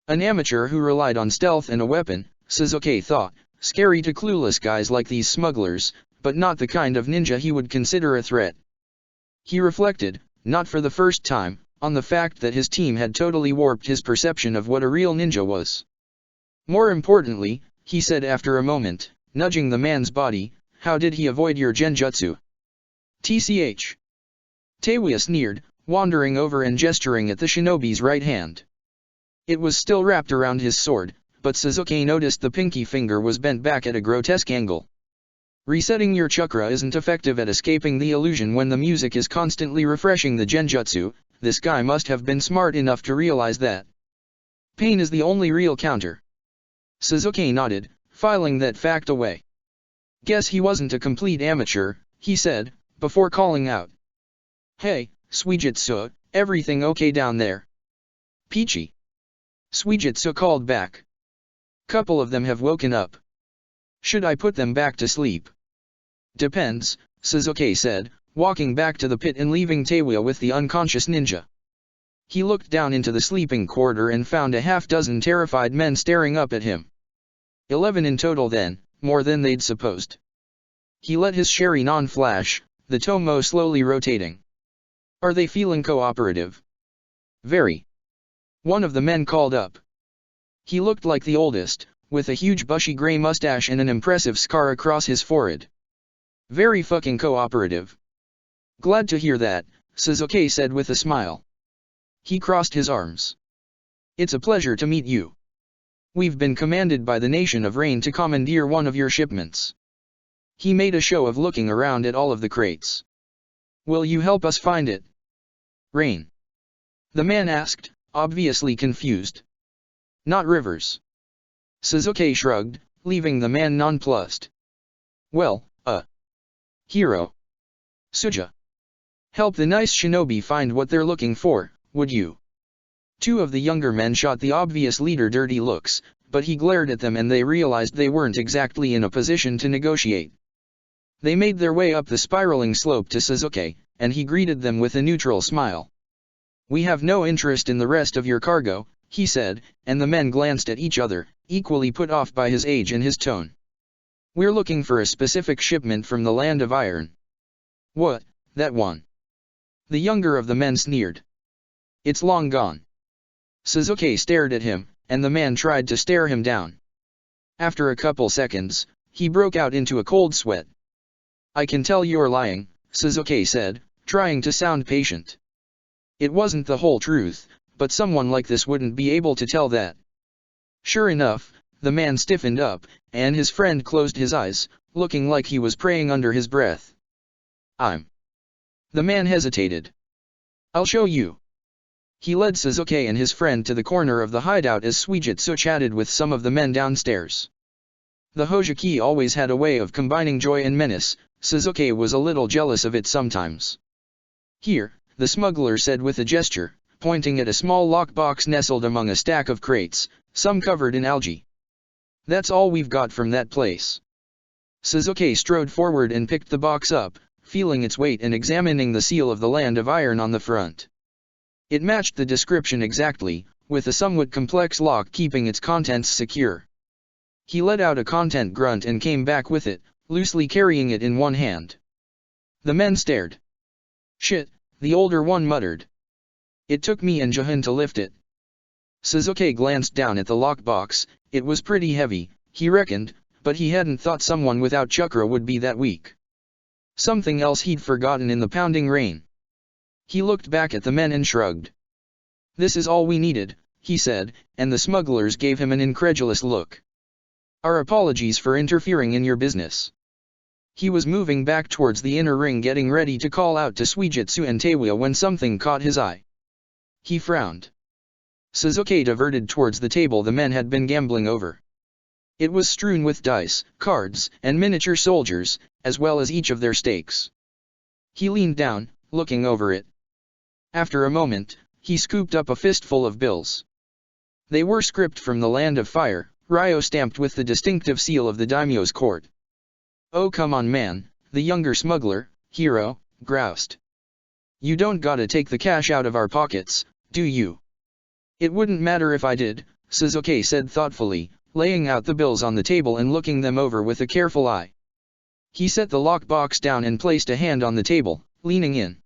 An amateur who relied on stealth and a weapon, Sasuke thought, scary to clueless guys like these smugglers, but not the kind of ninja he would consider a threat. He reflected, not for the first time, on the fact that his team had totally warped his perception of what a real ninja was. "More importantly," he said after a moment, nudging the man's body, how did he avoid your genjutsu? TCH. Teiwaya sneered, wandering over and gesturing at the shinobi's right hand. It was still wrapped around his sword, but Sasuke noticed the pinky finger was bent back at a grotesque angle. Resetting your chakra isn't effective at escaping the illusion when the music is constantly refreshing the genjutsu. This guy must have been smart enough to realize that. Pain is the only real counter. Sasuke nodded, filing that fact away. Guess he wasn't a complete amateur, he said, before calling out. Hey, Suijutsu, everything okay down there? Peachy. Suijutsu called back. Couple of them have woken up. Should I put them back to sleep? Depends, Sasuke said, walking back to the pit and leaving Teiwaya with the unconscious ninja. He looked down into the sleeping quarter and found a half-dozen terrified men staring up at him. 11 in total then, more than they'd supposed. He let his Sharingan flash, the Tomo slowly rotating. Are they feeling cooperative? Very. One of the men called up. He looked like the oldest, with a huge bushy gray mustache and an impressive scar across his forehead. Very fucking cooperative. Glad to hear that, Sasuke said with a smile. He crossed his arms. It's a pleasure to meet you. We've been commanded by the Nation of Rain to commandeer one of your shipments. He made a show of looking around at all of the crates. Will you help us find it? Rain. The man asked, obviously confused. Not rivers. Sasuke shrugged, leaving the man nonplussed. Well, hero. Suja. Help the nice shinobi find what they're looking for, would you? Two of the younger men shot the obvious leader dirty looks, but he glared at them and they realized they weren't exactly in a position to negotiate. They made their way up the spiraling slope to Sasuke, and he greeted them with a neutral smile. We have no interest in the rest of your cargo, he said, and the men glanced at each other, equally put off by his age and his tone. We're looking for a specific shipment from the Land of Iron. What, that one? The younger of the men sneered. It's long gone. Sasuke stared at him, and the man tried to stare him down. After a couple seconds, he broke out into a cold sweat. I can tell you're lying, Sasuke said, trying to sound patient. It wasn't the whole truth, but someone like this wouldn't be able to tell that. Sure enough, the man stiffened up, and his friend closed his eyes, looking like he was praying under his breath. The man hesitated. I'll show you. He led Sasuke and his friend to the corner of the hideout as Suijutsu chatted with some of the men downstairs. The Hojiki always had a way of combining joy and menace. Sasuke was a little jealous of it sometimes. Here, the smuggler said with a gesture, pointing at a small lockbox nestled among a stack of crates, some covered in algae. That's all we've got from that place. Sasuke strode forward and picked the box up, feeling its weight and examining the seal of the Land of Iron on the front. It matched the description exactly, with a somewhat complex lock keeping its contents secure. He let out a content grunt and came back with it, loosely carrying it in one hand. The men stared. Shit, the older one muttered. It took me and Jahan to lift it. Sasuke glanced down at the lockbox. It was pretty heavy, he reckoned, but he hadn't thought someone without chakra would be that weak. Something else he'd forgotten in the pounding rain. He looked back at the men and shrugged. This is all we needed, he said, and the smugglers gave him an incredulous look. Our apologies for interfering in your business. He was moving back towards the inner ring getting ready to call out to Suijutsu and Teiwaya when something caught his eye. He frowned. Sasuke diverted towards the table the men had been gambling over. It was strewn with dice, cards, and miniature soldiers, as well as each of their stakes. He leaned down, looking over it. After a moment, he scooped up a fistful of bills. They were script from the Land of Fire, Ryo stamped with the distinctive seal of the daimyo's court. Oh come on man, the younger smuggler, hero, groused. You don't gotta take the cash out of our pockets, do you? It wouldn't matter if I did, Sasuke said thoughtfully, laying out the bills on the table and looking them over with a careful eye. He set the lockbox down and placed a hand on the table, leaning in.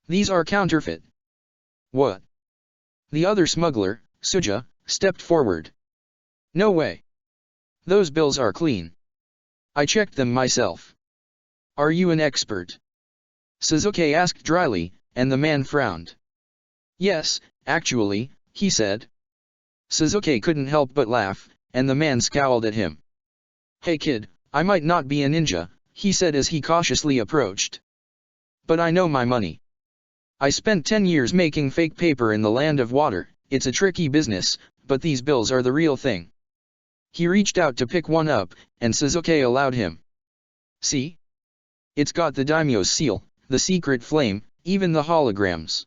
These are counterfeit. What? The other smuggler, Suja, stepped forward. No way. Those bills are clean. I checked them myself. Are you an expert? Sasuke asked dryly, and the man frowned. Yes, actually, he said. Sasuke couldn't help but laugh, and the man scowled at him. Hey kid, I might not be a ninja, he said as he cautiously approached. But I know my money. I spent 10 years making fake paper in the land of water. It's a tricky business, but these bills are the real thing. He reached out to pick one up, and Sasuke allowed him. See? It's got the daimyo's seal, the secret flame, even the holograms.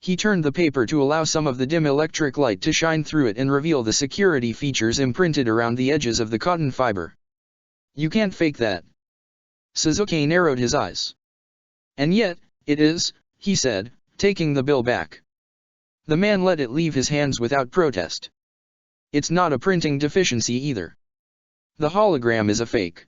He turned the paper to allow some of the dim electric light to shine through it and reveal the security features imprinted around the edges of the cotton fiber. You can't fake that. Sasuke narrowed his eyes. And yet, it is, he said, taking the bill back. The man let it leave his hands without protest. It's not a printing deficiency either. The hologram is a fake.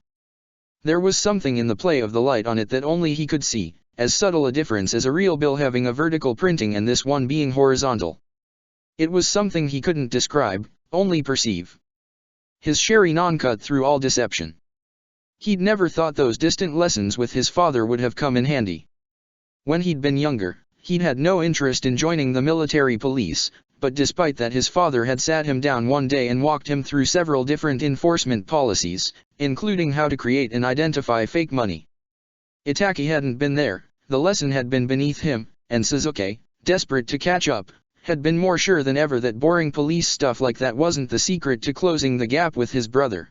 There was something in the play of the light on it that only he could see, as subtle a difference as a real bill having a vertical printing and this one being horizontal. It was something he couldn't describe, only perceive. His Sharingan cut through all deception. He'd never thought those distant lessons with his father would have come in handy. When he'd been younger, he'd had no interest in joining the military police, but despite that his father had sat him down one day and walked him through several different enforcement policies, including how to create and identify fake money. Itachi hadn't been there, the lesson had been beneath him, and Sasuke, desperate to catch up, had been more sure than ever that boring police stuff like that wasn't the secret to closing the gap with his brother.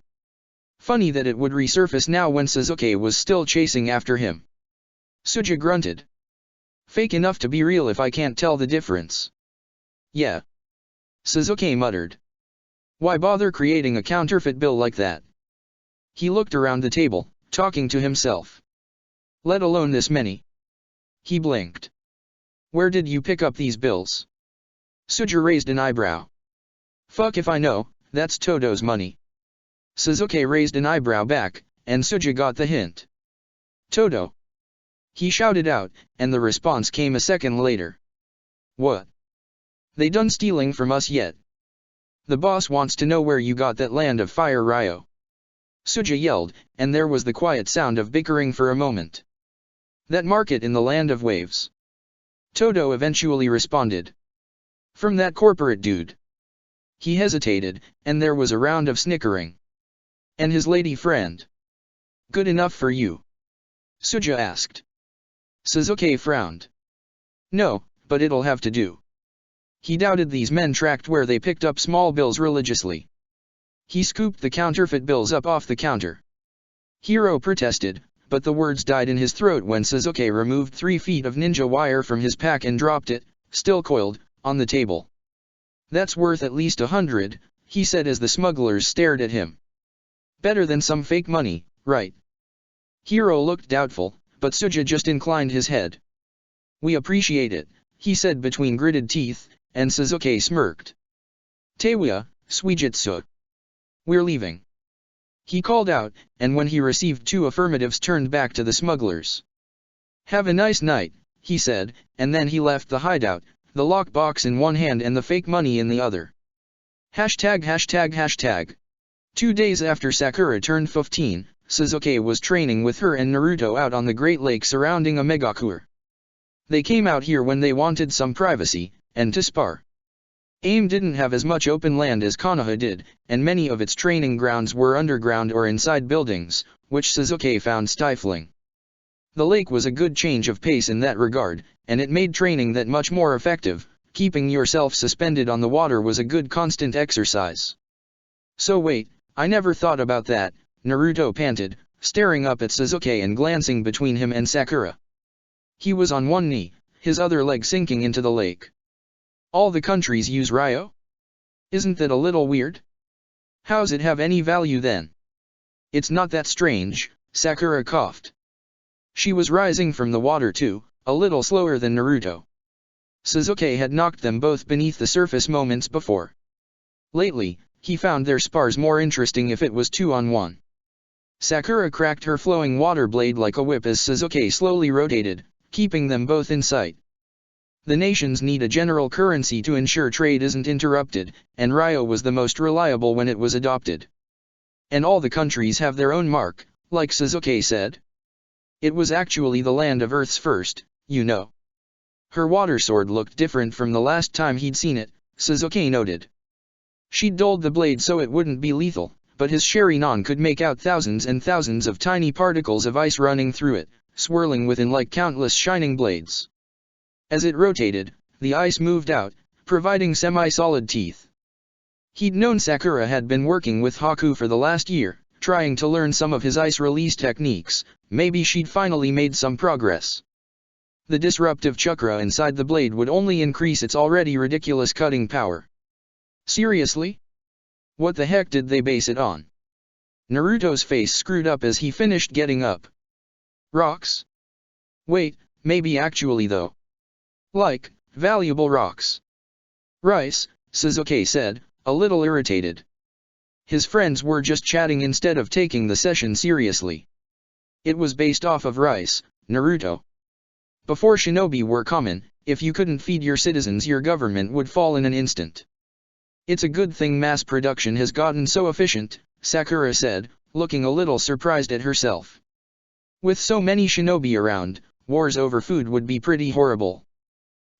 Funny that it would resurface now when Sasuke was still chasing after him. Suja grunted. Fake enough to be real if I can't tell the difference. Yeah. Sasuke muttered. Why bother creating a counterfeit bill like that? He looked around the table, talking to himself. Let alone this many. He blinked. Where did you pick up these bills? Suja raised an eyebrow. Fuck if I know, that's Todo's money. Sasuke raised an eyebrow back, and Suja got the hint. Todo. He shouted out, and the response came a second later. What? They done stealing from us yet? The boss wants to know where you got that land of fire Ryo. Suja yelled, and there was the quiet sound of bickering for a moment. That market in the land of waves. Todo eventually responded. From that corporate dude. He hesitated, and there was a round of snickering. And his lady friend. Good enough for you? Suja asked. Sasuke frowned. No, but it'll have to do. He doubted these men tracked where they picked up small bills religiously. He scooped the counterfeit bills up off the counter. Hiro protested, but the words died in his throat when Sasuke removed 3 feet of ninja wire from his pack and dropped it, still coiled, on the table. That's worth at least 100, he said as the smugglers stared at him. Better than some fake money, right? Hiro looked doubtful, but Suja just inclined his head. We appreciate it, he said between gritted teeth, and Sasuke smirked. Teiwa, Suijutsu. We're leaving. He called out, and when he received 2 affirmatives turned back to the smugglers. Have a nice night, he said, and then he left the hideout, the lockbox in one hand and the fake money in the other. ####. 2 days after Sakura turned 15, Sasuke was training with her and Naruto out on the Great Lake surrounding a megacure. They came out here when they wanted some privacy, and to spar. AIM didn't have as much open land as Konoha did, and many of its training grounds were underground or inside buildings, which Sasuke found stifling. The lake was a good change of pace in that regard, and it made training that much more effective. Keeping yourself suspended on the water was a good constant exercise. So wait, I never thought about that, Naruto panted, staring up at Sasuke and glancing between him and Sakura. He was on one knee, his other leg sinking into the lake. All the countries use Ryo? Isn't that a little weird? How's it have any value then? It's not that strange, Sakura coughed. She was rising from the water too, a little slower than Naruto. Sasuke had knocked them both beneath the surface moments before. Lately, he found their spars more interesting if it was 2-on-1. Sakura cracked her flowing water blade like a whip as Sasuke slowly rotated, keeping them both in sight. The nations need a general currency to ensure trade isn't interrupted, and Ryo was the most reliable when it was adopted. And all the countries have their own mark, like Sasuke said. It was actually the land of Earth's first, you know. Her water sword looked different from the last time he'd seen it, Suzuki noted. She'd dulled the blade so it wouldn't be lethal, but his Sharingan could make out thousands and thousands of tiny particles of ice running through it, swirling within like countless shining blades. As it rotated, the ice moved out, providing semi-solid teeth. He'd known Sakura had been working with Haku for the last year, trying to learn some of his ice release techniques. Maybe she'd finally made some progress. The disruptive chakra inside the blade would only increase its already ridiculous cutting power. Seriously? What the heck did they base it on? Naruto's face screwed up as he finished getting up. Rocks? Wait, maybe actually though. Like, valuable rocks. Rice, Suzuki said, a little irritated. His friends were just chatting instead of taking the session seriously. It was based off of rice, Naruto. Before shinobi were common, if you couldn't feed your citizens your government would fall in an instant. It's a good thing mass production has gotten so efficient, Sakura said, looking a little surprised at herself. With so many shinobi around, wars over food would be pretty horrible.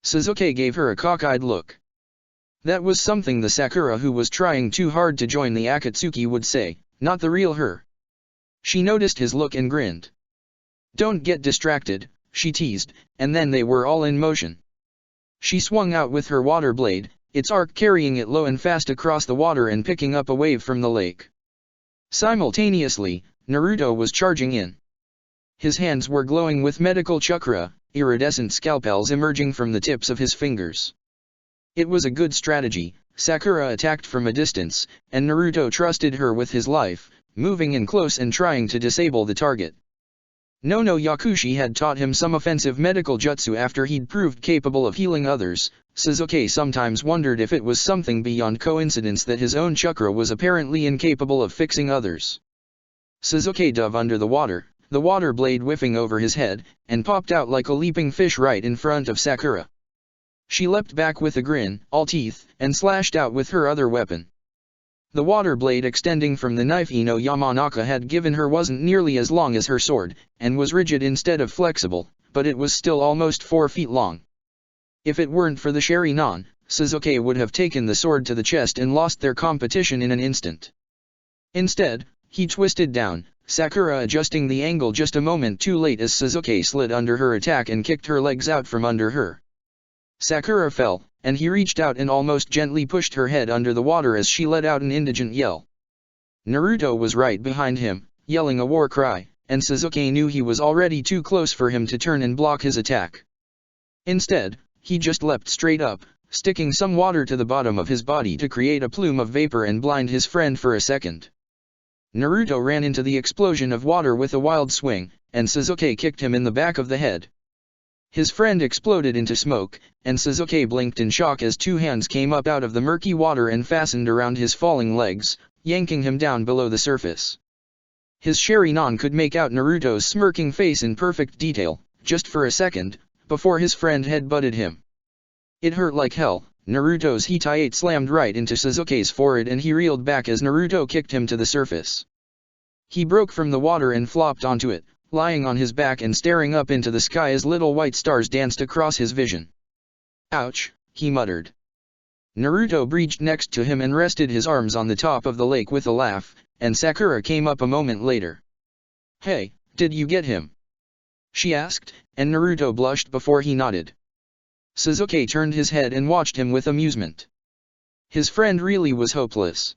Suzuki gave her a cockeyed look. That was something the Sakura who was trying too hard to join the Akatsuki would say, not the real her. She noticed his look and grinned. Don't get distracted, she teased, and then they were all in motion. She swung out with her water blade, its arc carrying it low and fast across the water and picking up a wave from the lake. Simultaneously, Naruto was charging in. His hands were glowing with medical chakra, iridescent scalpels emerging from the tips of his fingers. It was a good strategy. Sakura attacked from a distance, and Naruto trusted her with his life, moving in close and trying to disable the target. No Yakushi had taught him some offensive medical jutsu after he'd proved capable of healing others. Suzuki sometimes wondered if it was something beyond coincidence that his own chakra was apparently incapable of fixing others. Suzuki dove under the water blade whiffing over his head, and popped out like a leaping fish right in front of Sakura. She leapt back with a grin, all teeth, and slashed out with her other weapon. The water blade extending from the knife Ino Yamanaka had given her wasn't nearly as long as her sword, and was rigid instead of flexible, but it was still almost 4 feet long. If it weren't for the Sharingan, Suzuki would have taken the sword to the chest and lost their competition in an instant. Instead, he twisted down, Sakura adjusting the angle just a moment too late as Suzuki slid under her attack and kicked her legs out from under her. Sakura fell, and he reached out and almost gently pushed her head under the water as she let out an indigent yell. Naruto was right behind him, yelling a war cry, and Suzuki knew he was already too close for him to turn and block his attack. Instead, he just leapt straight up, sticking some water to the bottom of his body to create a plume of vapor and blind his friend for a second. Naruto ran into the explosion of water with a wild swing, and Suzuki kicked him in the back of the head. His friend exploded into smoke, and Suzuki blinked in shock as 2 hands came up out of the murky water and fastened around his falling legs, yanking him down below the surface. His Sharingan could make out Naruto's smirking face in perfect detail, just for a second, before his friend headbutted him. It hurt like hell. Naruto's Hitaiate slammed right into Suzuki's forehead and he reeled back as Naruto kicked him to the surface. He broke from the water and flopped onto it, lying on his back and staring up into the sky as little white stars danced across his vision. Ouch, he muttered. Naruto breached next to him and rested his arms on the top of the lake with a laugh, and Sakura came up a moment later. Hey, did you get him? She asked, and Naruto blushed before he nodded. Suzuki turned his head and watched him with amusement. His friend really was hopeless.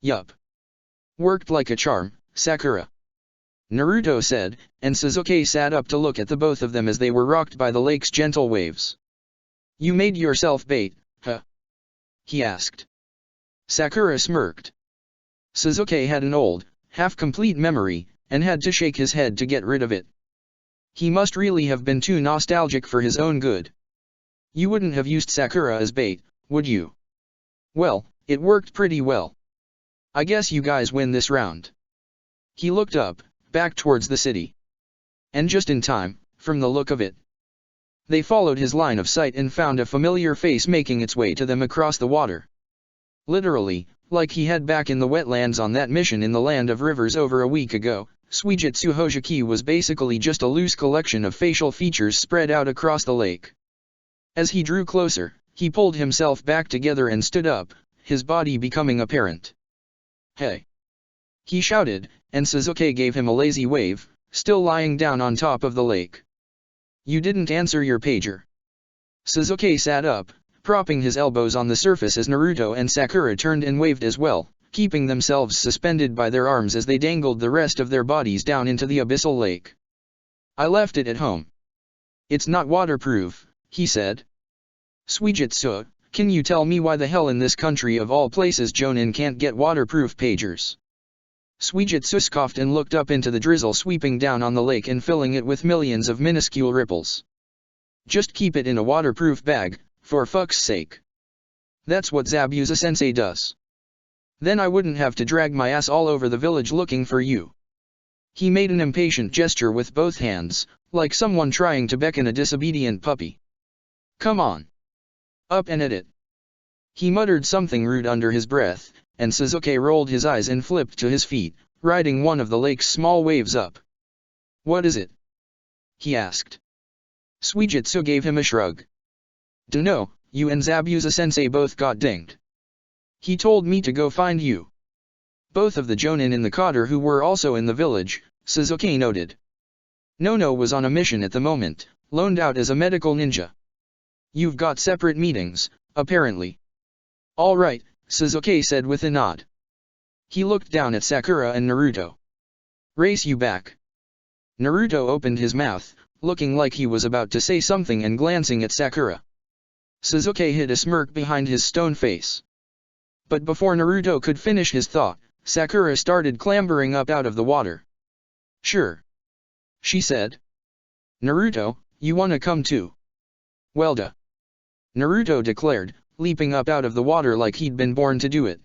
Yup. Worked like a charm, Sakura. Naruto said, and Suzuki sat up to look at the both of them as they were rocked by the lake's gentle waves. You made yourself bait, huh? He asked. Sakura smirked. Suzuki had an old, half-complete memory, and had to shake his head to get rid of it. He must really have been too nostalgic for his own good. You wouldn't have used Sakura as bait, would you? Well, it worked pretty well. I guess you guys win this round. He looked up, back towards the city. And just in time, from the look of it. They followed his line of sight and found a familiar face making its way to them across the water. Literally, like he had back in the wetlands on that mission in the Land of Rivers over a week ago, Suijutsu Hojiki was basically just a loose collection of facial features spread out across the lake. As he drew closer, he pulled himself back together and stood up, his body becoming apparent. "Hey!" he shouted, and Sasuke gave him a lazy wave, still lying down on top of the lake. "You didn't answer your pager." Sasuke sat up, propping his elbows on the surface as Naruto and Sakura turned and waved as well, keeping themselves suspended by their arms as they dangled the rest of their bodies down into the abyssal lake. "I left it at home." "It's not waterproof," he said. "Suijutsu, can you tell me why the hell in this country of all places Jonin can't get waterproof pagers?" Suijutsu scoffed and looked up into the drizzle sweeping down on the lake and filling it with millions of minuscule ripples. "Just keep it in a waterproof bag, for fuck's sake. That's what Zabuza Sensei does. Then I wouldn't have to drag my ass all over the village looking for you." He made an impatient gesture with both hands, like someone trying to beckon a disobedient puppy. "Come on. Up and at it." He muttered something rude under his breath, and Sasuke rolled his eyes and flipped to his feet, riding one of the lake's small waves up. "What is it?" he asked. Suijutsu gave him a shrug. "Dunno, you and Zabuza Sensei both got dinged. He told me to go find you." Both of the Jonin in the Cotter who were also in the village, Sasuke noted. Nono was on a mission at the moment, loaned out as a medical ninja. "You've got separate meetings, apparently." "All right," Sasuke said with a nod. He looked down at Sakura and Naruto. "Race you back." Naruto opened his mouth, looking like he was about to say something and glancing at Sakura. Sasuke hid a smirk behind his stone face. But before Naruto could finish his thought, Sakura started clambering up out of the water. "Sure," she said. "Naruto, you wanna come too?" "Well duh," Naruto declared, leaping up out of the water like he'd been born to do it.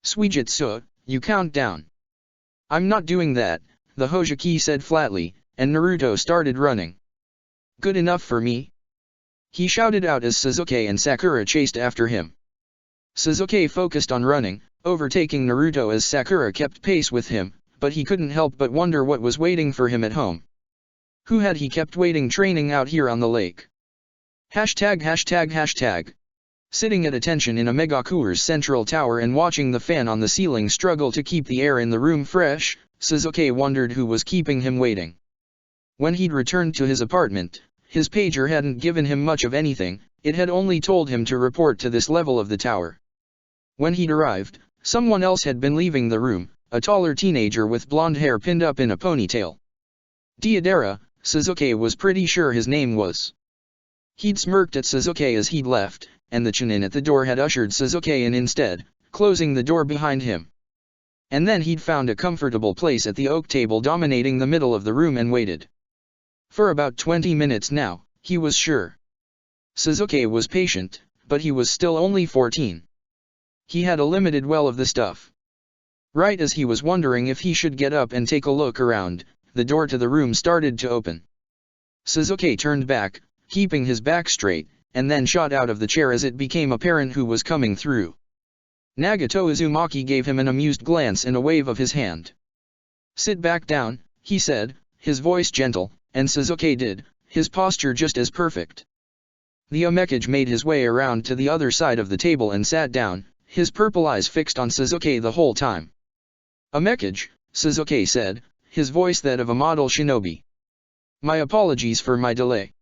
"Suijutsu, you count down." "I'm not doing that," the Hojiki said flatly, and Naruto started running. "Good enough for me," he shouted out as Sasuke and Sakura chased after him. Sasuke focused on running, overtaking Naruto as Sakura kept pace with him, but he couldn't help but wonder what was waiting for him at home. Who had he kept waiting training out here on the lake? ####. Sitting at attention in a Megakure's central tower and watching the fan on the ceiling struggle to keep the air in the room fresh, Sasuke wondered who was keeping him waiting. When he'd returned to his apartment, his pager hadn't given him much of anything, it had only told him to report to this level of the tower. When he'd arrived, someone else had been leaving the room, a taller teenager with blonde hair pinned up in a ponytail. Deidara, Sasuke was pretty sure his name was. He'd smirked at Sasuke as he'd left, and the Chunin at the door had ushered Sasuke in instead, closing the door behind him. And then he'd found a comfortable place at the oak table dominating the middle of the room and waited. For about 20 minutes now, he was sure. Sasuke was patient, but he was still only 14. He had a limited well of the stuff. Right as he was wondering if he should get up and take a look around, the door to the room started to open. Sasuke turned back, keeping his back straight, and then shot out of the chair as it became apparent who was coming through. Nagato Uzumaki gave him an amused glance and a wave of his hand. "Sit back down," he said, his voice gentle, and Sasuke did, his posture just as perfect. The Omekage made his way around to the other side of the table and sat down, his purple eyes fixed on Sasuke the whole time. "Omekage," Sasuke said, his voice that of a model shinobi. "My apologies for my delay."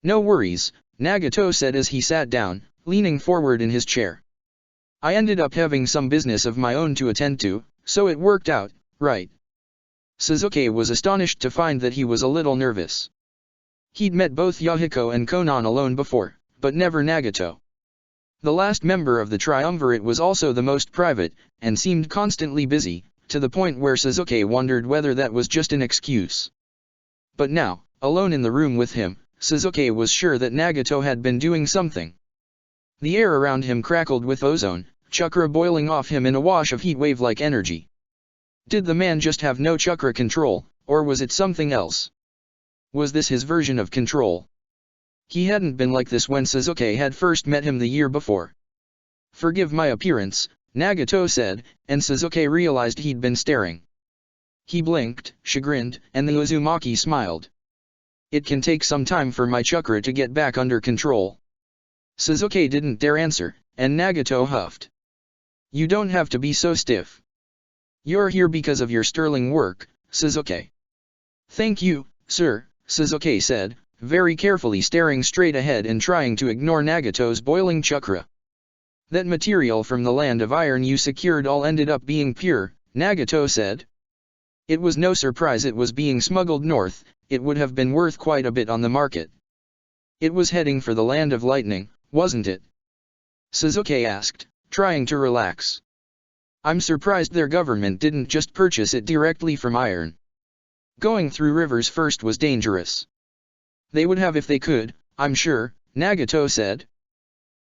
"No worries," Nagato said as he sat down, leaning forward in his chair. "I ended up having some business of my own to attend to, so it worked out, right?" Sasuke was astonished to find that he was a little nervous. He'd met both Yahiko and Konan alone before, but never Nagato. The last member of the triumvirate was also the most private, and seemed constantly busy, to the point where Sasuke wondered whether that was just an excuse. But now, alone in the room with him, Sasuke was sure that Nagato had been doing something. The air around him crackled with ozone, chakra boiling off him in a wash of heat wave-like energy. Did the man just have no chakra control, or was it something else? Was this his version of control? He hadn't been like this when Sasuke had first met him the year before. "Forgive my appearance," Nagato said, and Sasuke realized he'd been staring. He blinked, chagrined, and the Uzumaki smiled. It can take some time for my chakra to get back under control. Sasuke didn't dare answer, and Nagato huffed. You don't have to be so stiff. You're here because of your sterling work, Sasuke. Thank you, sir, Sasuke said, very carefully staring straight ahead and trying to ignore Nagato's boiling chakra. That material from the land of iron you secured all ended up being pure, Nagato said. It was no surprise it was being smuggled north, it would have been worth quite a bit on the market. It was heading for the land of lightning, wasn't it? Sasuke asked, trying to relax. I'm surprised their government didn't just purchase it directly from iron. Going through rivers first was dangerous. They would have if they could, I'm sure, Nagato said.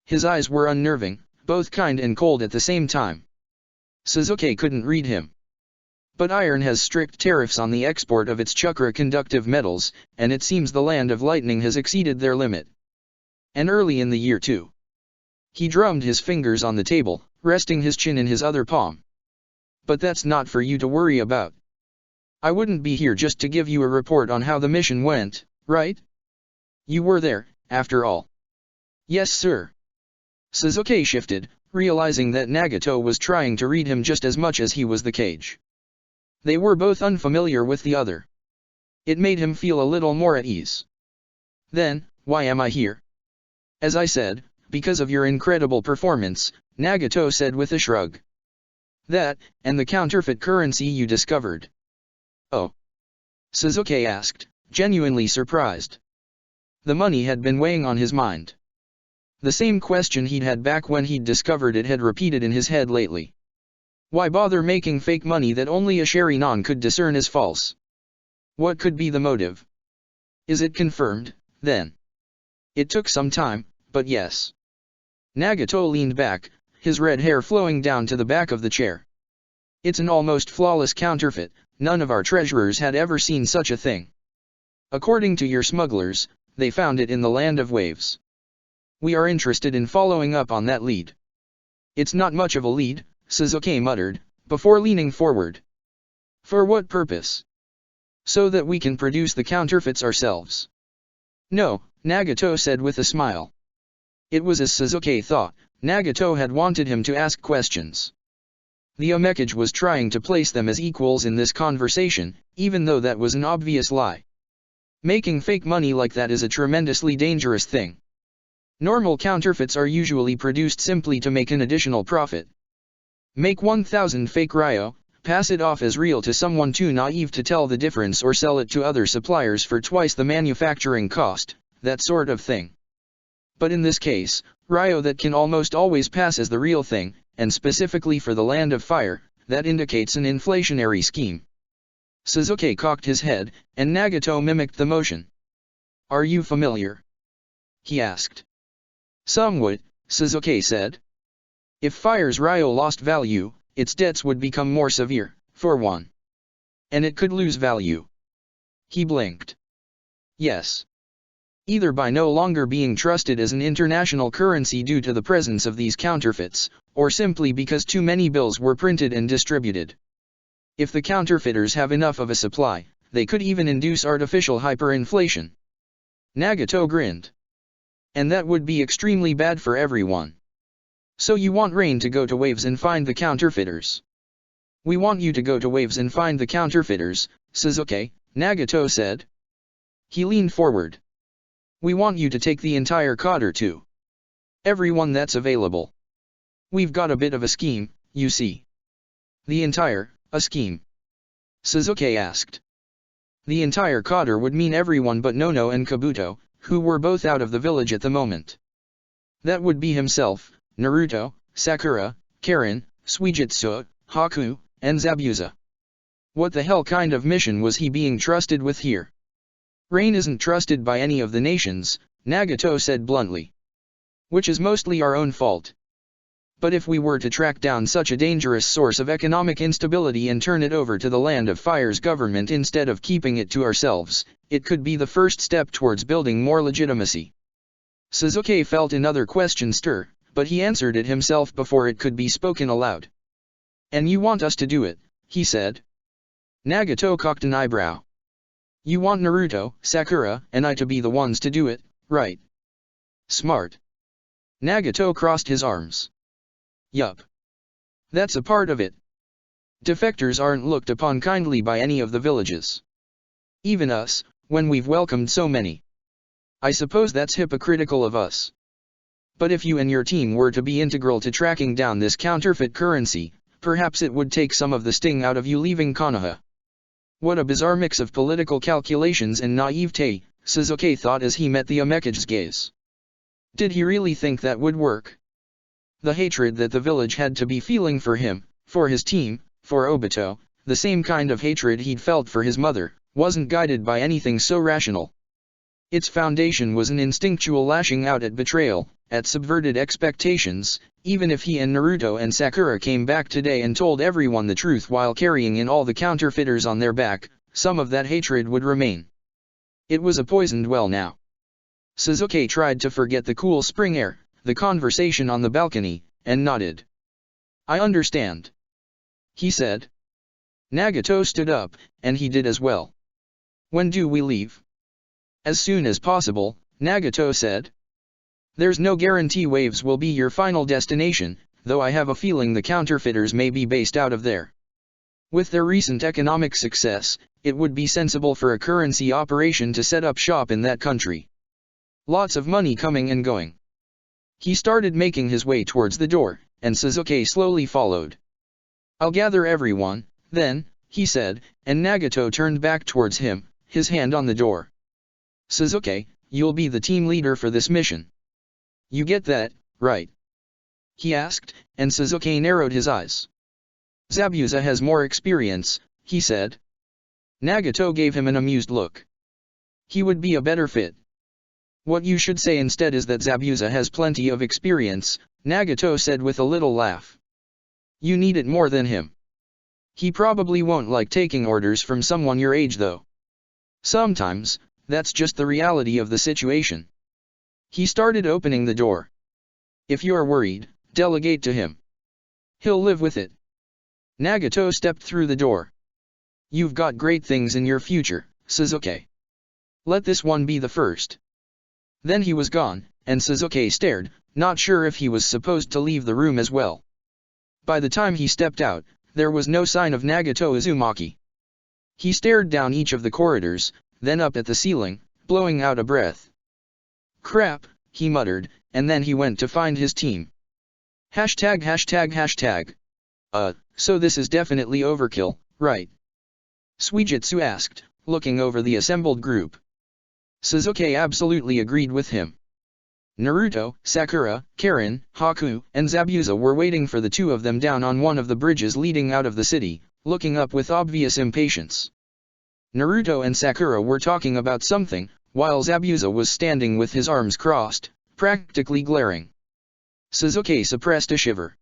His eyes were unnerving, both kind and cold at the same time. Sasuke couldn't read him. But iron has strict tariffs on the export of its chakra-conductive metals, and it seems the land of lightning has exceeded their limit. And early in the year too. He drummed his fingers on the table, resting his chin in his other palm. But that's not for you to worry about. I wouldn't be here just to give you a report on how the mission went, right? You were there, after all. Yes, sir. Sasuke shifted, realizing that Nagato was trying to read him just as much as he was the cage. They were both unfamiliar with the other. It made him feel a little more at ease. Then, why am I here? As I said, because of your incredible performance, Nagato said with a shrug. That, and the counterfeit currency you discovered. Oh. Sasuke asked, genuinely surprised. The money had been weighing on his mind. The same question he'd had back when he'd discovered it had repeated in his head lately. Why bother making fake money that only a Sharingan could discern as false? What could be the motive? Is it confirmed, then? It took some time, but yes. Nagato leaned back, his red hair flowing down to the back of the chair. It's an almost flawless counterfeit, none of our treasurers had ever seen such a thing. According to your smugglers, they found it in the land of waves. We are interested in following up on that lead. It's not much of a lead, Sasuke muttered, before leaning forward. For what purpose? So that we can produce the counterfeits ourselves. No, Nagato said with a smile. It was as Sasuke thought, Nagato had wanted him to ask questions. The Omekage was trying to place them as equals in this conversation, even though that was an obvious lie. Making fake money like that is a tremendously dangerous thing. Normal counterfeits are usually produced simply to make an additional profit. Make 1,000 fake Ryo, pass it off as real to someone too naive to tell the difference or sell it to other suppliers for twice the manufacturing cost, that sort of thing. But in this case, Ryo that can almost always pass as the real thing, and specifically for the land of fire, that indicates an inflationary scheme. Sasuke cocked his head, and Nagato mimicked the motion. Are you familiar? He asked. Somewhat, Sasuke said. If fire's Ryo lost value, its debts would become more severe, for one. And it could lose value. He blinked. Yes. Either by no longer being trusted as an international currency due to the presence of these counterfeits, or simply because too many bills were printed and distributed. If the counterfeiters have enough of a supply, they could even induce artificial hyperinflation. Nagato grinned. And that would be extremely bad for everyone. So you want Rain to go to Waves and find the counterfeiters? We want you to go to Waves and find the counterfeiters, Sasuke, Nagato said. He leaned forward. We want you to take the entire cadre too. Everyone that's available. We've got a bit of a scheme, you see. The entire, a scheme? Sasuke asked. The entire cadre would mean everyone but Nono and Kabuto, who were both out of the village at the moment. That would be himself, Naruto, Sakura, Karen, Suijutsu, Haku, and Zabuza. What the hell kind of mission was he being trusted with here? Rain isn't trusted by any of the nations, Nagato said bluntly. Which is mostly our own fault. But if we were to track down such a dangerous source of economic instability and turn it over to the Land of Fire's government instead of keeping it to ourselves, it could be the first step towards building more legitimacy. Sasuke felt another question stir, but he answered it himself before it could be spoken aloud. And you want us to do it, he said. Nagato cocked an eyebrow. You want Naruto, Sakura, and I to be the ones to do it, right? Smart. Nagato crossed his arms. Yup. That's a part of it. Defectors aren't looked upon kindly by any of the villages. Even us, when we've welcomed so many. I suppose that's hypocritical of us. But if you and your team were to be integral to tracking down this counterfeit currency, perhaps it would take some of the sting out of you leaving Konoha. What a bizarre mix of political calculations and naivete, Sasuke thought as he met the Amekige's gaze. Did he really think that would work? The hatred that the village had to be feeling for him, for his team, for Obito, the same kind of hatred he'd felt for his mother, wasn't guided by anything so rational. Its foundation was an instinctual lashing out at betrayal, at subverted expectations. Even if he and Naruto and Sakura came back today and told everyone the truth while carrying in all the counterfeiters on their back, some of that hatred would remain. It was a poisoned well now. Sasuke tried to forget the cool spring air, the conversation on the balcony, and nodded. I understand. He said. Nagato stood up, and he did as well. When do we leave? As soon as possible, Nagato said. There's no guarantee Waves will be your final destination, though I have a feeling the counterfeiters may be based out of there. With their recent economic success, it would be sensible for a currency operation to set up shop in that country. Lots of money coming and going. He started making his way towards the door, and Sasuke slowly followed. I'll gather everyone, then, he said, and Nagato turned back towards him, his hand on the door. Sasuke, you'll be the team leader for this mission. You get that, right? He asked, and Sasuke narrowed his eyes. Zabuza has more experience, he said. Nagato gave him an amused look. He would be a better fit. What you should say instead is that Zabuza has plenty of experience, Nagato said with a little laugh. You need it more than him. He probably won't like taking orders from someone your age though. Sometimes, that's just the reality of the situation. He started opening the door. If you're worried, delegate to him. He'll live with it. Nagato stepped through the door. You've got great things in your future, Sasuke. Let this one be the first. Then he was gone, and Sasuke stared, not sure if he was supposed to leave the room as well. By the time he stepped out, there was no sign of Nagato Uzumaki. He stared down each of the corridors, then up at the ceiling, blowing out a breath. Crap, he muttered, and then he went to find his team. Hashtag. So this is definitely overkill, right? Suijutsu asked, looking over the assembled group. Sasuke absolutely agreed with him. Naruto, Sakura, Karin, Haku, and Zabuza were waiting for the two of them down on one of the bridges leading out of the city, looking up with obvious impatience. Naruto and Sakura were talking about something, while Zabuza was standing with his arms crossed, practically glaring. Sasuke suppressed a shiver.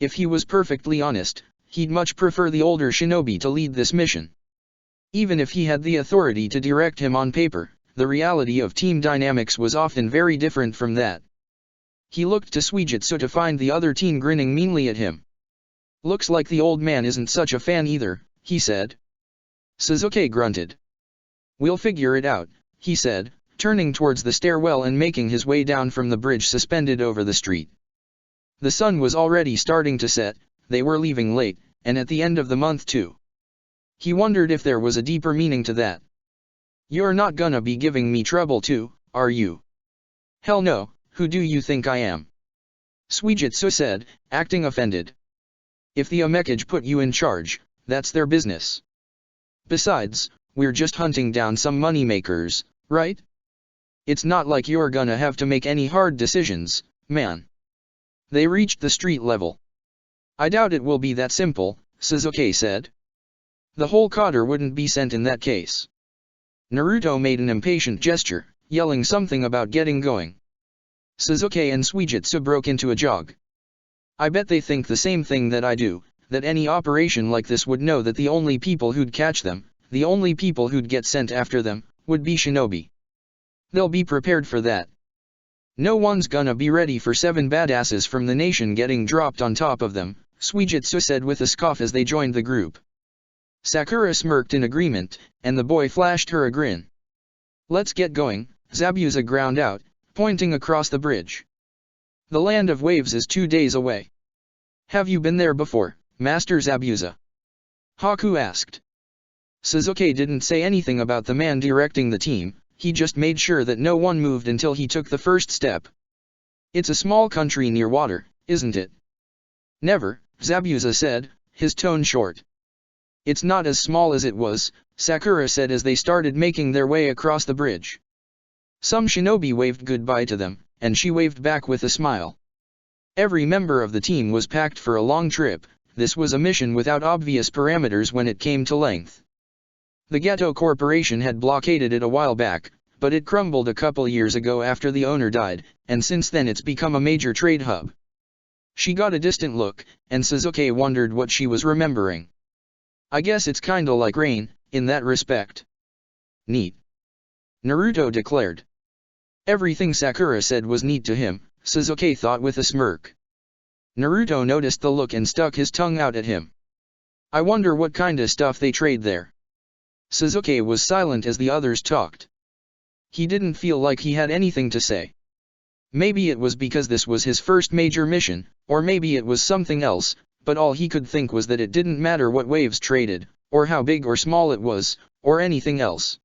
If he was perfectly honest, he'd much prefer the older shinobi to lead this mission. Even if he had the authority to direct him on paper, the reality of team dynamics was often very different from that. He looked to Suijutsu to find the other teen grinning meanly at him. Looks like the old man isn't such a fan either, he said. Sasuke grunted. We'll figure it out, he said, turning towards the stairwell and making his way down from the bridge suspended over the street. The sun was already starting to set, they were leaving late, and at the end of the month too. He wondered if there was a deeper meaning to that. You're not gonna be giving me trouble too, are you? Hell no, who do you think I am? Suijutsu said, acting offended. If the Amekage put you in charge, that's their business. Besides, we're just hunting down some moneymakers, right? It's not like you're gonna have to make any hard decisions, man. They reached the street level. I doubt it will be that simple, Sasuke said. The whole cadre wouldn't be sent in that case. Naruto made an impatient gesture, yelling something about getting going. Sasuke and Suijutsu broke into a jog. I bet they think the same thing that I do, that any operation like this would know that the only people who'd catch them, the only people who'd get sent after them, would be shinobi. They'll be prepared for that. No one's gonna be ready for 7 badasses from the nation getting dropped on top of them, Suijutsu said with a scoff as they joined the group. Sakura smirked in agreement, and the boy flashed her a grin. Let's get going, Zabuza ground out, pointing across the bridge. The land of waves is 2 days away. Have you been there before, Master Zabuza? Haku asked. Sasuke didn't say anything about the man directing the team, he just made sure that no one moved until he took the first step. It's a small country near water, isn't it? Never, Zabuza said, his tone short. It's not as small as it was, Sakura said as they started making their way across the bridge. Some shinobi waved goodbye to them, and she waved back with a smile. Every member of the team was packed for a long trip. This was a mission without obvious parameters when it came to length. The Gato Corporation had blockaded it a while back, but it crumbled a couple years ago after the owner died, and since then it's become a major trade hub. She got a distant look, and Sasuke wondered what she was remembering. I guess it's kinda like rain, in that respect. Neat. Naruto declared. Everything Sakura said was neat to him, Sasuke thought with a smirk. Naruto noticed the look and stuck his tongue out at him. I wonder what kinda stuff they trade there. Sasuke was silent as the others talked. He didn't feel like he had anything to say. Maybe it was because this was his first major mission, or maybe it was something else, but all he could think was that it didn't matter what waves traded, or how big or small it was, or anything else.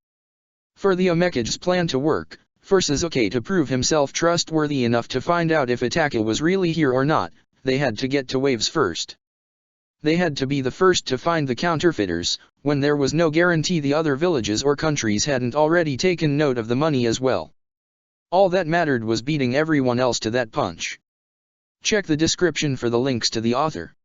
For the Omega's plan to work, for Sasuke to prove himself trustworthy enough to find out if Itachi was really here or not, they had to get to waves first. They had to be the first to find the counterfeiters, when there was no guarantee the other villages or countries hadn't already taken note of the money as well. All that mattered was beating everyone else to that punch. Check the description for the links to the author.